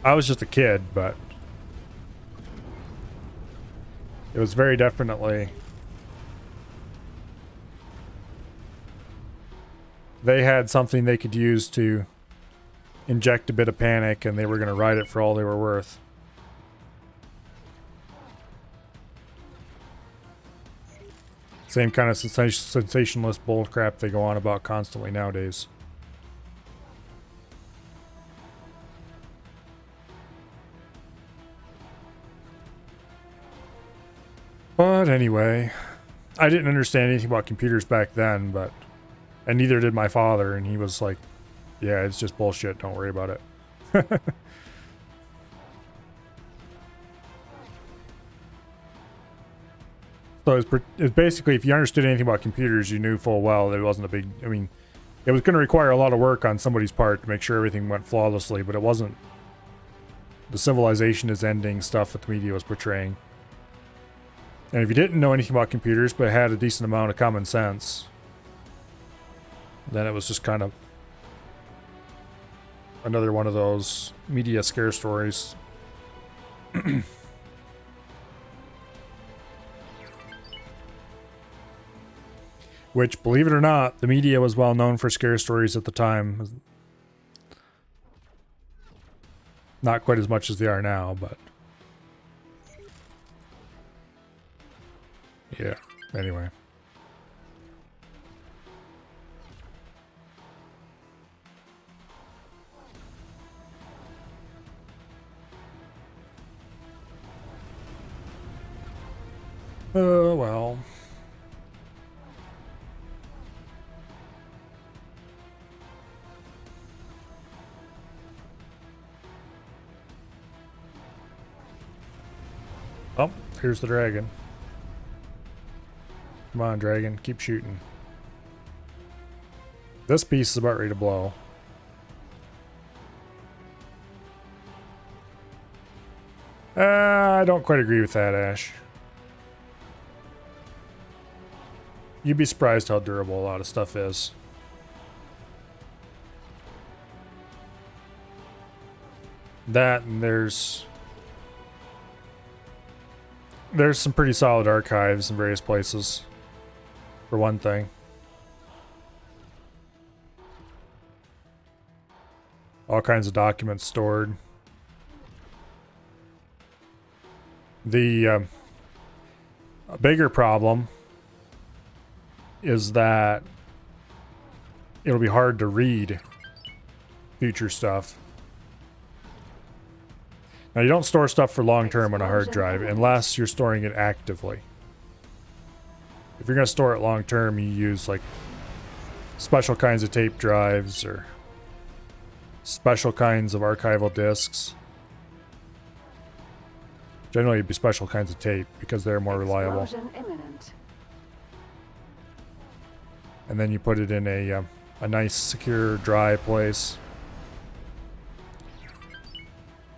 I was just a kid, but it was very definitely... They had something they could use to inject a bit of panic, and they were going to ride it for all they were worth. Same kind of sensationalist bullcrap they go on about constantly nowadays. But anyway, I didn't understand anything about computers back then, but... And neither did my father, and he was like, yeah, it's just bullshit, don't worry about it. So it's basically, if you understood anything about computers, you knew full well that it wasn't a big... I mean, it was going to require a lot of work on somebody's part to make sure everything went flawlessly, but it wasn't the civilization is ending stuff that the media was portraying. And if you didn't know anything about computers, but had a decent amount of common sense, then it was just kind of another one of those media scare stories. Which, believe it or not, the media was well known for scare stories at the time. Not quite as much as they are now, but... Yeah, anyway. Oh, well. Oh, here's the dragon. Come on, dragon. Keep shooting. This piece is about ready to blow. I don't quite agree with that, Ash. You'd be surprised how durable a lot of stuff is. That, and there's some pretty solid archives in various places, for one thing. All kinds of documents stored. The a bigger problem is that it'll be hard to read future stuff. Now, you don't store stuff for long term on a hard drive unless you're storing it actively. If you're going to store it long term, you use like special kinds of tape drives or special kinds of archival disks. Generally, it'd be special kinds of tape because they're more reliable. Explosion imminent. And then you put it in a nice, secure, dry place.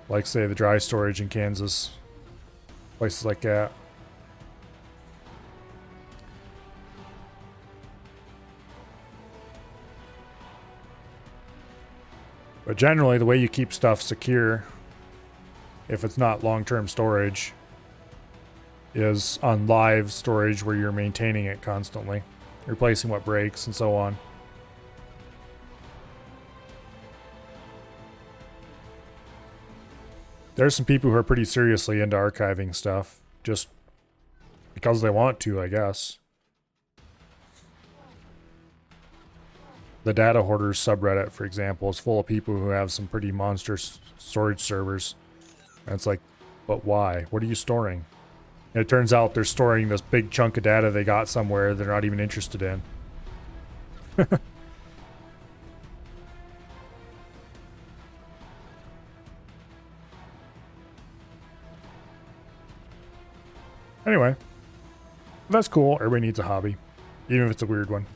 Like, say, the dry storage in Kansas. Places like that. But generally, the way you keep stuff secure, if it's not long-term storage, is on live storage where you're maintaining it constantly, replacing what breaks and so on. There's some people who are pretty seriously into archiving stuff, just because they want to, I guess. The Data Hoarders subreddit, for example, is full of people who have some pretty monstrous storage servers. And it's like, but why? What are you storing? And it turns out they're storing this big chunk of data they got somewhere they're not even interested in. Anyway, that's cool. Everybody needs a hobby, even if it's a weird one.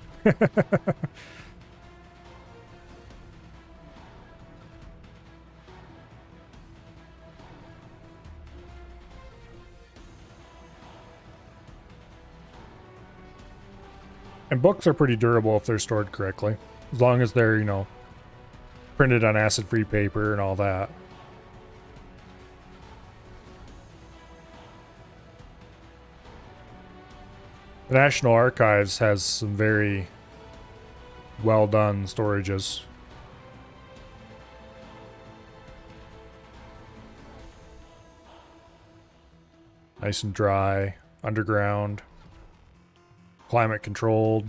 And books are pretty durable if they're stored correctly, as long as they're, you know, printed on acid-free paper and all that. The National Archives has some very well done storages. Nice and dry, underground, climate controlled.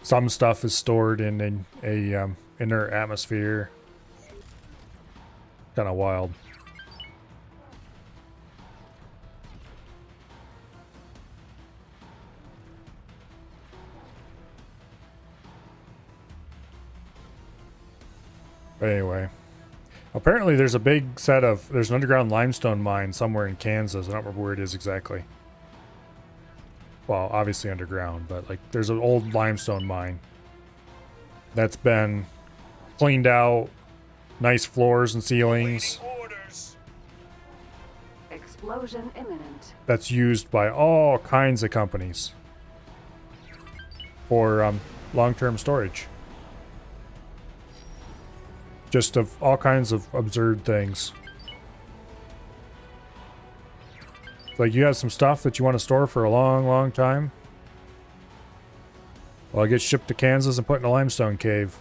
Some stuff is stored in a inner atmosphere. Kind of wild. But anyway, apparently there's a big set of, there's an underground limestone mine somewhere in Kansas. I don't remember where it is exactly. Well, obviously underground, but like there's an old limestone mine that's been cleaned out, nice floors and ceilings. Explosion imminent. That's used by all kinds of companies for long-term storage. Just of all kinds of absurd things. Like, you have some stuff that you want to store for a long, long time. Well, it gets shipped to Kansas and put in a limestone cave.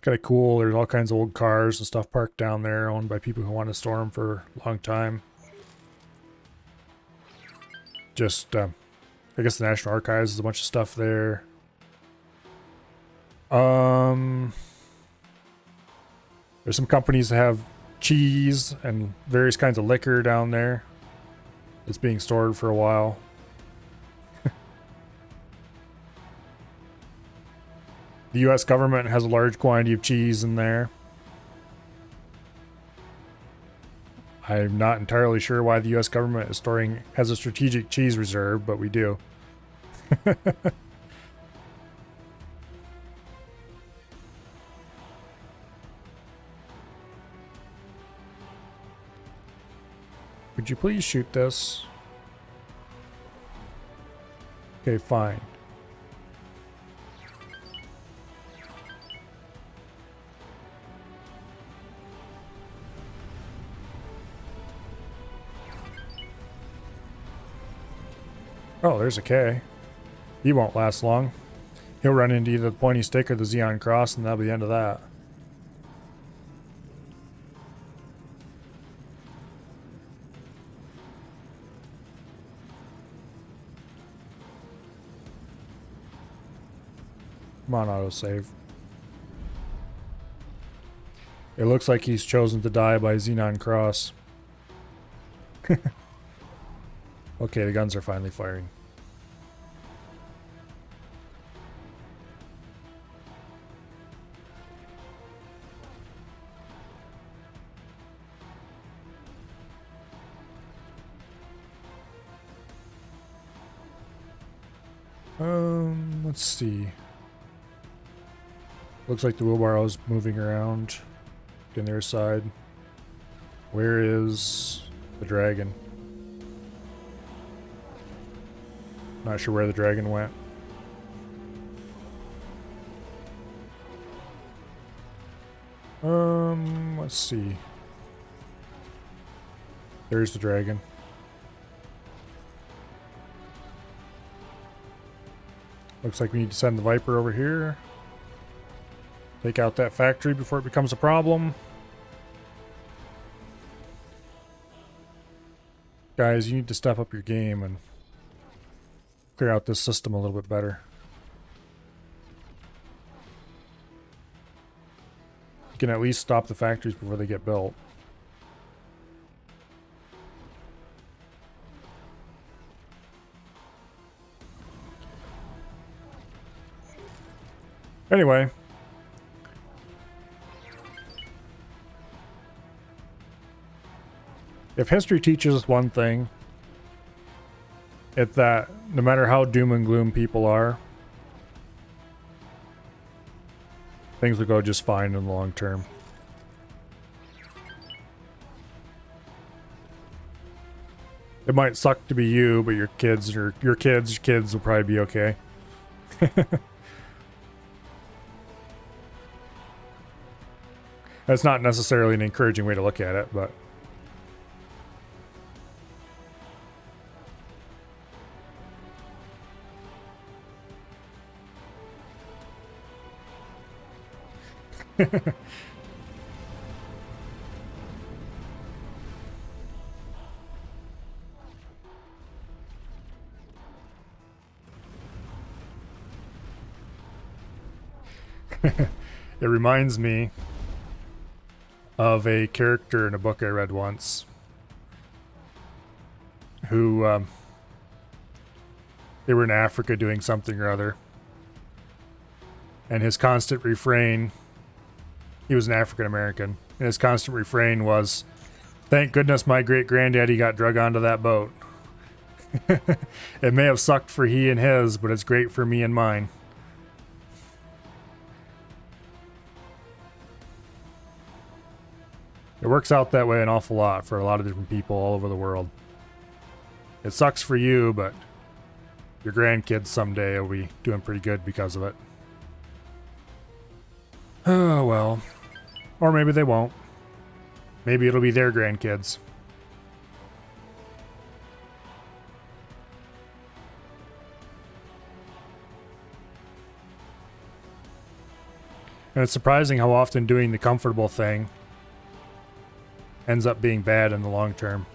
Kind of cool. There's all kinds of old cars and stuff parked down there, owned by people who want to store them for a long time. Just, I guess the National Archives is a bunch of stuff there. There's some companies that have cheese and various kinds of liquor down there. It's being stored for a while. The US government has a large quantity of cheese in there. I'm not entirely sure why the US government is has a strategic cheese reserve, but we do. Would you please shoot this? Okay, fine. Oh, there's a K. He won't last long. He'll run into either the pointy stick or the Xeon Cross, and that'll be the end of that. Come on, autosave. It looks like he's chosen to die by Xenon Cross. Okay, the guns are finally firing. Let's see. Looks like the wheelbarrow's moving around on their side. Where is the dragon? Not sure where the dragon went. Let's see. There's the dragon. Looks like we need to send the Viper over here. Take out that factory before it becomes a problem. Guys, you need to step up your game and clear out this system a little bit better. You can at least stop the factories before they get built. Anyway. If history teaches us one thing, it's that no matter how doom and gloom people are, things will go just fine in the long term. It might suck to be you, but your kids will probably be okay. That's not necessarily an encouraging way to look at it, but it reminds me of a character in a book I read once who they were in Africa doing something or other, and his constant refrain, he was an African American, and his constant refrain was, "Thank goodness my great granddaddy got drug onto that boat." It may have sucked for he and his, but it's great for me and mine. It works out that way an awful lot for a lot of different people all over the world. It sucks for you, but your grandkids someday will be doing pretty good because of it. Oh, well. Or maybe they won't. Maybe it'll be their grandkids. And it's surprising how often doing the comfortable thing ends up being bad in the long term.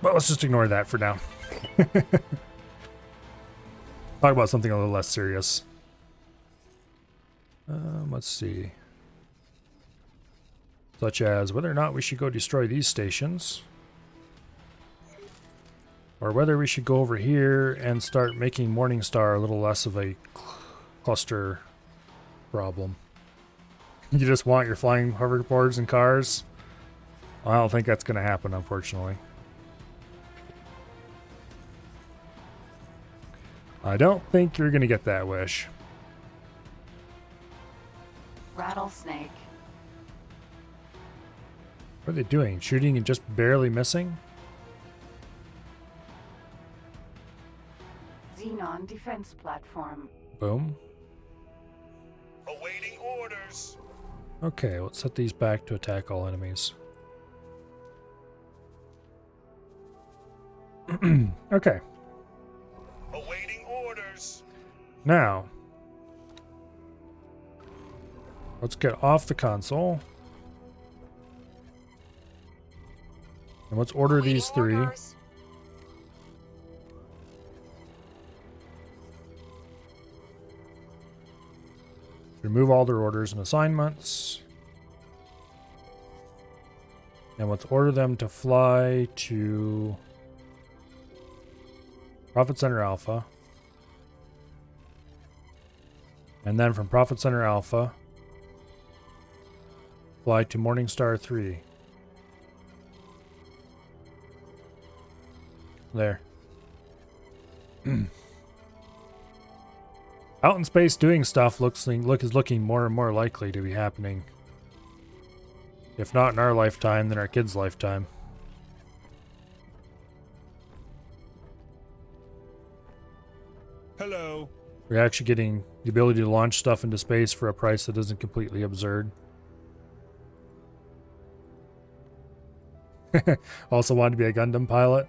But let's just ignore that for now. Talk about something a little less serious. Let's see. Such as whether or not we should go destroy these stations. or whether we should go over here and start making Morningstar a little less of a cluster problem. You just want your flying hoverboards and cars? I don't think that's going to happen, unfortunately. I don't think you're going to get that wish. Rattlesnake. What are they doing? Shooting and just barely missing? Xenon defense platform. Boom. Awaiting orders. Okay, let's set these back to attack all enemies. Okay. Awaiting orders. Now, let's get off the console. And let's order these three. Orders. Remove all their orders and assignments. And let's order them to fly to Profit Center Alpha. And then from Profit Center Alpha, fly to Morningstar 3. There. Out in space doing stuff is looking more and more likely to be happening. If not in our lifetime, then our kids' lifetime. Hello. We're actually getting the ability to launch stuff into space for a price that isn't completely absurd. Also wanted to be a Gundam pilot.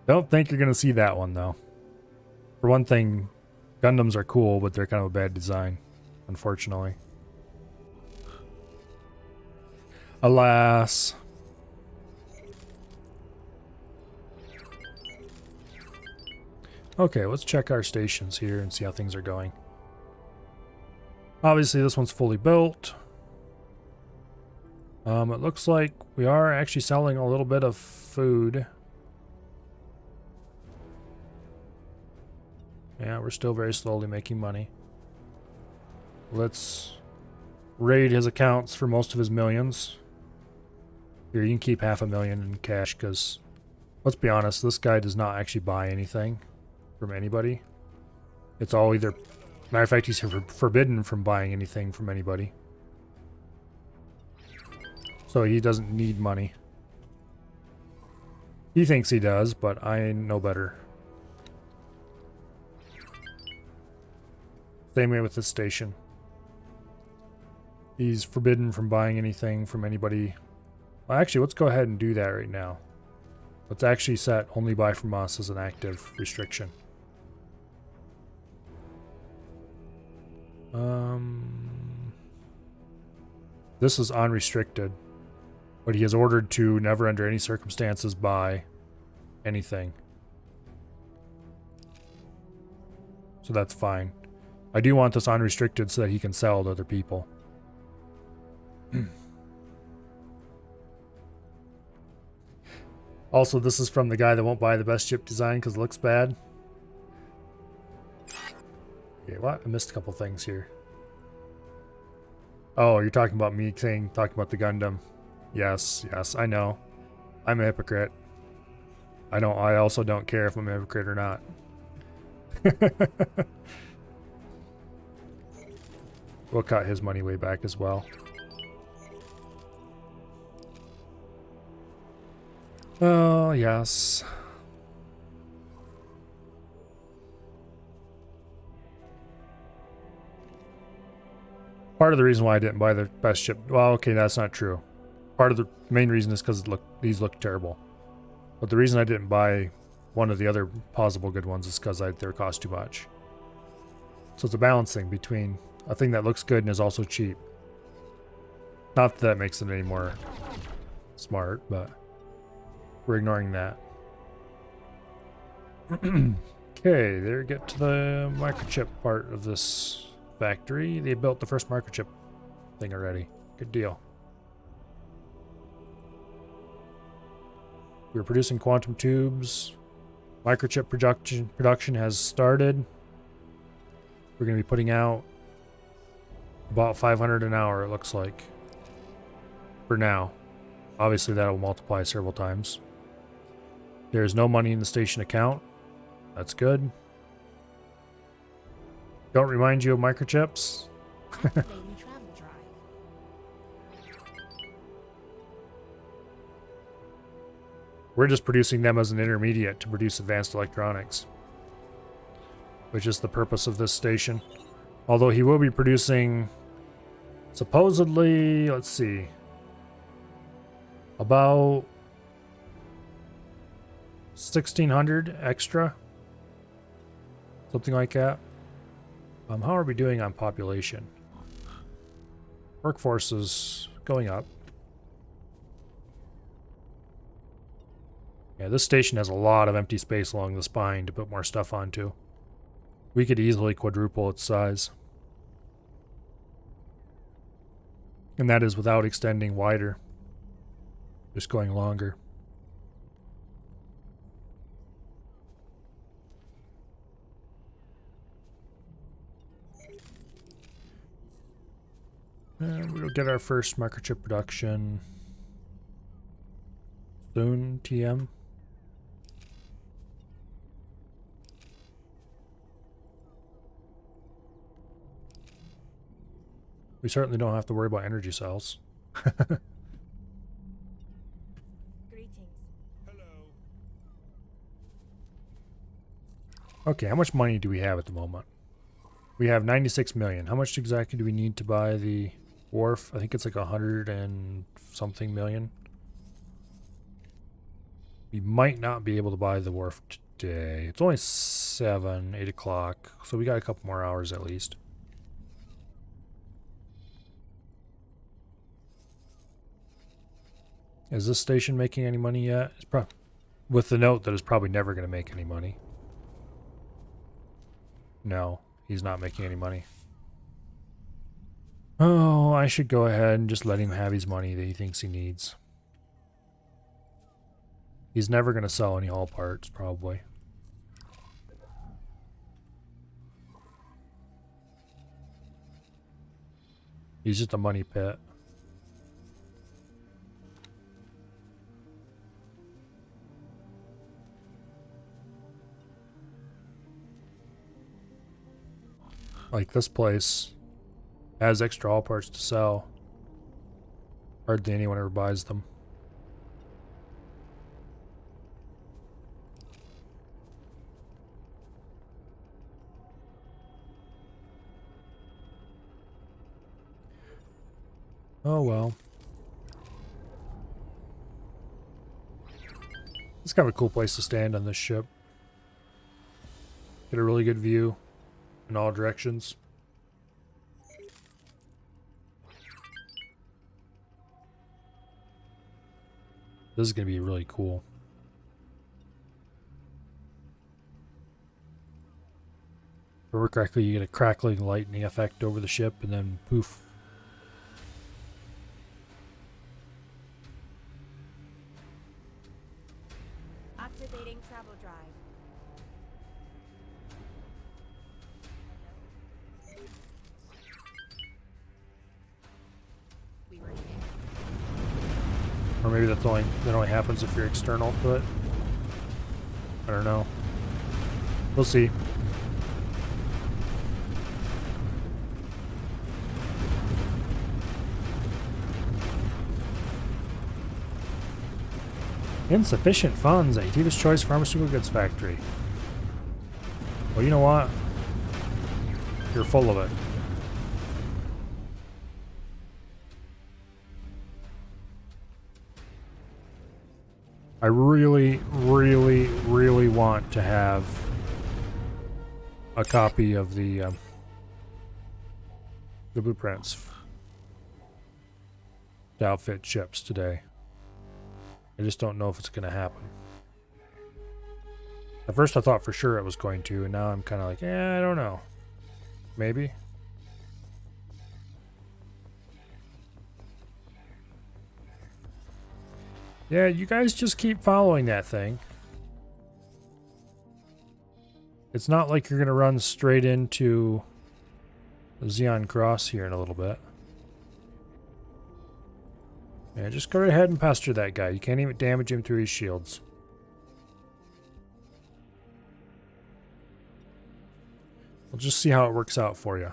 Don't think you're going to see that one, though. For one thing, Gundams are cool, but they're kind of a bad design, unfortunately. Alas. Okay, let's check our stations here and see how things are going. Obviously, this one's fully built. It looks like we are actually selling a little bit of food. Yeah, we're still very slowly making money. Let's raid his accounts for most of his millions. Here, you can keep $500,000 in cash, because, let's be honest, this guy does not actually buy anything from anybody. It's all either... Matter of fact, he's forbidden from buying anything from anybody. So he doesn't need money. He thinks he does, but I know better. Same way with this station. He's forbidden from buying anything from anybody. Well, actually, let's go ahead and do that right now. Let's actually set only buy from us as an active restriction. This is unrestricted, but he is ordered to never under any circumstances buy anything. So that's fine. I do want this unrestricted so that he can sell to other people. Also, this is from the guy that won't buy the best ship design because it looks bad. Okay, what? I missed a couple things here. Oh, you're talking about me talking about the Gundam. Yes, I know. I'm a hypocrite. I also don't care if I'm a hypocrite or not. We'll cut his money way back as well. Oh, yes. Part of the reason why I didn't buy the best ship... Well, okay, that's not true. Part of the main reason is because these look terrible. But the reason I didn't buy one of the other possible good ones is because they cost too much. So it's a balancing between a thing that looks good and is also cheap. Not that that makes it any more smart, but we're ignoring that. Okay, there, get to the microchip part of this factory. They built the first microchip thing already. Good deal. We're producing quantum tubes. Microchip production has started. We're going to be putting out about 500 an hour, it looks like. For now. Obviously, that will multiply several times. There's no money in the station account. That's good. Don't remind you of microchips. Activating travel drive. We're just producing them as an intermediate to produce advanced electronics, which is the purpose of this station. Although he will be producing, supposedly, let's see, about 1,600 extra, something like that. How are we doing on population? Workforce is going up. Yeah, this station has a lot of empty space along the spine to put more stuff onto. We could easily quadruple its size. And that is without extending wider. Just going longer. And we'll get our first microchip production soon, TM. We certainly don't have to worry about energy cells. Okay, how much money do we have at the moment? We have 96 million. How much exactly do we need to buy the wharf? I think it's like 100 and something million. We might not be able to buy the wharf today. It's only 8 o'clock, so we got a couple more hours at least. Is this station making any money yet? It's with the note that it's probably never going to make any money. No, he's not making any money. Oh, I should go ahead and just let him have his money that he thinks he needs. He's never going to sell any hull parts, probably. He's just a money pit. Like this place has extra all parts to sell. Hardly anyone ever buys them. Oh well. It's kind of a cool place to stand on this ship. Get a really good view in all directions. This is going to be really cool. If I remember correctly, you get a crackling lightning effect over the ship and then poof. Activating travel drive. Or maybe that only happens if you're external to it. I don't know. We'll see. Insufficient funds at Yetida's Choice Pharmaceutical Goods Factory. Well, you know what? You're full of it. I really, really, really want to have a copy of the blueprints to outfit ships today. I just don't know if it's going to happen. At first I thought for sure it was going to, and now I'm kind of like, I don't know. Maybe. Yeah, you guys just keep following that thing. It's not like you're going to run straight into the Xeon Cross here in a little bit. Yeah, just go ahead and pester that guy. You can't even damage him through his shields. We'll just see how it works out for you.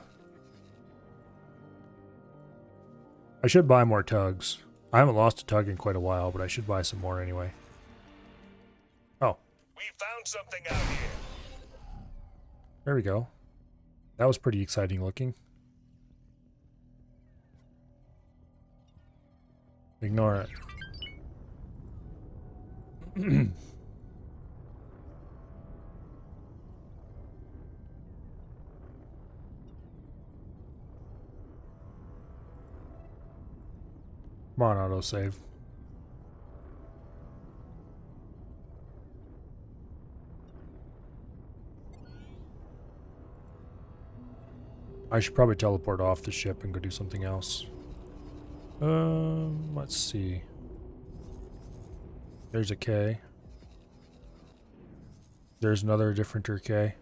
I should buy more tugs. I haven't lost a tug in quite a while, but I should buy some more anyway. Oh. We found something out here. There we go. That was pretty exciting looking. Ignore it. Come on, autosave. I should probably teleport off the ship and go do something else. Let's see. There's a K. There's another differenter K.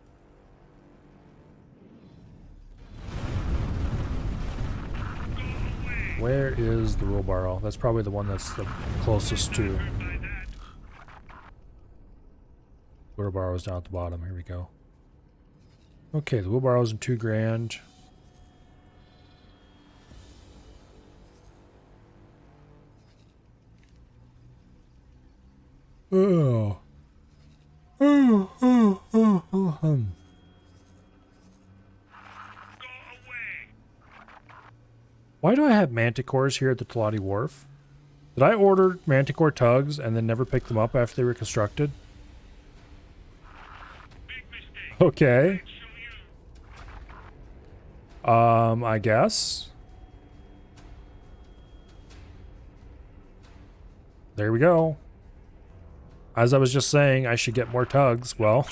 Where is the wheelbarrow? That's probably the one that's the closest to. Wheelbarrow's down at the bottom. Here we go. Okay, the wheelbarrow's in $2,000. Oh. Why do I have manticores here at the Talati Wharf? Did I order manticore tugs and then never pick them up after they were constructed? Okay. I guess. There we go. As I was just saying, I should get more tugs. Well,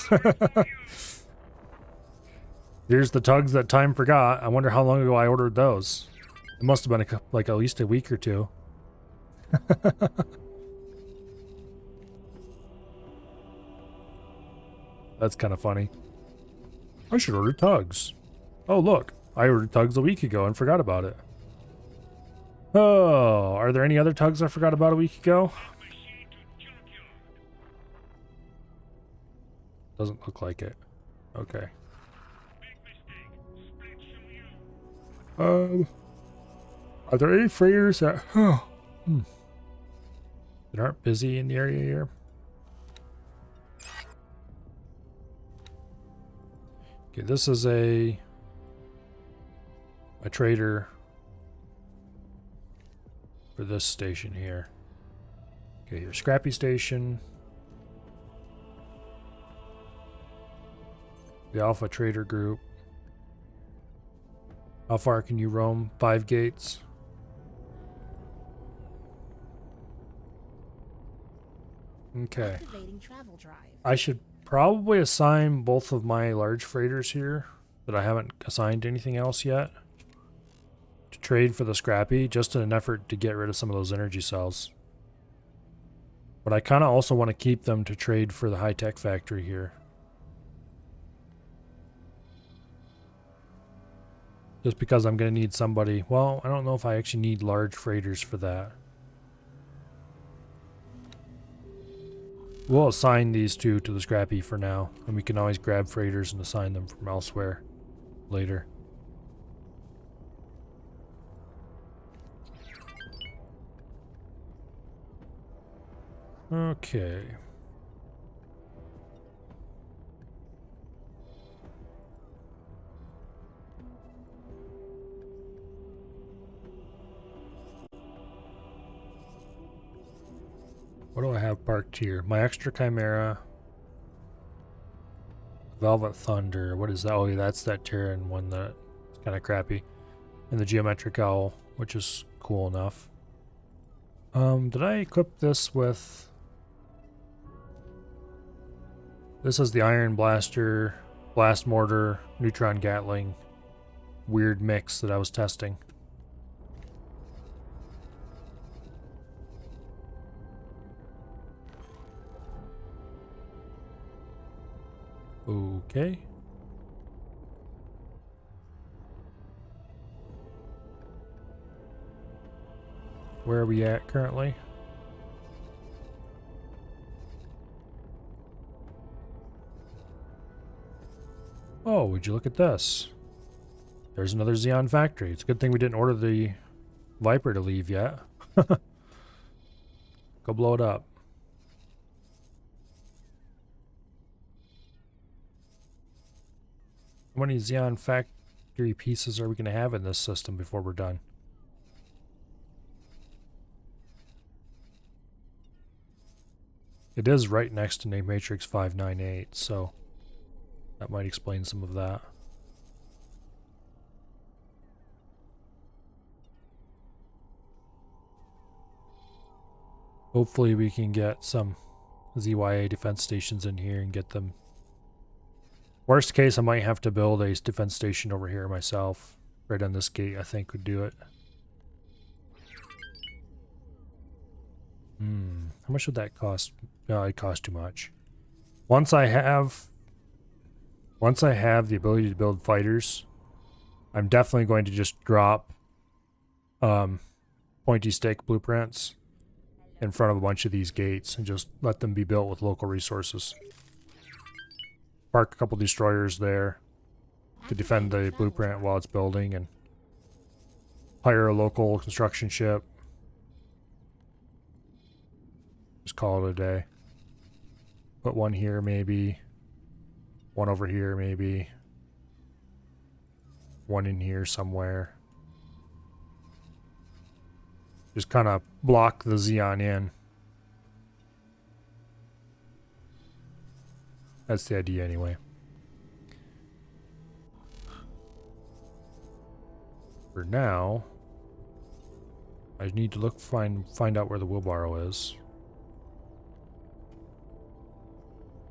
here's the tugs that time forgot. I wonder how long ago I ordered those. It must have been like at least a week or two. That's kind of funny. I should order tugs. Oh, look. I ordered tugs a week ago and forgot about it. Oh, are there any other tugs I forgot about a week ago? Doesn't look like it. Okay. Are there any freighters that that aren't busy in the area here? Okay, this is a trader for this station here. Okay, here's Scrappy Station. The Alpha Trader Group. How far can you roam? 5 gates. Okay. Activating travel drive. I should probably assign both of my large freighters here that I haven't assigned anything else yet to trade for the Scrappy, just in an effort to get rid of some of those energy cells. But I kind of also want to keep them to trade for the high-tech factory here. Just because I'm going to need somebody. Well, I don't know if I actually need large freighters for that. We'll assign these two to the Scrappy for now, and we can always grab freighters and assign them from elsewhere later. Okay. What do I have parked here? My extra Chimera. Velvet Thunder. What is that? Oh, yeah, that's that Terran one that's kind of crappy. And the Geometric Owl, which is cool enough. Did I equip this with... This is the Iron Blaster, Blast Mortar, Neutron Gatling weird mix that I was testing. Okay. Where are we at currently? Oh, would you look at this? There's another Xeon factory. It's a good thing we didn't order the Viper to leave yet. Go blow it up. How many Xeon factory pieces are we going to have in this system before we're done? It is right next to Matrix 598, so that might explain some of that. Hopefully we can get some ZYA defense stations in here and get them. Worst case, I might have to build a defense station over here myself. Right on this gate, I think, would do it. How much would that cost? No, it costs too much. Once I have the ability to build fighters, I'm definitely going to just drop pointy stick blueprints in front of a bunch of these gates and just let them be built with local resources. Park a couple destroyers there to defend the blueprint while it's building, and hire a local construction ship. Just call it a day. Put one here maybe. One over here maybe. One in here somewhere. Just kind of block the Xeon in. That's the idea anyway. For now, I need to find out where the wheelbarrow is.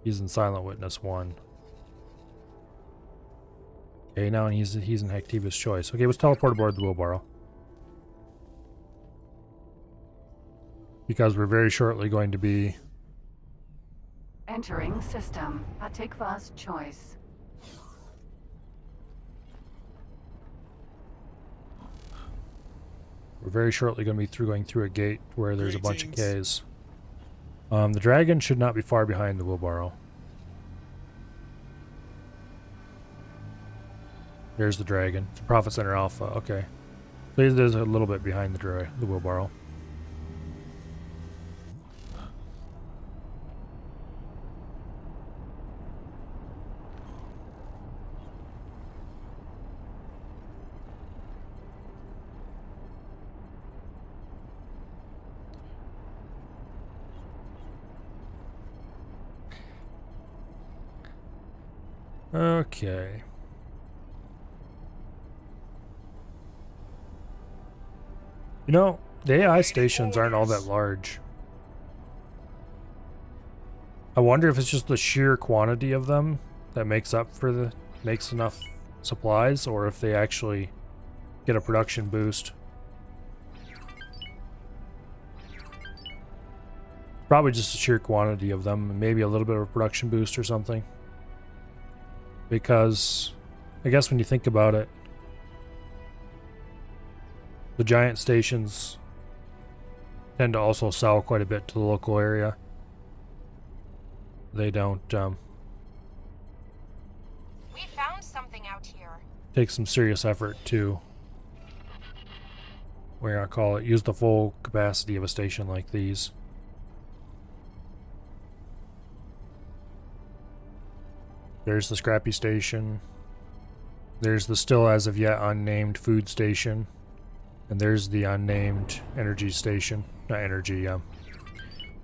He's in Silent Witness 1. Okay, now he's in Hectiva's Choice. Okay, let's teleport aboard the wheelbarrow. Because we're very shortly going to be... Entering system. Hatikva's Choice. We're very shortly going to be going through a gate where there's a bunch of Ks. The dragon should not be far behind the wheelbarrow. There's the dragon. It's Profit Center Alpha. Okay. So it is a little bit behind the wheelbarrow. Okay. You know, the AI stations aren't all that large. I wonder if it's just the sheer quantity of them that makes enough supplies, or if they actually get a production boost. Probably just the sheer quantity of them, and maybe a little bit of a production boost or something. Because I guess when you think about it, the giant stations tend to also sell quite a bit to the local area. They don't We found something out here. take some serious effort to, use the full capacity of a station like these. There's the scrappy station. There's the still as of yet unnamed food station. And there's the unnamed energy station. Not energy,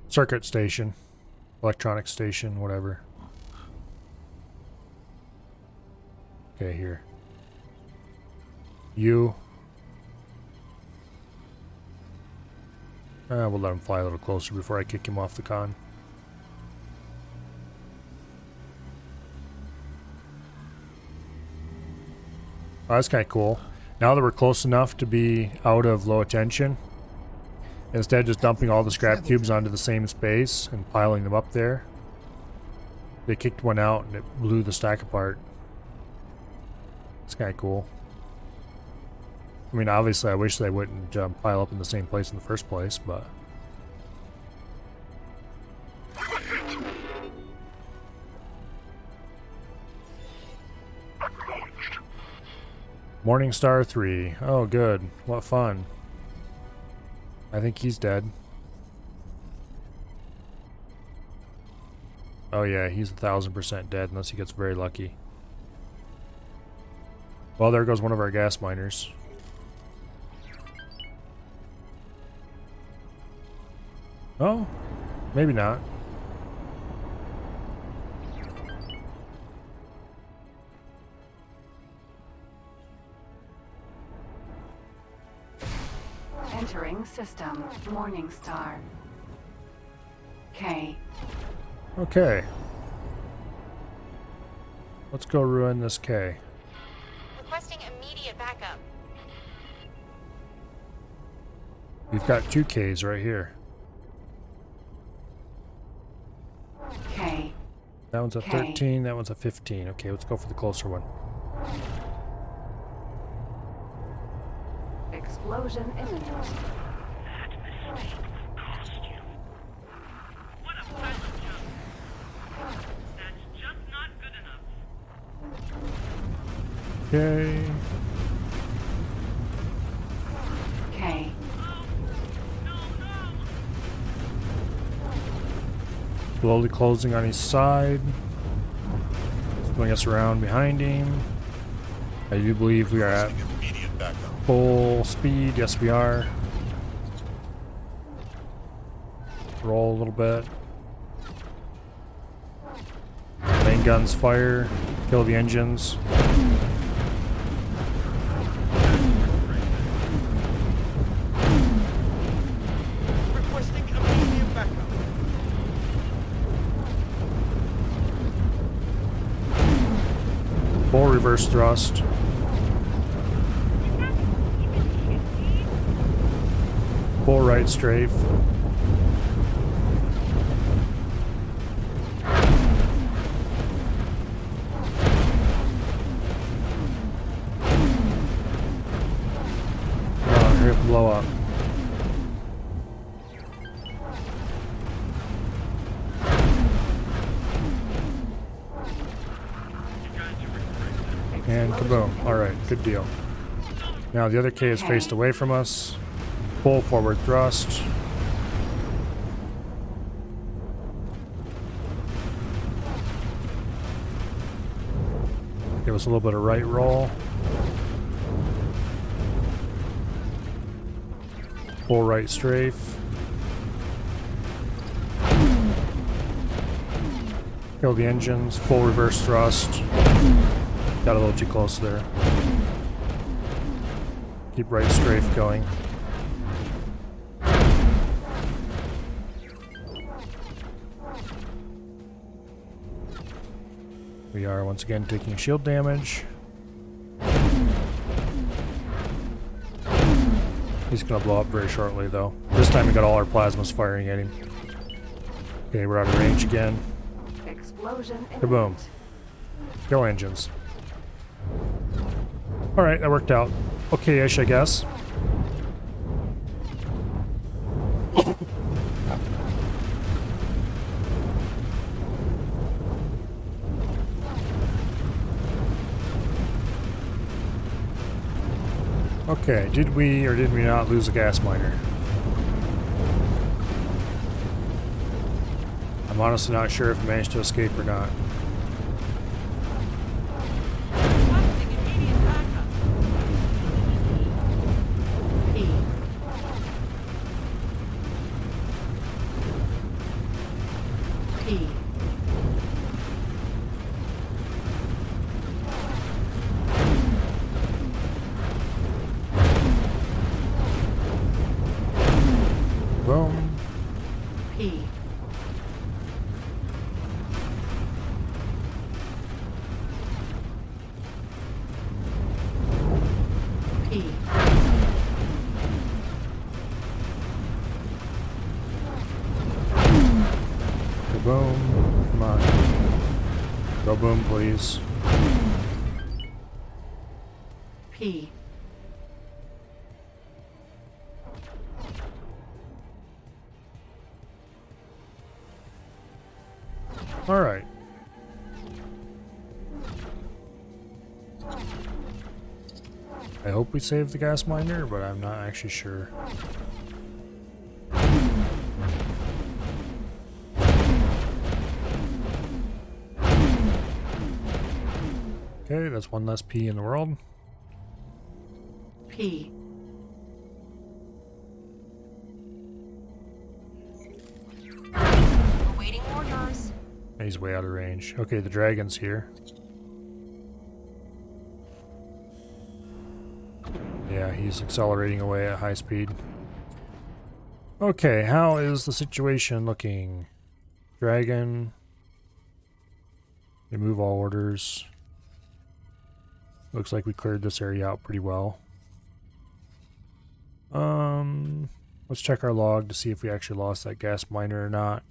circuit station. Electronic station, whatever. Okay, here. We'll let him fly a little closer before I kick him off the con. Oh, that's kind of cool. Now that we're close enough to be out of low attention, instead of just dumping all the scrap cubes onto the same space and piling them up there, They kicked one out and it blew the stack apart. It's kind of cool. I mean, obviously I wish they wouldn't pile up in the same place in the first place, but... Morningstar 3. Oh, good. What fun. I think he's dead. Oh yeah, he's 1000% dead unless he gets very lucky. Well, there goes one of our gas miners. Oh, maybe not. Entering system. Morningstar. K. Okay. Let's go ruin this K. Requesting immediate backup. We've got 2 Ks right here. K. That one's a K. 13, that one's a 15. Okay, let's go for the closer one. Explosion imminent. That mistake cost you. What a silent jump. That's just not good enough. Okay. K. Slowly closing on his side. Swing us around behind him. I do believe we are at full speed. Yes, we are. Roll a little bit. Main guns fire. Kill the engines. Requesting immediate backup. Full reverse thrust. Full right strafe. Hurry up and blow up. And kaboom. Alright, good deal. Now the other K is faced away from us. Full forward thrust. Give us a little bit of right roll. Full right strafe. Kill the engines. Full reverse thrust. Got a little too close there. Keep right strafe going. We are once again taking shield damage. He's gonna blow up very shortly though. This time we got all our plasmas firing at him. Okay, we're out of range again. Explosion Kaboom. Kill engines. Alright, that worked out. Okay-ish, I guess. Okay, did we or did we not lose a gas miner? I'm honestly not sure if we managed to escape or not. boom, please. P. All right. I hope we save the gas miner, but I'm not actually sure. Okay, that's one less P in the world. P. Awaiting orders. He's way out of range. Okay, the dragon's here. Yeah, he's accelerating away at high speed. Okay, how is the situation looking? Dragon. Remove all orders. Looks like we cleared this area out pretty well. Let's check our log to see if we actually lost that gas miner or not.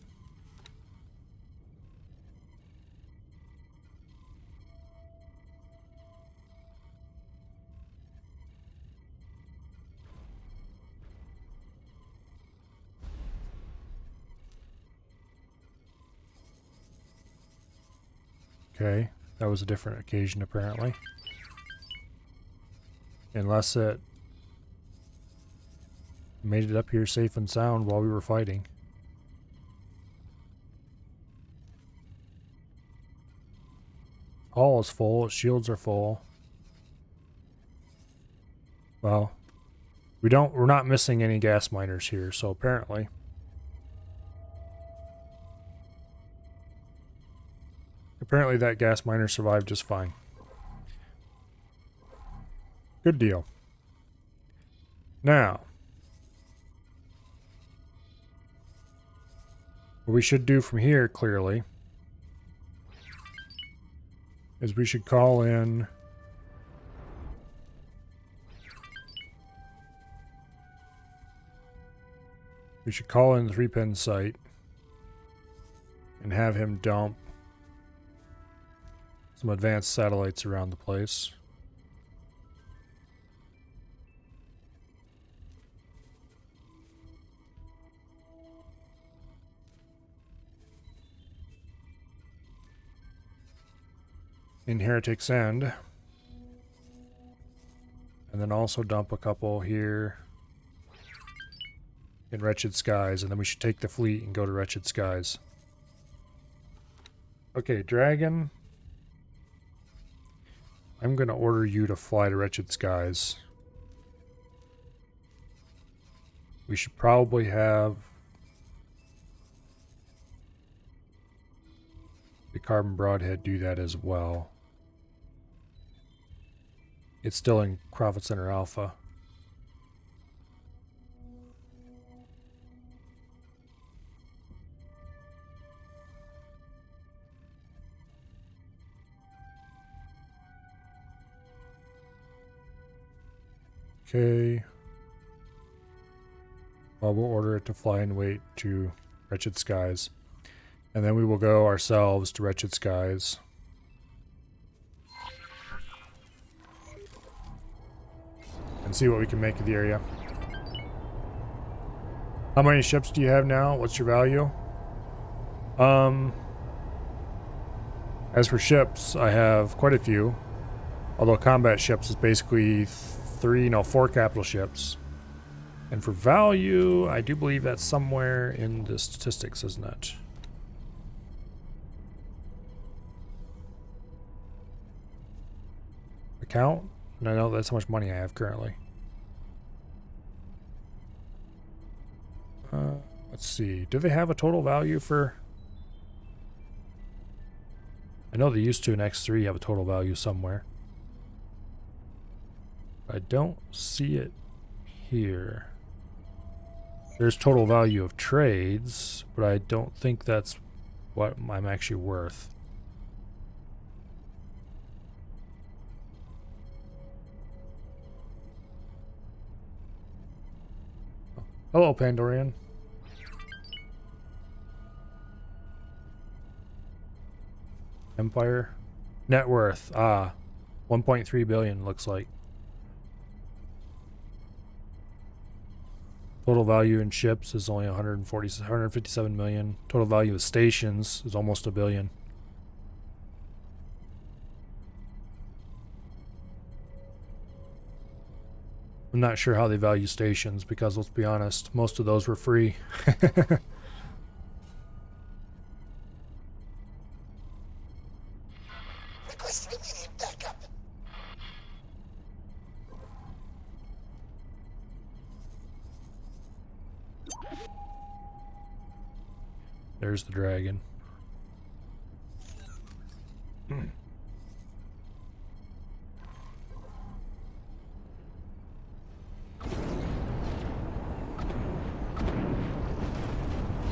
Okay, that was a different occasion apparently. Unless it made it up here safe and sound while we were fighting. All is full, shields are full. Well, we're not missing any gas miners here, so apparently that gas miner survived just fine. Good deal. Now, what we should do from here, clearly, is we should call in the 3-pin site and have him dump some advanced satellites around the place. In Heretic's End. And then also dump a couple here in Wretched Skies, and then we should take the fleet and go to Wretched Skies. Okay, Dragon. I'm going to order you to fly to Wretched Skies. We should probably have the Carbon Broadhead do that as well. It's still in Profit Center Alpha. Okay. Well, we'll order it to fly and wait to Wretched Skies. And then we will go ourselves to Wretched Skies. And see what we can make of the area. How many ships do you have now? What's your value? As for ships, I have quite a few. Although combat ships is basically 4 capital ships. And for value, I do believe that's somewhere in the statistics, isn't it? Account? And I know that's how much money I have currently. Let's see. Do they have a total value for... I know they used to in X3 have a total value somewhere. I don't see it here. There's total value of trades, but I don't think that's what I'm actually worth. Hello, Pandorian. Empire. Net worth, 1.3 billion looks like. Total value in ships is only 157 million. Total value of stations is almost a billion. I'm not sure how they value stations because, let's be honest, most of those were free. Requesting immediate backup. There's the dragon.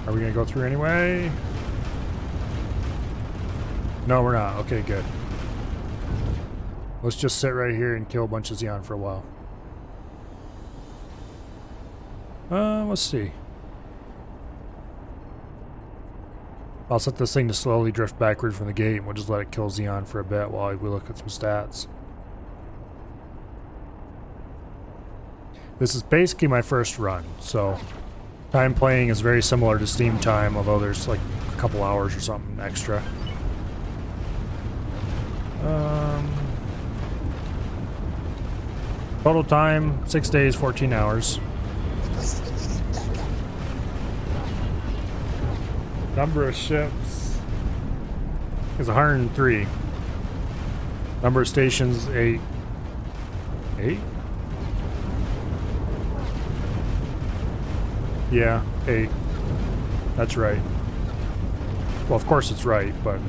Are we gonna go through anyway? No, we're not. Okay, good. Let's just sit right here and kill a bunch of Xeon for a while. Let's see. I'll set this thing to slowly drift backward from the gate and we'll just let it kill Xeon for a bit while we look at some stats. This is basically my first run, so time playing is very similar to Steam time, although there's like a couple hours or something extra. Total time, 6 days, 14 hours. Number of ships is 103. Number of stations, 8. 8? Yeah, 8. That's right. Well, of course it's right, but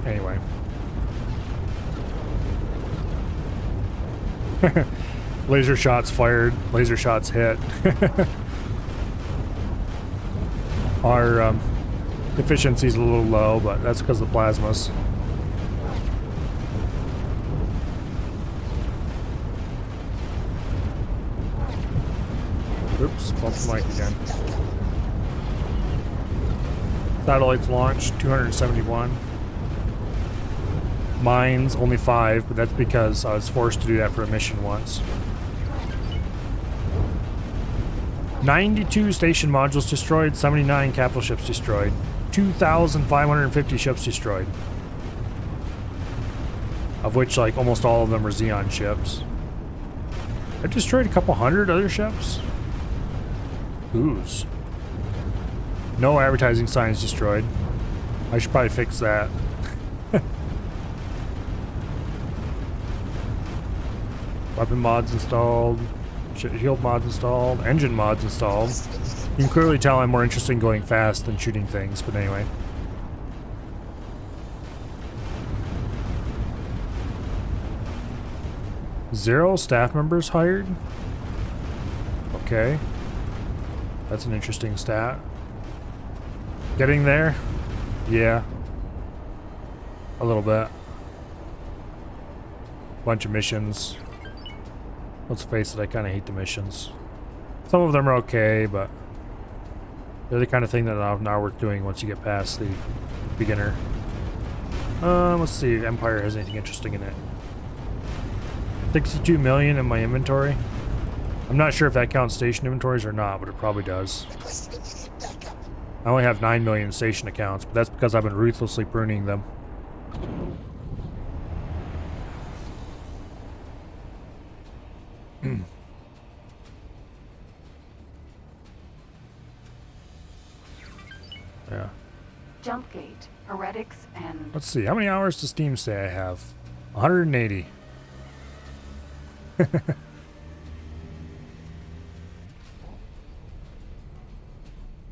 anyway. Laser shots fired, laser shots hit. Our efficiency's a little low, but that's because of the plasmas. Oops, bumped the mic again. Satellites launched, 271. Mines, only 5, but that's because I was forced to do that for a mission once. 92 station modules destroyed, 79 capital ships destroyed, 2,550 ships destroyed. Of which, like, almost all of them are Xeon ships. I destroyed a couple hundred other ships. Ooze. No advertising signs destroyed. I should probably fix that. Weapon mods installed. Shield mods installed. Engine mods installed. You can clearly tell I'm more interested in going fast than shooting things, but anyway. Zero staff members hired? Okay. That's an interesting stat. Getting there? Yeah. A little bit. Bunch of missions. Let's face it, I kind of hate the missions. Some of them are okay, but they're the kind of thing that are not worth doing once you get past the beginner. Let's see if Empire has anything interesting in it. 62 million in my inventory. I'm not sure if that counts station inventories or not, but it probably does. I only have 9 million station accounts, but that's because I've been ruthlessly pruning them. Yeah. Jump gate, heretics, and... Let's see, how many hours does Steam say I have? 180.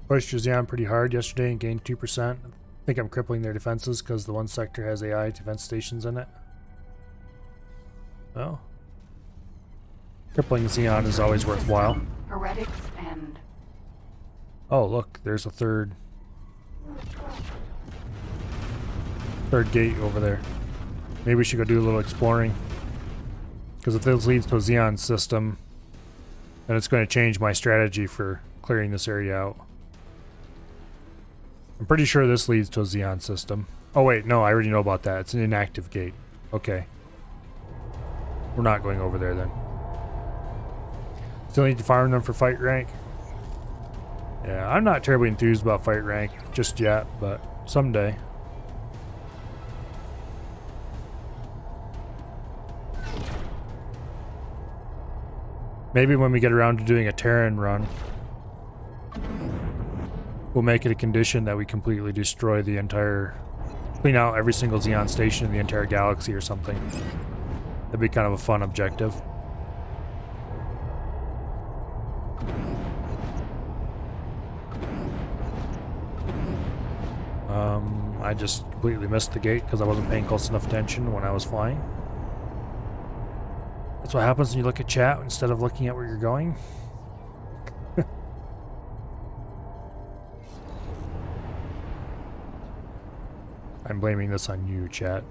Pushed Xeon pretty hard yesterday and gained 2%. I think I'm crippling their defenses because the one sector has AI defense stations in it. Well, crippling Xeon is always worthwhile. Heretics and... Oh, look, there's a third gate over there. Maybe we should go do a little exploring. Because if this leads to a Xeon system, then it's going to change my strategy for clearing this area out. I'm pretty sure this leads to a Xeon system. Oh wait, no, I already know about that. It's an inactive gate. Okay. We're not going over there then. Still need to farm them for fight rank. Yeah, I'm not terribly enthused about fight rank just yet, but someday. Maybe when we get around to doing a Terran run, we'll make it a condition that we completely destroy the entire, clean out every single Xeon station in the entire galaxy or something. That'd be kind of a fun objective. I just completely missed the gate because I wasn't paying close enough attention when I was flying. That's what happens when you look at chat instead of looking at where you're going. I'm blaming this on you, chat.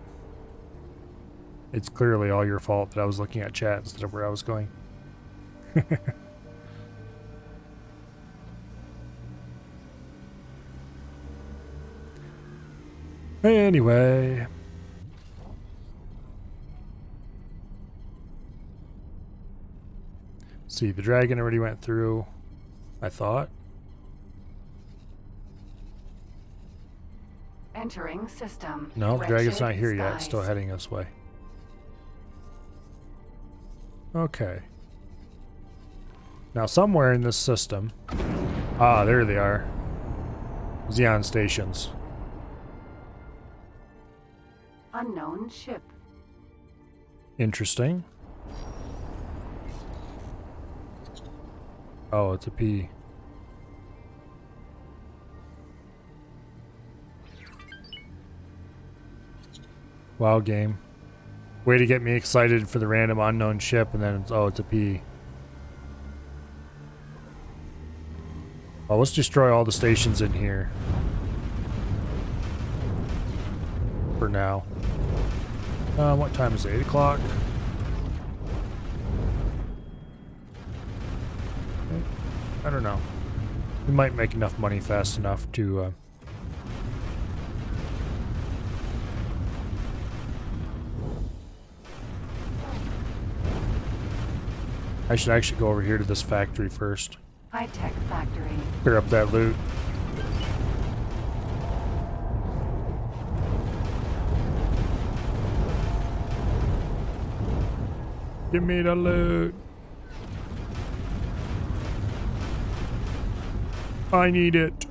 It's clearly all your fault that I was looking at chat instead of where I was going. Anyway. See, the dragon already went through, I thought. Entering system. No, the dragon's not here yet. It's Skies. still heading this way. Okay. Now somewhere in this system... Ah, there they are. Xeon stations. Unknown ship. Interesting. Oh, it's a P. Wow, game. Way to get me excited for the random unknown ship, and then it's, oh, it's a P. Well, let's destroy all the stations in here. For now. What time is it? 8 o'clock? I don't know. We might make enough money fast enough to I should actually go over here to this factory first. High-tech factory. Clear up that loot. Give me the loot. I need it.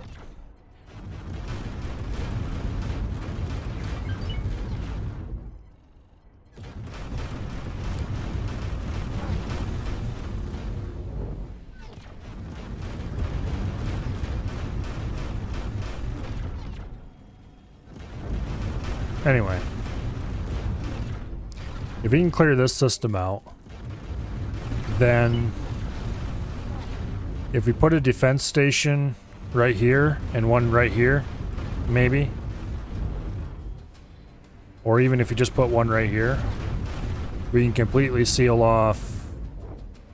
Anyway. If we can clear this system out, then if we put a defense station right here and one right here, maybe, or even if you just put one right here, we can completely seal off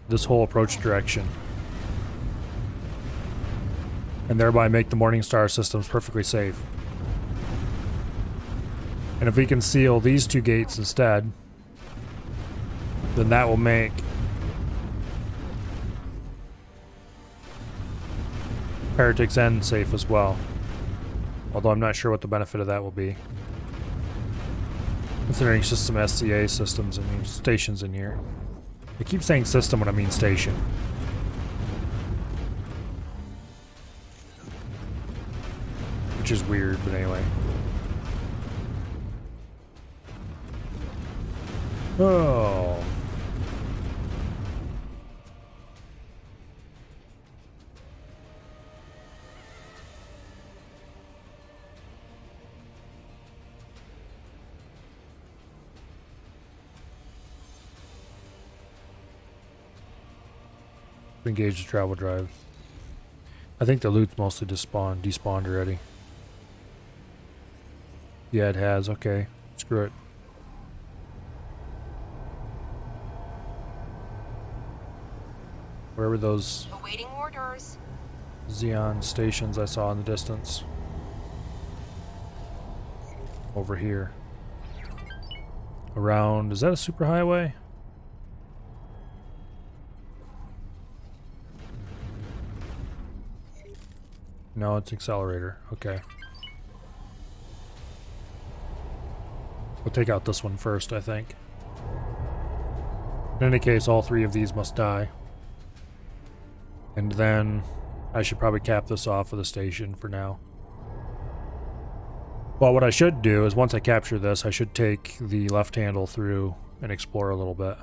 this whole approach direction and thereby make the Morningstar systems perfectly safe. And if we can seal these two gates instead, then that will make Heretic's End safe as well. Although I'm not sure what the benefit of that will be, considering it's just some SCA systems and stations in here. I keep saying system when I mean station. Which is weird, but anyway. Oh. Engage the travel drive. I think the loot's mostly despawned already. Yeah, it has. Okay, screw it. Where were those Awaiting orders. Xeon stations I saw in the distance? over here. Around, is that a superhighway? No, it's accelerator. Okay. We'll take out this one first, I think. In any case, all three of these must die. And then I should probably cap this off of the station for now. Well, what I should do is once I capture this, I should take the left handle through and explore a little bit.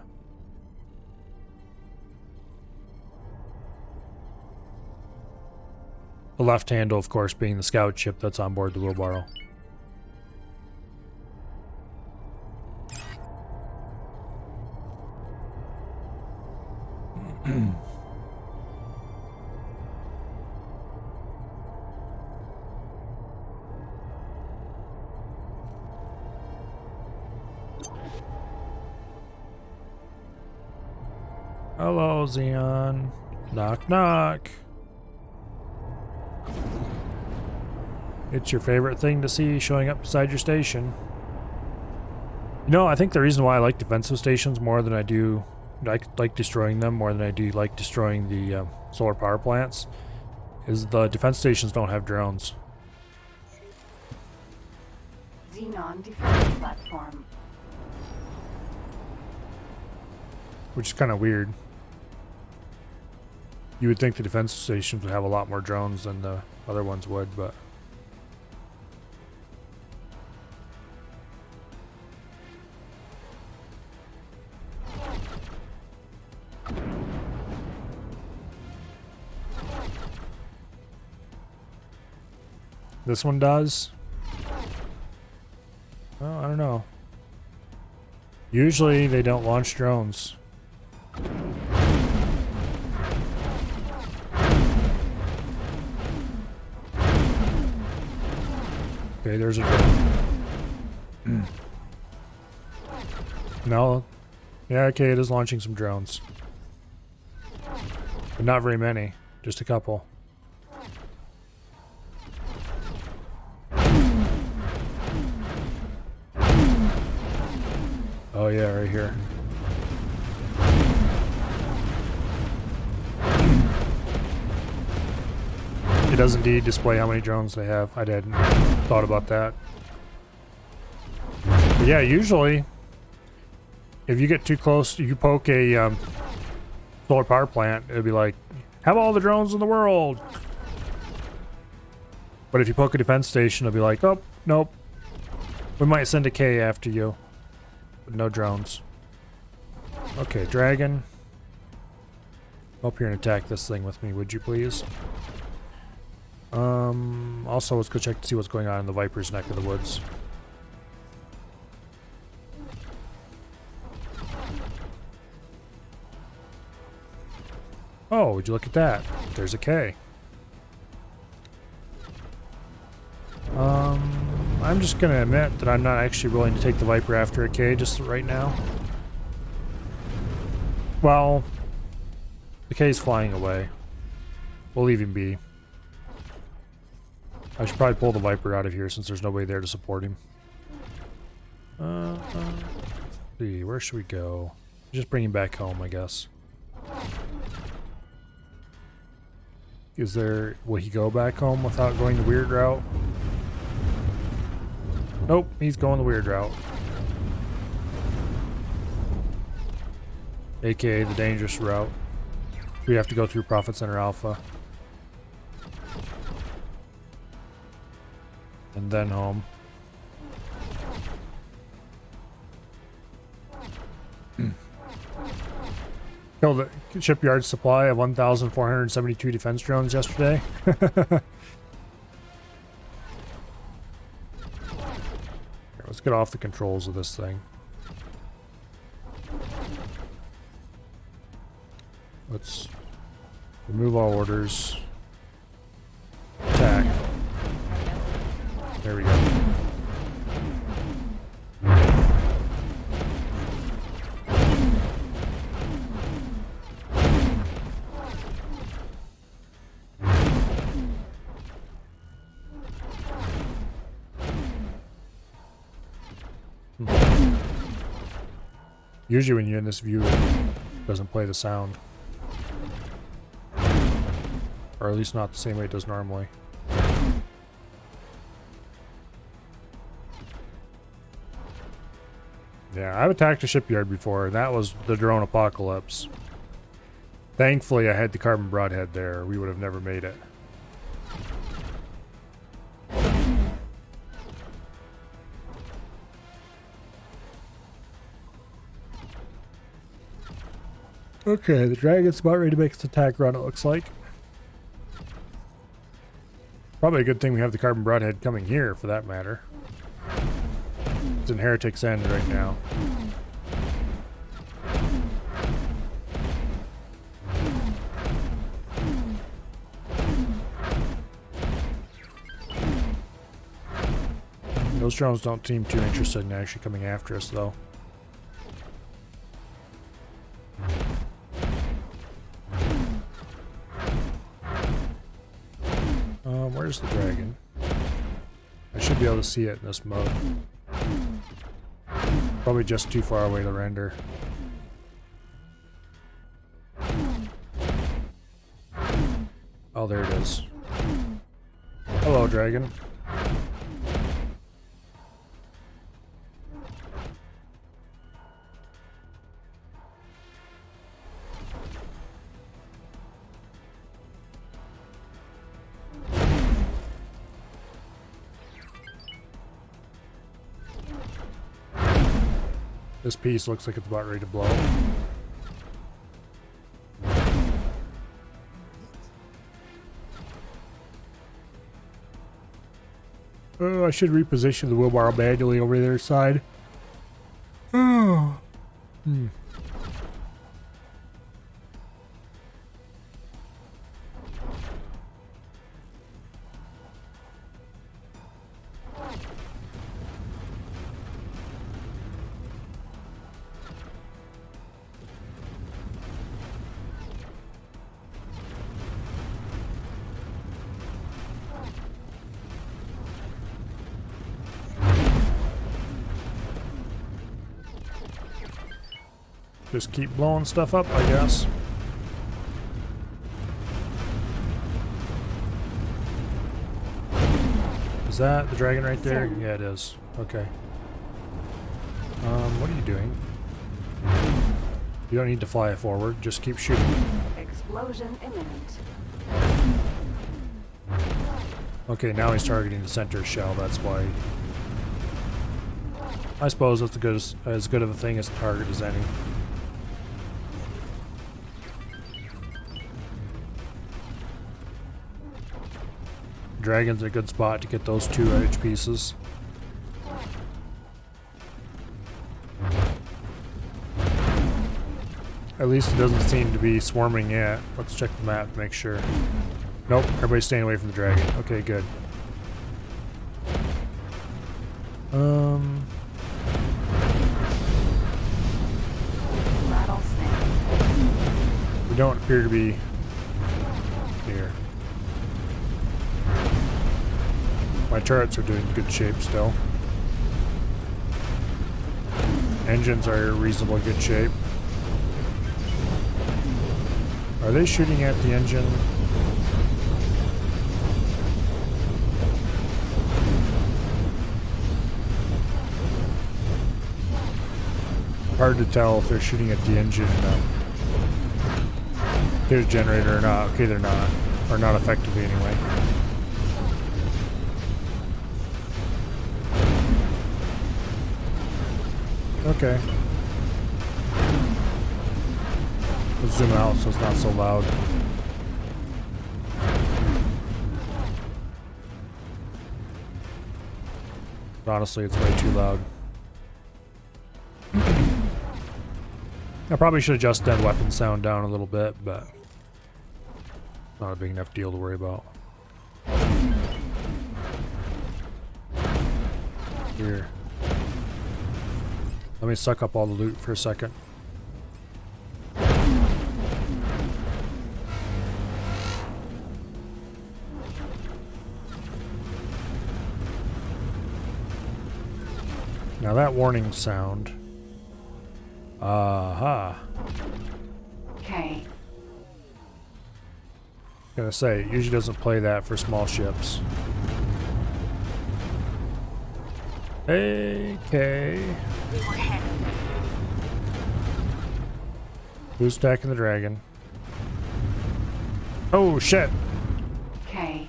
The left handle, of course, being the scout ship that's on board the wheelbarrow. Hello, Xeon. Knock, knock. It's your favorite thing to see showing up beside your station. You know, I think the reason why I like defensive stations more than I do... I like destroying them more than I do like destroying the solar power plants is the defense stations don't have drones. Xenon defense platform. Which is kind of weird. You would think the defense stations would have a lot more drones than the other ones would, but... This one does? Well, I don't know. Usually they don't launch drones. Okay, there's a drone. No. Yeah, okay, it is launching some drones. But not very many. Just a couple. Oh yeah, right here. It does indeed display how many drones they have. I hadn't thought about that. But yeah, usually, if you get too close, you poke a solar power plant, it'll be like, have all the drones in the world. But if you poke a defense station, it'll be like, oh, nope. We might send a K after you. But no drones. Okay, dragon. Up here and attack this thing with me, would you please? Also, let's go check to see what's going on in the Viper's neck of the woods. Oh, would you look at that? There's a K. I'm just gonna admit that I'm not actually willing to take the Viper after a K just right now. Well, the K's flying away. We'll leave him be. I should probably pull the Viper out of here since there's nobody there to support him. Let's see, where should we go? Just bring him back home, I guess. Is there... will he go back home without going the weird route? Nope, he's going the weird route. AKA the dangerous route. We have to go through Profit Center Alpha. And then home. Killed the shipyard supply of 1,472 defense drones yesterday. Let's get off the controls of this thing. Let's remove all orders. Attack. There we go. Usually when you're in this view, it doesn't play the sound. Or at least not the same way it does normally. Yeah, I've attacked a shipyard before, and that was the drone apocalypse. Thankfully, I had the carbon broadhead there. We would have never made it. Okay, the dragon's about ready to make its attack run, it looks like. Probably a good thing we have the carbon broadhead coming here, for that matter. It's in Heretic's End right now. Those drones don't seem too interested in actually coming after us, though. Where's the dragon? I should be able to see it in this mode. Probably just too far away to render. Oh, there it is. Hello, dragon. This piece looks like it's about ready to blow. Oh, I should reposition the wheelbarrow manually over their side. Oh. Just keep blowing stuff up, I guess. Is that the dragon right there? Yeah, it is. Okay. What are you doing? You don't need to fly forward, just keep shooting. Explosion imminent. Okay, now he's targeting the center shell, that's why. I suppose that's as good of a thing as a target as any. Dragon's a good spot to get those 2 edge pieces. At least it doesn't seem to be swarming yet. Let's check the map to make sure. Nope, everybody's staying away from the dragon. Okay, good. We don't appear to be here. My turrets are doing good shape still. Engines are in reasonably good shape. Are they shooting at the engine? Hard to tell if they're shooting at the engine generator or not. Okay, they're not. Or not effectively anyway. Okay. Let's zoom out so it's not so loud. Honestly, it's way too loud. I probably should adjust that weapon sound down a little bit, but not a big enough deal to worry about. Here. Let me suck up all the loot for a second. Now that warning sound, Aha. K. Gonna say, it usually doesn't play that for small ships. AK. Who's attacking the dragon? Oh shit! K.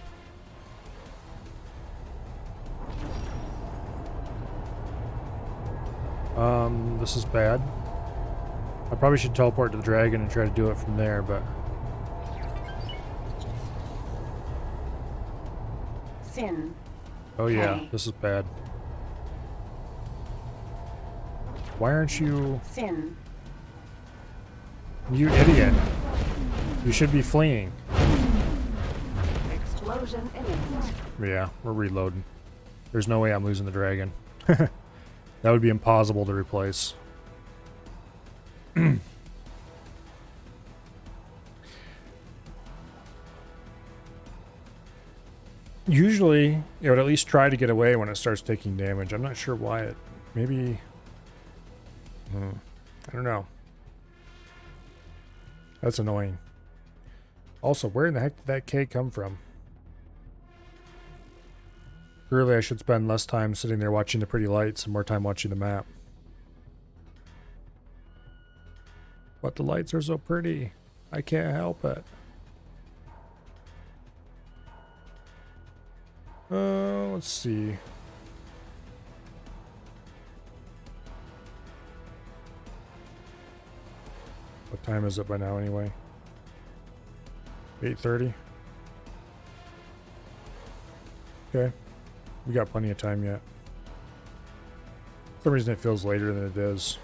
This is bad. I probably should teleport to the dragon and try to do it from there, but... Sin. Oh yeah, K. this is bad. Why aren't you... Sin. You idiot. You should be fleeing. Explosion imminent. Yeah, we're reloading. There's no way I'm losing the dragon. That would be impossible to replace. Usually, it would at least try to get away when it starts taking damage. I'm not sure why it... Maybe... I don't know. That's annoying. Also, where in the heck did that K come from? Really, I should spend less time sitting there watching the pretty lights and more time watching the map. But the lights are so pretty. I can't help it. Let's see. What time is it by now anyway? 8:30? Okay. We got plenty of time yet. For some reason it feels later than it is.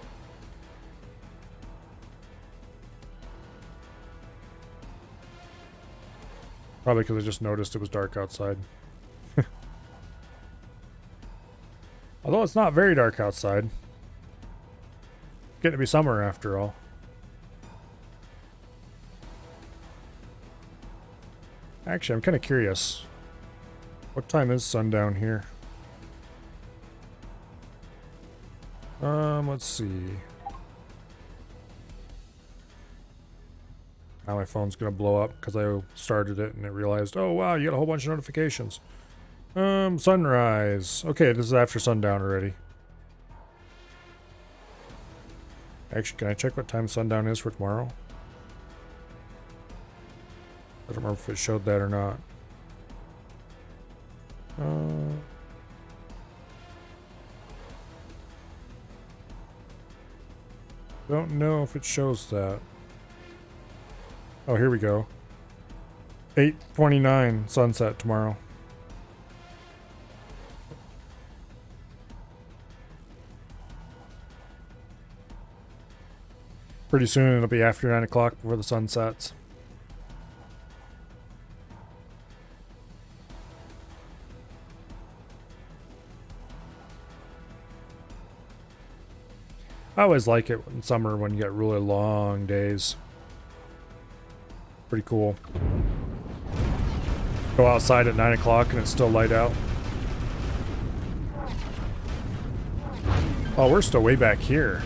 Probably because I just noticed it was dark outside. Although it's not very dark outside. It's getting to be summer after all. Actually, I'm kind of curious. What time is sundown here? Let's see. Now my phone's gonna blow up because I started it and it realized, oh wow, you got a whole bunch of notifications. Sunrise. Okay, this is after sundown already. Actually, can I check what time sundown is for tomorrow? I don't remember if it showed that or not. Don't know if it shows that. Oh, here we go. 8:29 sunset tomorrow. Pretty soon it'll be after 9 o'clock before the sun sets. I always like it in summer when you get really long days. Pretty cool. Go outside at 9 o'clock and it's still light out. Oh, we're still way back here.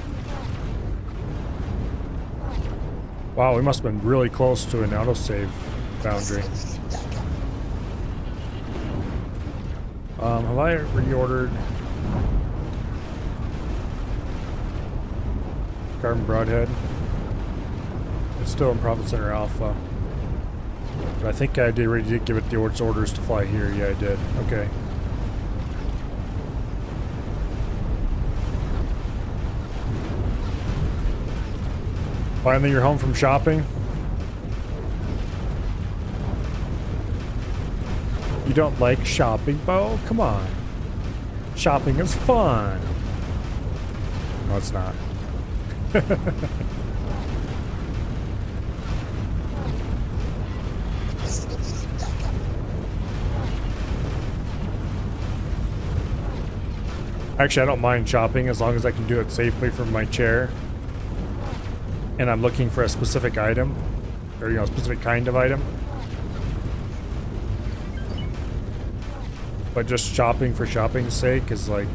Wow, we must have been really close to an autosave boundary. Have I reordered Carbon Broadhead? It's still in Profit Center Alpha. But I think I already did give it the orders to fly here. Yeah, I did. Okay. Finally, you're home from shopping? You don't like shopping, Bo? Come on. Shopping is fun. No, it's not. Actually, I don't mind shopping as long as I can do it safely from my chair. And I'm looking for a specific item. Or, you know, a specific kind of item. But just shopping for shopping's sake is like...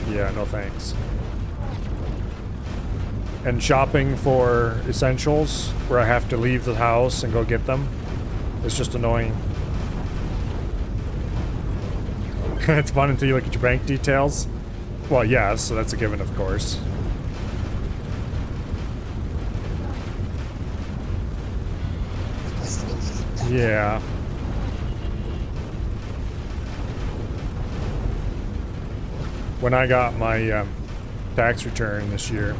Yeah, no thanks. and shopping for essentials where I have to leave the house and go get them. It's just annoying. It's fun until you look at your bank details. Well, yes, so that's a given, of course. Yeah. When I got my tax return this year,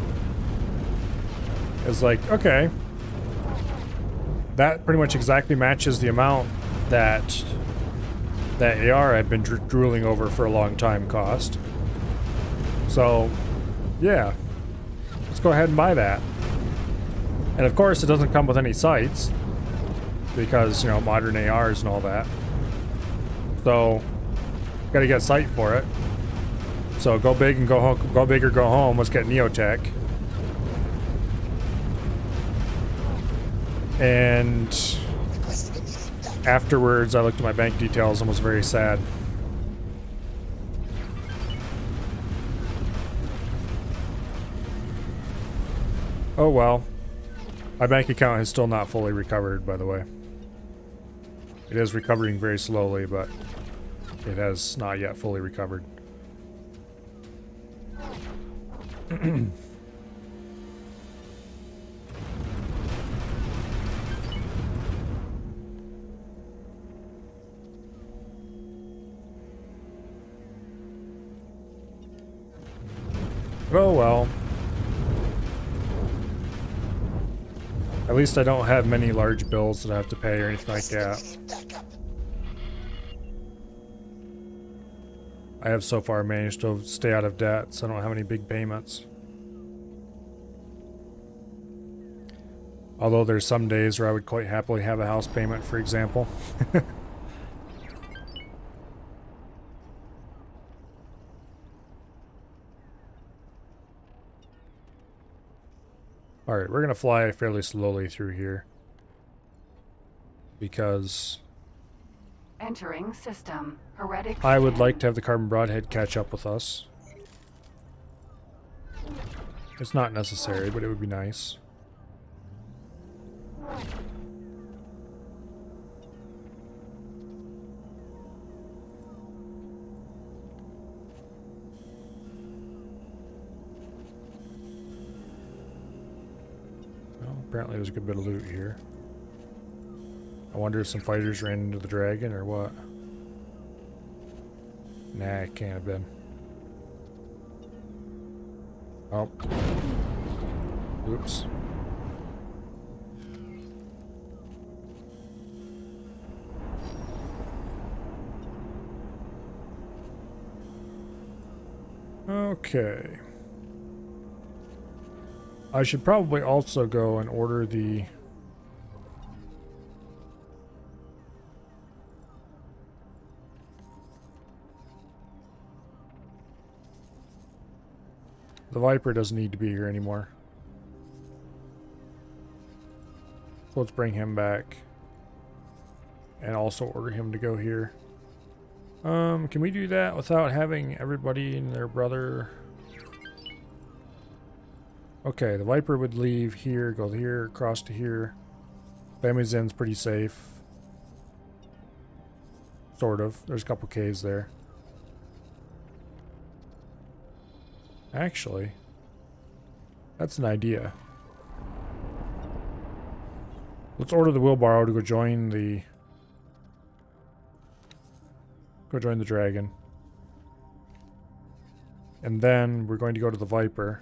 it's like, okay, that pretty much exactly matches the amount that AR I've been drooling over for a long time cost. So, yeah, let's go ahead and buy that. And of course, it doesn't come with any sights because, you know, modern ARs and all that. So, gotta get a sight for it. So go big and go home. Go big or go home. Let's get Neotech. And afterwards, I looked at my bank details and was very sad. Oh well. My bank account has still not fully recovered, by the way. It is recovering very slowly, but it has not yet fully recovered. Oh well. At least I don't have many large bills that I have to pay or anything like that. I have so far managed to stay out of debt, so I don't have any big payments. Although there's some days where I would quite happily have a house payment, for example. Alright, we're going to fly fairly slowly through here. Because Entering system. Heretic I would scan. like to have the Carbon Broadhead catch up with us. It's not necessary, but it would be nice. Well, apparently there's a good bit of loot here. I wonder if some fighters ran into the dragon or what. Nah, it can't have been. Oh. Oops. Okay. I should probably also go and order the Viper doesn't need to be here anymore. So let's bring him back. And also order him to go here. Can we do that without having everybody and their brother? Okay, the Viper would leave here, go here, across to here. Family's Inn's pretty safe. Sort of. There's a couple caves there. Actually, that's an idea. Let's order the wheelbarrow to go join the dragon. And then we're going to go to the Viper.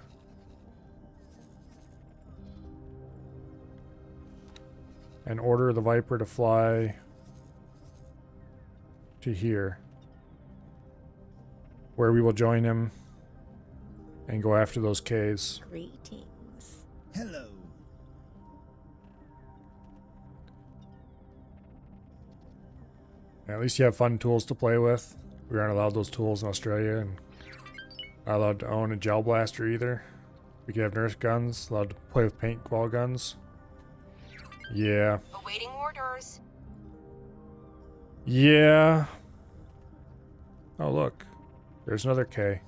And order the Viper to fly to here. Where we will join him and go after those caves. Greetings. Hello. At least you have fun tools to play with. We aren't allowed those tools in Australia, and not allowed to own a gel blaster either. We can have Nerf guns, allowed to play with paintball guns. Yeah. Awaiting orders. Yeah. Oh, look. There's another K.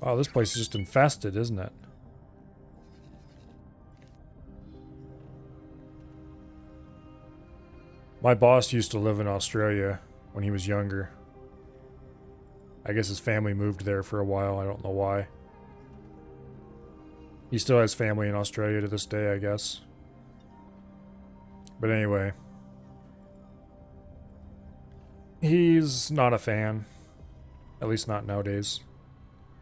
Wow, this place is just infested, isn't it? My boss used to live in Australia when he was younger. I guess his family moved there for a while. I don't know why. He still has family in Australia to this day, I guess. But anyway. He's not a fan. At least not nowadays.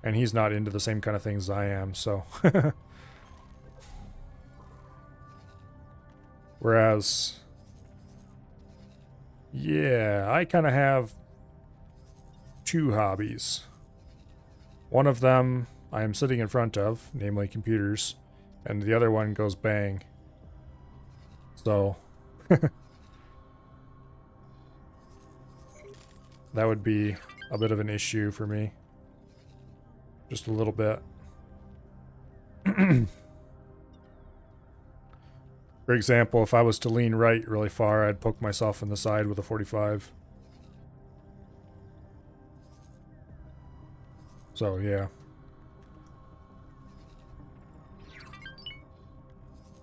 And he's not into the same kind of things I am, so. Whereas, yeah, I kind of have two hobbies. One of them I am sitting in front of, namely computers, and the other one goes bang. So, that would be a bit of an issue for me. Just a little bit. For example, if I was to lean right really far, I'd poke myself in the side with a 45. So, yeah.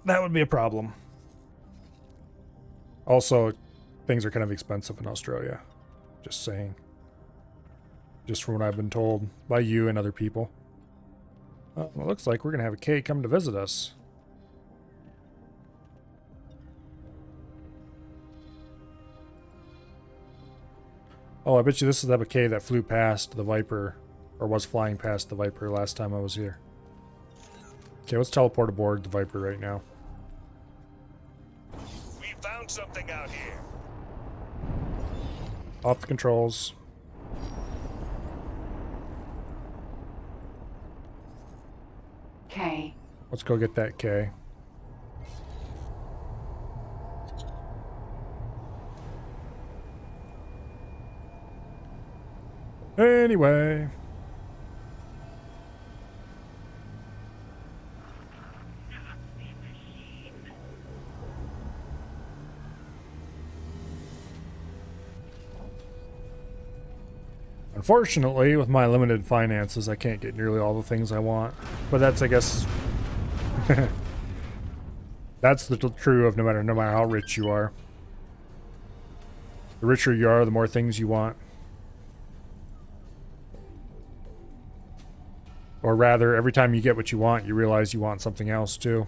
That would be a problem. Also, things are kind of expensive in Australia. Just saying. Just from what I've been told by you and other people. Well, it looks like we're going to have a K come to visit us. Oh, I bet you this is the K that flew past the Viper, or was flying past the Viper last time I was here. Okay, let's teleport aboard the Viper right now. We found something out here. Off the controls. K. Let's go get that K. Anyway. Unfortunately, with my limited finances, I can't get nearly all the things I want. But that's, I guess, that's the true of no matter how rich you are. The richer you are, the more things you want. Or rather, every time you get what you want, you realize you want something else too.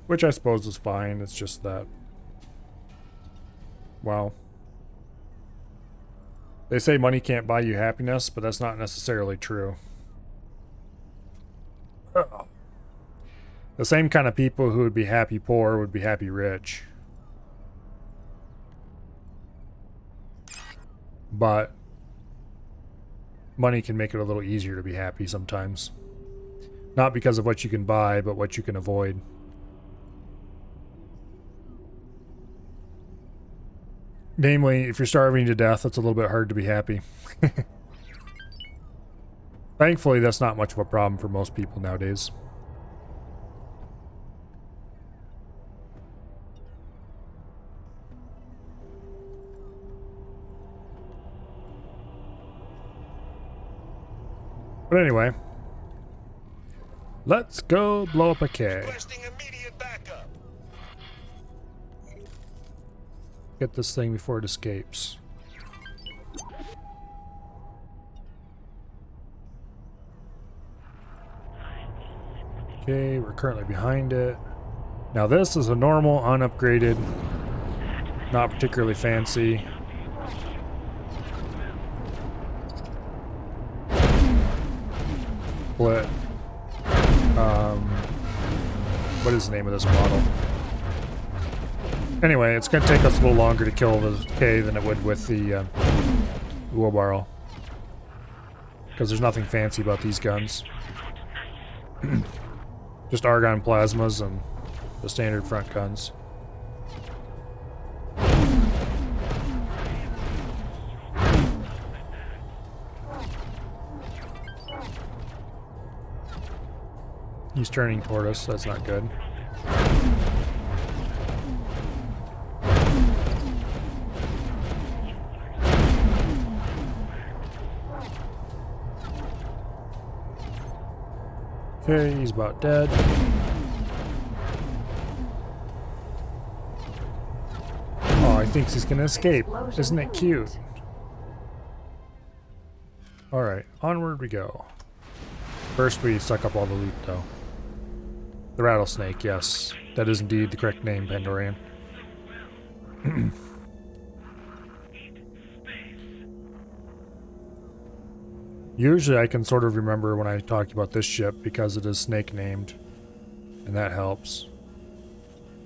Which I suppose is fine, it's just that, well, they say money can't buy you happiness, but that's not necessarily true. The same kind of people who would be happy poor would be happy rich. But money can make it a little easier to be happy sometimes. Not because of what you can buy, but what you can avoid. Namely, if you're starving to death, it's a little bit hard to be happy. Thankfully, that's not much of a problem for most people nowadays. But anyway, let's go blow up a K. Requesting immediate backup. Get this thing before it escapes. Okay, we're currently behind it. Now this is a normal, unupgraded, not particularly fancy. Split. What is the name of this model? Anyway, it's going to take us a little longer to kill the K than it would with the wheelbarrow. Because there's nothing fancy about these guns. Just argon plasmas and the standard front guns. He's turning toward us, that's not good. Okay, he's about dead. Oh, he thinks he's gonna escape. Isn't it cute? Alright, onward we go. First we suck up all the loot, though. The rattlesnake, yes. That is indeed the correct name, Pandorian. Usually I can sort of remember when I talk about this ship because it is snake named. And that helps.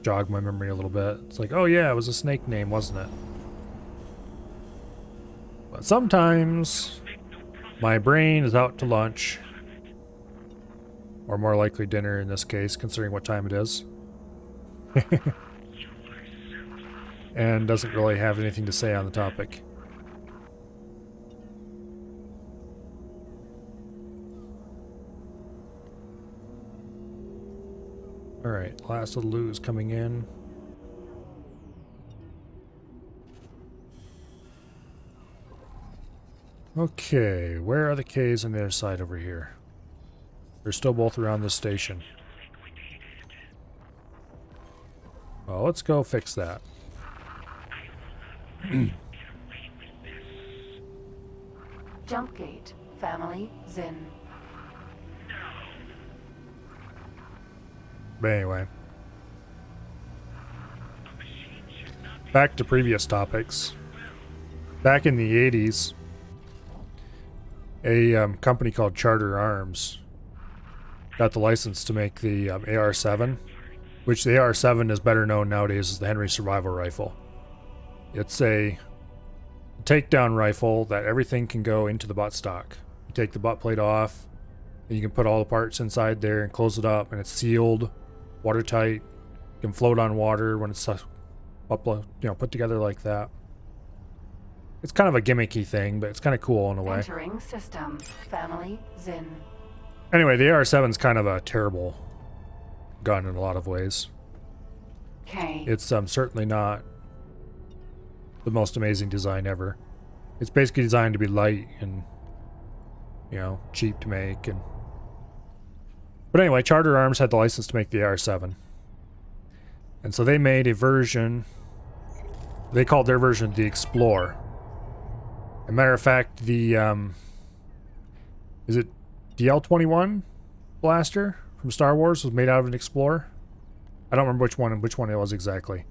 Jog my memory a little bit. It's like, oh yeah, it was a snake name, wasn't it? But sometimes my brain is out to lunch. Or more likely dinner in this case, considering what time it is. And doesn't really have anything to say on the topic. Alright, last of the loot is coming in. Okay, where are the Ks on the other side over here? They're still both around this station. Well, let's go fix that. Jump gate. Family. Zin. But anyway. Back to previous topics. Back in the 80s, a company called Charter Arms got the license to make the AR-7, which the AR-7 is better known nowadays as the Henry Survival Rifle. It's a takedown rifle that everything can go into the butt stock. You take the butt plate off, and you can put all the parts inside there and close it up, and it's sealed, watertight, can float on water when it's put together like that. It's kind of a gimmicky thing, but it's kind of cool in a way. Entering system. Family. Zin. Anyway, the AR-7 is kind of a terrible gun in a lot of ways. K. It's certainly not the most amazing design ever. It's basically designed to be light and, cheap to make. But anyway, Charter Arms had the license to make the AR-7. And so they made a version, they called their version the Explorer. As a matter of fact, the, is it the L-21 blaster from Star Wars was made out of an Explorer? I don't remember which one it was exactly.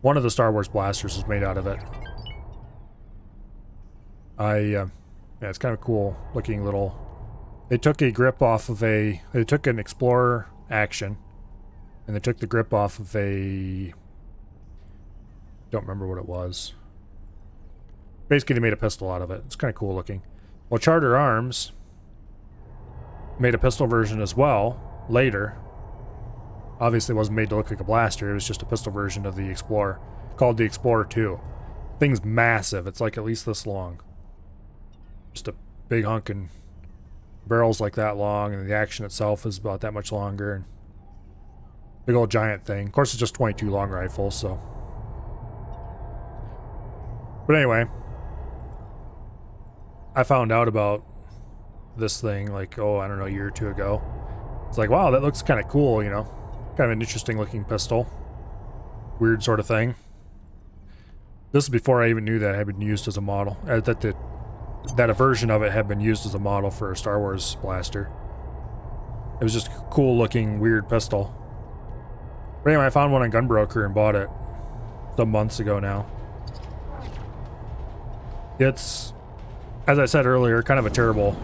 One of the Star Wars blasters was made out of it. Yeah, it's kind of cool looking little. They took a grip off of they took an Explorer action, and they took the grip off of a, don't remember what it was. Basically, they made a pistol out of it. It's kind of cool looking. Well, Charter Arms made a pistol version as well later. Obviously, it wasn't made to look like a blaster. It was just a pistol version of the Explorer, called the Explorer 2. Thing's massive. It's like at least this long. Just a big hunkin' barrel's like that long, and the action itself is about that much longer. And big old giant thing. Of course, it's just 22 long rifles, so. But anyway, I found out about this thing like, I don't know, a year or two ago. It's like, wow, that looks kind of cool, kind of an interesting looking pistol. Weird sort of thing. This is before I even knew that it had been used as a model. That a version of it had been used as a model for a Star Wars blaster. It was just a cool looking weird pistol. But anyway, I found one on Gunbroker and bought it some months ago now. It's, as I said earlier, kind of a terrible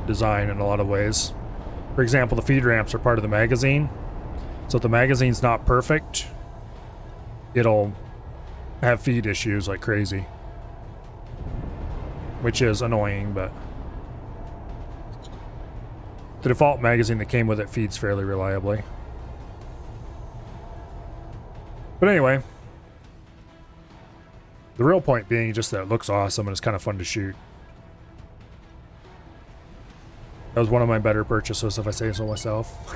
design in a lot of ways. For example, the feed ramps are part of the magazine. So if the magazine's not perfect, it'll have feed issues like crazy. Which is annoying, but the default magazine that came with it feeds fairly reliably. But anyway, the real point being just that it looks awesome and it's kind of fun to shoot. That was one of my better purchases, if I say so myself.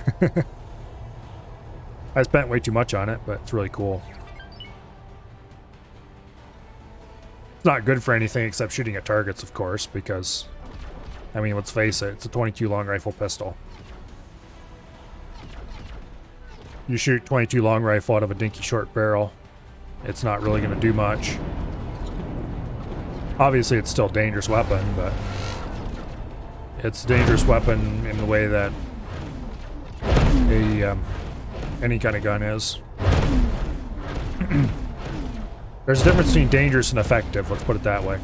I spent way too much on it, but it's really cool. It's not good for anything except shooting at targets, of course, because, I mean, let's face it, it's a 22 long rifle pistol. you shoot 22 long rifle out of a dinky short barrel, it's not really going to do much. Obviously, it's still a dangerous weapon, but it's a dangerous weapon in the way that any kind of gun is. There's a difference between dangerous and effective, let's put it that way.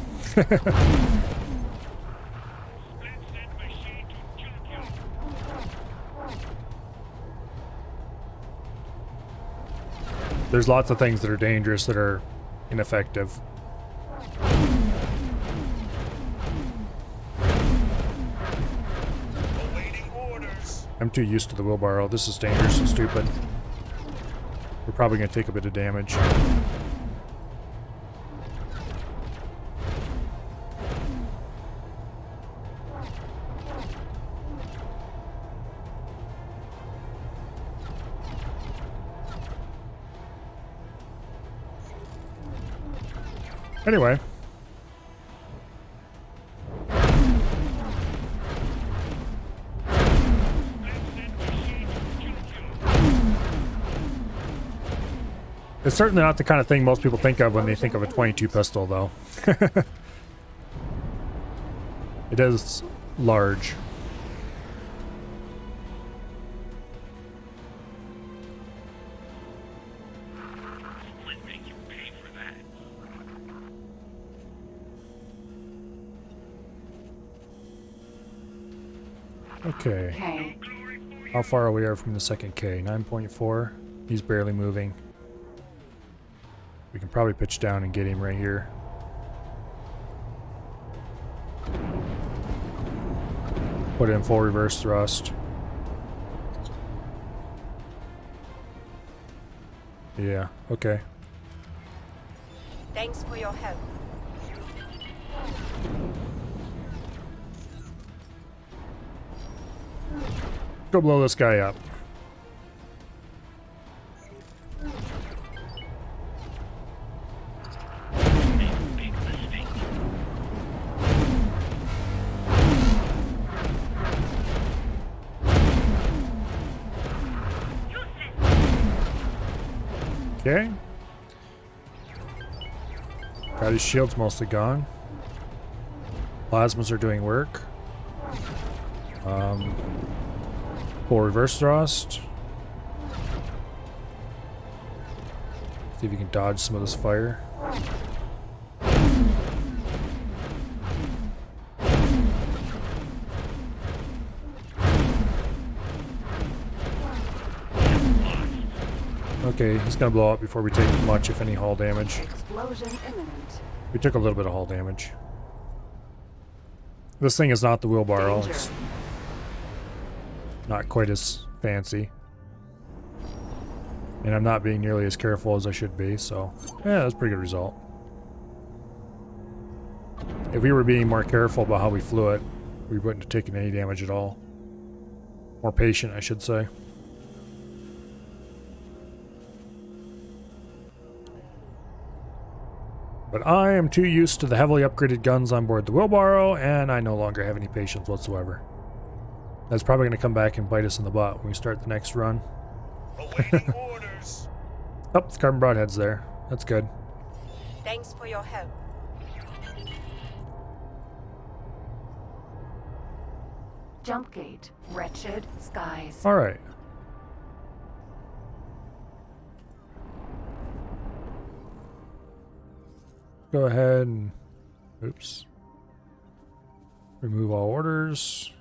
There's lots of things that are dangerous that are ineffective. I'm too used to the wheelbarrow. This is dangerous and stupid. We're probably going to take a bit of damage. Anyway. It's certainly not the kind of thing most people think of when they think of a 22 pistol, though. It is large. Okay. K. How far away are we from the second K? 9.4. He's barely moving. We can probably pitch down and get him right here. Put in full reverse thrust. Yeah, okay. Thanks for your help. Go blow this guy up. Okay. Got his shields mostly gone. Plasmas are doing work. Full reverse thrust. See if you can dodge some of this fire. Okay, he's gonna blow up before we take much, if any, hull damage. Explosion imminent. We took a little bit of hull damage. This thing is not the wheelbarrow. Danger. It's not quite as fancy. And I'm not being nearly as careful as I should be, so yeah, that's a pretty good result. If we were being more careful about how we flew it, we wouldn't have taken any damage at all. More patient, I should say. But I am too used to the heavily upgraded guns on board the wheelbarrow, and I no longer have any patience whatsoever. That's probably going to come back and bite us in the butt when we start the next run. Awaiting orders. Oh, the carbon broadhead's there. That's good. Thanks for your help. Jump gate. Wretched skies. All right. Go ahead and, oops, remove all orders.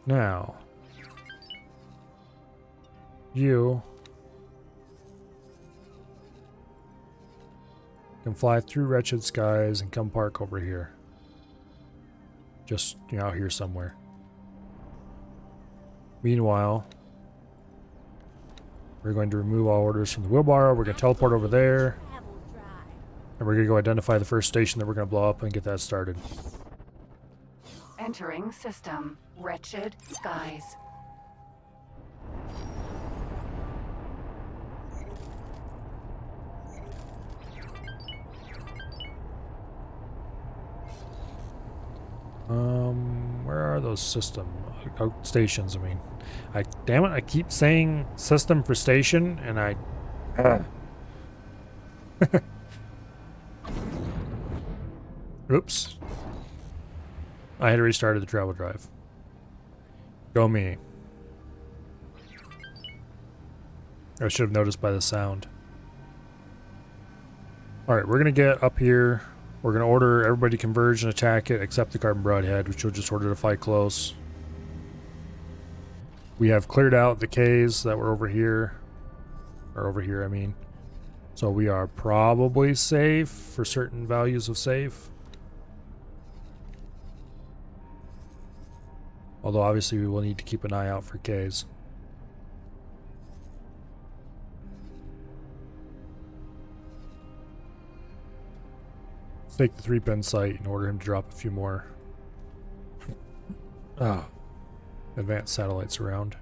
Now, you can fly through wretched skies and come park over here. Just, you know, out here somewhere. Meanwhile, we're going to remove all orders from the wheelbarrow. We're going to teleport over there. And we're going to go identify the first station that we're going to blow up and get that started. Entering system. Wretched skies. are those system stations? I mean, damn it! I keep saying system for station, and I. Oops. I had restarted the travel drive. Go me. I should have noticed by the sound. Alright, we're going to get up here. We're going to order everybody to converge and attack it, except the Carbon Broadhead, which we'll just order to fight close. We have cleared out the Ks that were over here. Or over here, I mean. So we are probably safe for certain values of safe. Although obviously we will need to keep an eye out for Ks. Let's take the 3-pin sight and order him to drop a few more advanced satellites around.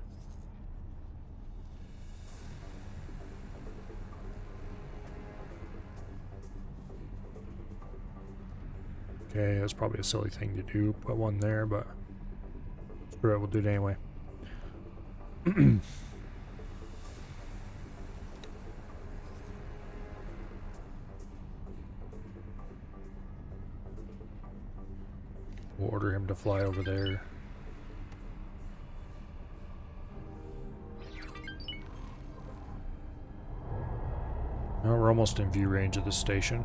Okay, that's probably a silly thing to do, put one there, but screw it, we'll do it anyway. We'll order him to fly over there. Now we're almost in view range of the station.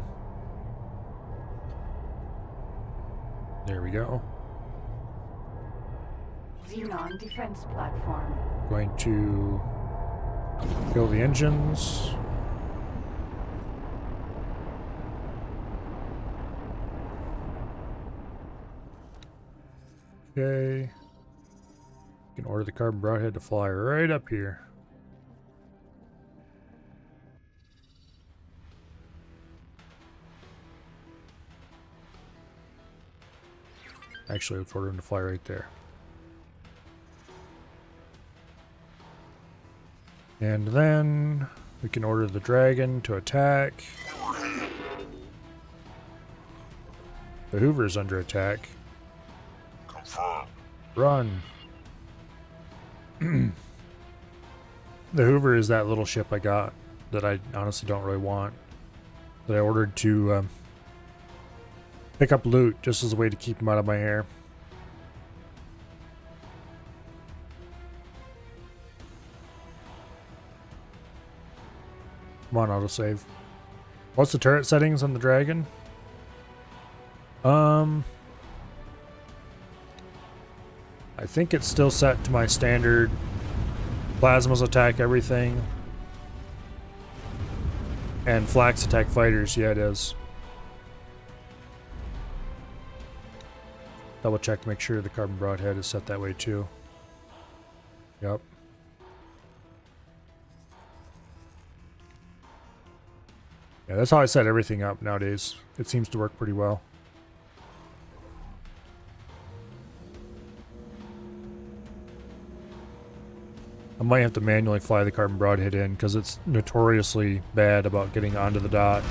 There we go. Xenon defense platform. Going to kill the engines. Okay. You can order the Carbon Broadhead to fly right up here. Actually, let's order him to fly right there. And then we can order the dragon to attack. The Hoover's under attack. Confirm. Run. The Hoover is that little ship I got that I honestly don't really want. That I ordered to pick up loot just as a way to keep him out of my hair. Come on, autosave. What's the turret settings on the dragon? I think it's still set to my standard plasmas attack everything. And flax attack fighters, yeah it is. Double check to make sure the Carbon Broadhead is set that way too. Yep. Yeah, that's how I set everything up nowadays. It seems to work pretty well. I might have to manually fly the Carbon Broadhead in because it's notoriously bad about getting onto the dot.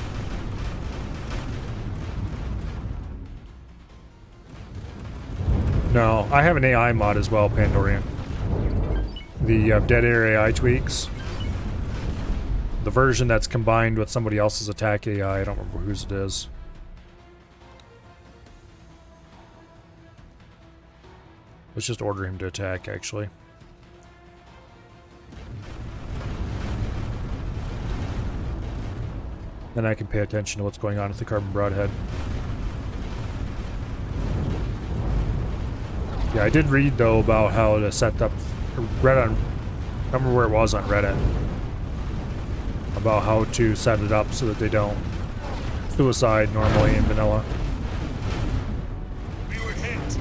No, I have an AI mod as well, Pandorian. The Dead Air AI tweaks. The version that's combined with somebody else's attack AI, I don't remember whose it is. Let's just order him to attack, actually. Then I can pay attention to what's going on with the Carbon Broadhead. Yeah, I did read, though, about how to set up... Read on... I remember where it was on Reddit. About how to set it up so that they don't suicide normally in vanilla. We were hit.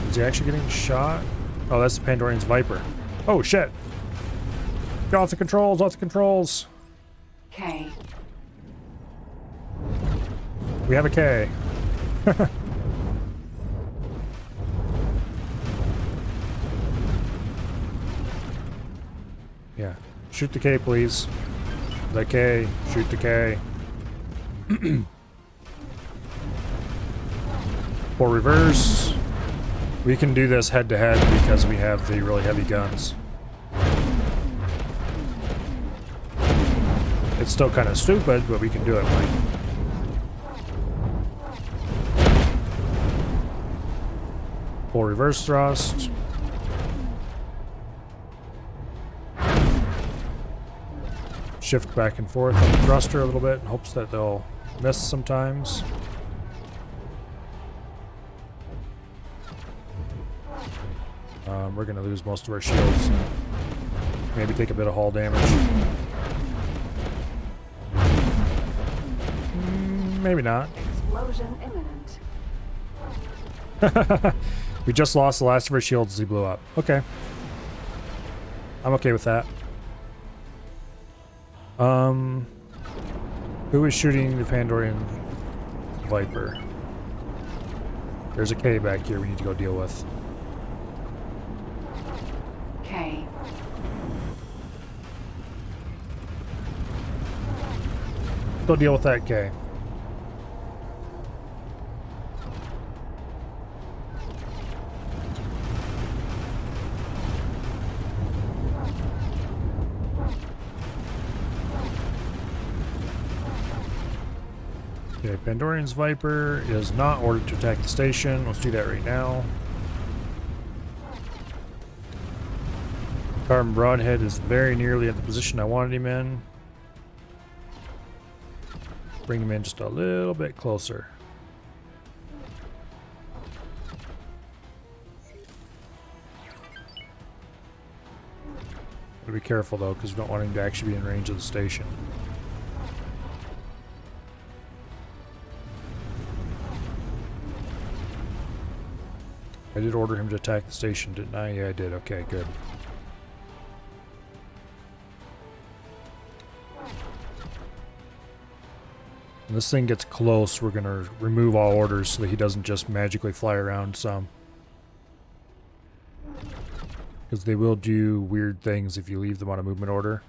Is he actually getting shot? Oh, that's the Pandorian's Viper. Oh, shit! Get off the controls, off the controls! K. We have a K. Yeah. Shoot the K, please. The K. Shoot the K. For reverse, we can do this head to head because we have the really heavy guns. It's still kind of stupid, but we can do it, Mike. Full reverse thrust. Shift back and forth on the thruster a little bit in hopes that they'll miss sometimes. We're going to lose most of our shields. Maybe take a bit of hull damage. Maybe not. Explosion imminent. We just lost the last of our shields as he blew up. Okay. I'm okay with that. Who is shooting the Pandorian Viper? There's a K back here we need to go deal with. K. Go deal with that K. Okay, Pandorian's Viper is not ordered to attack the station. Let's do that right now. Carbon Broadhead is very nearly at the position I wanted him in. Bring him in just a little bit closer. Gotta be careful though, because we don't want him to actually be in range of the station. I did order him to attack the station, didn't I? Yeah, I did. Okay, good. When this thing gets close, we're going to remove all orders so that he doesn't just magically fly around some. Because they will do weird things if you leave them on a movement order.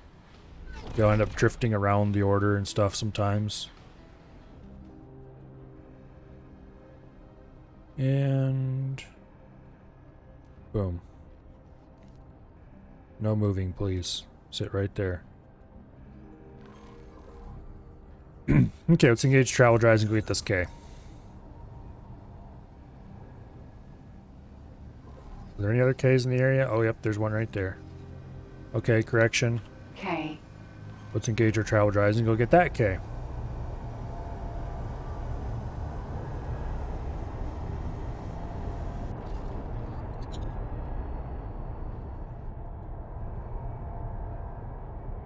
They'll end up drifting around the order and stuff sometimes. And... boom. No moving, please. Sit right there. Okay, let's engage travel drives and go get this K. Are there any other Ks in the area? Oh, yep, there's one right there. Okay, correction. K. Let's engage our travel drives and go get that K.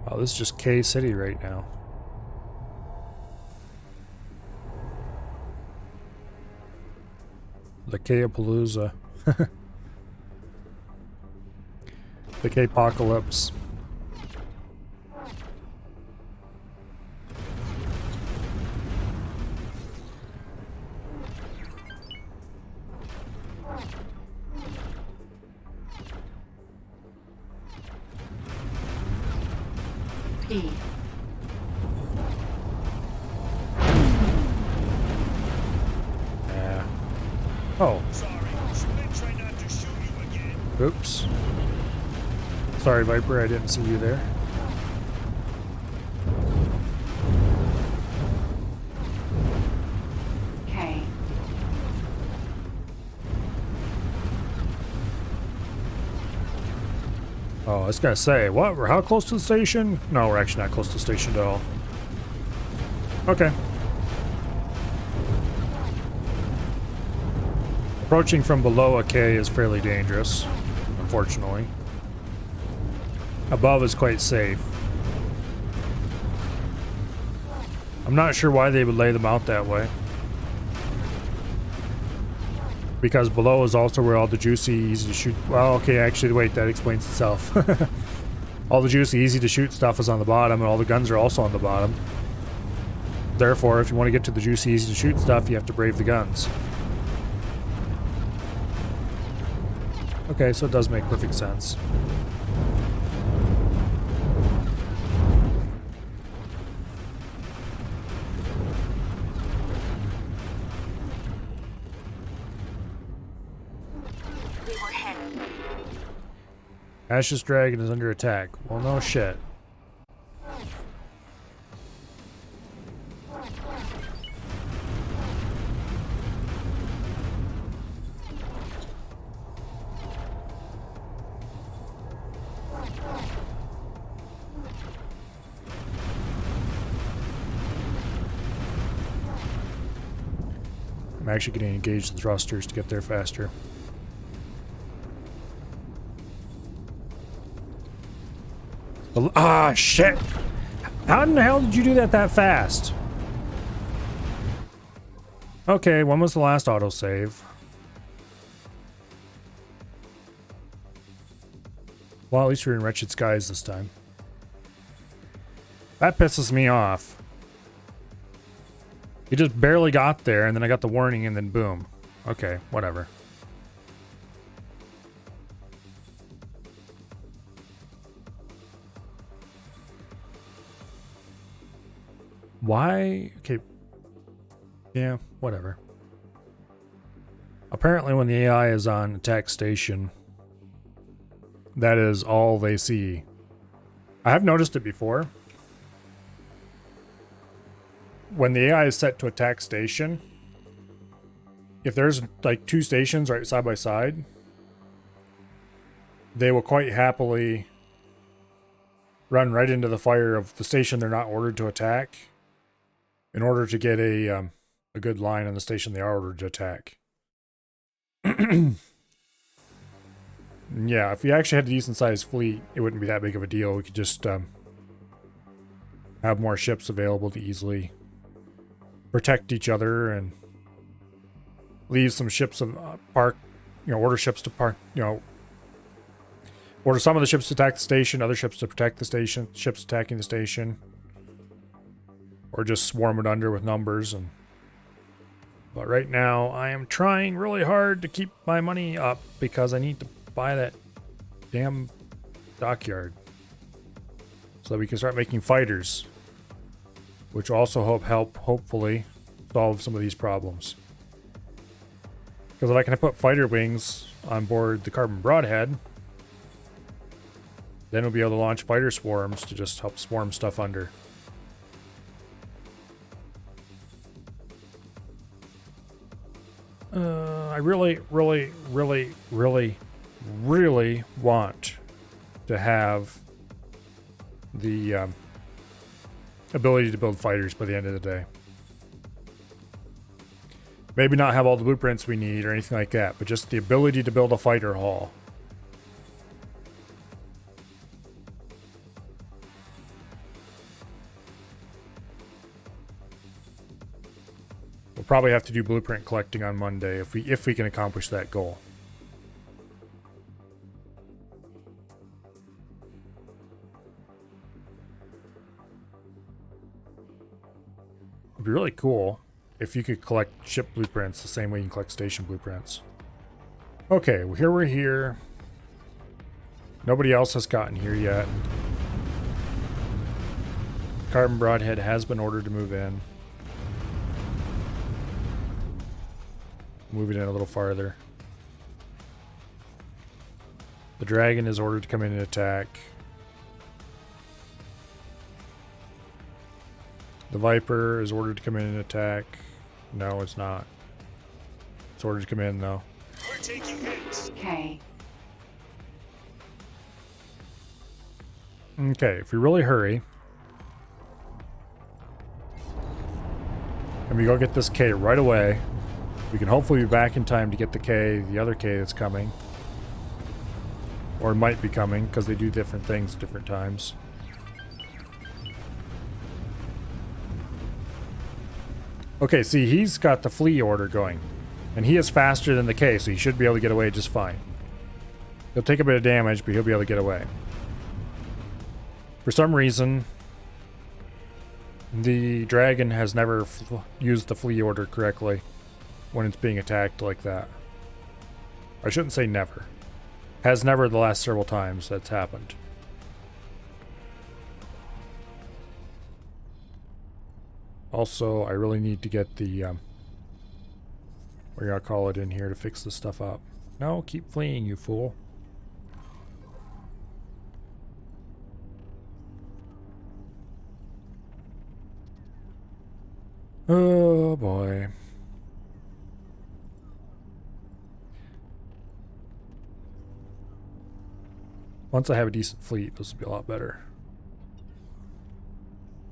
Oh, this is just K City right now. The K-apalooza. The K-apocalypse. P. Oh. Sorry, should I try not to shoot you again? Oops. Sorry, Viper, I didn't see you there. K. Oh, I was gonna say, what? We're how close to the station? No, we're actually not close to the station at all. Okay. Approaching from below a K is fairly dangerous, unfortunately. Above is quite safe. I'm not sure why they would lay them out that way. Because below is also where all the juicy, easy to shoot... Well, okay, actually, wait, that explains itself. All the juicy, easy to shoot stuff is on the bottom, and all the guns are also on the bottom. Therefore, if you want to get to the juicy, easy to shoot stuff, you have to brave the guns. Okay, so it does make perfect sense. Ashes Dragon is under attack. Well, no shit. I'm actually going to engage the thrusters to get there faster. Ah, shit! How in the hell did you do that fast? Okay, when was the last autosave? Well, at least we're in Wretched Skies this time. That pisses me off. He just barely got there, and then I got the warning, and then boom. Okay, whatever. Why? Okay. Yeah, whatever. Apparently when the AI is on attack station, that is all they see. I have noticed it before. When the AI is set to attack station, if there's like two stations right side by side, they will quite happily run right into the fire of the station they're not ordered to attack in order to get a good line on the station they are ordered to attack. Yeah, if we actually had a decent sized fleet, it wouldn't be that big of a deal. We could just have more ships available to easily protect each other and leave some ships of park, order ships to park, order some of the ships to attack the station, other ships to protect the station, ships attacking the station, or just swarm it under with numbers. But right now I am trying really hard to keep my money up because I need to buy that damn dockyard so that we can start making fighters, which will also help hopefully solve some of these problems. Because if I can put fighter wings on board the Carbon Broadhead, then we'll be able to launch fighter swarms to just help swarm stuff under. I really want to have the ability to build fighters by the end of the day. Maybe not have all the blueprints we need or anything like that, but just the ability to build a fighter hull. We'll probably have to do blueprint collecting on Monday if we can accomplish that goal. It'd be really cool if you could collect ship blueprints the same way you can collect station blueprints. Okay, well, we're here. Nobody else has gotten here yet. Carbon Broadhead has been ordered to move in. Move it in a little farther. The Dragon is ordered to come in and attack. The Viper is ordered to come in and attack. No, it's not. It's ordered to come in, though. We're taking hits. K. Okay, if we really hurry, and we go get this K right away, we can hopefully be back in time to get the other K that's coming. Or might be coming, because they do different things at different times. Okay, see, he's got the fleet order going. And he is faster than the K, so he should be able to get away just fine. He'll take a bit of damage, but he'll be able to get away. For some reason, the Dragon has never used the fleet order correctly when it's being attacked like that. I shouldn't say never. Has never the last several times that's happened. Also, I really need to get the, what do I call it in here to fix this stuff up. No, keep fleeing, you fool. Oh boy. Once I have a decent fleet, this will be a lot better.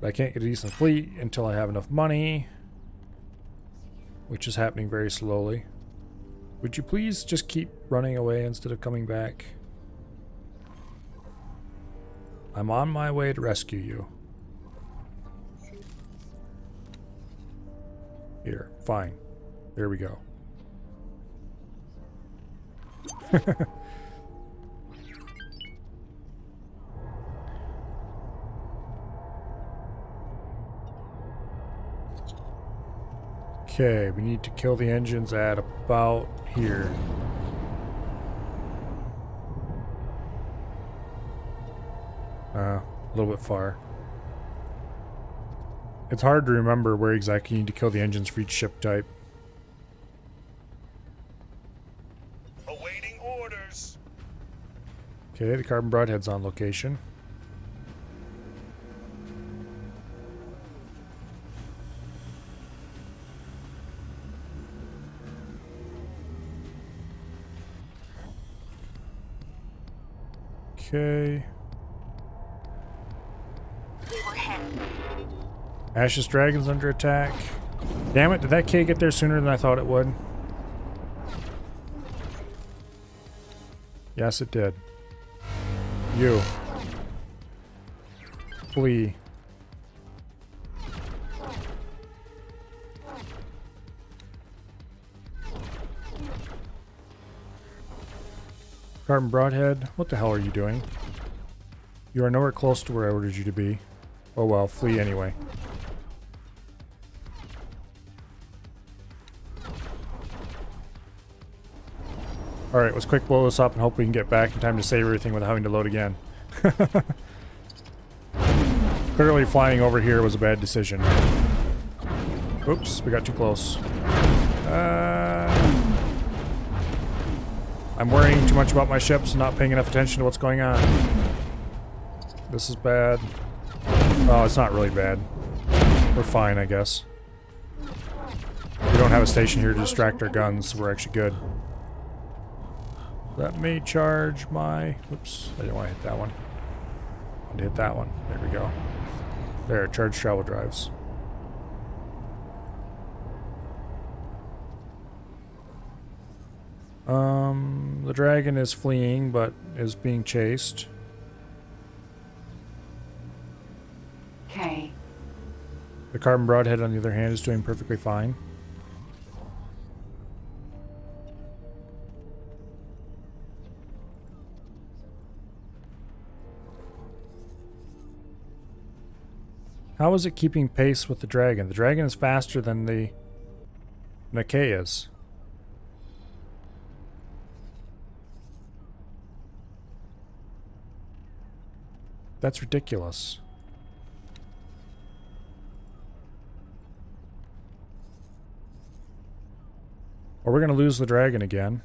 But I can't get a decent fleet until I have enough money, which is happening very slowly. Would you please just keep running away instead of coming back? I'm on my way to rescue you. Here, fine. There we go. Okay, we need to kill the engines at about here. A little bit far. It's hard to remember where exactly you need to kill the engines for each ship type. Awaiting orders. Okay, the carbon broadhead's on location. Okay. Ashes Dragon's under attack. Damn it, did that K get there sooner than I thought it would? Yes, it did. You. Flee. Carbon Broadhead, what the hell are you doing? You are nowhere close to where I ordered you to be. Oh well, flee anyway. Alright, let's quick blow this up and hope we can get back in time to save everything without having to load again. Clearly flying over here was a bad decision. Oops, we got too close. I'm worrying too much about my ships and not paying enough attention to what's going on. This is bad. Oh, it's not really bad. We're fine, I guess. We don't have a station here to distract our guns, so we're actually good. Let me charge my... Oops, I didn't want to hit that one. I want to hit that one. There we go. There, charge travel drives. The dragon is fleeing, but is being chased. K. The carbon broadhead, on the other hand, is doing perfectly fine. How is it keeping pace with the dragon? The dragon is faster than the Nikkei is. That's ridiculous. Or we're going to lose the dragon again.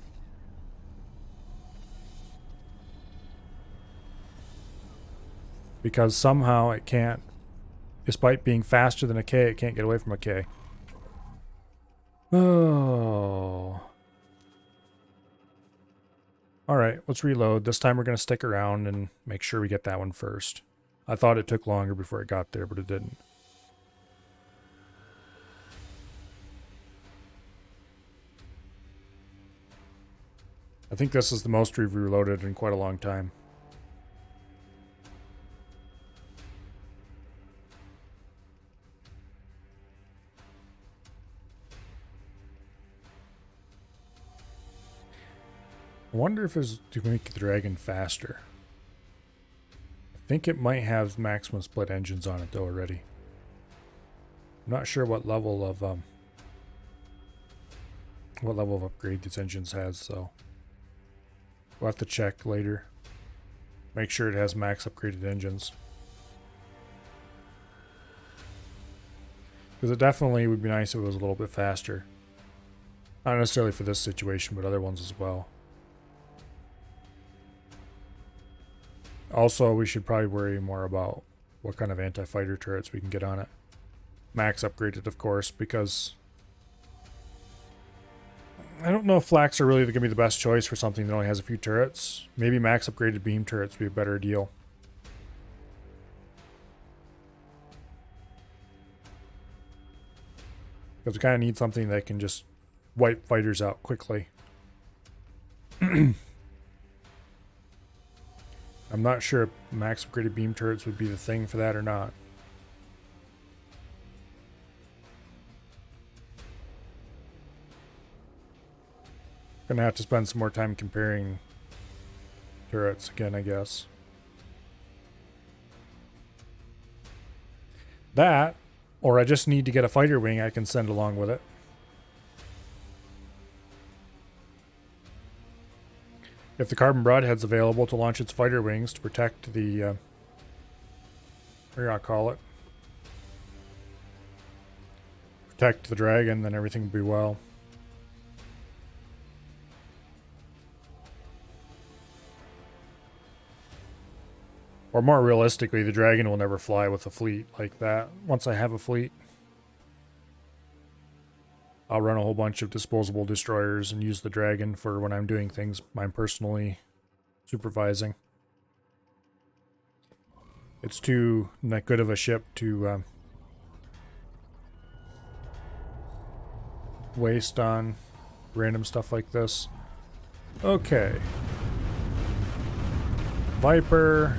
Because somehow it can't, despite being faster than a K, it can't get away from a K. Oh. Alright, let's reload. This time we're going to stick around and make sure we get that one first. I thought it took longer before it got there, but it didn't. I think this is the most we've reloaded in quite a long time. I wonder if it's to make the dragon faster. I think it might have maximum split engines on it though already. I'm not sure what level of upgrade these engines has, so we'll have to check later. Make sure it has max upgraded engines. Because it definitely would be nice if it was a little bit faster. Not necessarily for this situation, but other ones as well. Also, we should probably worry more about what kind of anti-fighter turrets we can get on it. max upgraded, of course, because I don't know if flaks are really going to be the best choice for something that only has a few turrets. Maybe max upgraded beam turrets would be a better deal. Because we kind of need something that can just wipe fighters out quickly. I'm not sure if max upgraded beam turrets would be the thing for that or not. Gonna have to spend some more time comparing turrets again, I guess. That, or I just need to get a fighter wing I can send along with it. If the carbon broadhead's available to launch its fighter wings to protect the, what do you call it? Protect the dragon, then everything will be well. Or more realistically, the dragon will never fly with a fleet like that. Once I have a fleet, I'll run a whole bunch of disposable destroyers and use the dragon for when I'm doing things I'm personally supervising. It's too not good of a ship to waste on random stuff like this. Okay. Viper.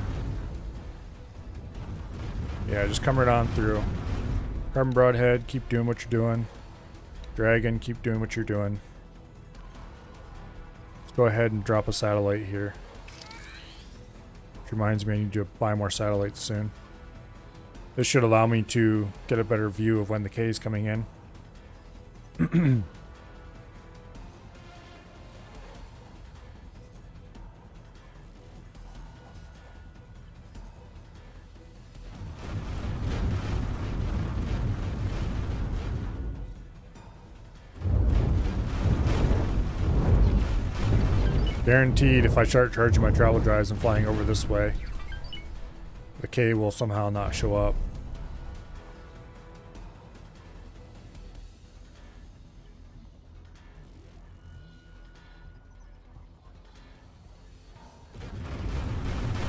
Yeah, just come right on through. Carbon broadhead, keep doing what you're doing. Dragon, keep doing what you're doing. Let's go ahead and drop a satellite here. Which reminds me I need to buy more satellites soon. This should allow me to get a better view of when the K is coming in. Guaranteed, if I start charging my travel drives and flying over this way, the K will somehow not show up.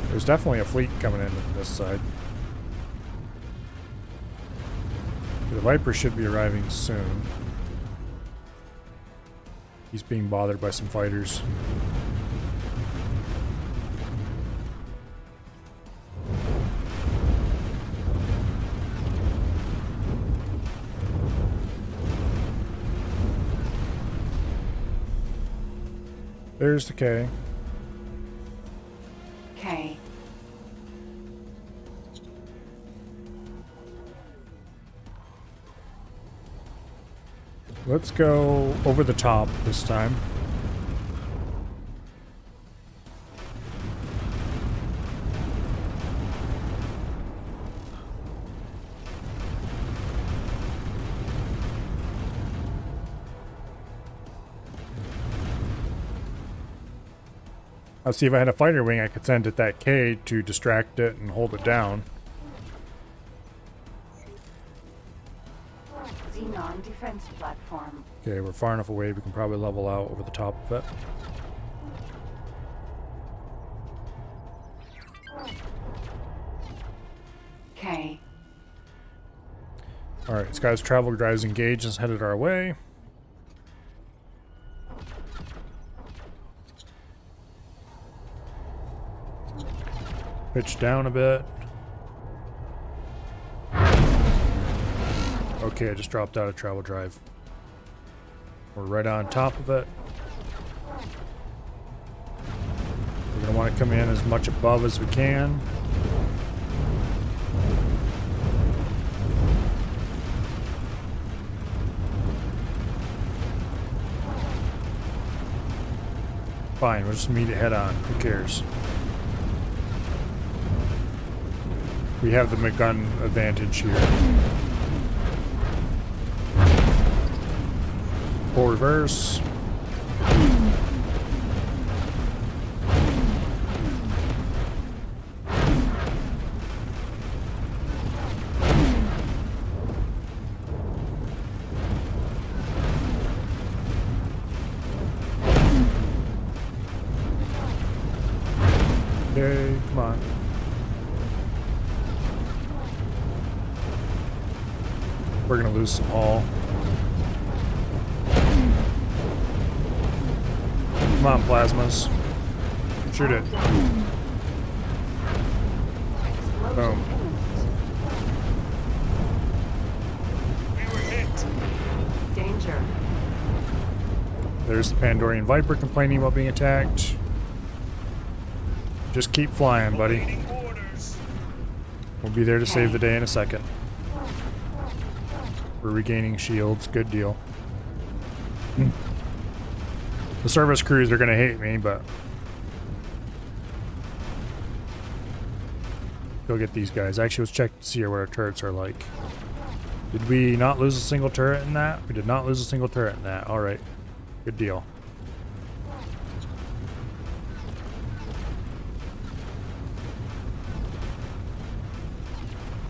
There's definitely a fleet coming in this side. The Viper should be arriving soon. He's being bothered by some fighters. There's the K. K. Let's go over the top this time. I'll see if I had a fighter wing I could send at that K to distract it and hold it down. Xenon defense platform. Okay, we're far enough away we can probably level out over the top of it. K. Alright, this guy's travel drives engaged and is headed our way. Pitch down a bit. Okay, I just dropped out of travel drive. We're right on top of it. We're going to want to come in as much above as we can. Fine, we'll just meet it head on. Who cares? We have the gun advantage here. Full reverse. Okay, come on. We're gonna lose some hull. Come on, plasmas. Shoot it. Boom. We were hit. Danger. There's the Pandorian Viper complaining about being attacked. Just keep flying, buddy. Awaiting orders. We'll be there to save the day in a second. We're regaining shields. Good deal. The service crews are gonna hate me, but go get these guys. Actually, let's check to see what our turrets are like. Did we not lose a single turret in that? We did not lose a single turret in that. All right. Good deal.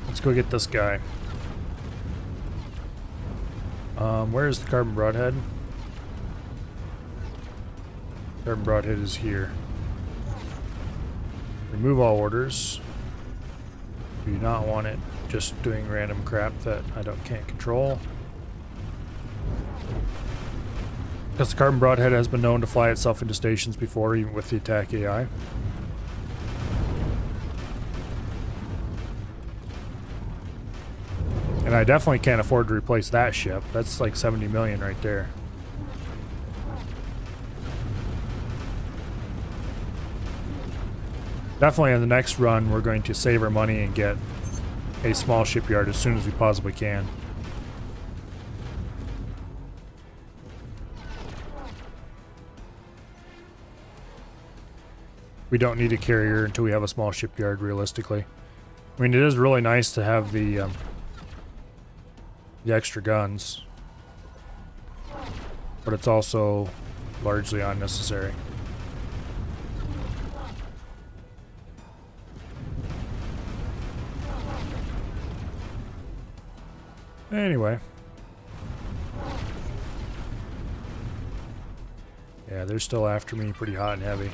Let's go get this guy. Where is the carbon broadhead? Carbon broadhead is here. Remove all orders. Do not want it just doing random crap that I can't control. Because the carbon broadhead has been known to fly itself into stations before, even with the attack AI. And I definitely can't afford to replace that ship. That's like 70 million right there. Definitely in the next run, we're going to save our money and get a small shipyard as soon as we possibly can. We don't need a carrier until we have a small shipyard, realistically. I mean, it is really nice to have the extra guns, but it's also largely unnecessary. Anyway. Yeah, they're still after me pretty hot and heavy.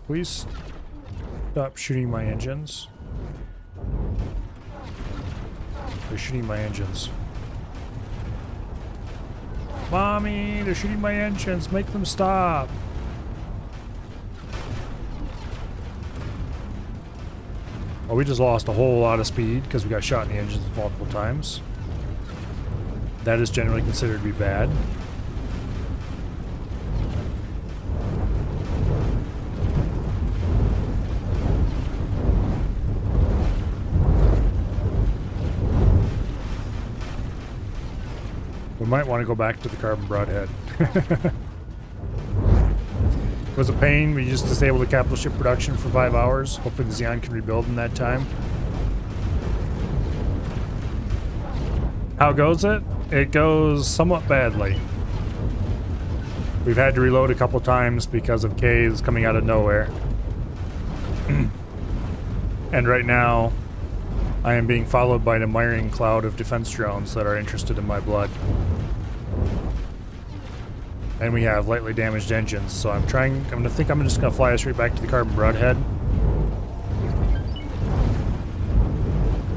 Please stop shooting my engines. They're shooting my engines. Mommy, they're shooting my engines. Make them stop. Well, we just lost a whole lot of speed because we got shot in the engines multiple times. That is generally considered to be bad. We might want to go back to the carbon broadhead. It was a pain. We just disabled the capital ship production for 5 hours. Hopefully the Xeon can rebuild in that time. How goes it? It goes somewhat badly. We've had to reload a couple times because of K's coming out of nowhere. And right now, I am being followed by an admiring cloud of defense drones that are interested in my blood. And we have lightly damaged engines, so I'm just gonna fly us right back to the carbon broadhead.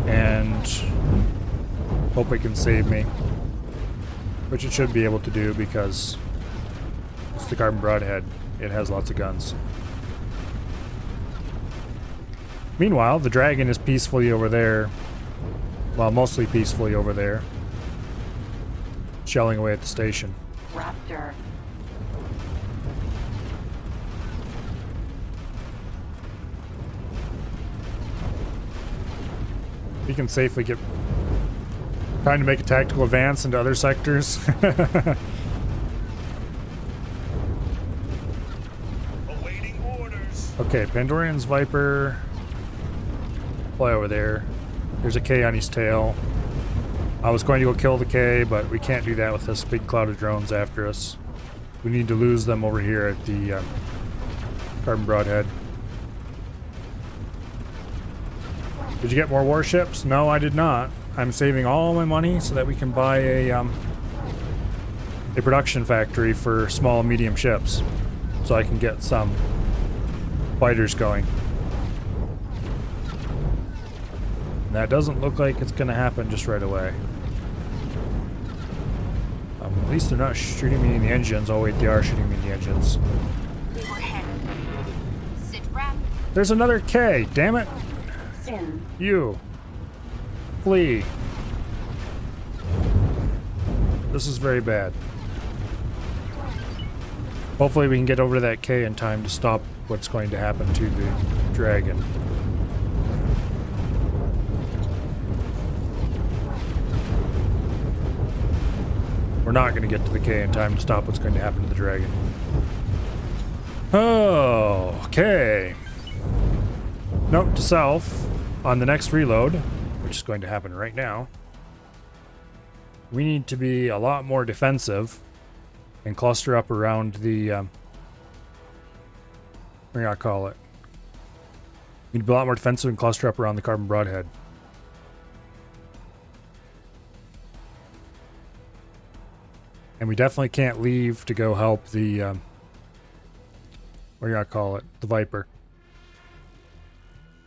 And hope it can save me. Which it should be able to do because it's the carbon broadhead. It has lots of guns. Meanwhile, the Dragon is peacefully over there. Well, mostly peacefully over there. Shelling away at the station. Raptor. We can safely get... Trying to make a tactical advance into other sectors. Awaiting orders. Okay, Pandorian's Viper. Fly over there. There's a K on his tail. I was going to go kill the K, but we can't do that with this big cloud of drones after us. We need to lose them over here at the carbon broadhead. Did you get more warships? No, I did not. I'm saving all my money so that we can buy a production factory for small and medium ships, so I can get some fighters going. And that doesn't look like it's going to happen just right away. At least they're not shooting me in the engines. Oh wait, they are shooting me in the engines. We were hit. Sit rep. There's another K, damn it! Sin. You. Flee. This is very bad. Hopefully we can get over to that K in time to stop what's going to happen to the dragon. We're not going to get to the K in time to stop what's going to happen to the dragon. Oh, okay. Note to self, on the next reload, which is going to happen right now, we need to be a lot more defensive and cluster up around the, what do I call it? We need to be a lot more defensive and cluster up around the carbon broadhead. And we definitely can't leave to go help the, what do you call it? The Viper.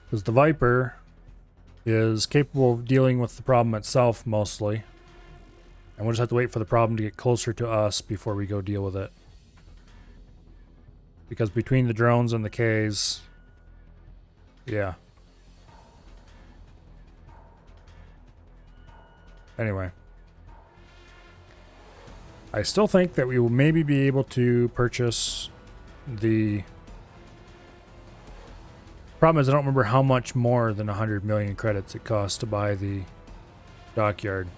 Because the Viper is capable of dealing with the problem itself mostly. And we'll just have to wait for the problem to get closer to us before we go deal with it. Because between the drones and the Ks, yeah. Anyway. I still think that we will maybe be able to purchase the... Problem is I don't remember how much more than 100 million credits it costs to buy the dockyard.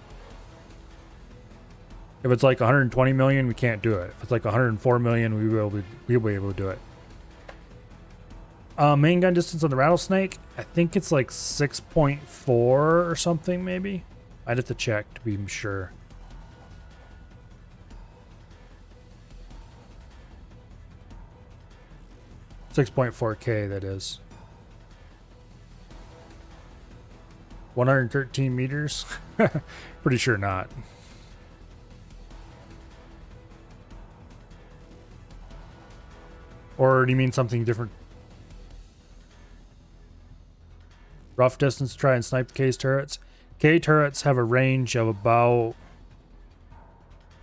If it's like 120 million, we can't do it. If it's like 104 million, we'll be able to do it. Main gun distance on the Rattlesnake, I think it's like 6.4 or something maybe. I'd have to check to be sure. $6.4K, that is. 113 meters? Pretty sure not. Or do you mean something different? Rough distance to try and snipe the K's turrets? K turrets have a range of about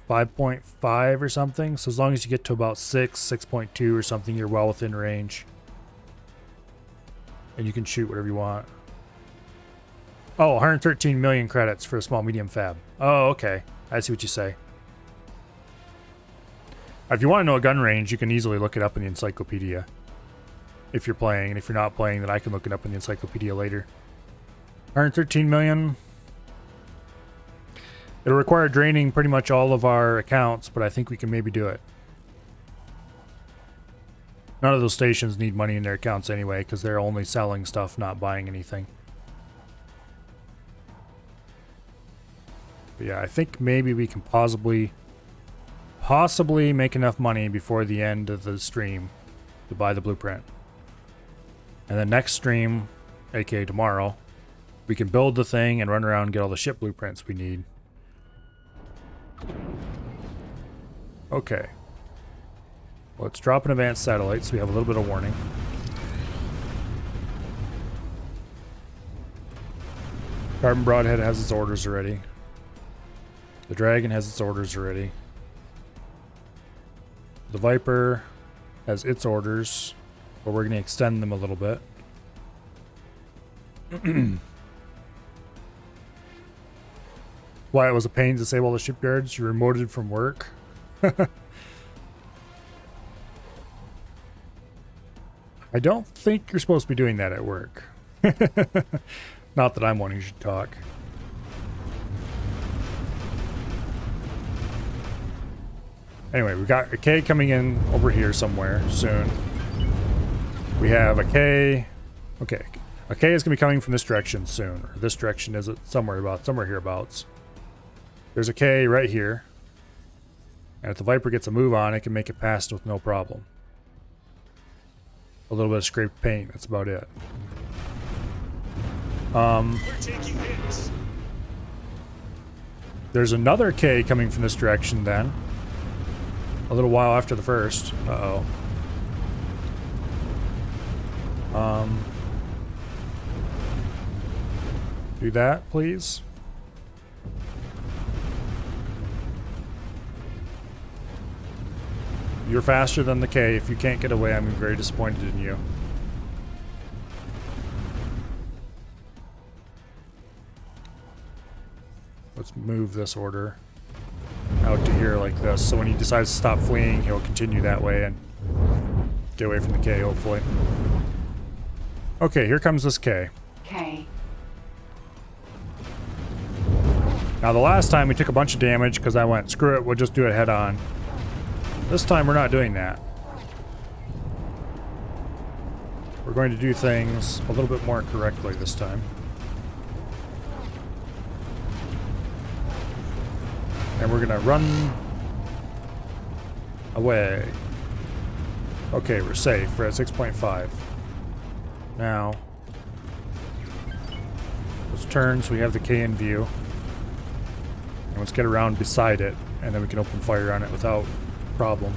5.5 or something. So as long as you get to about 6.2 or something, you're well within range. And you can shoot whatever you want. Oh, 113 million credits for a small medium fab. Oh, okay. I see what you say. If you want to know a gun range, you can easily look it up in the encyclopedia. If you're playing, and if you're not playing, then I can look it up in the encyclopedia later. 113 million. It'll require draining pretty much all of our accounts, but I think we can maybe do it. None of those stations need money in their accounts anyway, because they're only selling stuff, not buying anything. But yeah, I think maybe we can possibly make enough money before the end of the stream to buy the blueprint. And then next stream, aka tomorrow, we can build the thing and run around and get all the ship blueprints we need. Okay. Let's drop an advanced satellite so we have a little bit of warning. Carbon Broadhead has its orders already. The Dragon has its orders already. The Viper has its orders, but we're going to extend them a little bit. Why it was a pain to disable the shipyards? You remoted from work? I don't think you're supposed to be doing that at work. Not that I'm one who should talk. Anyway, we got a K coming in over here somewhere soon. We have a K. Okay, a K is going to be coming from this direction soon. Or this direction is it somewhere hereabouts. There's a K right here. And if the Viper gets a move on, it can make it past with no problem. A little bit of scraped paint, that's about it. We're taking hits. There's another K coming from this direction then. A little while after the first. Uh-oh. Do that, please. You're faster than the K. If you can't get away, I'm very disappointed in you. Let's move this order out to here like this. So when he decides to stop fleeing, he'll continue that way and get away from the K, hopefully. Okay, here comes this K. K. Now the last time we took a bunch of damage because I went, screw it, we'll just do it head on. This time we're not doing that. We're going to do things a little bit more correctly this time. And we're gonna run away. Okay, we're safe. We're at 6.5. Now, let's turn so we have the K in view. And let's get around beside it, and then we can open fire on it without problem.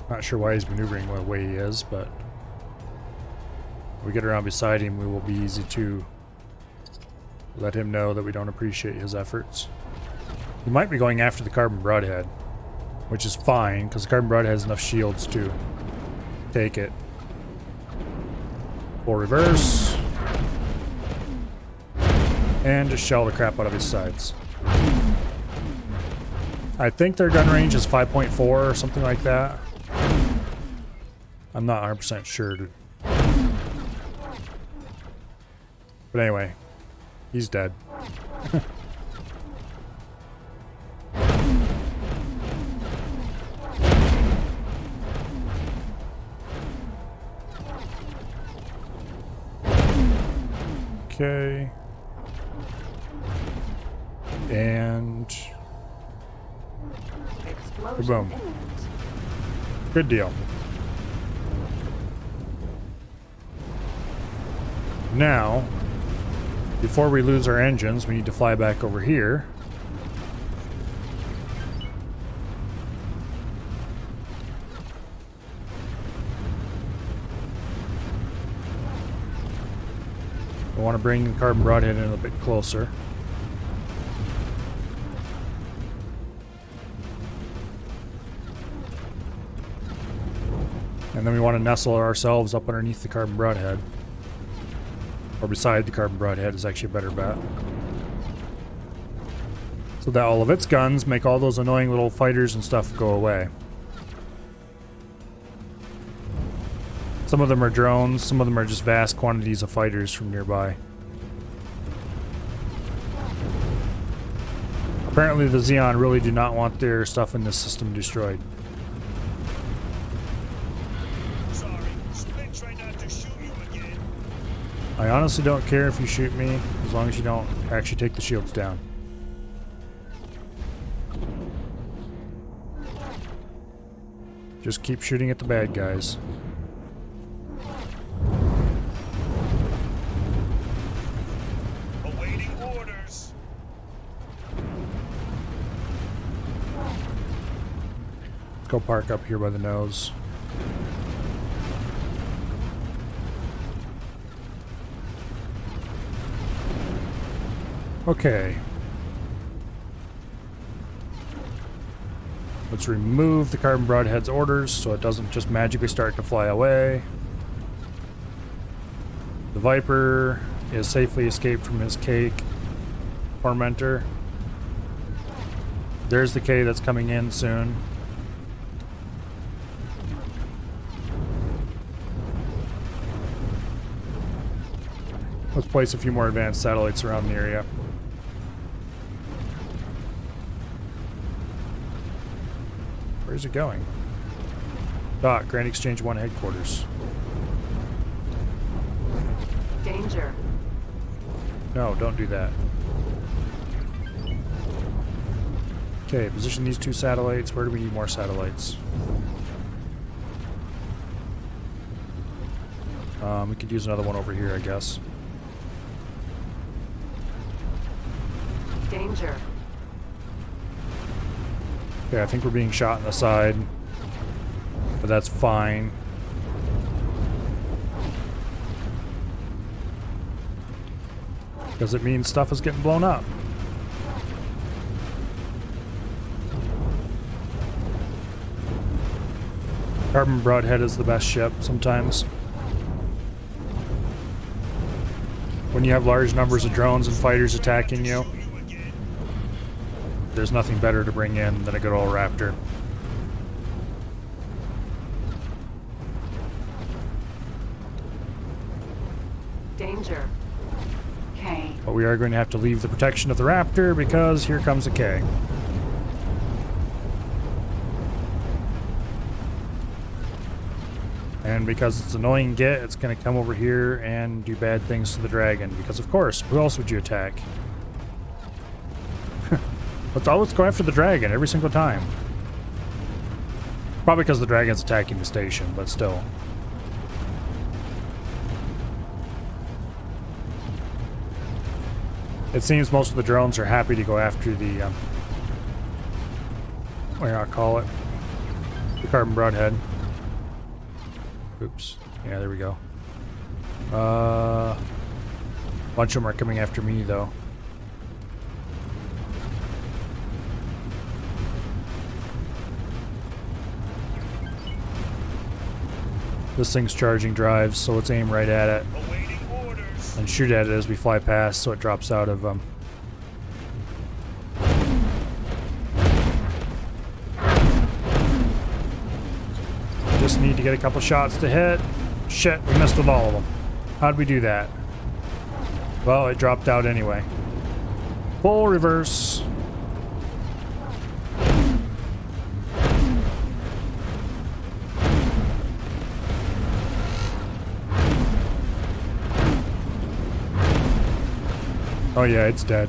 Not sure why he's maneuvering the way he is, but if we get around beside him, we will be easy to let him know that we don't appreciate his efforts. He might be going after the carbon broadhead, which is fine, because the carbon broadhead has enough shields to take it. Full reverse. And just shell the crap out of his sides. I think their gun range is 5.4 or something like that. I'm not 100% sure, dude. But anyway, he's dead. Okay. And boom. Good deal. Now, before we lose our engines, we need to fly back over here. I want to bring the carbon broadhead in a bit closer. And then we want to nestle ourselves up underneath the carbon broadhead. Or beside the carbon broadhead is actually a better bet. So that all of its guns make all those annoying little fighters and stuff go away. Some of them are drones, some of them are just vast quantities of fighters from nearby. Apparently the Xeon really do not want their stuff in this system destroyed. I honestly don't care if you shoot me, as long as you don't actually take the shields down. Just keep shooting at the bad guys. Awaiting orders. Let's go park up here by the nose. Okay. Let's remove the carbon broadhead's orders so it doesn't just magically start to fly away. The Viper is safely escaped from his cake tormentor. There's the K that's coming in soon. Let's place a few more advanced satellites around the area. Where's it going? Dock, Grand Exchange 1 headquarters. Danger. No, don't do that. Okay, position these two satellites. Where do we need more satellites? We could use another one over here, I guess. Danger. Okay, I think we're being shot in the side. But that's fine. Because it means stuff is getting blown up. Carbon Broadhead is the best ship sometimes. When you have large numbers of drones and fighters attacking you, there's nothing better to bring in than a good old Raptor. Danger. K. But we are going to have to leave the protection of the Raptor because here comes a K. And because it's annoying get, it's going to come over here and do bad things to the dragon. Because of course, who else would you attack? Let's always go after the dragon every single time. Probably because the dragon's attacking the station, but still. It seems most of the drones are happy to go after the, what do I call it? The Carbon Broadhead. Oops. Yeah, there we go. A bunch of them are coming after me, though. This thing's charging drives, so let's aim right at it. And shoot at it as we fly past, so it drops out of Just need to get a couple shots to hit. Shit, we missed with all of them. How'd we do that? Well, it dropped out anyway. Full reverse. Oh yeah, it's dead.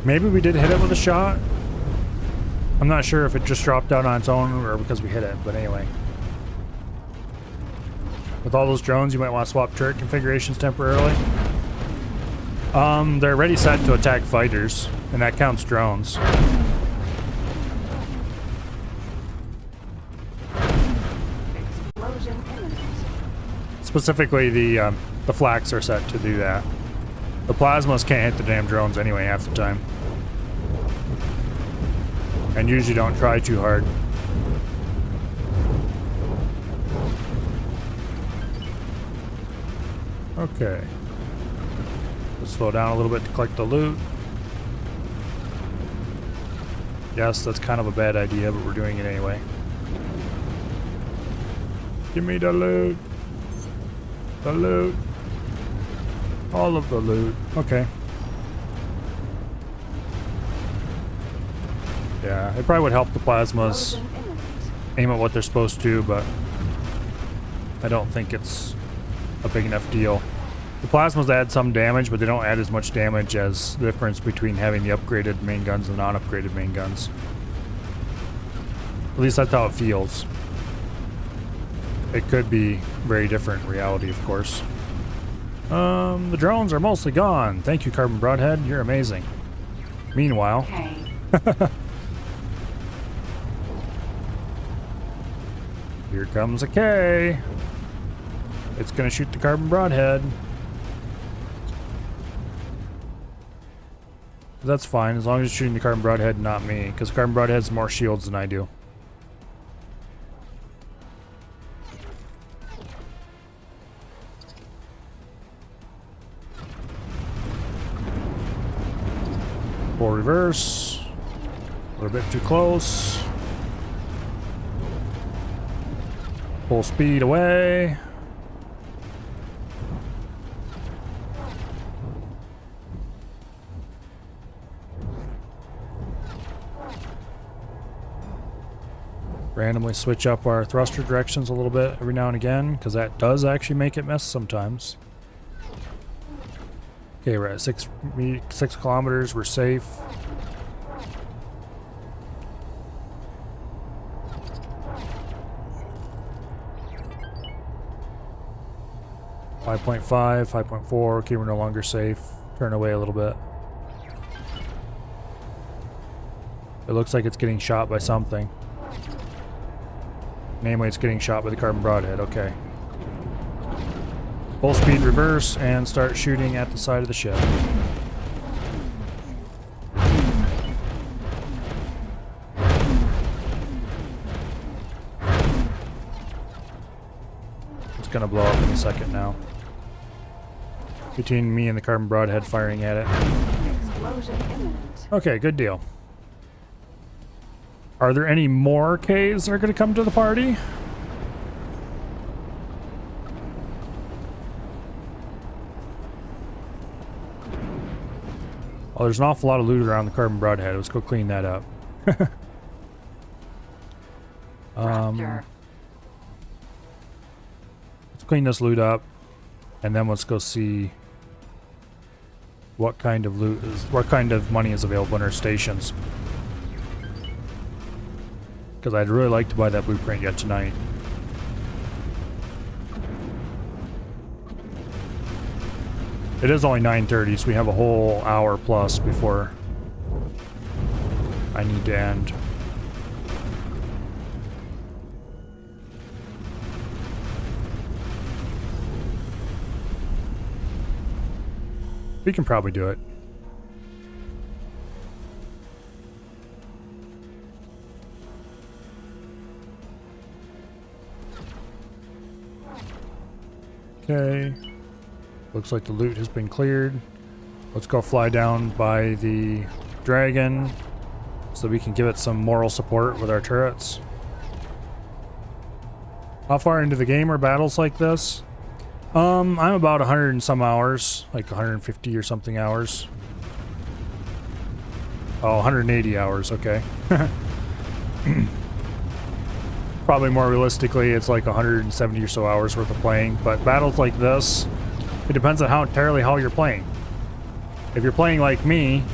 Maybe we did hit it with a shot. I'm not sure if it just dropped out on its own or because we hit it, but anyway. With all those drones, you might want to swap turret configurations temporarily. They're already set to attack fighters, and that counts drones. Specifically, the flaks are set to do that. The plasmas can't hit the damn drones anyway half the time. And usually don't try too hard. Okay. Let's slow down a little bit to collect the loot. Yes, that's kind of a bad idea, but we're doing it anyway. Give me the loot. The loot. All of the loot. Okay. Yeah, it probably would help the plasmas aim at what they're supposed to, but I don't think it's a big enough deal. The plasmas add some damage, but they don't add as much damage as the difference between having the upgraded main guns and the non-upgraded main guns. At least that's how it feels. It could be very different in reality, of course. The drones are mostly gone. Thank you, Carbon Broadhead. You're amazing. Meanwhile... Here comes a K. It's gonna shoot the Carbon Broadhead. That's fine, as long as it's shooting the Carbon Broadhead, not me, because Carbon Broadhead has more shields than I do. Full reverse. We're a bit too close. Full speed away. Randomly switch up our thruster directions a little bit every now and again, because that does actually make it miss sometimes. Okay, we're at 6 kilometers. We're safe. 5.5, 5.4. Okay, we're no longer safe. Turn away a little bit. It looks like it's getting shot by something. Namely, it's getting shot by the carbon broadhead. Okay. Full speed reverse and start shooting at the side of the ship. It's gonna blow up in a second now. Between me and the carbon broadhead firing at it. Explosion imminent. Okay, good deal. Are there any more Ks that are going to come to the party? Oh, there's an awful lot of loot around the carbon broadhead. Let's go clean that up. Raptor. Let's clean this loot up, and then let's go see what kind of loot is, what kind of money is available in our stations. Because I'd really like to buy that blueprint yet tonight. It is only 9:30, so we have a whole hour plus before I need to end. We can probably do it. Okay. Looks like the loot has been cleared. Let's go fly down by the dragon so we can give it some moral support with our turrets. How far into the game are battles like this? I'm about 100 and some hours, like 150 or something hours. Oh, 180 hours, okay. Probably more realistically, it's like 170 or so hours worth of playing. But battles like this, it depends on how entirely how you're playing. If you're playing like me,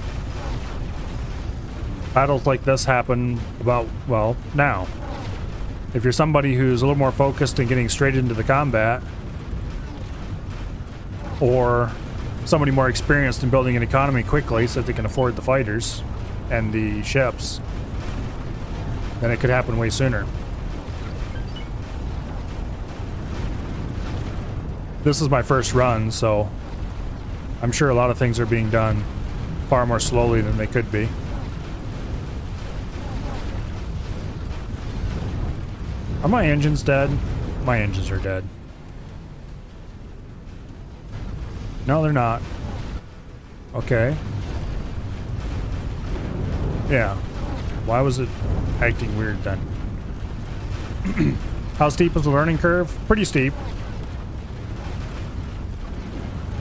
battles like this happen about, well, now. If you're somebody who's a little more focused and getting straight into the combat, or somebody more experienced in building an economy quickly so that they can afford the fighters and the ships, then it could happen way sooner. This is my first run, so I'm sure a lot of things are being done far more slowly than they could be. Are my engines dead? My engines are dead. No, they're not. Okay. Yeah. Why was it acting weird then? How steep is the learning curve? Pretty steep.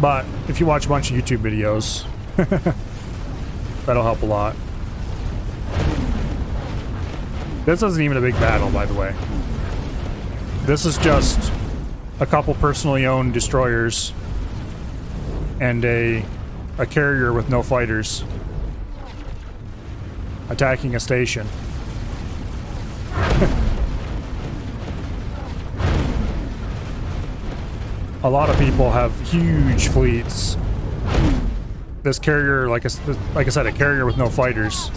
But if you watch a bunch of YouTube videos, that'll help a lot. This isn't even a big battle, by the way. This is just a couple personally owned destroyers and a carrier with no fighters attacking a station. A lot of people have huge fleets. This carrier, like I said, a carrier with no fighters.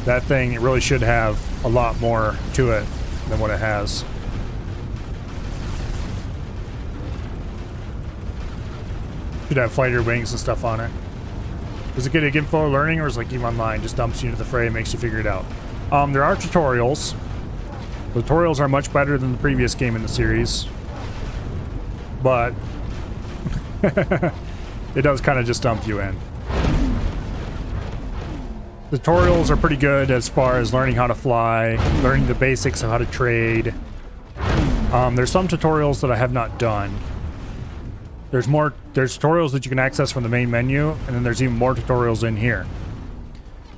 That thing, it really should have a lot more to it than what it has. Should have fighter wings and stuff on it. Does it get a info learning, or is it like Game Online? Just dumps you into the fray and makes you figure it out. There are tutorials. The tutorials are much better than the previous game in the series. But it does kind of just dump you in. The tutorials are pretty good as far as learning how to fly, learning the basics of how to trade. There's some tutorials that I have not done. There's tutorials that you can access from the main menu, and then there's even more tutorials in here.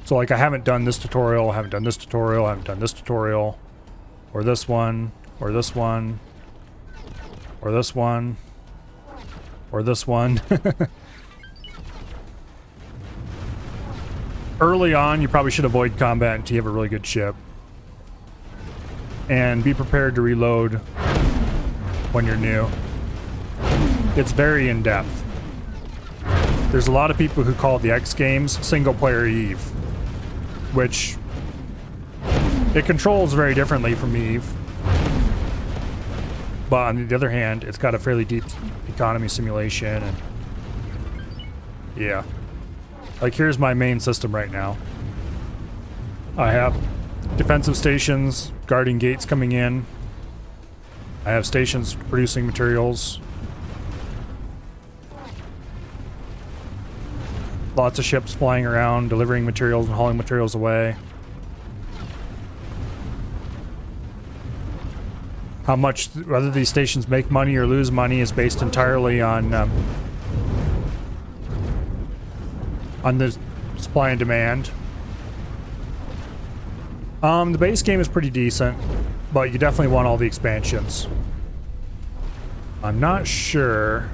So like I haven't done this tutorial, I haven't done this tutorial, I haven't done this tutorial, or this one, or this one, or this one, or this one. Early on, you probably should avoid combat until you have a really good ship. And be prepared to reload when you're new. It's very in-depth. There's a lot of people who call the X games single-player Eve, which it controls very differently from Eve. But on the other hand, it's got a fairly deep economy simulation, and yeah. Like, here's my main system right now. I have defensive stations guarding gates coming in. I have stations producing materials. Lots of ships flying around, delivering materials and hauling materials away. How much, whether these stations make money or lose money, is based entirely on the supply and demand. The base game is pretty decent, but you definitely want all the expansions. I'm not sure.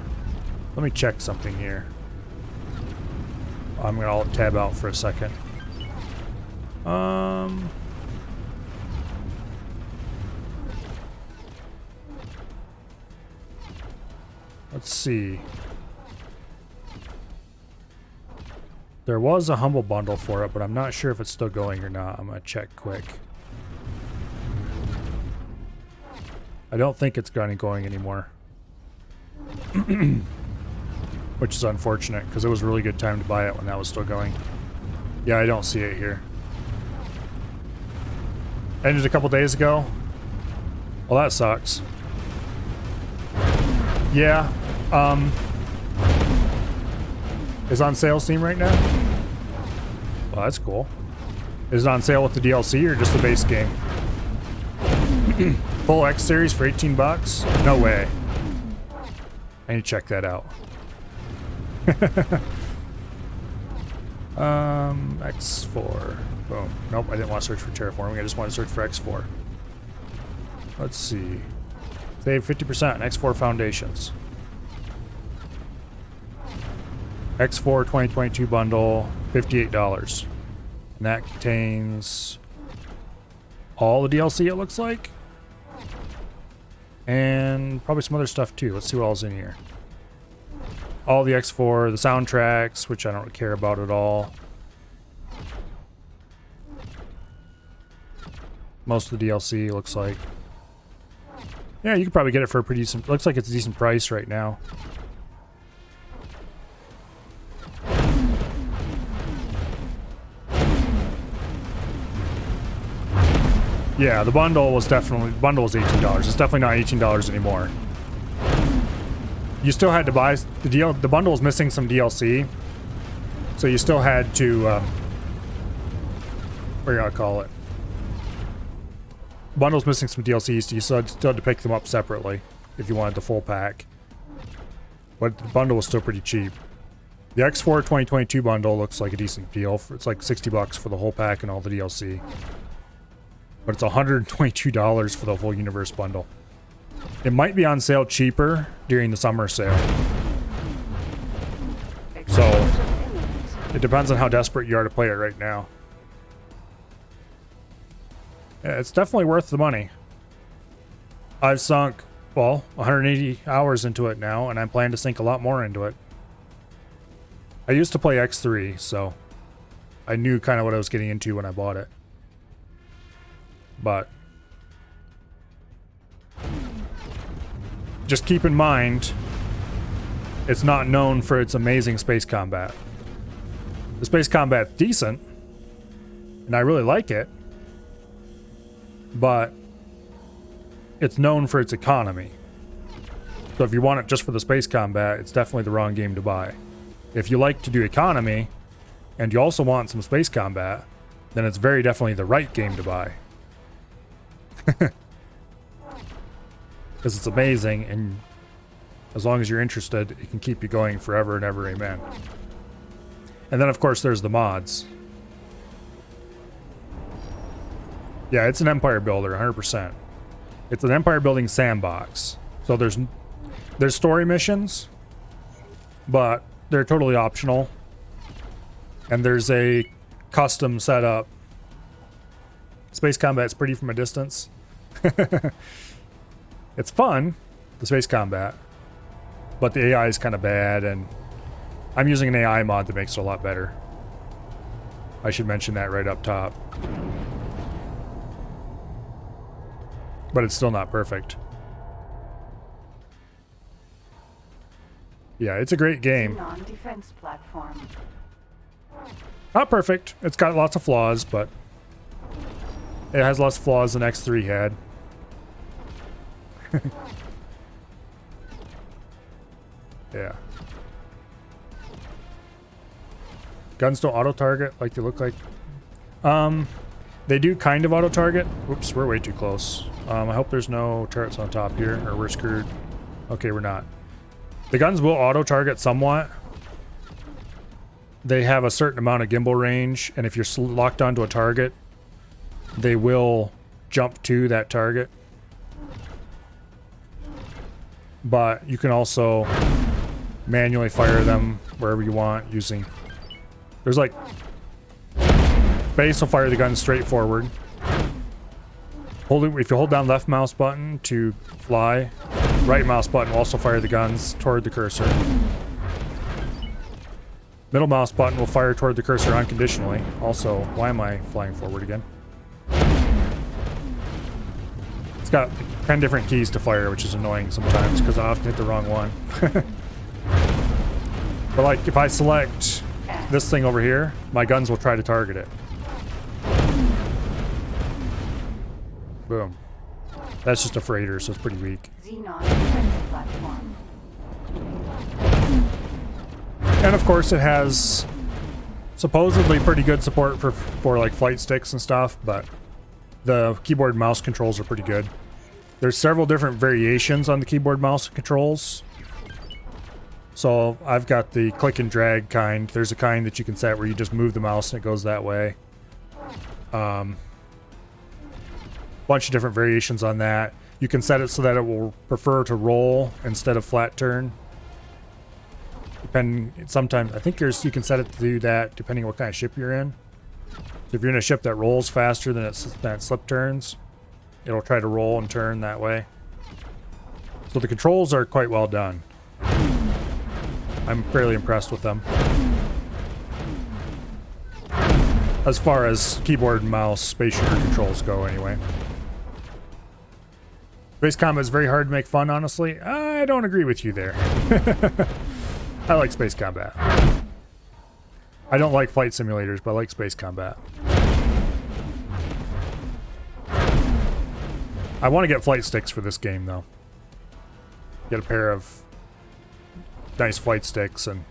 Let me check something here. I'm gonna alt tab out for a second. Let's see. There was a Humble Bundle for it, but I'm not sure if it's still going or not. I'm gonna check quick. I don't think it's going anymore. Which is unfortunate, because it was a really good time to buy it when that was still going. Yeah, I don't see it here. Ended a couple days ago. Well, that sucks. Yeah, is on sale Steam right now? Well, that's cool. Is it on sale with the DLC or just the base game? Full X series for 18 bucks? No way. I need to check that out. X4. Boom. Nope, I didn't want to search for terraforming. I just want to search for X4. Let's see. Save 50% on X4 foundations. X4 2022 bundle, $58. And that contains all the DLC, it looks like. And probably some other stuff too. Let's see what all's in here. All the X4, the soundtracks, which I don't care about at all. Most of the DLC looks like. Yeah, you could probably get it for a pretty decent... Looks like it's a decent price right now. Yeah, the bundle was definitely... The bundle was $18. It's definitely not $18 anymore. You still had to buy... The bundle was missing some DLC. So you still had to... what do you gotta call it? Bundle's missing some DLCs, so you still had to pick them up separately if you wanted the full pack. But the bundle was still pretty cheap. The X4 2022 bundle looks like a decent deal. It's like 60 bucks for the whole pack and all the DLC. But it's $122 for the full universe bundle. It might be on sale cheaper during the summer sale. So, it depends on how desperate you are to play it right now. Yeah, it's definitely worth the money. I've sunk, well, 180 hours into it now, and I plan to sink a lot more into it. I used to play X3, so I knew kind of what I was getting into when I bought it. But just keep in mind, it's not known for its amazing space combat. The space combat's decent, and I really like it. But it's known for its economy. So if you want it just for the space combat, it's definitely the wrong game to buy. If you like to do economy, and you also want some space combat, then it's very definitely the right game to buy. Because it's amazing, and as long as you're interested, it can keep you going forever and ever, amen. And then of course there's the mods. Yeah, it's an empire builder, 100%. It's an empire building sandbox. So there's story missions, but they're totally optional. And there's a custom setup. Space combat's pretty from a distance. It's fun, the space combat. but the AI is kind of bad, and I'm using an AI mod that makes it a lot better. I should mention that right up top. But it's still not perfect. Yeah, it's a great game. Non-defense platform. Not perfect. It's got lots of flaws, but it has less flaws than X3 had. Yeah. Guns don't auto-target like they look like. They do kind of auto-target. Oops, we're way too close. I hope there's no turrets on top here, or we're screwed. Okay, we're not. The guns will auto-target somewhat. They have a certain amount of gimbal range, and if you're locked onto a target, they will jump to that target. But you can also manually fire them wherever you want using... There's like... Space will fire the gun straight forward. If you hold down left mouse button to fly, right mouse button will also fire the guns toward the cursor. Middle mouse button will fire toward the cursor unconditionally. Also, why am I flying forward again? It's got 10 different keys to fire, which is annoying sometimes because I often hit the wrong one. But like if I select this thing over here, my guns will try to target it. Boom. That's just a freighter, so it's pretty weak. Xenon defense platform. And of course it has supposedly pretty good support for like flight sticks and stuff, but the keyboard and mouse controls are pretty good. There's several different variations on the keyboard mouse controls. So I've got the click and drag kind. There's a kind that you can set where you just move the mouse and it goes that way. Bunch of different variations on that. You can set it so that it will prefer to roll instead of flat turn. Sometimes I think you can set it to do that depending on what kind of ship you're in. So if you're in a ship that rolls faster than it slip turns, it'll try to roll and turn that way. So the controls are quite well done. I'm fairly impressed with them. As far as keyboard and mouse space shooter controls go anyway. Space combat is very hard to make fun, honestly. I don't agree with you there. I like space combat. I don't like flight simulators, but I like space combat. I want to get flight sticks for this game, though. Get a pair of nice flight sticks and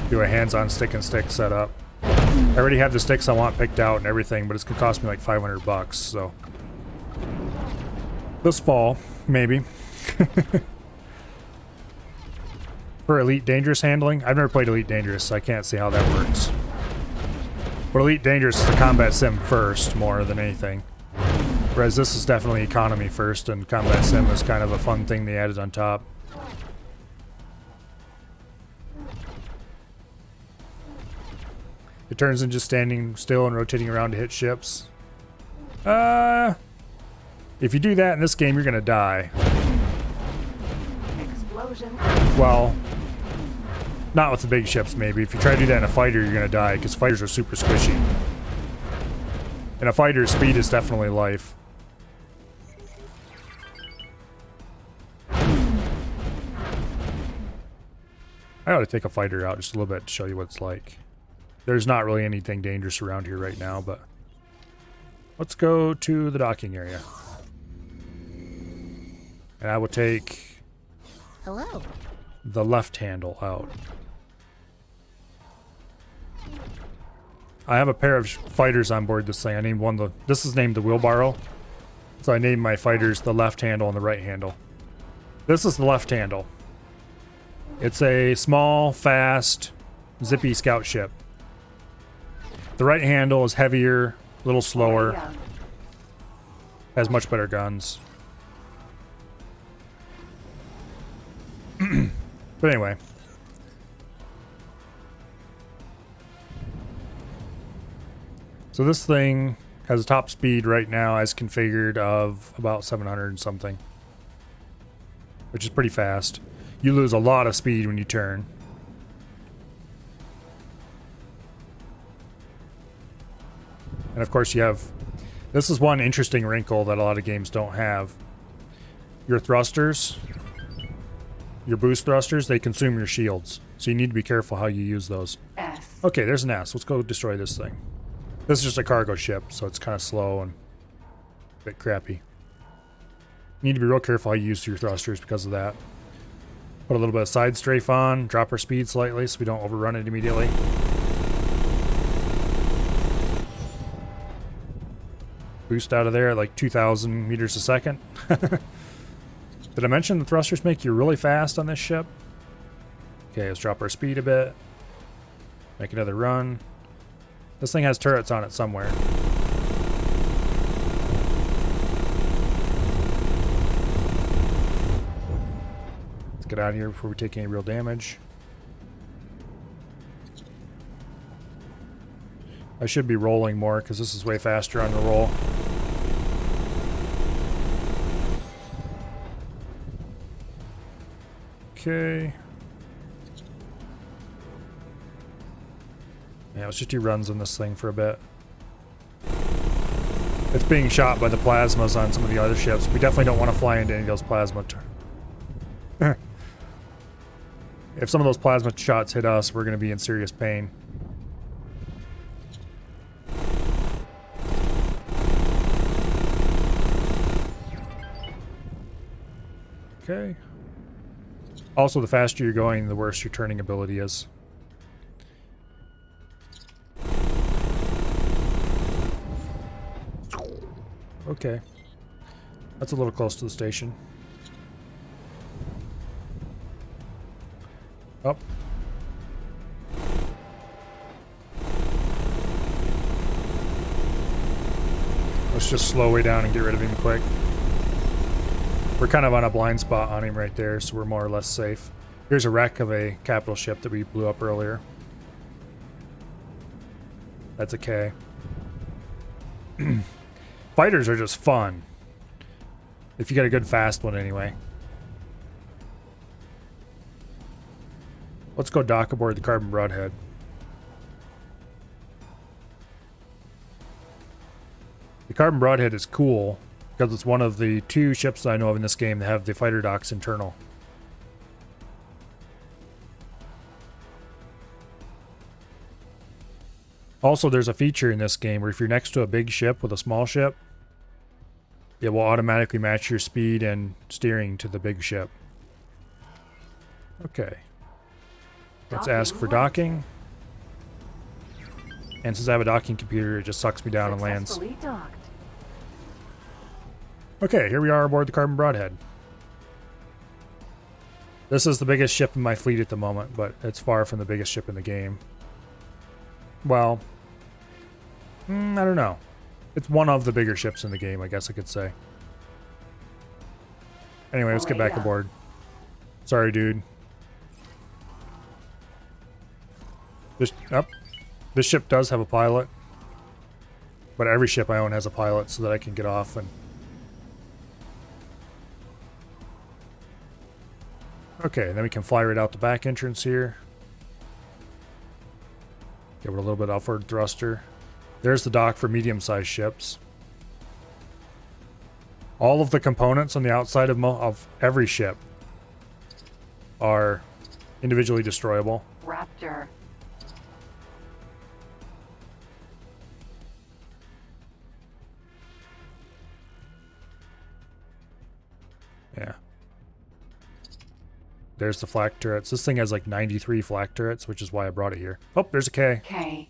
do a hands-on stick and stick setup. I already have the sticks I want picked out and everything, but it's gonna cost me like $500, so... This fall, maybe. For Elite Dangerous handling, I've never played Elite Dangerous, so I can't see how that works. But Elite Dangerous is a combat sim first, more than anything. Whereas this is definitely economy first, and combat sim is kind of a fun thing they added on top. It turns into just standing still and rotating around to hit ships. If you do that in this game, you're gonna die. Explosion. Well, not with the big ships, maybe. If you try to do that in a fighter, you're gonna die, because fighters are super squishy. In a fighter, speed is definitely life. I ought to take a fighter out just a little bit to show you what it's like. There's not really anything dangerous around here right now, but let's go to the docking area. And I will take the left handle out. I have a pair of fighters on board this thing. I named one this is named the wheelbarrow. So I named my fighters the left handle and the right handle. This is the left handle. It's a small, fast, zippy scout ship. The right handle is heavier, a little slower, has much better guns. But anyway. So this thing has a top speed right now as configured of about 700 and something. Which is pretty fast. You lose a lot of speed when you turn. And of course you have... This is one interesting wrinkle that a lot of games don't have. Your thrusters, your boost thrusters, they consume your shields. So you need to be careful how you use those. S. Okay, there's an S. Let's go destroy this thing. This is just a cargo ship, so it's kind of slow and a bit crappy. You need to be real careful how you use your thrusters because of that. Put a little bit of side strafe on, drop our speed slightly so we don't overrun it immediately. Boost out of there at like 2,000 meters a second. Did I mention the thrusters make you really fast on this ship? Okay, let's drop our speed a bit. Make another run. This thing has turrets on it somewhere. Let's get out of here before we take any real damage. I should be rolling more because this is way faster on the roll. Okay. Yeah, let's just do runs on this thing for a bit. It's being shot by the plasmas on some of the other ships. We definitely don't want to fly into any of those plasma. If some of those plasma shots hit us, we're going to be in serious pain. Okay. Also, the faster you're going, the worse your turning ability is. Okay. That's a little close to the station. Oh. Let's just slow way down and get rid of him quick. We're kind of on a blind spot on him right there, so we're more or less safe. Here's a wreck of a capital ship that we blew up earlier. That's a K. Fighters are just fun. If you get a good fast one anyway. Let's go dock aboard the Carbon Broadhead. The Carbon Broadhead is cool because it's one of the 2 ships that I know of in this game that have the fighter docks internal. Also, there's a feature in this game where if you're next to a big ship with a small ship, it will automatically match your speed and steering to the big ship. Okay. Let's ask for docking. And since I have a docking computer, it just sucks me down and lands. Successfully docked. Okay, here we are aboard the Carbon Broadhead. This is the biggest ship in my fleet at the moment, but it's far from the biggest ship in the game. Well, I don't know. It's one of the bigger ships in the game, I guess I could say. Anyway, let's get back aboard. Sorry, dude. This ship does have a pilot, but every ship I own has a pilot so that I can get off and... Okay, then we can fly right out the back entrance here. Give it a little bit upward thruster. There's the dock for medium-sized ships. All of the components on the outside of every ship are individually destroyable. Raptor. Yeah. There's the flak turrets. This thing has like 93 flak turrets, which is why I brought it here. Oh, there's a K. K.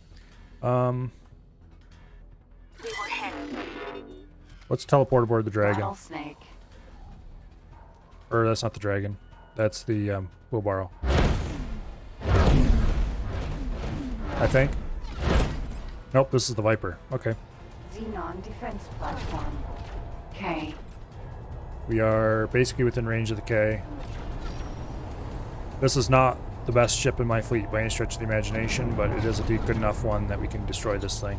Let's teleport aboard the dragon. Rattlesnake. Or that's not the dragon. That's the wheelbarrow. I think. Nope, this is the Viper. Okay. Xenon defense platform. K. We are basically within range of the K. This is not the best ship in my fleet by any stretch of the imagination, but it is a good enough one that we can destroy this thing.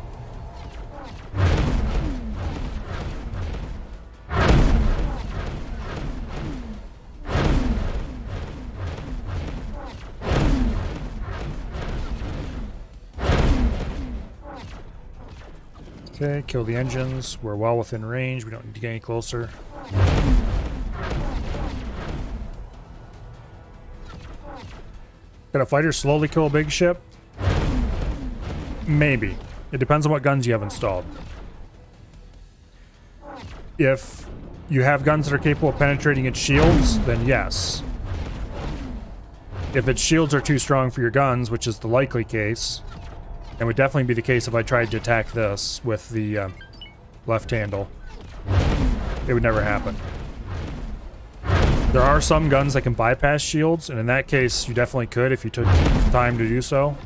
Okay, kill the engines. We're well within range. We don't need to get any closer. Can a fighter slowly kill a big ship? Maybe. It depends on what guns you have installed. If you have guns that are capable of penetrating its shields, then yes. If its shields are too strong for your guns, which is the likely case, and would definitely be the case if I tried to attack this with the left handle, it would never happen. There are some guns that can bypass shields, and in that case, you definitely could if you took time to do so.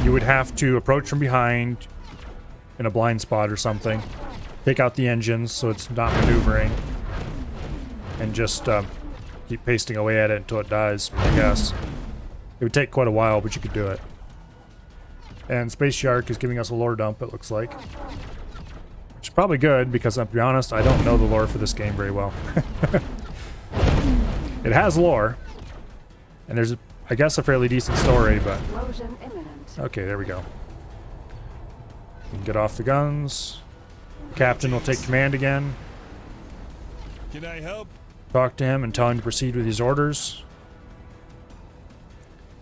You would have to approach from behind in a blind spot or something, take out the engines so it's not maneuvering, and just keep pasting away at it until it dies, I guess. It would take quite a while, but you could do it. And Space Shark is giving us a lore dump, it looks like. Which is probably good, because to be honest, I don't know the lore for this game very well. It has lore, and there's, I guess, a fairly decent story, but... Explosion imminent. Okay, there we go. We can get off the guns. The captain will take command again. Can I help? Talk to him and tell him to proceed with his orders.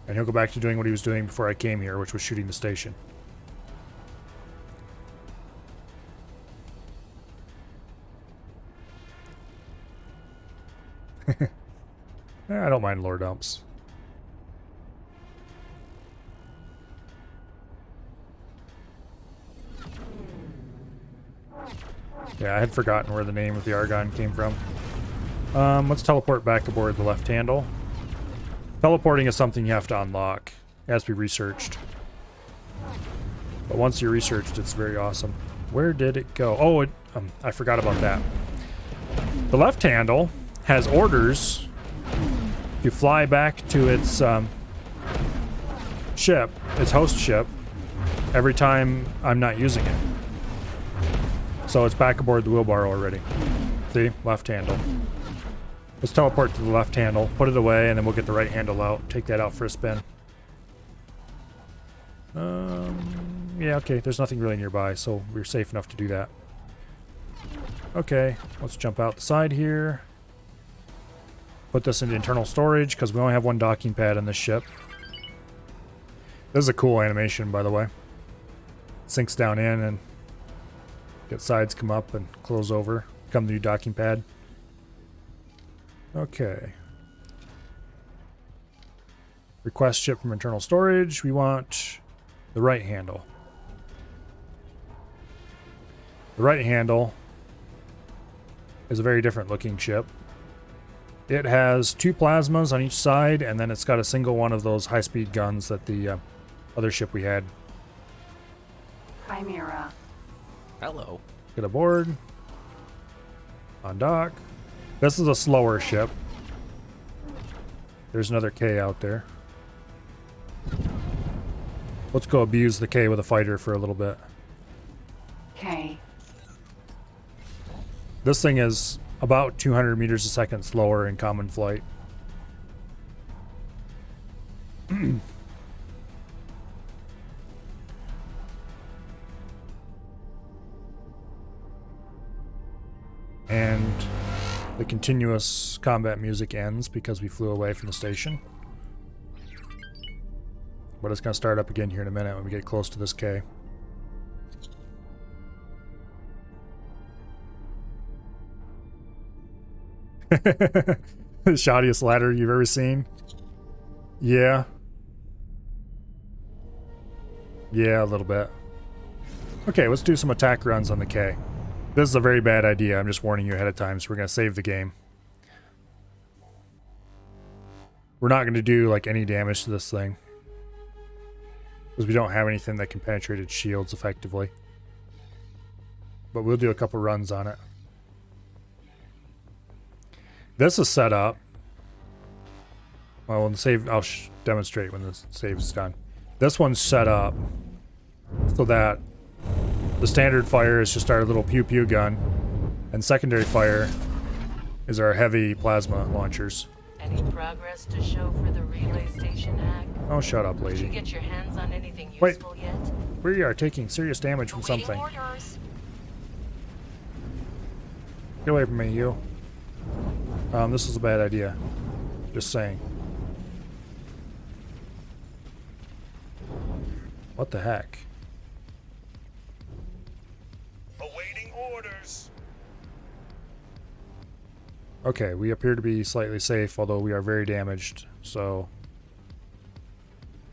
And he'll go back to doing what he was doing before I came here, which was shooting the station. I don't mind lore dumps. Yeah, I had forgotten where the name of the Argon came from. Let's teleport back aboard the left handle. Teleporting is something you have to unlock. It has to be researched. But once you're researched, it's very awesome. Where did it go? Oh, I forgot about that. The left handle has orders to fly back to its ship, its host ship, every time I'm not using it. So it's back aboard the wheelbarrow already. See? Left handle. Let's teleport to the left handle, put it away, and then we'll get the right handle out. Take that out for a spin. Yeah, okay. There's nothing really nearby, so we're safe enough to do that. Okay, let's jump out the side here. Put this into internal storage, because we only have one docking pad on this ship. This is a cool animation, by the way. Sinks down in and get sides come up and close over. Become the new docking pad. Okay. Request ship from internal storage. We want the right handle. The right handle is a very different looking ship. It has 2 plasmas on each side, and then it's got a single one of those high-speed guns that the other ship we had. Chimera. Hello. Get aboard. On dock. This is a slower ship. There's another K out there. Let's go abuse the K with a fighter for a little bit. K. This thing is about 200 meters a second slower in common flight. And the continuous combat music ends because we flew away from the station. But it's going to start up again here in a minute when we get close to this K. The shoddiest ladder you've ever seen? Yeah. Yeah, a little bit. Okay, let's do some attack runs on the K. This is a very bad idea. I'm just warning you ahead of time, so we're going to save the game. We're not going to do like any damage to this thing, because we don't have anything that can penetrate its shields effectively. But we'll do a couple runs on it. This is set up. Well, when the save, I'll demonstrate when the save is done. This one's set up so that the standard fire is just our little pew-pew gun, and secondary fire is our heavy plasma launchers. Any progress to show for the relay station hack? Oh, shut up, lady. Did you get your hands on anything Wait. useful yet? We are taking serious damage from Awaiting something. orders. Get away from me, you. This is a bad idea. Just saying. What the heck? Awaiting orders. Okay, we appear to be slightly safe, although we are very damaged, so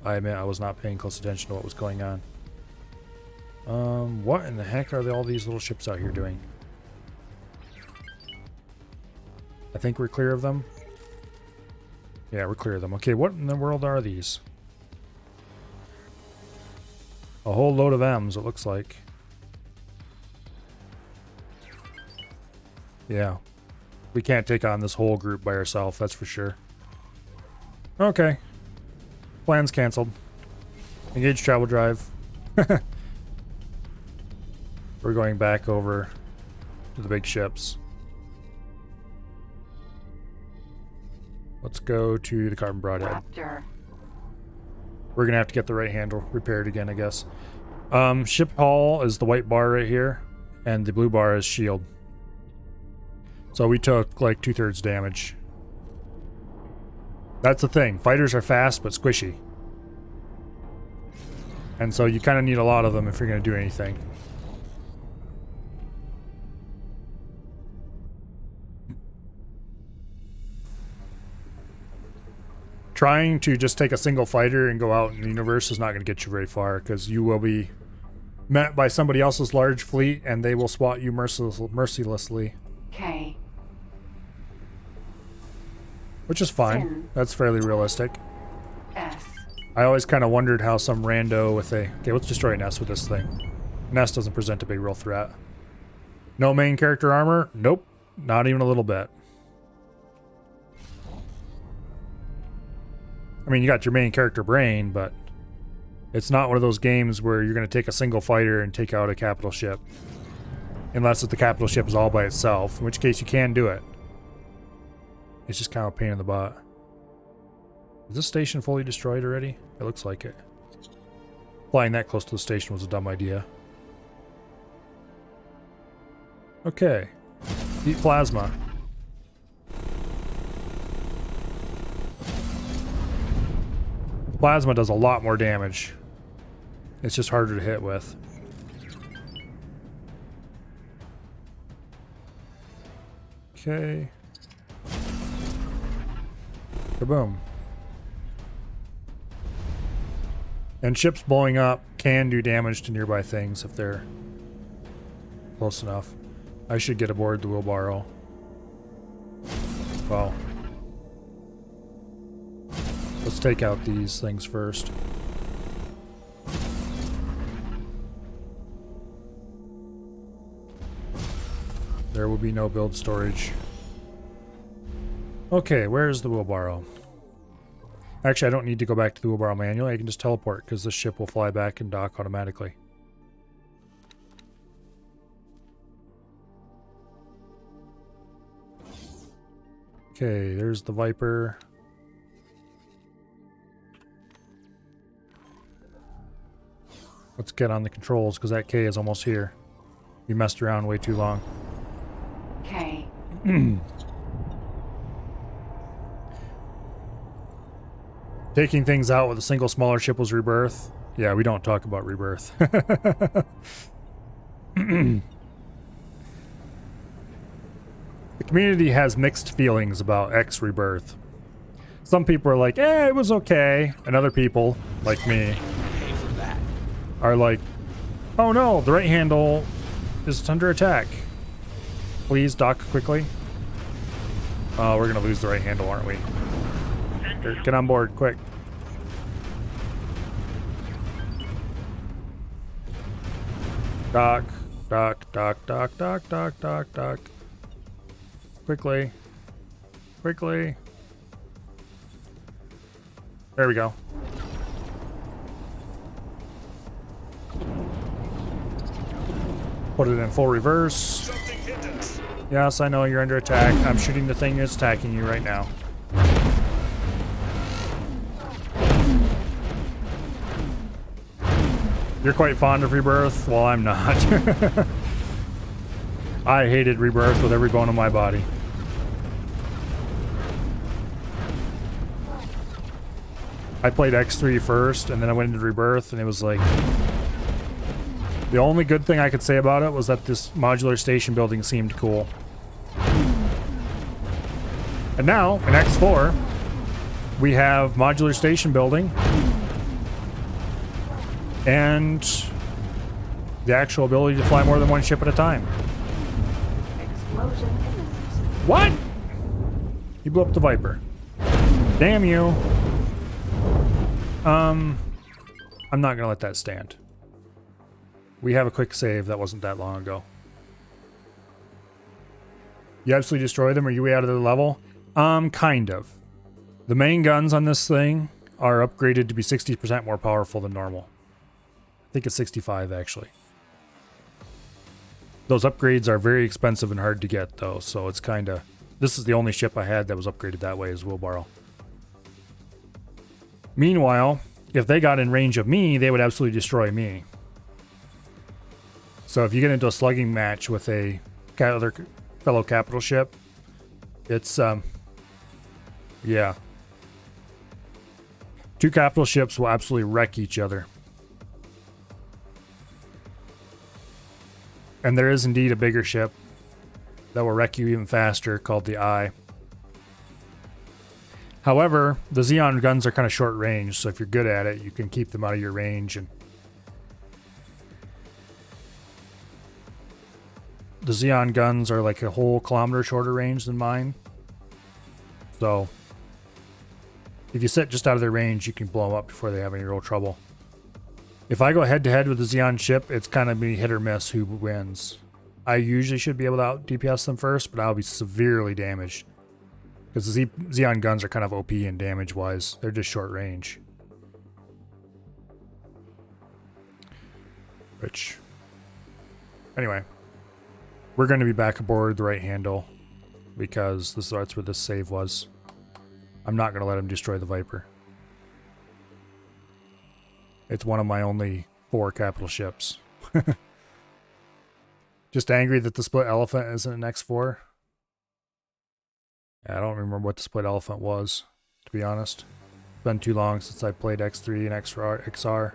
I admit I was not paying close attention to what was going on. What in the heck are all these little ships out here doing? I think we're clear of them. Yeah, we're clear of them. Okay, what in the world are these? A whole load of M's, it looks like. Yeah. We can't take on this whole group by ourselves, that's for sure. Okay. Plans canceled. Engage travel drive. We're going back over to the big ships. Let's go to the carbon broadhead. Raptor. We're gonna have to get the right handle repaired again, I guess. Ship hull is the white bar right here, and the blue bar is shield. So we took like 2/3 damage. That's the thing. Fighters are fast but squishy. And so you kind of need a lot of them if you're going to do anything. Trying to just take a single fighter and go out in the universe is not going to get you very far, because you will be met by somebody else's large fleet and they will swat you mercilessly. K. Which is fine. Sin. That's fairly realistic. S. I always kind of wondered how some rando with a... Okay, let's destroy an S with this thing. An S doesn't present a big real threat. No main character armor? Nope. Not even a little bit. I mean, you got your main character brain, but it's not one of those games where you're going to take a single fighter and take out a capital ship. Unless the capital ship is all by itself, in which case you can do it. It's just kind of a pain in the butt. Is this station fully destroyed already? It looks like it. Flying that close to the station was a dumb idea. Okay. Deep plasma. Plasma does a lot more damage. It's just harder to hit with. Okay. Kaboom. And ships blowing up can do damage to nearby things if they're close enough. I should get aboard the wheelbarrow. Well, let's take out these things first. There will be no build storage. Okay, where's the wheelbarrow? Actually, I don't need to go back to the wheelbarrow manually. I can just teleport because this ship will fly back and dock automatically. Okay, there's the Viper. Let's get on the controls because that K is almost here. We messed around way too long. K. Taking things out with a single smaller ship was rebirth. Yeah, we don't talk about rebirth. The community has mixed feelings about X rebirth. Some people are like, it was okay. And other people, like me, are like, oh no, the right handle is under attack. Please dock quickly. Oh, we're gonna lose the right handle, aren't we? Here, get on board, quick. Dock, dock, dock, dock, dock, dock, dock, dock. Quickly. Quickly. There we go. Put it in full reverse. Yes, I know you're under attack. I'm shooting the thing that's attacking you right now. You're quite fond of Rebirth? Well, I'm not. I hated Rebirth with every bone in my body. I played X3 first, and then I went into Rebirth, and it was like... The only good thing I could say about it was that this modular station building seemed cool. And now, in X4, we have modular station building and the actual ability to fly more than one ship at a time. Explosion imminent. What? He blew up the Viper. Damn you. I'm not gonna let that stand. We have a quick save that wasn't that long ago. You absolutely destroy them? Are you way out of the level? Kind of. The main guns on this thing are upgraded to be 60% more powerful than normal. I think it's 65 actually. Those upgrades are very expensive and hard to get though, so it's kind of... This is the only ship I had that was upgraded that way as wheelbarrow. Meanwhile, if they got in range of me, they would absolutely destroy me. So if you get into a slugging match with a other fellow capital ship, it's, yeah. Two capital ships will absolutely wreck each other. And there is indeed a bigger ship that will wreck you even faster called the Eye. However, the Xeon guns are kind of short range, so if you're good at it, you can keep them out of your range. And the Xeon guns are like a whole kilometer shorter range than mine. So if you sit just out of their range, you can blow them up before they have any real trouble. If I go head-to-head with the Xeon ship, it's kind of be hit or miss who wins. I usually should be able to out-DPS them first, but I'll be severely damaged. Because the Xeon guns are kind of OP and damage-wise. They're just short range. Which... Anyway. We're going to be back aboard the right handle. Because that's where this save was. I'm not going to let him destroy the Viper. It's one of my only 4 capital ships. Just angry that the split elephant isn't an X4. I don't remember what the split elephant was, to be honest. It's been too long since I played X3 and XR.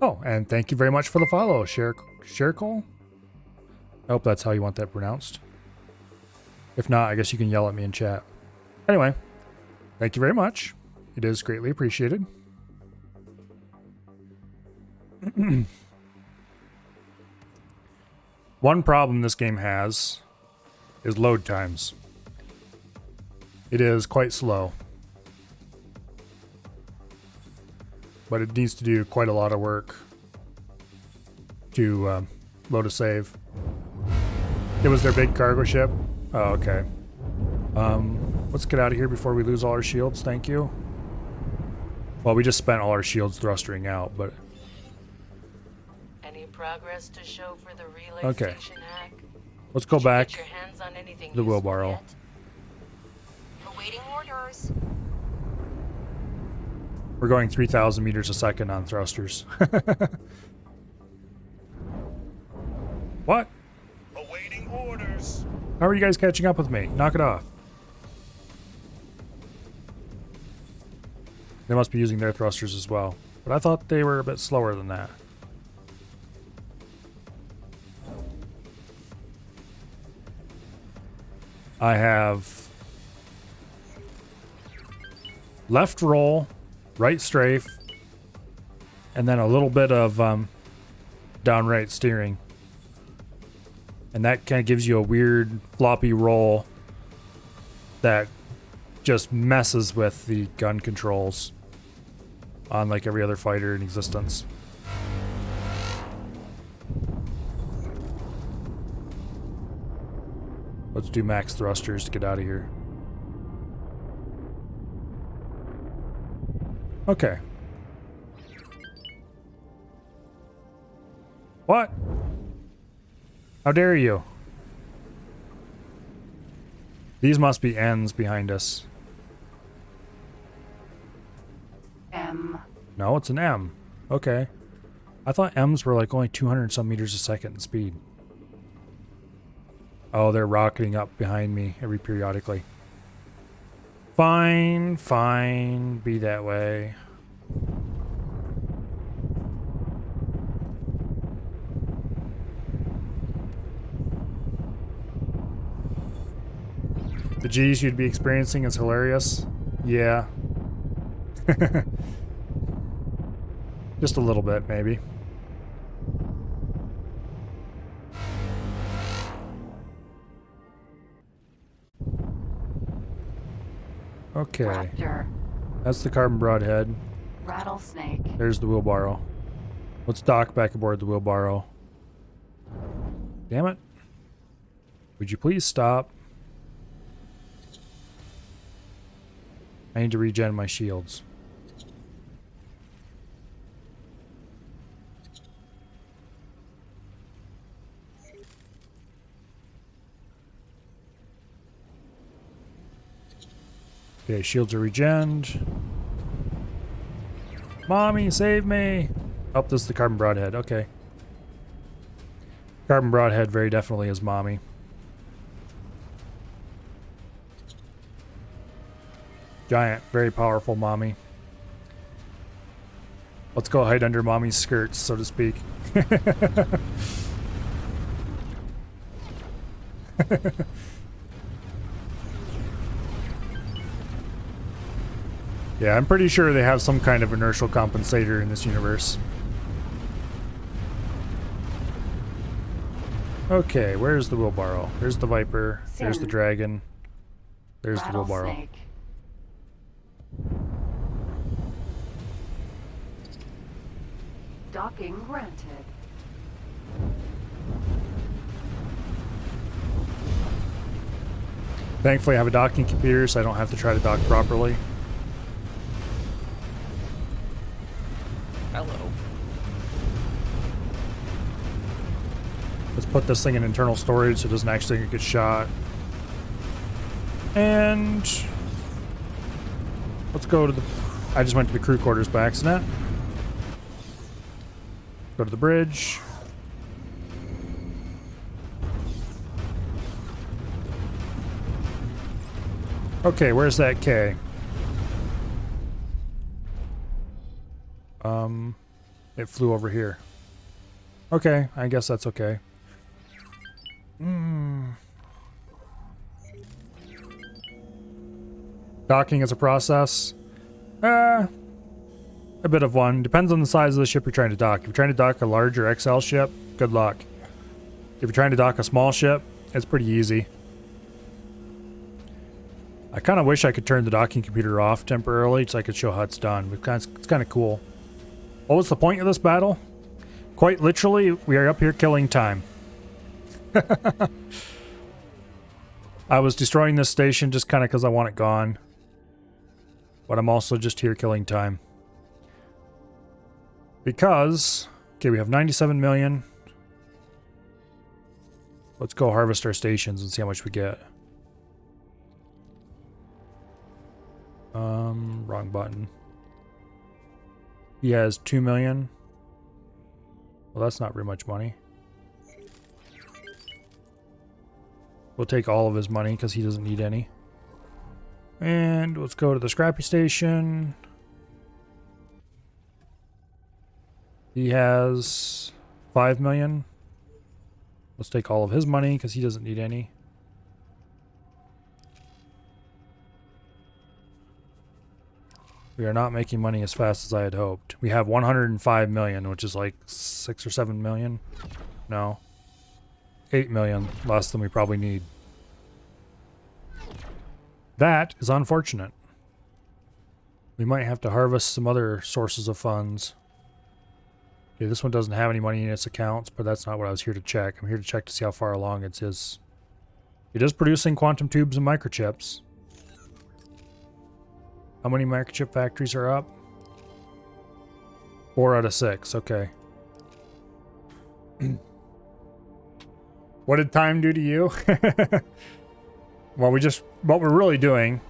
Oh, and thank you very much for the follow, Shercole. I hope that's how you want that pronounced. If not, I guess you can yell at me in chat. Anyway, thank you very much. It is greatly appreciated. One problem this game has is load times. It is quite slow. But it needs to do quite a lot of work to load a save. It was their big cargo ship. Oh, okay. Let's get out of here before we lose all our shields. Thank you. Well, we just spent all our shields thrustering out, but... Any progress to show for the relay station hack? Let's go back Get your hands on anything to the wheelbarrow. yet? Awaiting orders. We're going 3,000 meters a second on thrusters. What? Awaiting orders. How are you guys catching up with me? Knock it off. They must be using their thrusters as well. But I thought they were a bit slower than that. I have left roll, right strafe, and then a little bit of downright steering. And that kind of gives you a weird floppy roll that just messes with the gun controls on like every other fighter in existence. Let's do max thrusters to get out of here. Okay. What? How dare you? These must be ends behind us. No, it's an M. Okay. I thought M's were like only 200 some meters a second in speed. Oh, they're rocketing up behind me every periodically. Fine, fine. Be that way. The G's you'd be experiencing is hilarious. Yeah. Just a little bit, maybe. Okay. Raptor. That's the carbon broadhead. Rattlesnake. There's the wheelbarrow. Let's dock back aboard the wheelbarrow. Damn it. Would you please stop? I need to regen my shields. Okay, shields are regened. Mommy, save me! Oh, this is the carbon broadhead. Okay. Carbon broadhead very definitely is mommy. Giant, very powerful mommy. Let's go hide under mommy's skirts, so to speak. Yeah, I'm pretty sure they have some kind of inertial compensator in this universe. Okay, where's the wheelbarrow? There's the Viper. There's the Dragon. There's the wheelbarrow. Rattlesnake. Docking granted. Thankfully, I have a docking computer, so I don't have to try to dock properly. Hello. Let's put this thing in internal storage so it doesn't actually get shot. And let's go to the... I just went to the crew quarters by accident. Go to the bridge. Okay, where's that K? It flew over here. Okay, I guess that's okay. Docking is a process. A bit of one. Depends on the size of the ship you're trying to dock. If you're trying to dock a larger XL ship, good luck. If you're trying to dock a small ship, it's pretty easy. I kind of wish I could turn the docking computer off temporarily so I could show how it's done. It's kind of cool. What was the point of this battle? Quite literally, we are up here killing time. I was destroying this station just kind of because I want it gone. But I'm also just here killing time. Because, okay, we have 97 million. Let's go harvest our stations and see how much we get. Wrong button. He has 2 million. Well, that's not very much money. We'll take all of his money because he doesn't need any. And let's go to the scrappy station. He has 5 million. Let's take all of his money because he doesn't need any. We are not making money as fast as I had hoped. We have 105 million, which is like 6 or 7 million. No. 8 million, less than we probably need. That is unfortunate. We might have to harvest some other sources of funds. Okay, this one doesn't have any money in its accounts, but that's not what I was here to check. I'm here to check to see how far along it is. It is producing quantum tubes and microchips. How many microchip factories are up? 4 out of 6, okay. What did time do to you? Well, what we're really doing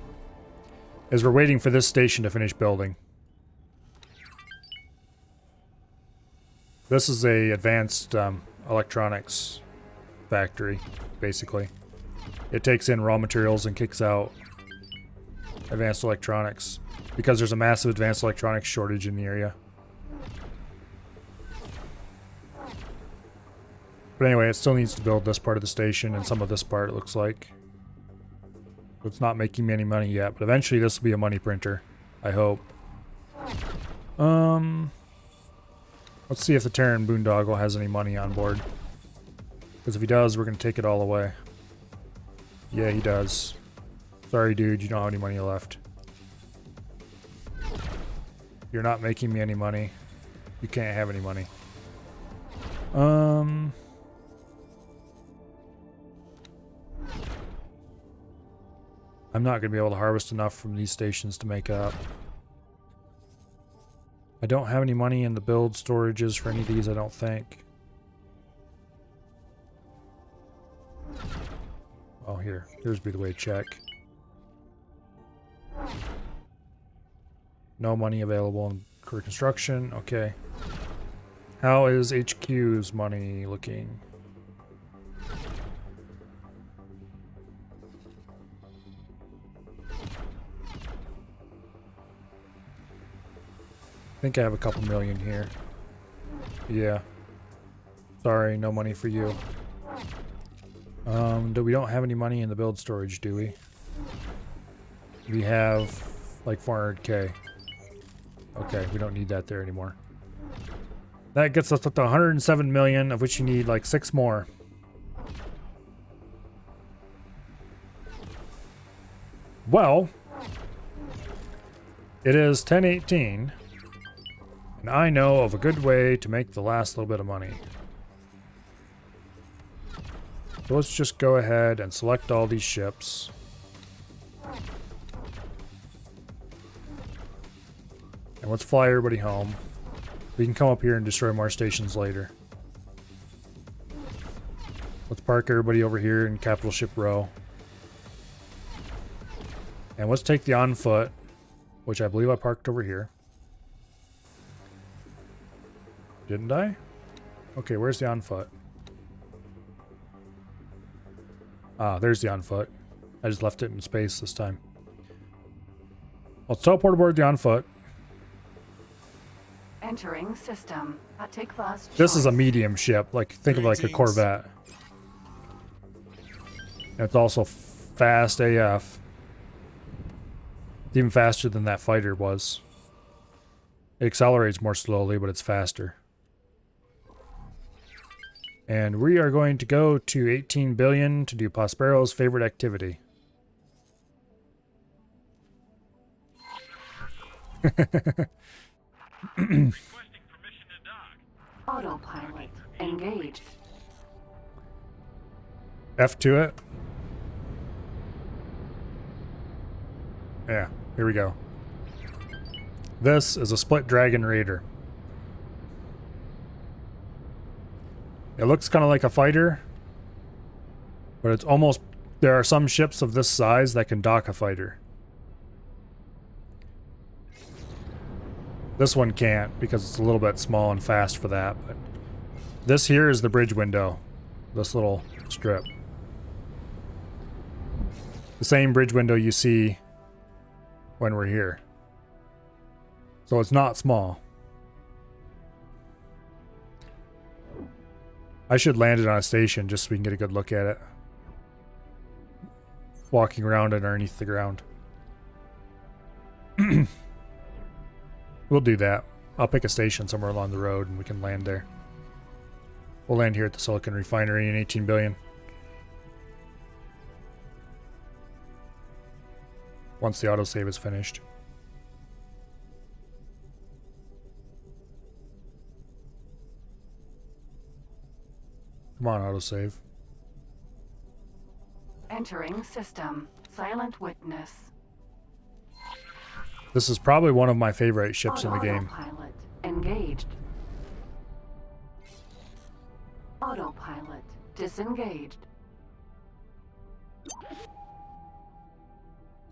is we're waiting for this station to finish building. This is a advanced electronics factory, basically. It takes in raw materials and kicks out advanced electronics because there's a massive advanced electronics shortage in the area. But anyway, it still needs to build this part of the station and some of this part, it looks like. It's not making me any money yet, but eventually this will be a money printer, I hope. Let's see if the Terran boondoggle has any money on board. Because if he does, we're going to take it all away. Yeah, he does. Sorry, dude, you don't have any money left. You're not making me any money. You can't have any money. I'm not going to be able to harvest enough from these stations to make up. I don't have any money in the build storages for any of these, I don't think. Oh, here's be the way to check. No money available in career construction. Okay. How is HQ's money looking? I think I have a couple million here. Yeah. Sorry, no money for you. We don't have any money in the build storage, do we? We have like 400k. Okay, we don't need that there anymore. That gets us up to 107 million, of which you need like 6 more. Well, it is 10:18, and I know of a good way to make the last little bit of money. So let's just go ahead and select all these ships. And let's fly everybody home. We can come up here and destroy more stations later. Let's park everybody over here in Capital Ship Row. And let's take the on foot, which I believe I parked over here. Didn't I? Okay, where's the on foot? Ah, there's the on foot. I just left it in space this time. Let's teleport aboard the on foot. Entering system. Hatikva's This is a choice. medium ship. Like, think of it like a Corvette. It's also fast AF. It's even faster than that fighter was. It accelerates more slowly, but it's faster. And we are going to go to 18 billion to do Prospero's favorite activity. Autopilot engaged. F to it. Yeah, here we go. This is a split dragon raider. It looks kind of like a fighter, but it's almost... There are some ships of this size that can dock a fighter. This one can't because it's a little bit small and fast for that, but this here is the bridge window. This little strip. The same bridge window you see when we're here. So it's not small. I should land it on a station just so we can get a good look at it. Walking around underneath the ground. We'll do that. I'll pick a station somewhere along the road and we can land there. We'll land here at the Silicon Refinery in 18 billion. Once the autosave is finished. Come on, autosave. Entering system. Silent witness. This is probably one of my favorite ships in the game. Autopilot engaged. Autopilot disengaged.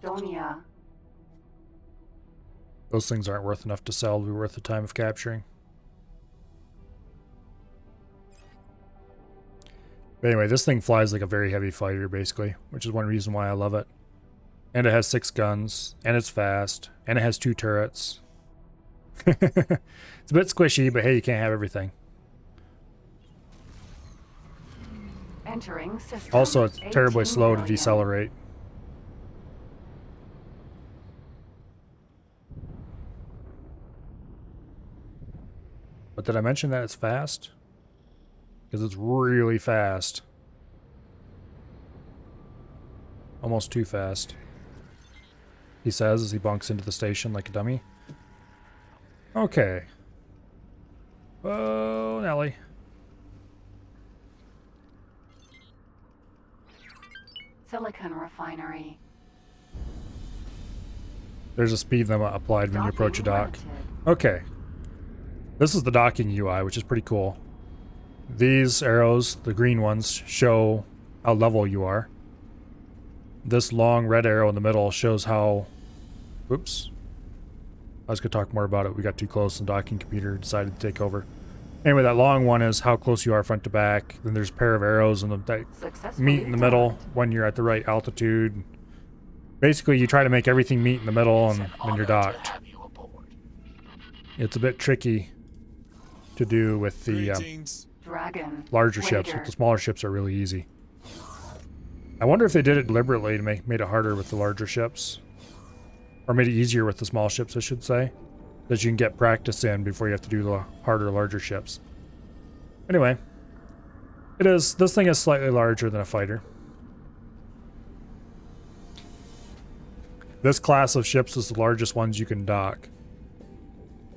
Donia. Those things aren't worth enough to sell to be worth the time of capturing. But anyway, this thing flies like a very heavy fighter, basically, which is one reason why I love it. And it has 6 guns, and it's fast, and it has 2 turrets. It's a bit squishy, but hey, you can't have everything. Entering system. Also, it's terribly 18 slow to million. decelerate. But did I mention that it's fast? Because it's really fast. Almost too fast. He says as he bonks into the station like a dummy. Okay. Oh, Nelly. Silicon refinery. There's a speed limit applied when you approach a dock. Docking Okay. This is the docking UI, which is pretty cool. These arrows, the green ones, show how level you are. This long red arrow in the middle shows how... Oops. I was going to talk more about it. We got too close and docking computer decided to take over. Anyway, that long one is how close you are front to back. Then there's a pair of arrows and that meet in the middle when you're at the right altitude. Basically, you try to make everything meet in the middle and when you're docked. It's a bit tricky to do with the Dragon. larger ships. With the smaller ships are really easy. I wonder if they did it deliberately to made it harder with the larger ships. Or made it easier with the small ships, I should say. That you can get practice in before you have to do the harder, larger ships. Anyway. This thing is slightly larger than a fighter. This class of ships is the largest ones you can dock.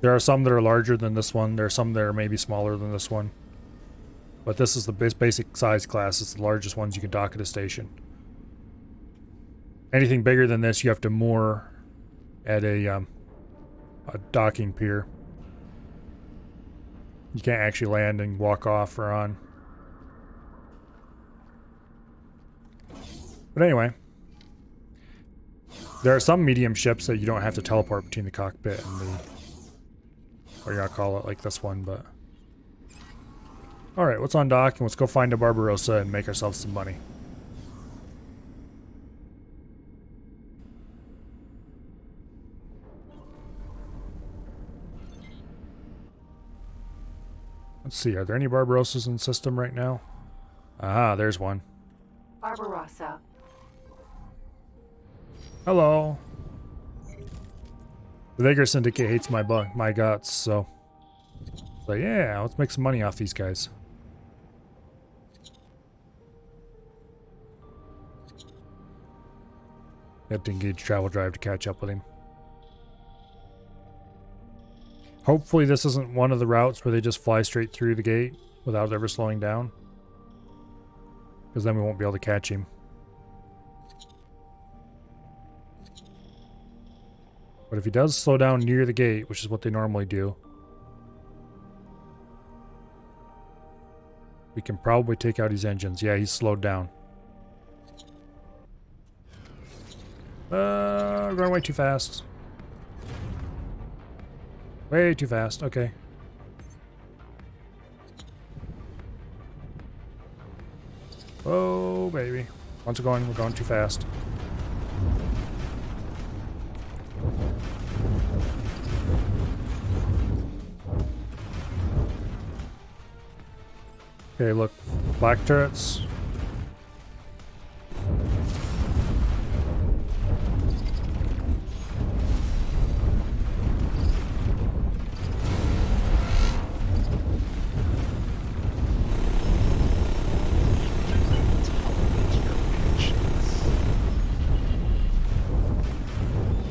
There are some that are larger than this one. There are some that are maybe smaller than this one. But this is the basic size class. It's the largest ones you can dock at a station. Anything bigger than this, you have to moor at a docking pier. You can't actually land and walk off or on. But anyway, there are some medium ships that you don't have to teleport between the cockpit and the... Or you gotta call it like this one, but... Alright, what's on dock? And let's go find a Barbarossa and make ourselves some money. Let's see, are there any Barbarossas in the system right now? Aha, there's one. Barbarossa. Hello. The Vigor Syndicate hates my guts, so yeah, let's make some money off these guys. Had to engage travel drive to catch up with him. Hopefully this isn't one of the routes where they just fly straight through the gate without ever slowing down. Because then we won't be able to catch him. But if he does slow down near the gate, which is what they normally do, we can probably take out his engines. Yeah, he's slowed down. We're going way too fast. Way too fast, okay. Oh, baby. Once we're going too fast. Okay, look. Black turrets.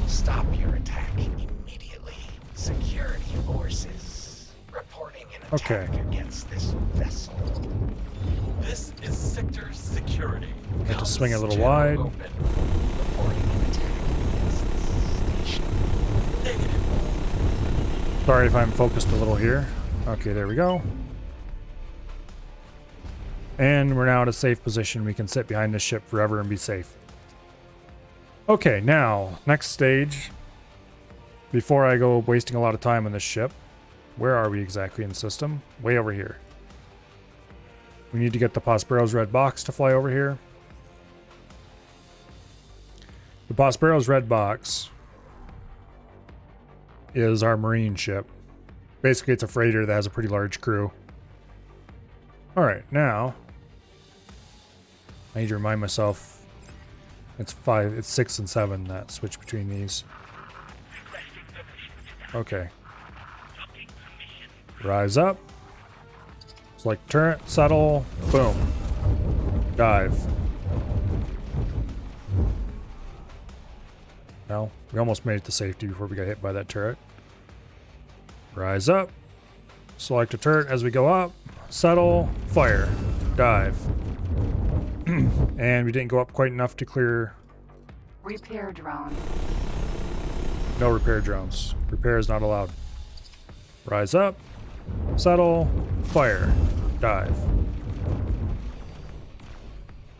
Stop your attack immediately. Security forces reporting an attack against this vessel. This is Sector Security. Have to swing a little wide. Sorry if I'm focused a little here. Okay, there we go. And we're now at a safe position. We can sit behind this ship forever and be safe. Okay, now, next stage. Before I go wasting a lot of time on this ship, where are we exactly in the system? Way over here. We need to get the Prospero's red box to fly over here. The Prospero's red box is our marine ship. Basically, it's a freighter that has a pretty large crew. Alright, now I need to remind myself it's 6 and 7 that switch between these. Okay. Rise up. Select turret, settle, boom. Dive. Well, we almost made it to safety before we got hit by that turret. Rise up. Select a turret as we go up. Settle, fire, dive. And we didn't go up quite enough to clear. Repair drone. No repair drones. Repair is not allowed. Rise up, settle, fire, dive.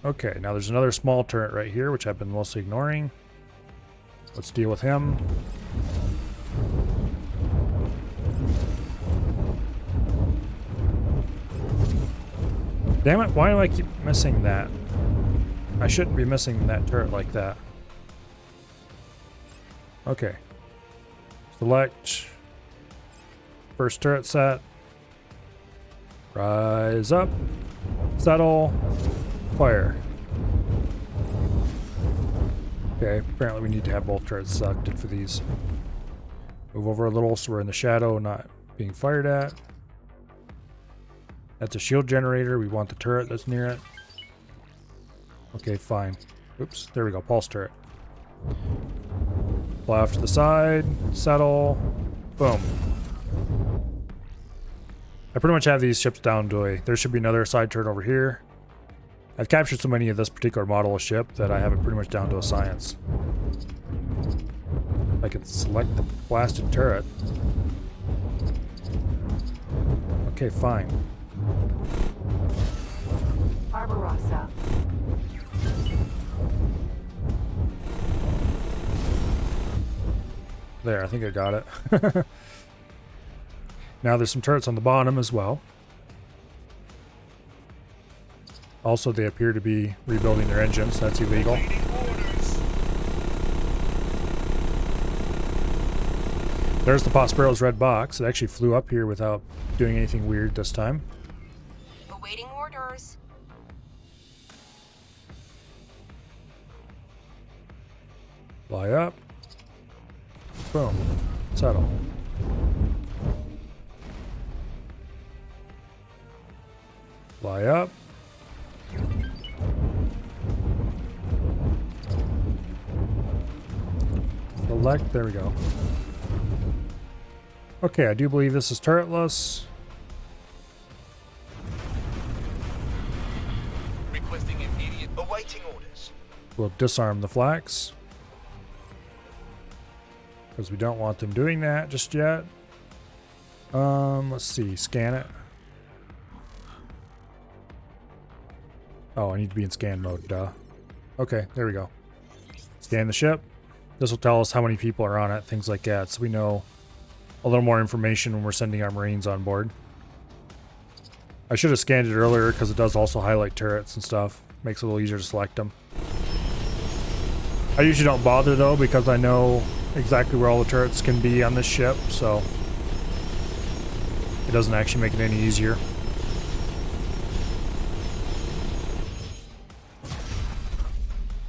Okay, now there's another small turret right here, which I've been mostly ignoring. Let's deal with him. Damn it, why do I keep missing that? I shouldn't be missing that turret like that. Okay. Select first turret set. Rise up. Settle. Fire. Okay, apparently we need to have both turrets selected for these. Move over a little so we're in the shadow, not being fired at. That's a shield generator. We want the turret that's near it. Okay, fine. Oops, there we go. Pulse turret. Fly off to the side. Settle. Boom. I pretty much have these ships down to a... There should be another side turret over here. I've captured so many of this particular model of ship that I have it pretty much down to a science. I can select the blasted turret. Okay, fine. Barbarossa. There, I think I got it. Now there's some turrets on the bottom as well. Also, they appear to be rebuilding their engines. That's illegal. There's the Prospero's red box. It actually flew up here without doing anything weird this time. Awaiting orders. Fly up. Boom. Settle. Fly up. Select. There we go. Okay, I do believe this is turretless. Requesting immediate awaiting orders. We'll disarm the flax, because we don't want them doing that just yet. Let's see. Scan it. Oh, I need to be in scan mode, duh. Okay, there we go. Scan the ship. This will tell us how many people are on it, things like that, so we know a little more information when we're sending our Marines on board. I should have scanned it earlier because it does also highlight turrets and stuff. Makes it a little easier to select them. I usually don't bother though because I know exactly where all the turrets can be on this ship, so it doesn't actually make it any easier.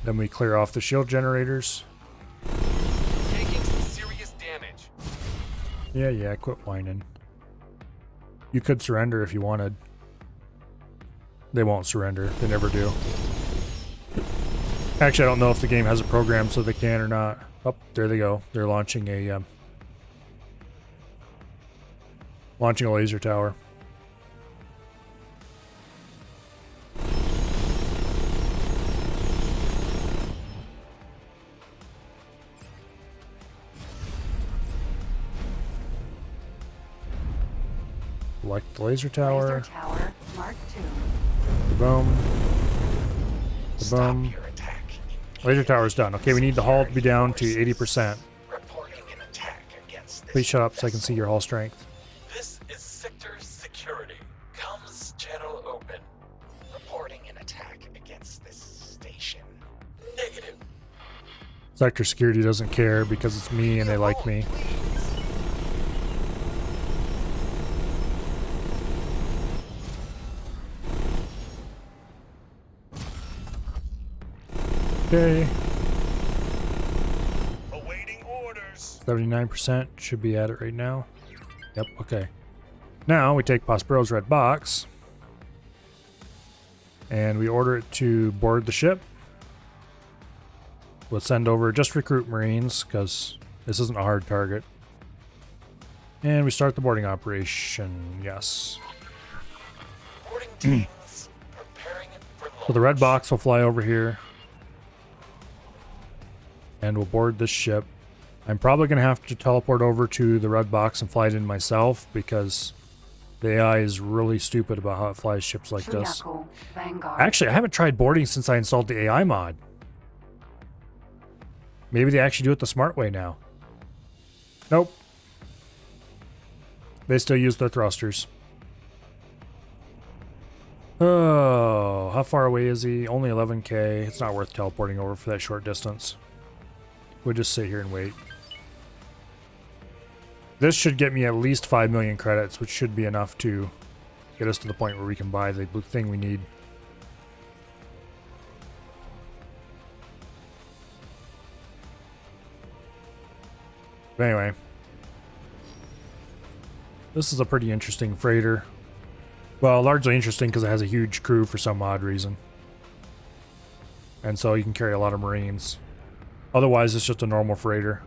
Then we clear off the shield generators. Taking some serious damage. Yeah, quit whining. You could surrender if you wanted. They won't surrender. They never do. Actually, I don't know if the game has a program so they can or not. Oh, there they go. They're launching a laser tower. Select the laser tower. Laser tower, Mark II. Boom. Stop Boom. your attack. Laser tower's done. Okay, we need the hull to be down to 80%. Reporting an attack against this Please shut up so I can vessel. see your hull strength. This is Sector Security. Comms channel open. Sector security doesn't care because it's me and they like me. Okay. Awaiting orders. 79% should be at it right now. Yep, okay. Now we take Prospero's red box and we order it to board the ship. We'll send over just recruit Marines because this isn't a hard target. And we start the boarding operation. Yes. Boarding teams preparing it for launch. So the red box will fly over here and we'll board this ship. I'm probably going to have to teleport over to the red box and fly it in myself because the AI is really stupid about how it flies ships like this. Vanguard. Actually, I haven't tried boarding since I installed the AI mod. Maybe they actually do it the smart way now. Nope. They still use their thrusters. Oh, how far away is he? Only 11k. It's not worth teleporting over for that short distance. We'll just sit here and wait. This should get me at least 5 million credits, which should be enough to get us to the point where we can buy the thing we need. But anyway, this is a pretty interesting freighter. Well, largely interesting because it has a huge crew for some odd reason. And so you can carry a lot of Marines. Otherwise, it's just a normal freighter.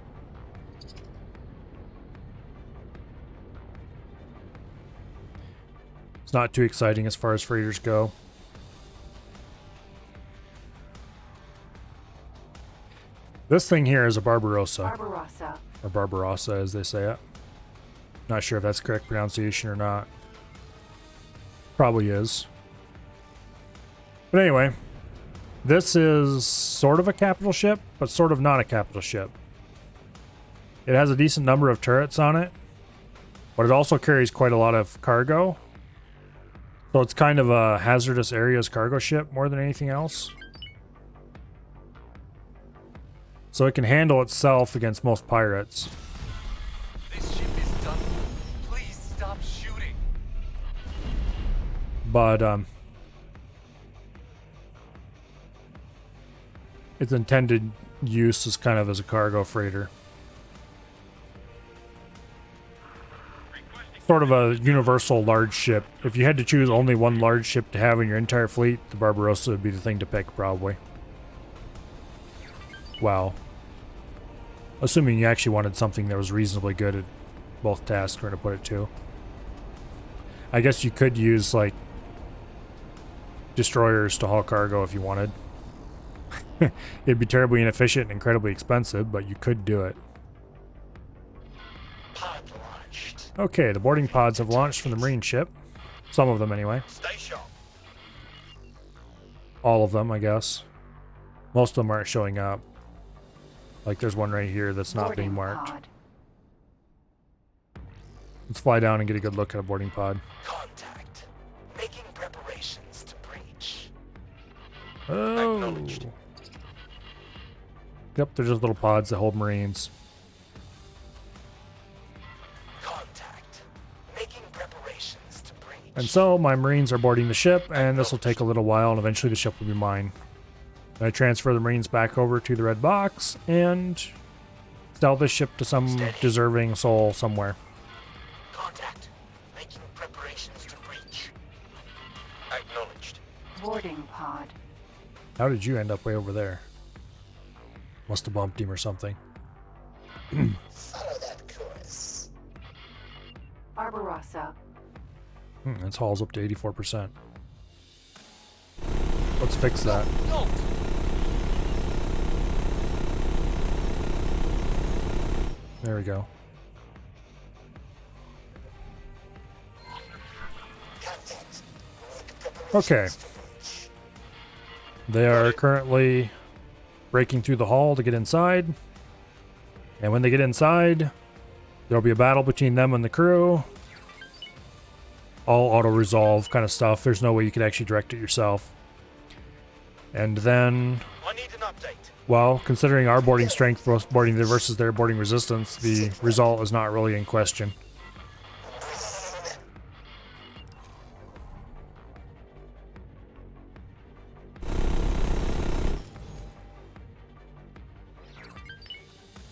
It's not too exciting as far as freighters go. This thing here is a Barbarossa. Barbarossa. Or Barbarossa, as they say it. Not sure if that's correct pronunciation or not. Probably is. But anyway, this is sort of a capital ship, but sort of not a capital ship. It has a decent number of turrets on it, but it also carries quite a lot of cargo. So it's kind of a hazardous areas cargo ship more than anything else. So it can handle itself against most pirates. This ship is done. Please stop shooting. But its intended use is kind of as a cargo freighter. Sort of a universal large ship. If you had to choose only one large ship to have in your entire fleet, the Barbarossa would be the thing to pick, probably. Wow. Assuming you actually wanted something that was reasonably good at both tasks, where to put it to. I guess you could use, like, destroyers to haul cargo if you wanted. It'd be terribly inefficient and incredibly expensive, but you could do it. Pod launched. Okay, the boarding pods have launched from the Marine ship. Some of them, anyway. Stay sharp. All of them, I guess. Most of them aren't showing up. Like, there's one right here that's not being marked. Pod. Let's fly down and get a good look at a boarding pod. Contact. Making preparations to breach. Oh. Acknowledged. Yep, they're just little pods that hold Marines. Contact. Making preparations to breach. And so, my Marines are boarding the ship, and this will take a little while, and eventually the ship will be mine. Then I transfer the Marines back over to the red box, and sell this ship to some deserving soul somewhere. Contact. Making preparations to breach. Acknowledged. Boarding pod. How did you end up way over there? Must have bumped him or something. Follow that course. Barbarossa. Its hull's up to 84%. Let's fix that. No. There we go. Contact. Make preparations Okay. to breach. They are currently breaking through the hull to get inside. And when they get inside, there'll be a battle between them and the crew. All auto-resolve kind of stuff. There's no way you could actually direct it yourself. And then I need an well, considering our boarding strength boarding versus their boarding resistance, the result is not really in question.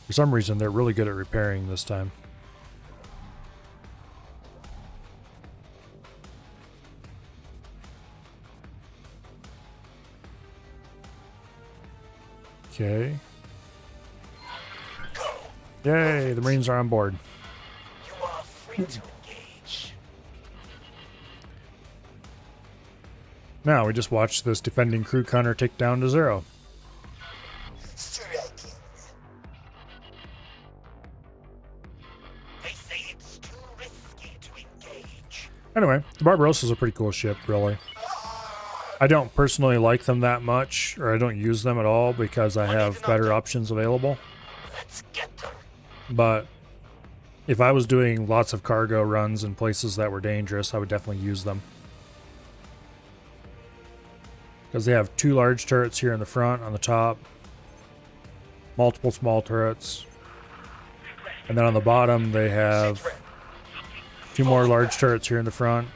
For some reason, they're really good at repairing this time. Okay. Yay, the Marines are on board. You are free to engage. Now we just watch this defending crew counter tick down to 0. Striking. They say it's too risky to engage. Anyway, the Barbarossa's a pretty cool ship, really. I don't personally like them that much, or I don't use them at all because I have better options available. Let's get them. But if I was doing lots of cargo runs in places that were dangerous, I would definitely use them. Because they have 2 large turrets here in the front, on the top. Multiple small turrets. And then on the bottom, they have 2 more large turrets here in the front.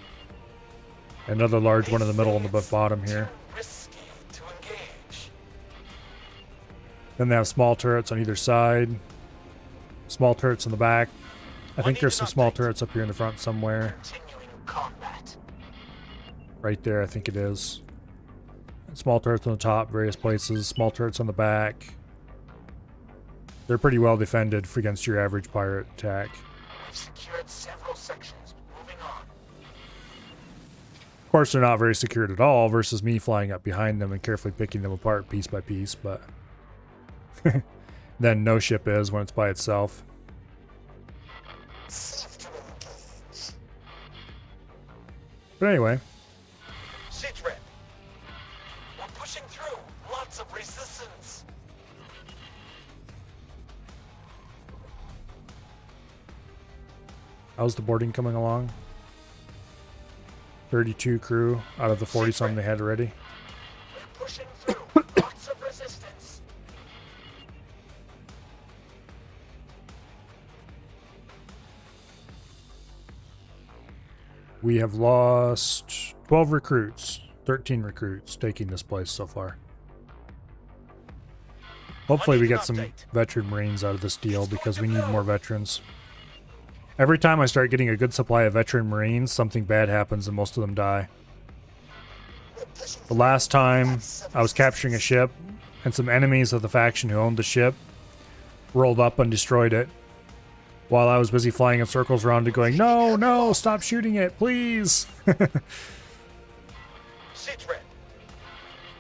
Another large one in the middle and the bottom here. Then they have small turrets on either side. Small turrets in the back. I think there's some small turrets up here in the front somewhere. Right there, I think it is. Small turrets on the top, various places. Small turrets on the back. They're pretty well defended against your average pirate attack. We've secured several sections. Moving on. Of course, they're not very secured at all versus me flying up behind them and carefully picking them apart piece by piece, but then no ship is when it's by itself. But anyway. Siege rep. We're pushing through. Lots of resistance. How's the boarding coming along? 32 crew out of the 40-some they had already. We're pushing through. Lots of resistance. We have lost 12 recruits, 13 recruits taking this place so far. Hopefully we get some veteran Marines out of this deal because we need more veterans. Every time I start getting a good supply of veteran Marines, something bad happens and most of them die. The last time I was capturing a ship and some enemies of the faction who owned the ship rolled up and destroyed it while I was busy flying in circles around it going, no, no, stop shooting it, please. Siege rep.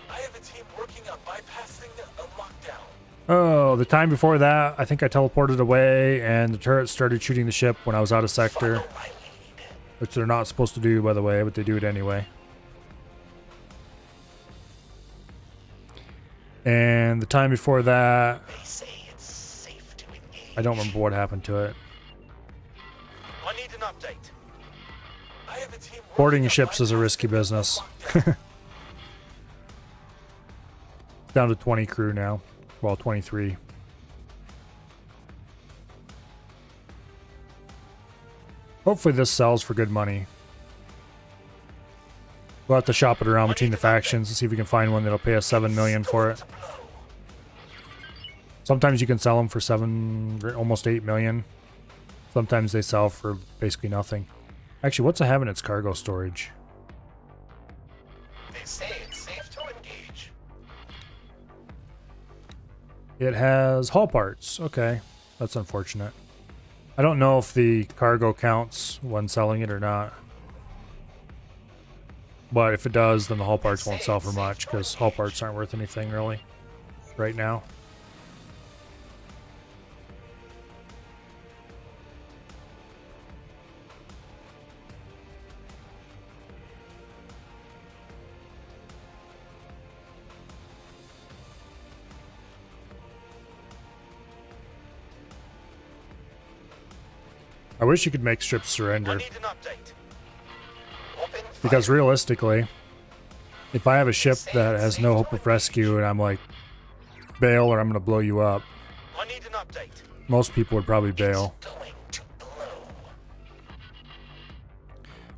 I have a team working on bypassing a lockdown. Oh, the time before that, I think I teleported away and the turrets started shooting the ship when I was out of sector. Which they're not supposed to do, by the way, but they do it anyway. And the time before that, I don't remember what happened to it. I need an update. I have a team Boarding ships is a risky business. Down to 20 crew now. Well, 23. Hopefully this sells for good money. We'll have to shop it around between the factions and see if we can find one that'll pay us 7 million for it. Sometimes you can sell them for almost 8 million. Sometimes they sell for basically nothing. Actually, what's it have in its cargo storage? They say it's safe to engage. It has hull parts. Okay, that's unfortunate. I don't know if the cargo counts when selling it or not. But if it does, then the hull parts won't sell for much because hull parts aren't worth anything really right now. I wish you could make ships surrender. Because realistically, if I have a ship that has no hope of rescue and I'm like bail or I'm going to blow you up. I need an update. Most people would probably bail. It's going to blow.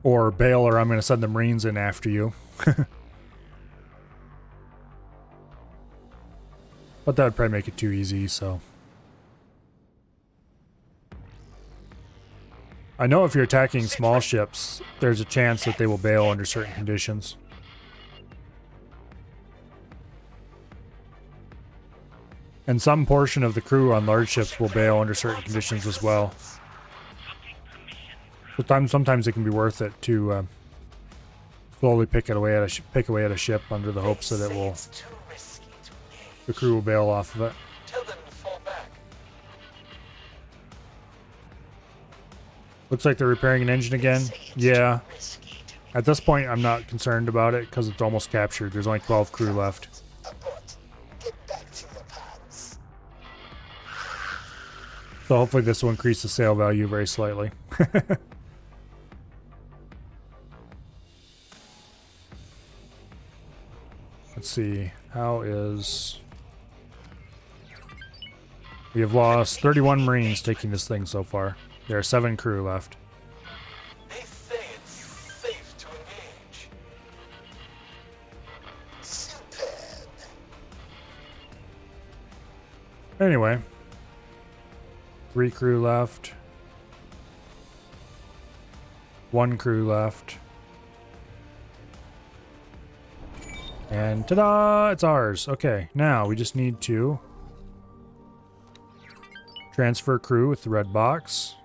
Or bail or I'm going to send the Marines in after you. But that would probably make it too easy, so. I know if you're attacking small ships, there's a chance that they will bail under certain conditions. And some portion of the crew on large ships will bail under certain conditions as well. Sometimes it can be worth it to slowly pick away at a ship under the hopes that the crew will bail off of it. Tell them to fall back. Looks like they're repairing an engine again. Yeah. At this point, I'm not concerned about it because it's almost captured. There's only 12 crew left. So hopefully this will increase the sale value very slightly. Let's see. How is... We have lost 31 Marines taking this thing so far. There are 7 crew left. They say it's safe to engage. Superb. Anyway. 3 crew left. 1 crew left. And ta-da! It's ours. Okay, now we just need to transfer crew with the red box.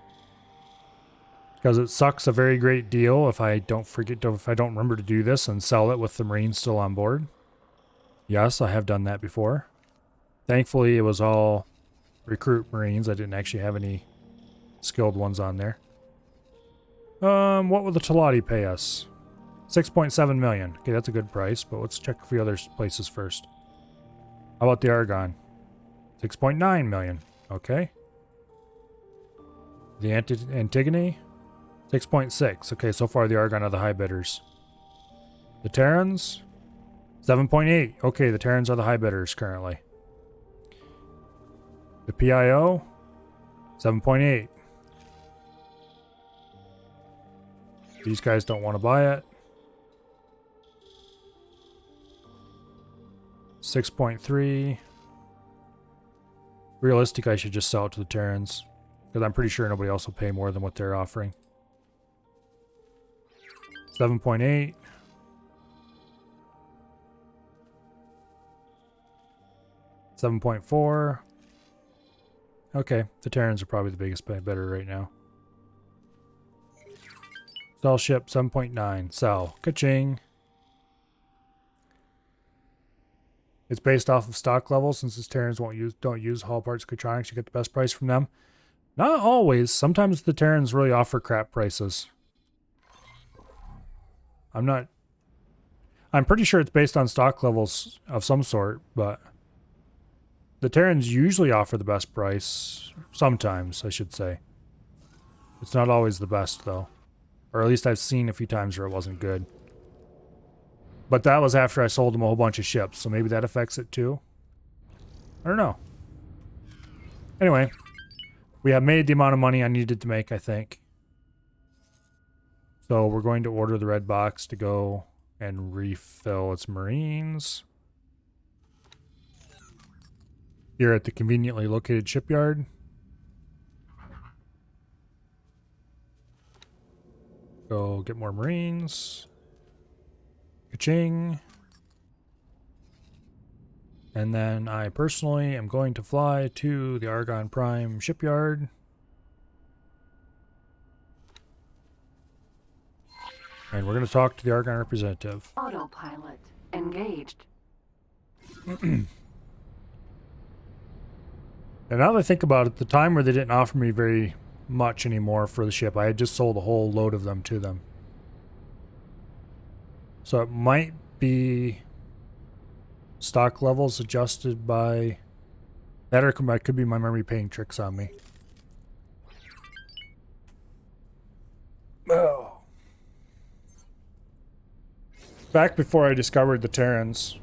Because it sucks a very great deal if I don't remember to do this and sell it with the Marines still on board. Yes, I have done that before. Thankfully, it was all recruit Marines. I didn't actually have any skilled ones on there. What will the Talati pay us? 6.7 million. Okay, that's a good price, but let's check a few other places first. How about the Argon? 6.9 million. Okay. The Antigone? 6.6. Okay, so far the Argon are the high bidders. The Terrans? 7.8. Okay, the Terrans are the high bidders currently. The PIO? 7.8. These guys don't want to buy it. 6.3. Realistic, I should just sell it to the Terrans. Because I'm pretty sure nobody else will pay more than what they're offering. 7.8. 7.4. Okay, the Terrans are probably the biggest bidder right now. Sell ship 7.9. Sell. Ka-ching. It's based off of stock levels. Since the Terrans don't use Hull Parts Catronics, you get the best price from them. Not always. Sometimes the Terrans really offer crap prices. I'm pretty sure it's based on stock levels of some sort, but the Terrans usually offer the best price. Sometimes, I should say. It's not always the best, though. Or at least I've seen a few times where it wasn't good. But that was after I sold them a whole bunch of ships, so maybe that affects it too. I don't know. Anyway, we have made the amount of money I needed to make, I think. So we're going to order the red box to go and refill its Marines. Here at the conveniently located shipyard. Go get more Marines. Ka-ching. And then I personally am going to fly to the Argon Prime shipyard. And we're going to talk to the Argon representative. Autopilot engaged. And now that I think about it, the time where they didn't offer me very much anymore for the ship, I had just sold a whole load of them to them. So it might be stock levels adjusted by that, or it could be my memory playing tricks on me. Oh. Back before I discovered the Terrans,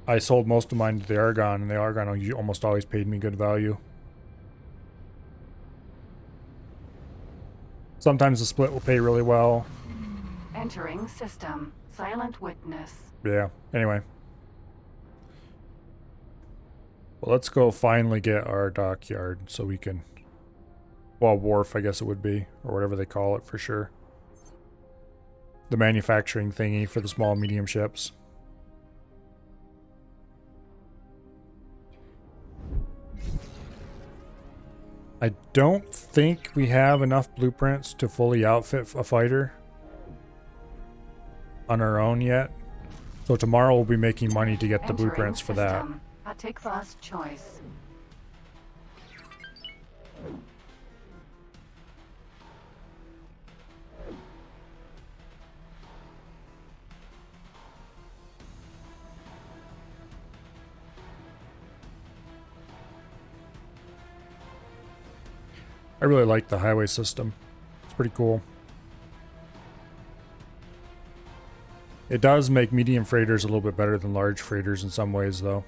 I sold most of mine to the Argon, and the Argon almost always paid me good value. Sometimes the split will pay really well. Entering system. Silent witness. Yeah, anyway. Well, let's go finally get our dockyard so we can... Well, wharf, I guess it would be, or whatever they call it for sure. The manufacturing thingy for the small and medium ships. I don't think we have enough blueprints to fully outfit a fighter on our own yet. So tomorrow we'll be making money to get the blueprints for that. Hatikva's choice. I really like the highway system. It's pretty cool. It does make medium freighters a little bit better than large freighters in some ways, though.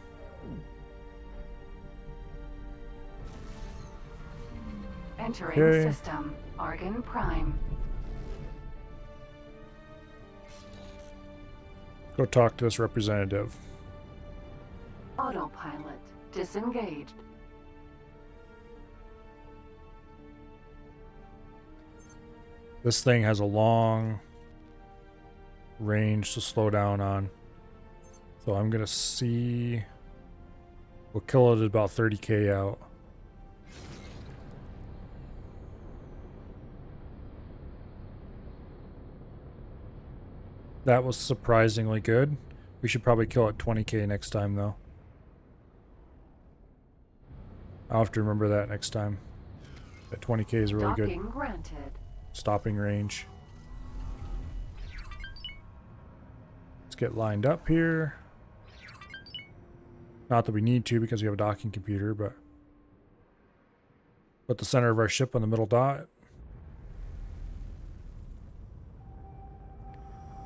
Entering system. Argon Prime. Go talk to this representative. Autopilot. Disengaged. This thing has a long range to slow down on. So I'm gonna see... We'll kill it at about 30k out. That was surprisingly good. We should probably kill it 20k next time though. I'll have to remember that next time. That 20k is really good. Granted. Stopping range. Let's get lined up here. Not that we need to because we have a docking computer, but put the center of our ship on the middle dot.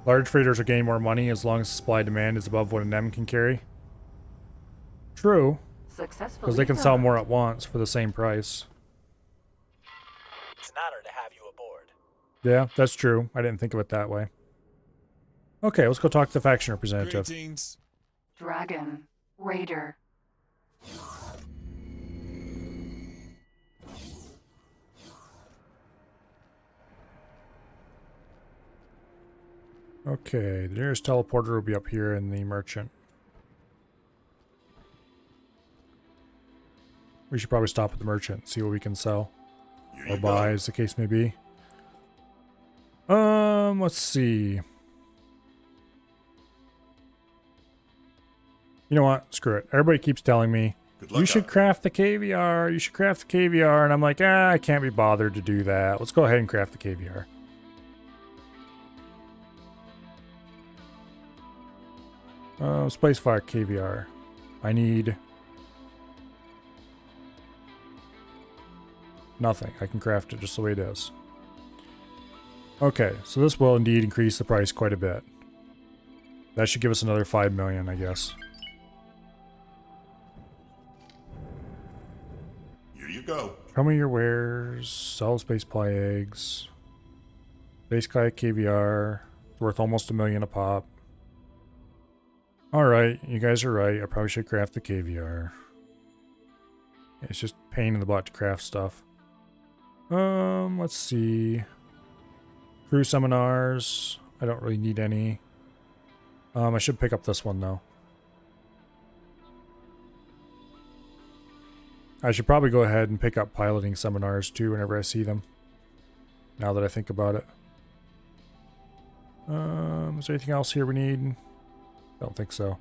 Large freighters are getting more money as long as supply demand is above what an M can carry. True, because they can sell more at once for the same price. It's an honor to have you aboard. Yeah, that's true. I didn't think of it that way. Okay, let's go talk to the faction representative. Greetings. Dragon. Raider. Okay, the nearest teleporter will be up here in the merchant. We should probably stop at the merchant, see what we can sell. Or buy, as the case may be. Let's see. You know what? Screw it. Everybody keeps telling me, you should craft the caviar, you should craft the caviar, and I'm like, I can't be bothered to do that. Let's go ahead and craft the caviar. Spacefire caviar. I need nothing. I can craft it just the way it is. Okay, so this will indeed increase the price quite a bit. That should give us another 5 million, I guess. Here you go. Show me your wares. Sell space ply eggs. Space kayak caviar. It's worth almost $1 million a pop. Alright, you guys are right. I probably should craft the caviar. It's just a pain in the butt to craft stuff. Let's see. Crew seminars. I don't really need any. I should pick up this one though. I should probably go ahead and pick up piloting seminars too whenever I see them. Now that I think about it. Is there anything else here we need? Don't think so.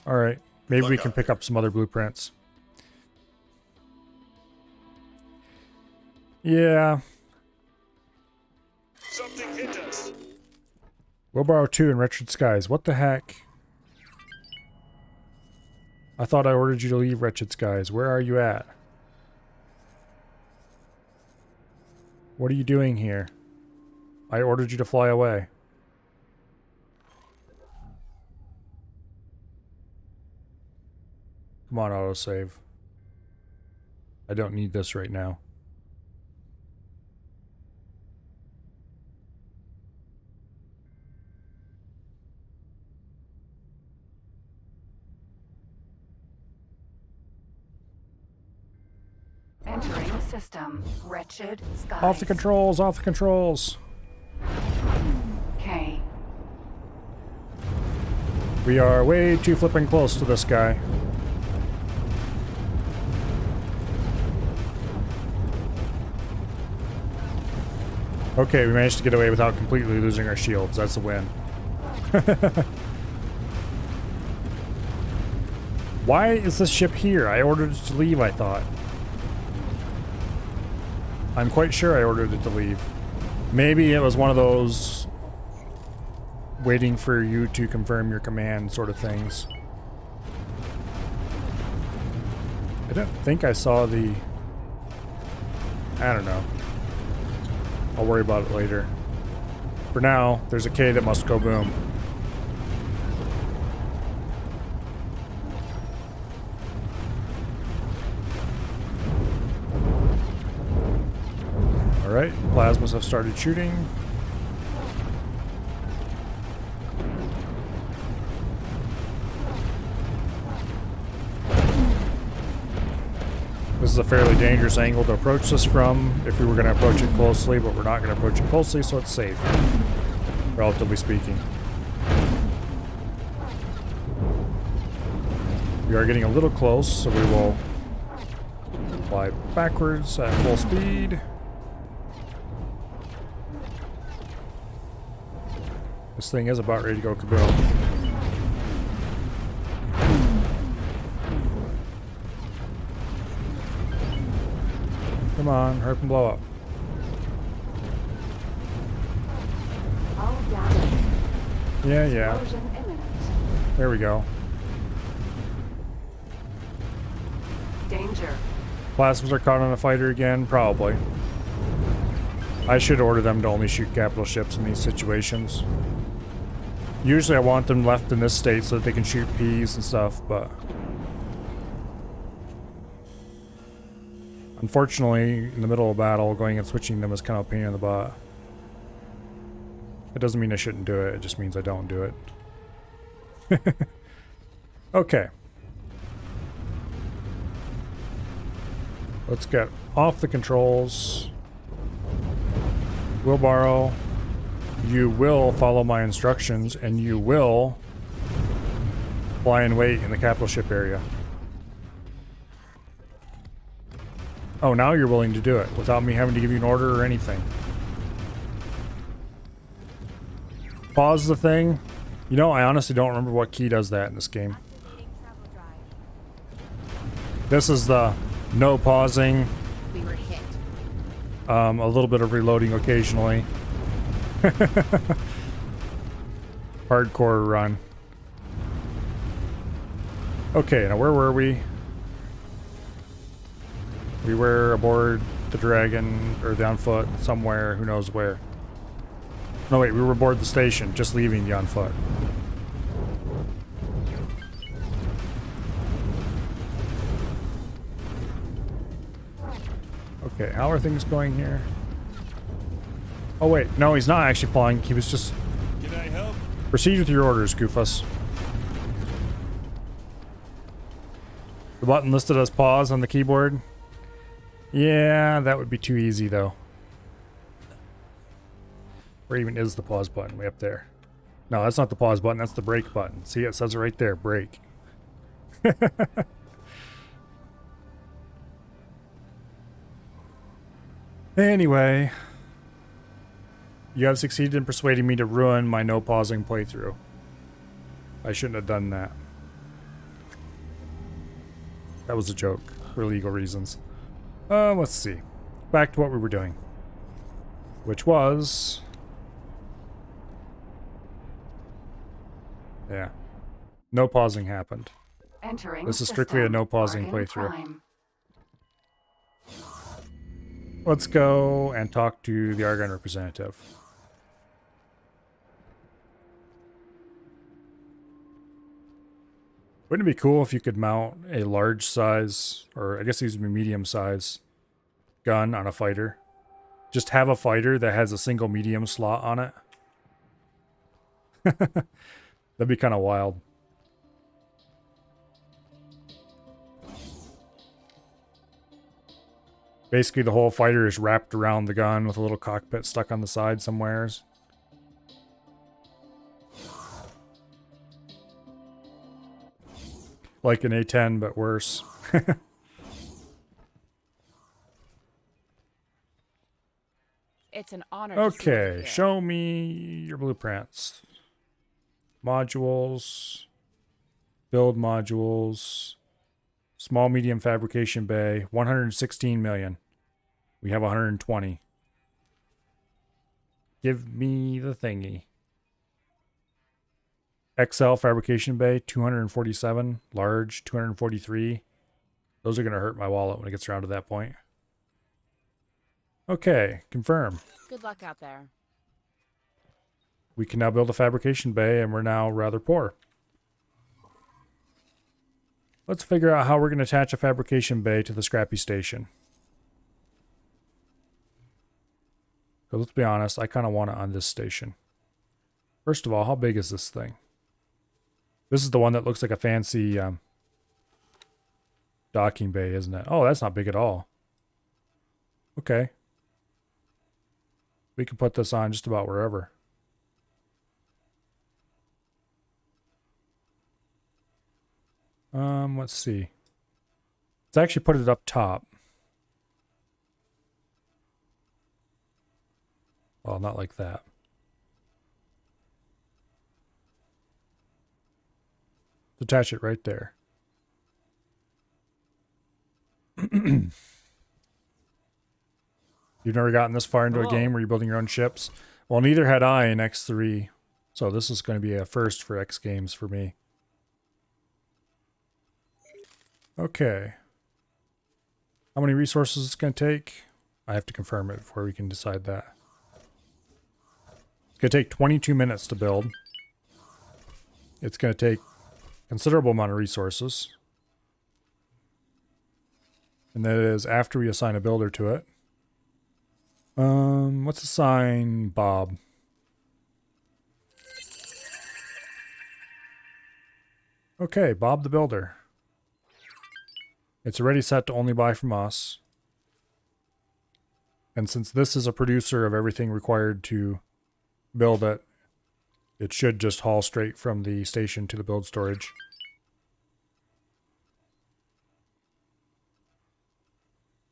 Alright, maybe we can pick up some other blueprints. Yeah. Something hit us. Wheelbarrow 2 in Wretched Skies. What the heck? I thought I ordered you to leave Wretched Skies. Where are you at? What are you doing here? I ordered you to fly away. Come on, autosave. I don't need this right now. Entering system. Wretched skies. Off the controls, off the controls. K. We are way too flipping close to this guy. Okay, we managed to get away without completely losing our shields. That's a win. Why is this ship here? I ordered it to leave, I thought. I'm quite sure I ordered it to leave. Maybe it was one of those waiting for you to confirm your command sort of things. I don't think I saw the... I don't know. I'll worry about it later. For now, there's a K that must go boom. Alright, plasmas have started shooting. This is a fairly dangerous angle to approach this from if we were going to approach it closely, but we're not going to approach it closely, so it's safe, relatively speaking. We are getting a little close, so we will fly backwards at full speed. This thing is about ready to go kaboom. Come on, hurry up and blow up. All damage. Yeah. Explosion imminent. There we go. Danger. Plasmas are caught on a fighter again? Probably. I should order them to only shoot capital ships in these situations. Usually I want them left in this state so that they can shoot Ps and stuff, but... unfortunately, in the middle of battle, going and switching them is kind of a pain in the butt. It doesn't mean I shouldn't do it, it just means I don't do it. Okay. Let's get off the controls. We'll borrow. You will follow my instructions, and you will fly and wait in the capital ship area. Oh, now you're willing to do it without me having to give you an order or anything. Pause the thing. You know, I honestly don't remember what key does that in this game. This is the no pausing. We were hit. A little bit of reloading occasionally. Hardcore run. Okay, now where were we? We were aboard the Dragon, or the On Foot, somewhere, who knows where. No wait, we were aboard the station, just leaving the On Foot. Okay, how are things going here? Oh wait, no, he's not actually flying. He was just... Can I help? Proceed with your orders, Goofus. The button listed as pause on the keyboard. Yeah, that would be too easy though. Where even is the pause button? Way up there. No, that's not the pause button, that's the brake button. See, it says it right there, brake. Anyway, you have succeeded in persuading me to ruin my no pausing playthrough. I shouldn't have done that. That was a joke for legal reasons. Let's see. Back to what we were doing. Which was... yeah. No pausing happened. Entering This is strictly a no pausing playthrough. Let's go and talk to the Argon representative. Wouldn't it be cool if you could mount a large size, or I guess these would be medium size, gun on a fighter? Just have a fighter that has a single medium slot on it. That'd be kind of wild. Basically, the whole fighter is wrapped around the gun with a little cockpit stuck on the side somewheres. Like an A-10, but worse. It's an honor to see you Okay, here. show me your blueprints. Modules. Build modules. Small medium fabrication bay. 116 million. We have 120. Give me the thingy. XL fabrication bay, 247. Large, 243. Those are going to hurt my wallet when it gets around to that point. Okay, confirm. Good luck out there. We can now build a fabrication bay, and we're now rather poor. Let's figure out how we're going to attach a fabrication bay to the scrappy station. Because let's be honest, I kind of want it on this station. First of all, how big is this thing? This is the one that looks like a fancy docking bay, isn't it? Oh, that's not big at all. Okay. We can put this on just about wherever. Let's see. Let's actually put it up top. Well, not like that. Let's attach it right there. You've never gotten this far into a game where you're building your own ships? Well, neither had I in X3. So this is going to be a first for X Games for me. Okay. How many resources is it going to take? I have to confirm it before we can decide that. It's going to take 22 minutes to build. It's going to take a considerable amount of resources. And that is after we assign a builder to it. Let's assign Bob. Okay, Bob the Builder. It's already set to only buy from us. And since this is a producer of everything required to build it, it should just haul straight from the station to the build storage.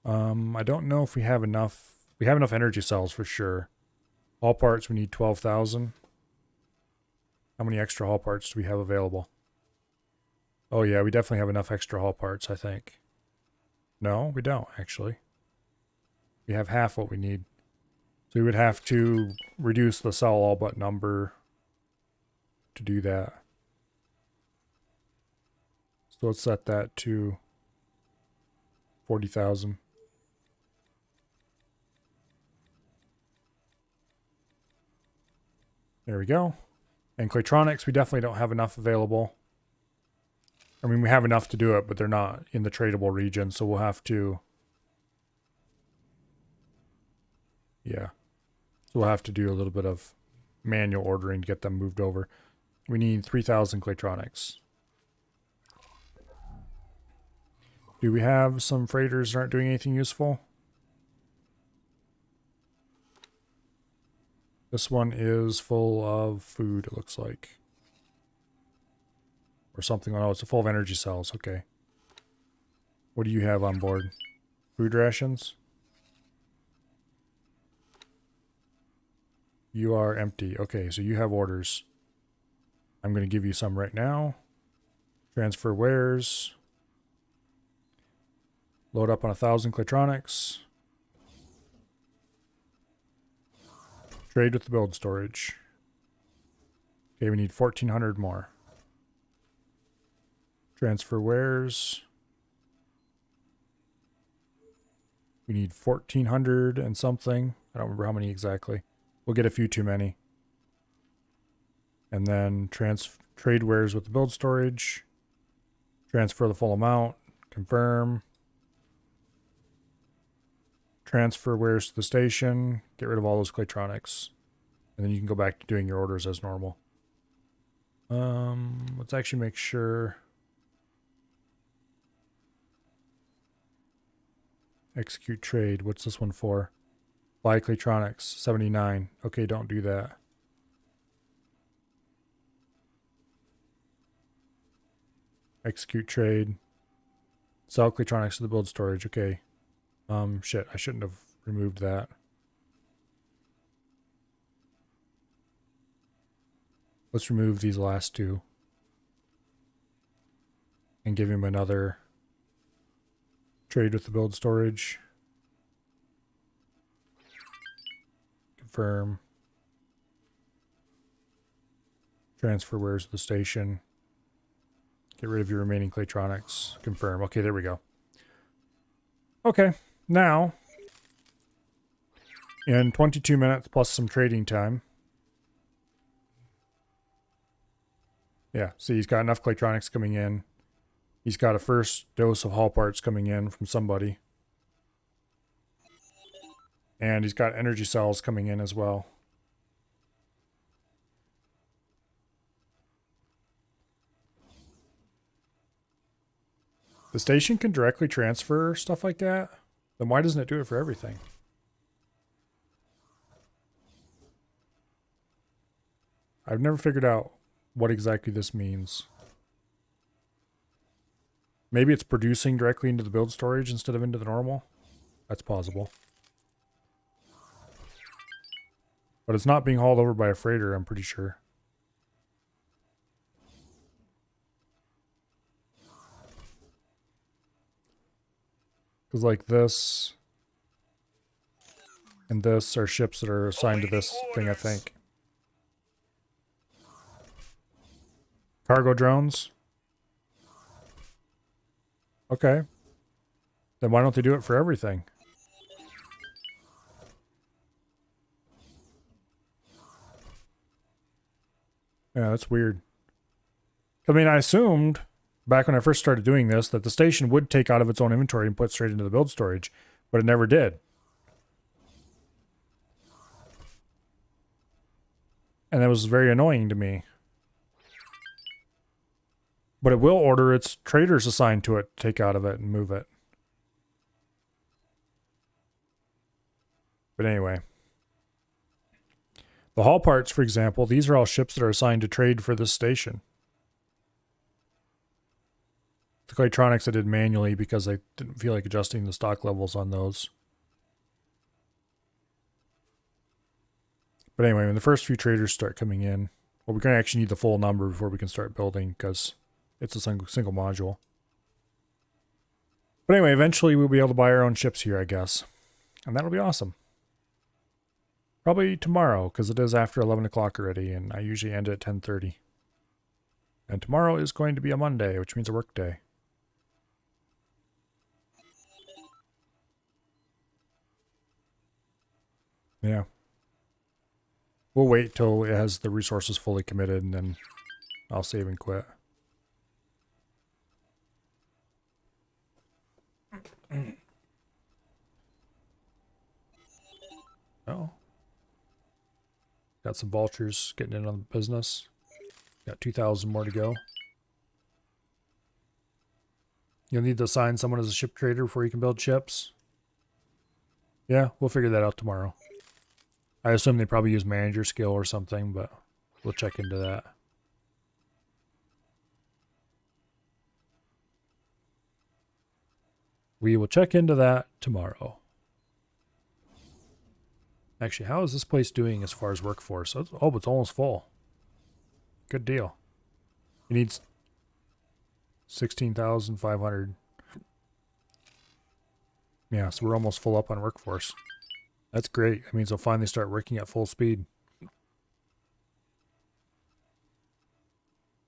I don't know if we have enough. We have enough energy cells for sure. Hull parts, we need 12,000. How many extra hull parts do we have available? Oh yeah, we definitely have enough extra hull parts, I think. No, we don't, actually. We have half what we need. So we would have to reduce the cell all but number to do that. So let's set that to 40,000. There we go. And Claytronics, we definitely don't have enough available. I mean, we have enough to do it, but they're not in the tradable region, so we'll have to... Yeah. So we'll have to do a little bit of manual ordering to get them moved over. We need 3,000 Claytronics. Do we have some freighters that aren't doing anything useful? This one is full of food, it looks like. Or something. Oh, it's full of energy cells. Okay. What do you have on board? Food rations? You are empty. Okay, so you have orders. I'm going to give you some right now. Transfer wares. Load up on 1,000 Claytronics. Trade with the build storage. Okay, we need 1,400 more. Transfer wares. We need 1,400 and something. I don't remember how many exactly. We'll get a few too many. And then trade wares with the build storage. Transfer the full amount. Confirm. Transfer wares to the station. Get rid of all those Claytronics. And then you can go back to doing your orders as normal. Let's actually make sure. Execute trade. What's this one for? Buy Claytronics. 79. Okay, don't do that. Execute trade. Sell Claytronics to the build storage. Okay. Shit. I shouldn't have removed that. Let's remove these last two. And give him another trade with the build storage. Confirm. Transfer wares to the station. Get rid of your remaining Claytronics. Confirm. Okay, there we go. Okay, now, in 22 minutes plus some trading time. Yeah, see, he's got enough Claytronics coming in. He's got a first dose of hull parts coming in from somebody. And he's got energy cells coming in as well. The station can directly transfer stuff like that. Then why doesn't it do it for everything? I've never figured out what exactly this means. Maybe it's producing directly into the build storage instead of into the normal. That's possible. But it's not being hauled over by a freighter, I'm pretty sure. Because like this and this are ships that are assigned to this thing, I think. Cargo drones. Okay. Then why don't they do it for everything? Yeah, that's weird. I mean, I assumed back when I first started doing this that the station would take out of its own inventory and put straight into the build storage, but it never did. And that was very annoying to me. But it will order its traders assigned to it to take out of it and move it. But anyway. The hull parts, for example, these are all ships that are assigned to trade for this station. The Claytronics I did manually because I didn't feel like adjusting the stock levels on those. But anyway, when the first few traders start coming in, well, we're going to actually need the full number before we can start building because it's a single module. But anyway, eventually we'll be able to buy our own ships here, I guess. And that'll be awesome. Probably tomorrow, because it is after 11 o'clock already, and I usually end at 10:30. And tomorrow is going to be a Monday, which means a work day. Yeah. We'll wait till it has the resources fully committed, and then I'll save and quit. Oh. Got some vultures getting in on the business. Got 2,000 more to go. You'll need to assign someone as a ship trader before you can build ships. Yeah, we'll figure that out tomorrow. I assume they probably use manager skill or something, but we'll check into that. We will check into that tomorrow. Actually, how is this place doing as far as workforce? Oh, it's almost full. Good deal. It needs 16,500. Yeah, so we're almost full up on workforce. That's great. That means they'll finally start working at full speed.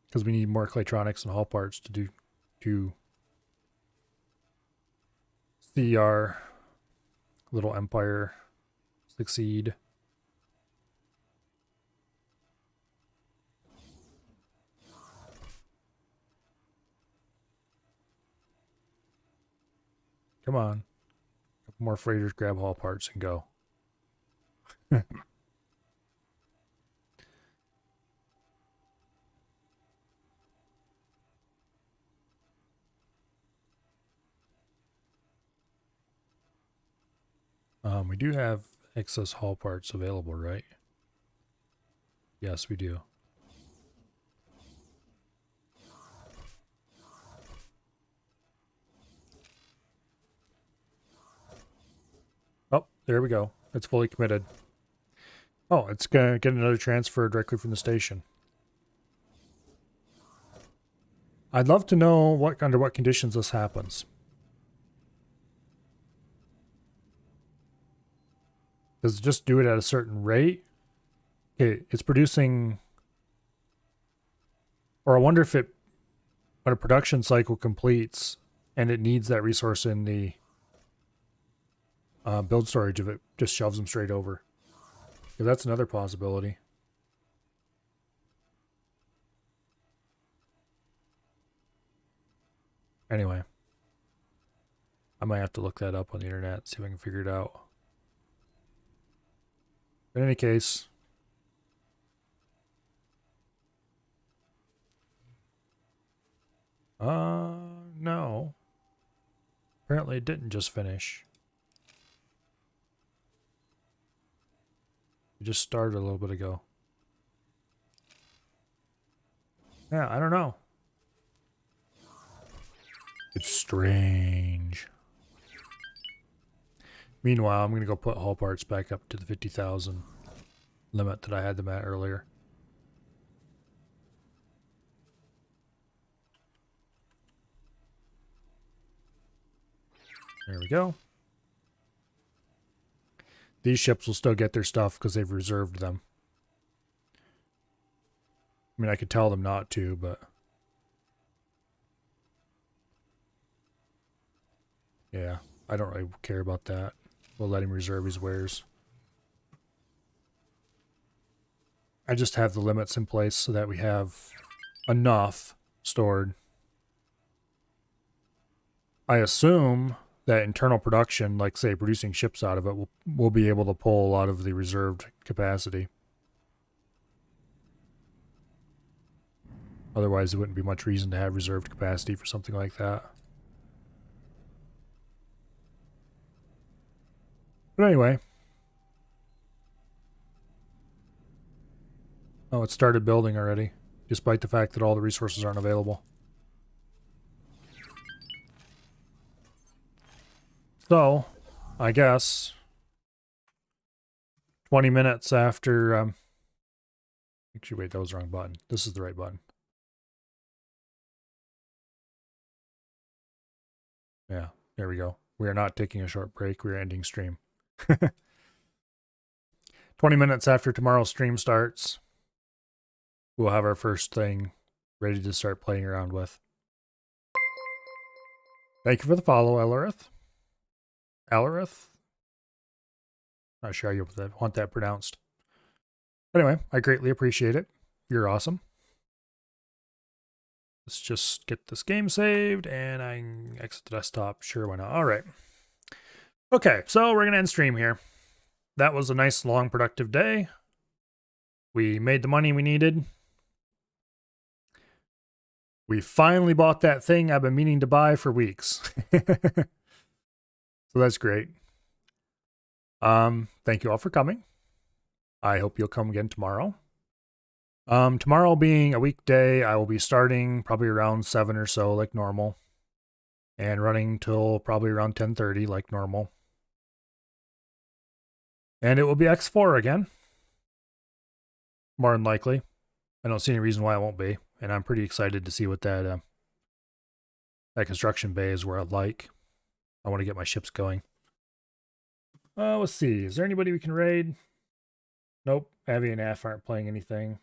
Because we need more Claytronics and hull parts to see our little empire succeed. Come on. Couple more freighters, grab haul parts, and go. We do have excess haul parts available, right? Yes, we do. Oh, there we go. It's fully committed. Oh, it's going to get another transfer directly from the station. I'd love to know under what conditions this happens. Does it just do it at a certain rate? Okay, it's producing... Or I wonder if it... When a production cycle completes and it needs that resource in the build storage, if it just shoves them straight over. Yeah, that's another possibility. Anyway. I might have to look that up on the internet, see if I can figure it out. In any case... no. Apparently it didn't just finish. It just started a little bit ago. Yeah, I don't know. It's strange. Meanwhile, I'm going to go put haul parts back up to the 50,000 limit that I had them at earlier. There we go. These ships will still get their stuff because they've reserved them. I mean, I could tell them not to, but... yeah, I don't really care about that. We'll let him reserve his wares. I just have the limits in place so that we have enough stored. I assume that internal production, like say producing ships out of it, will be able to pull a lot of the reserved capacity. Otherwise, there wouldn't be much reason to have reserved capacity for something like that. But anyway. Oh, it started building already, despite the fact that all the resources aren't available. So, I guess 20 minutes after... actually, wait, that was the wrong button. This is the right button. Yeah, there we go. We are not taking a short break. We are ending stream. 20 minutes after tomorrow's stream starts, we'll have our first thing ready to start playing around with. Thank you for the follow, Ellerith. Ellerith? Not sure how you want that pronounced. Anyway, I greatly appreciate it. You're awesome. Let's just get this game saved and I can exit the desktop. Sure, why not? All right. Okay, so we're going to end stream here. That was a nice, long, productive day. We made the money we needed. We finally bought that thing I've been meaning to buy for weeks. So that's great. Thank you all for coming. I hope you'll come again tomorrow. Tomorrow being a weekday, I will be starting probably around 7 or so like normal. And running till probably around 10:30 like normal. And it will be X4 again. More than likely. I don't see any reason why it won't be. And I'm pretty excited to see what that construction bay is where I'd like. I want to get my ships going. Let's see. Is there anybody we can raid? Nope. Abby and Af aren't playing anything.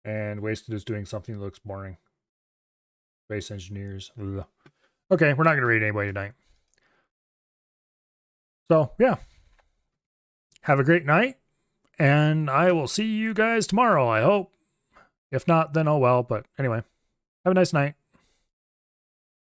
And Wasted is doing something that looks boring. Base engineers. Ugh. Okay, we're not going to raid anybody tonight. So, yeah. Have a great night. And I will see you guys tomorrow, I hope. If not, then oh well. But anyway, have a nice night.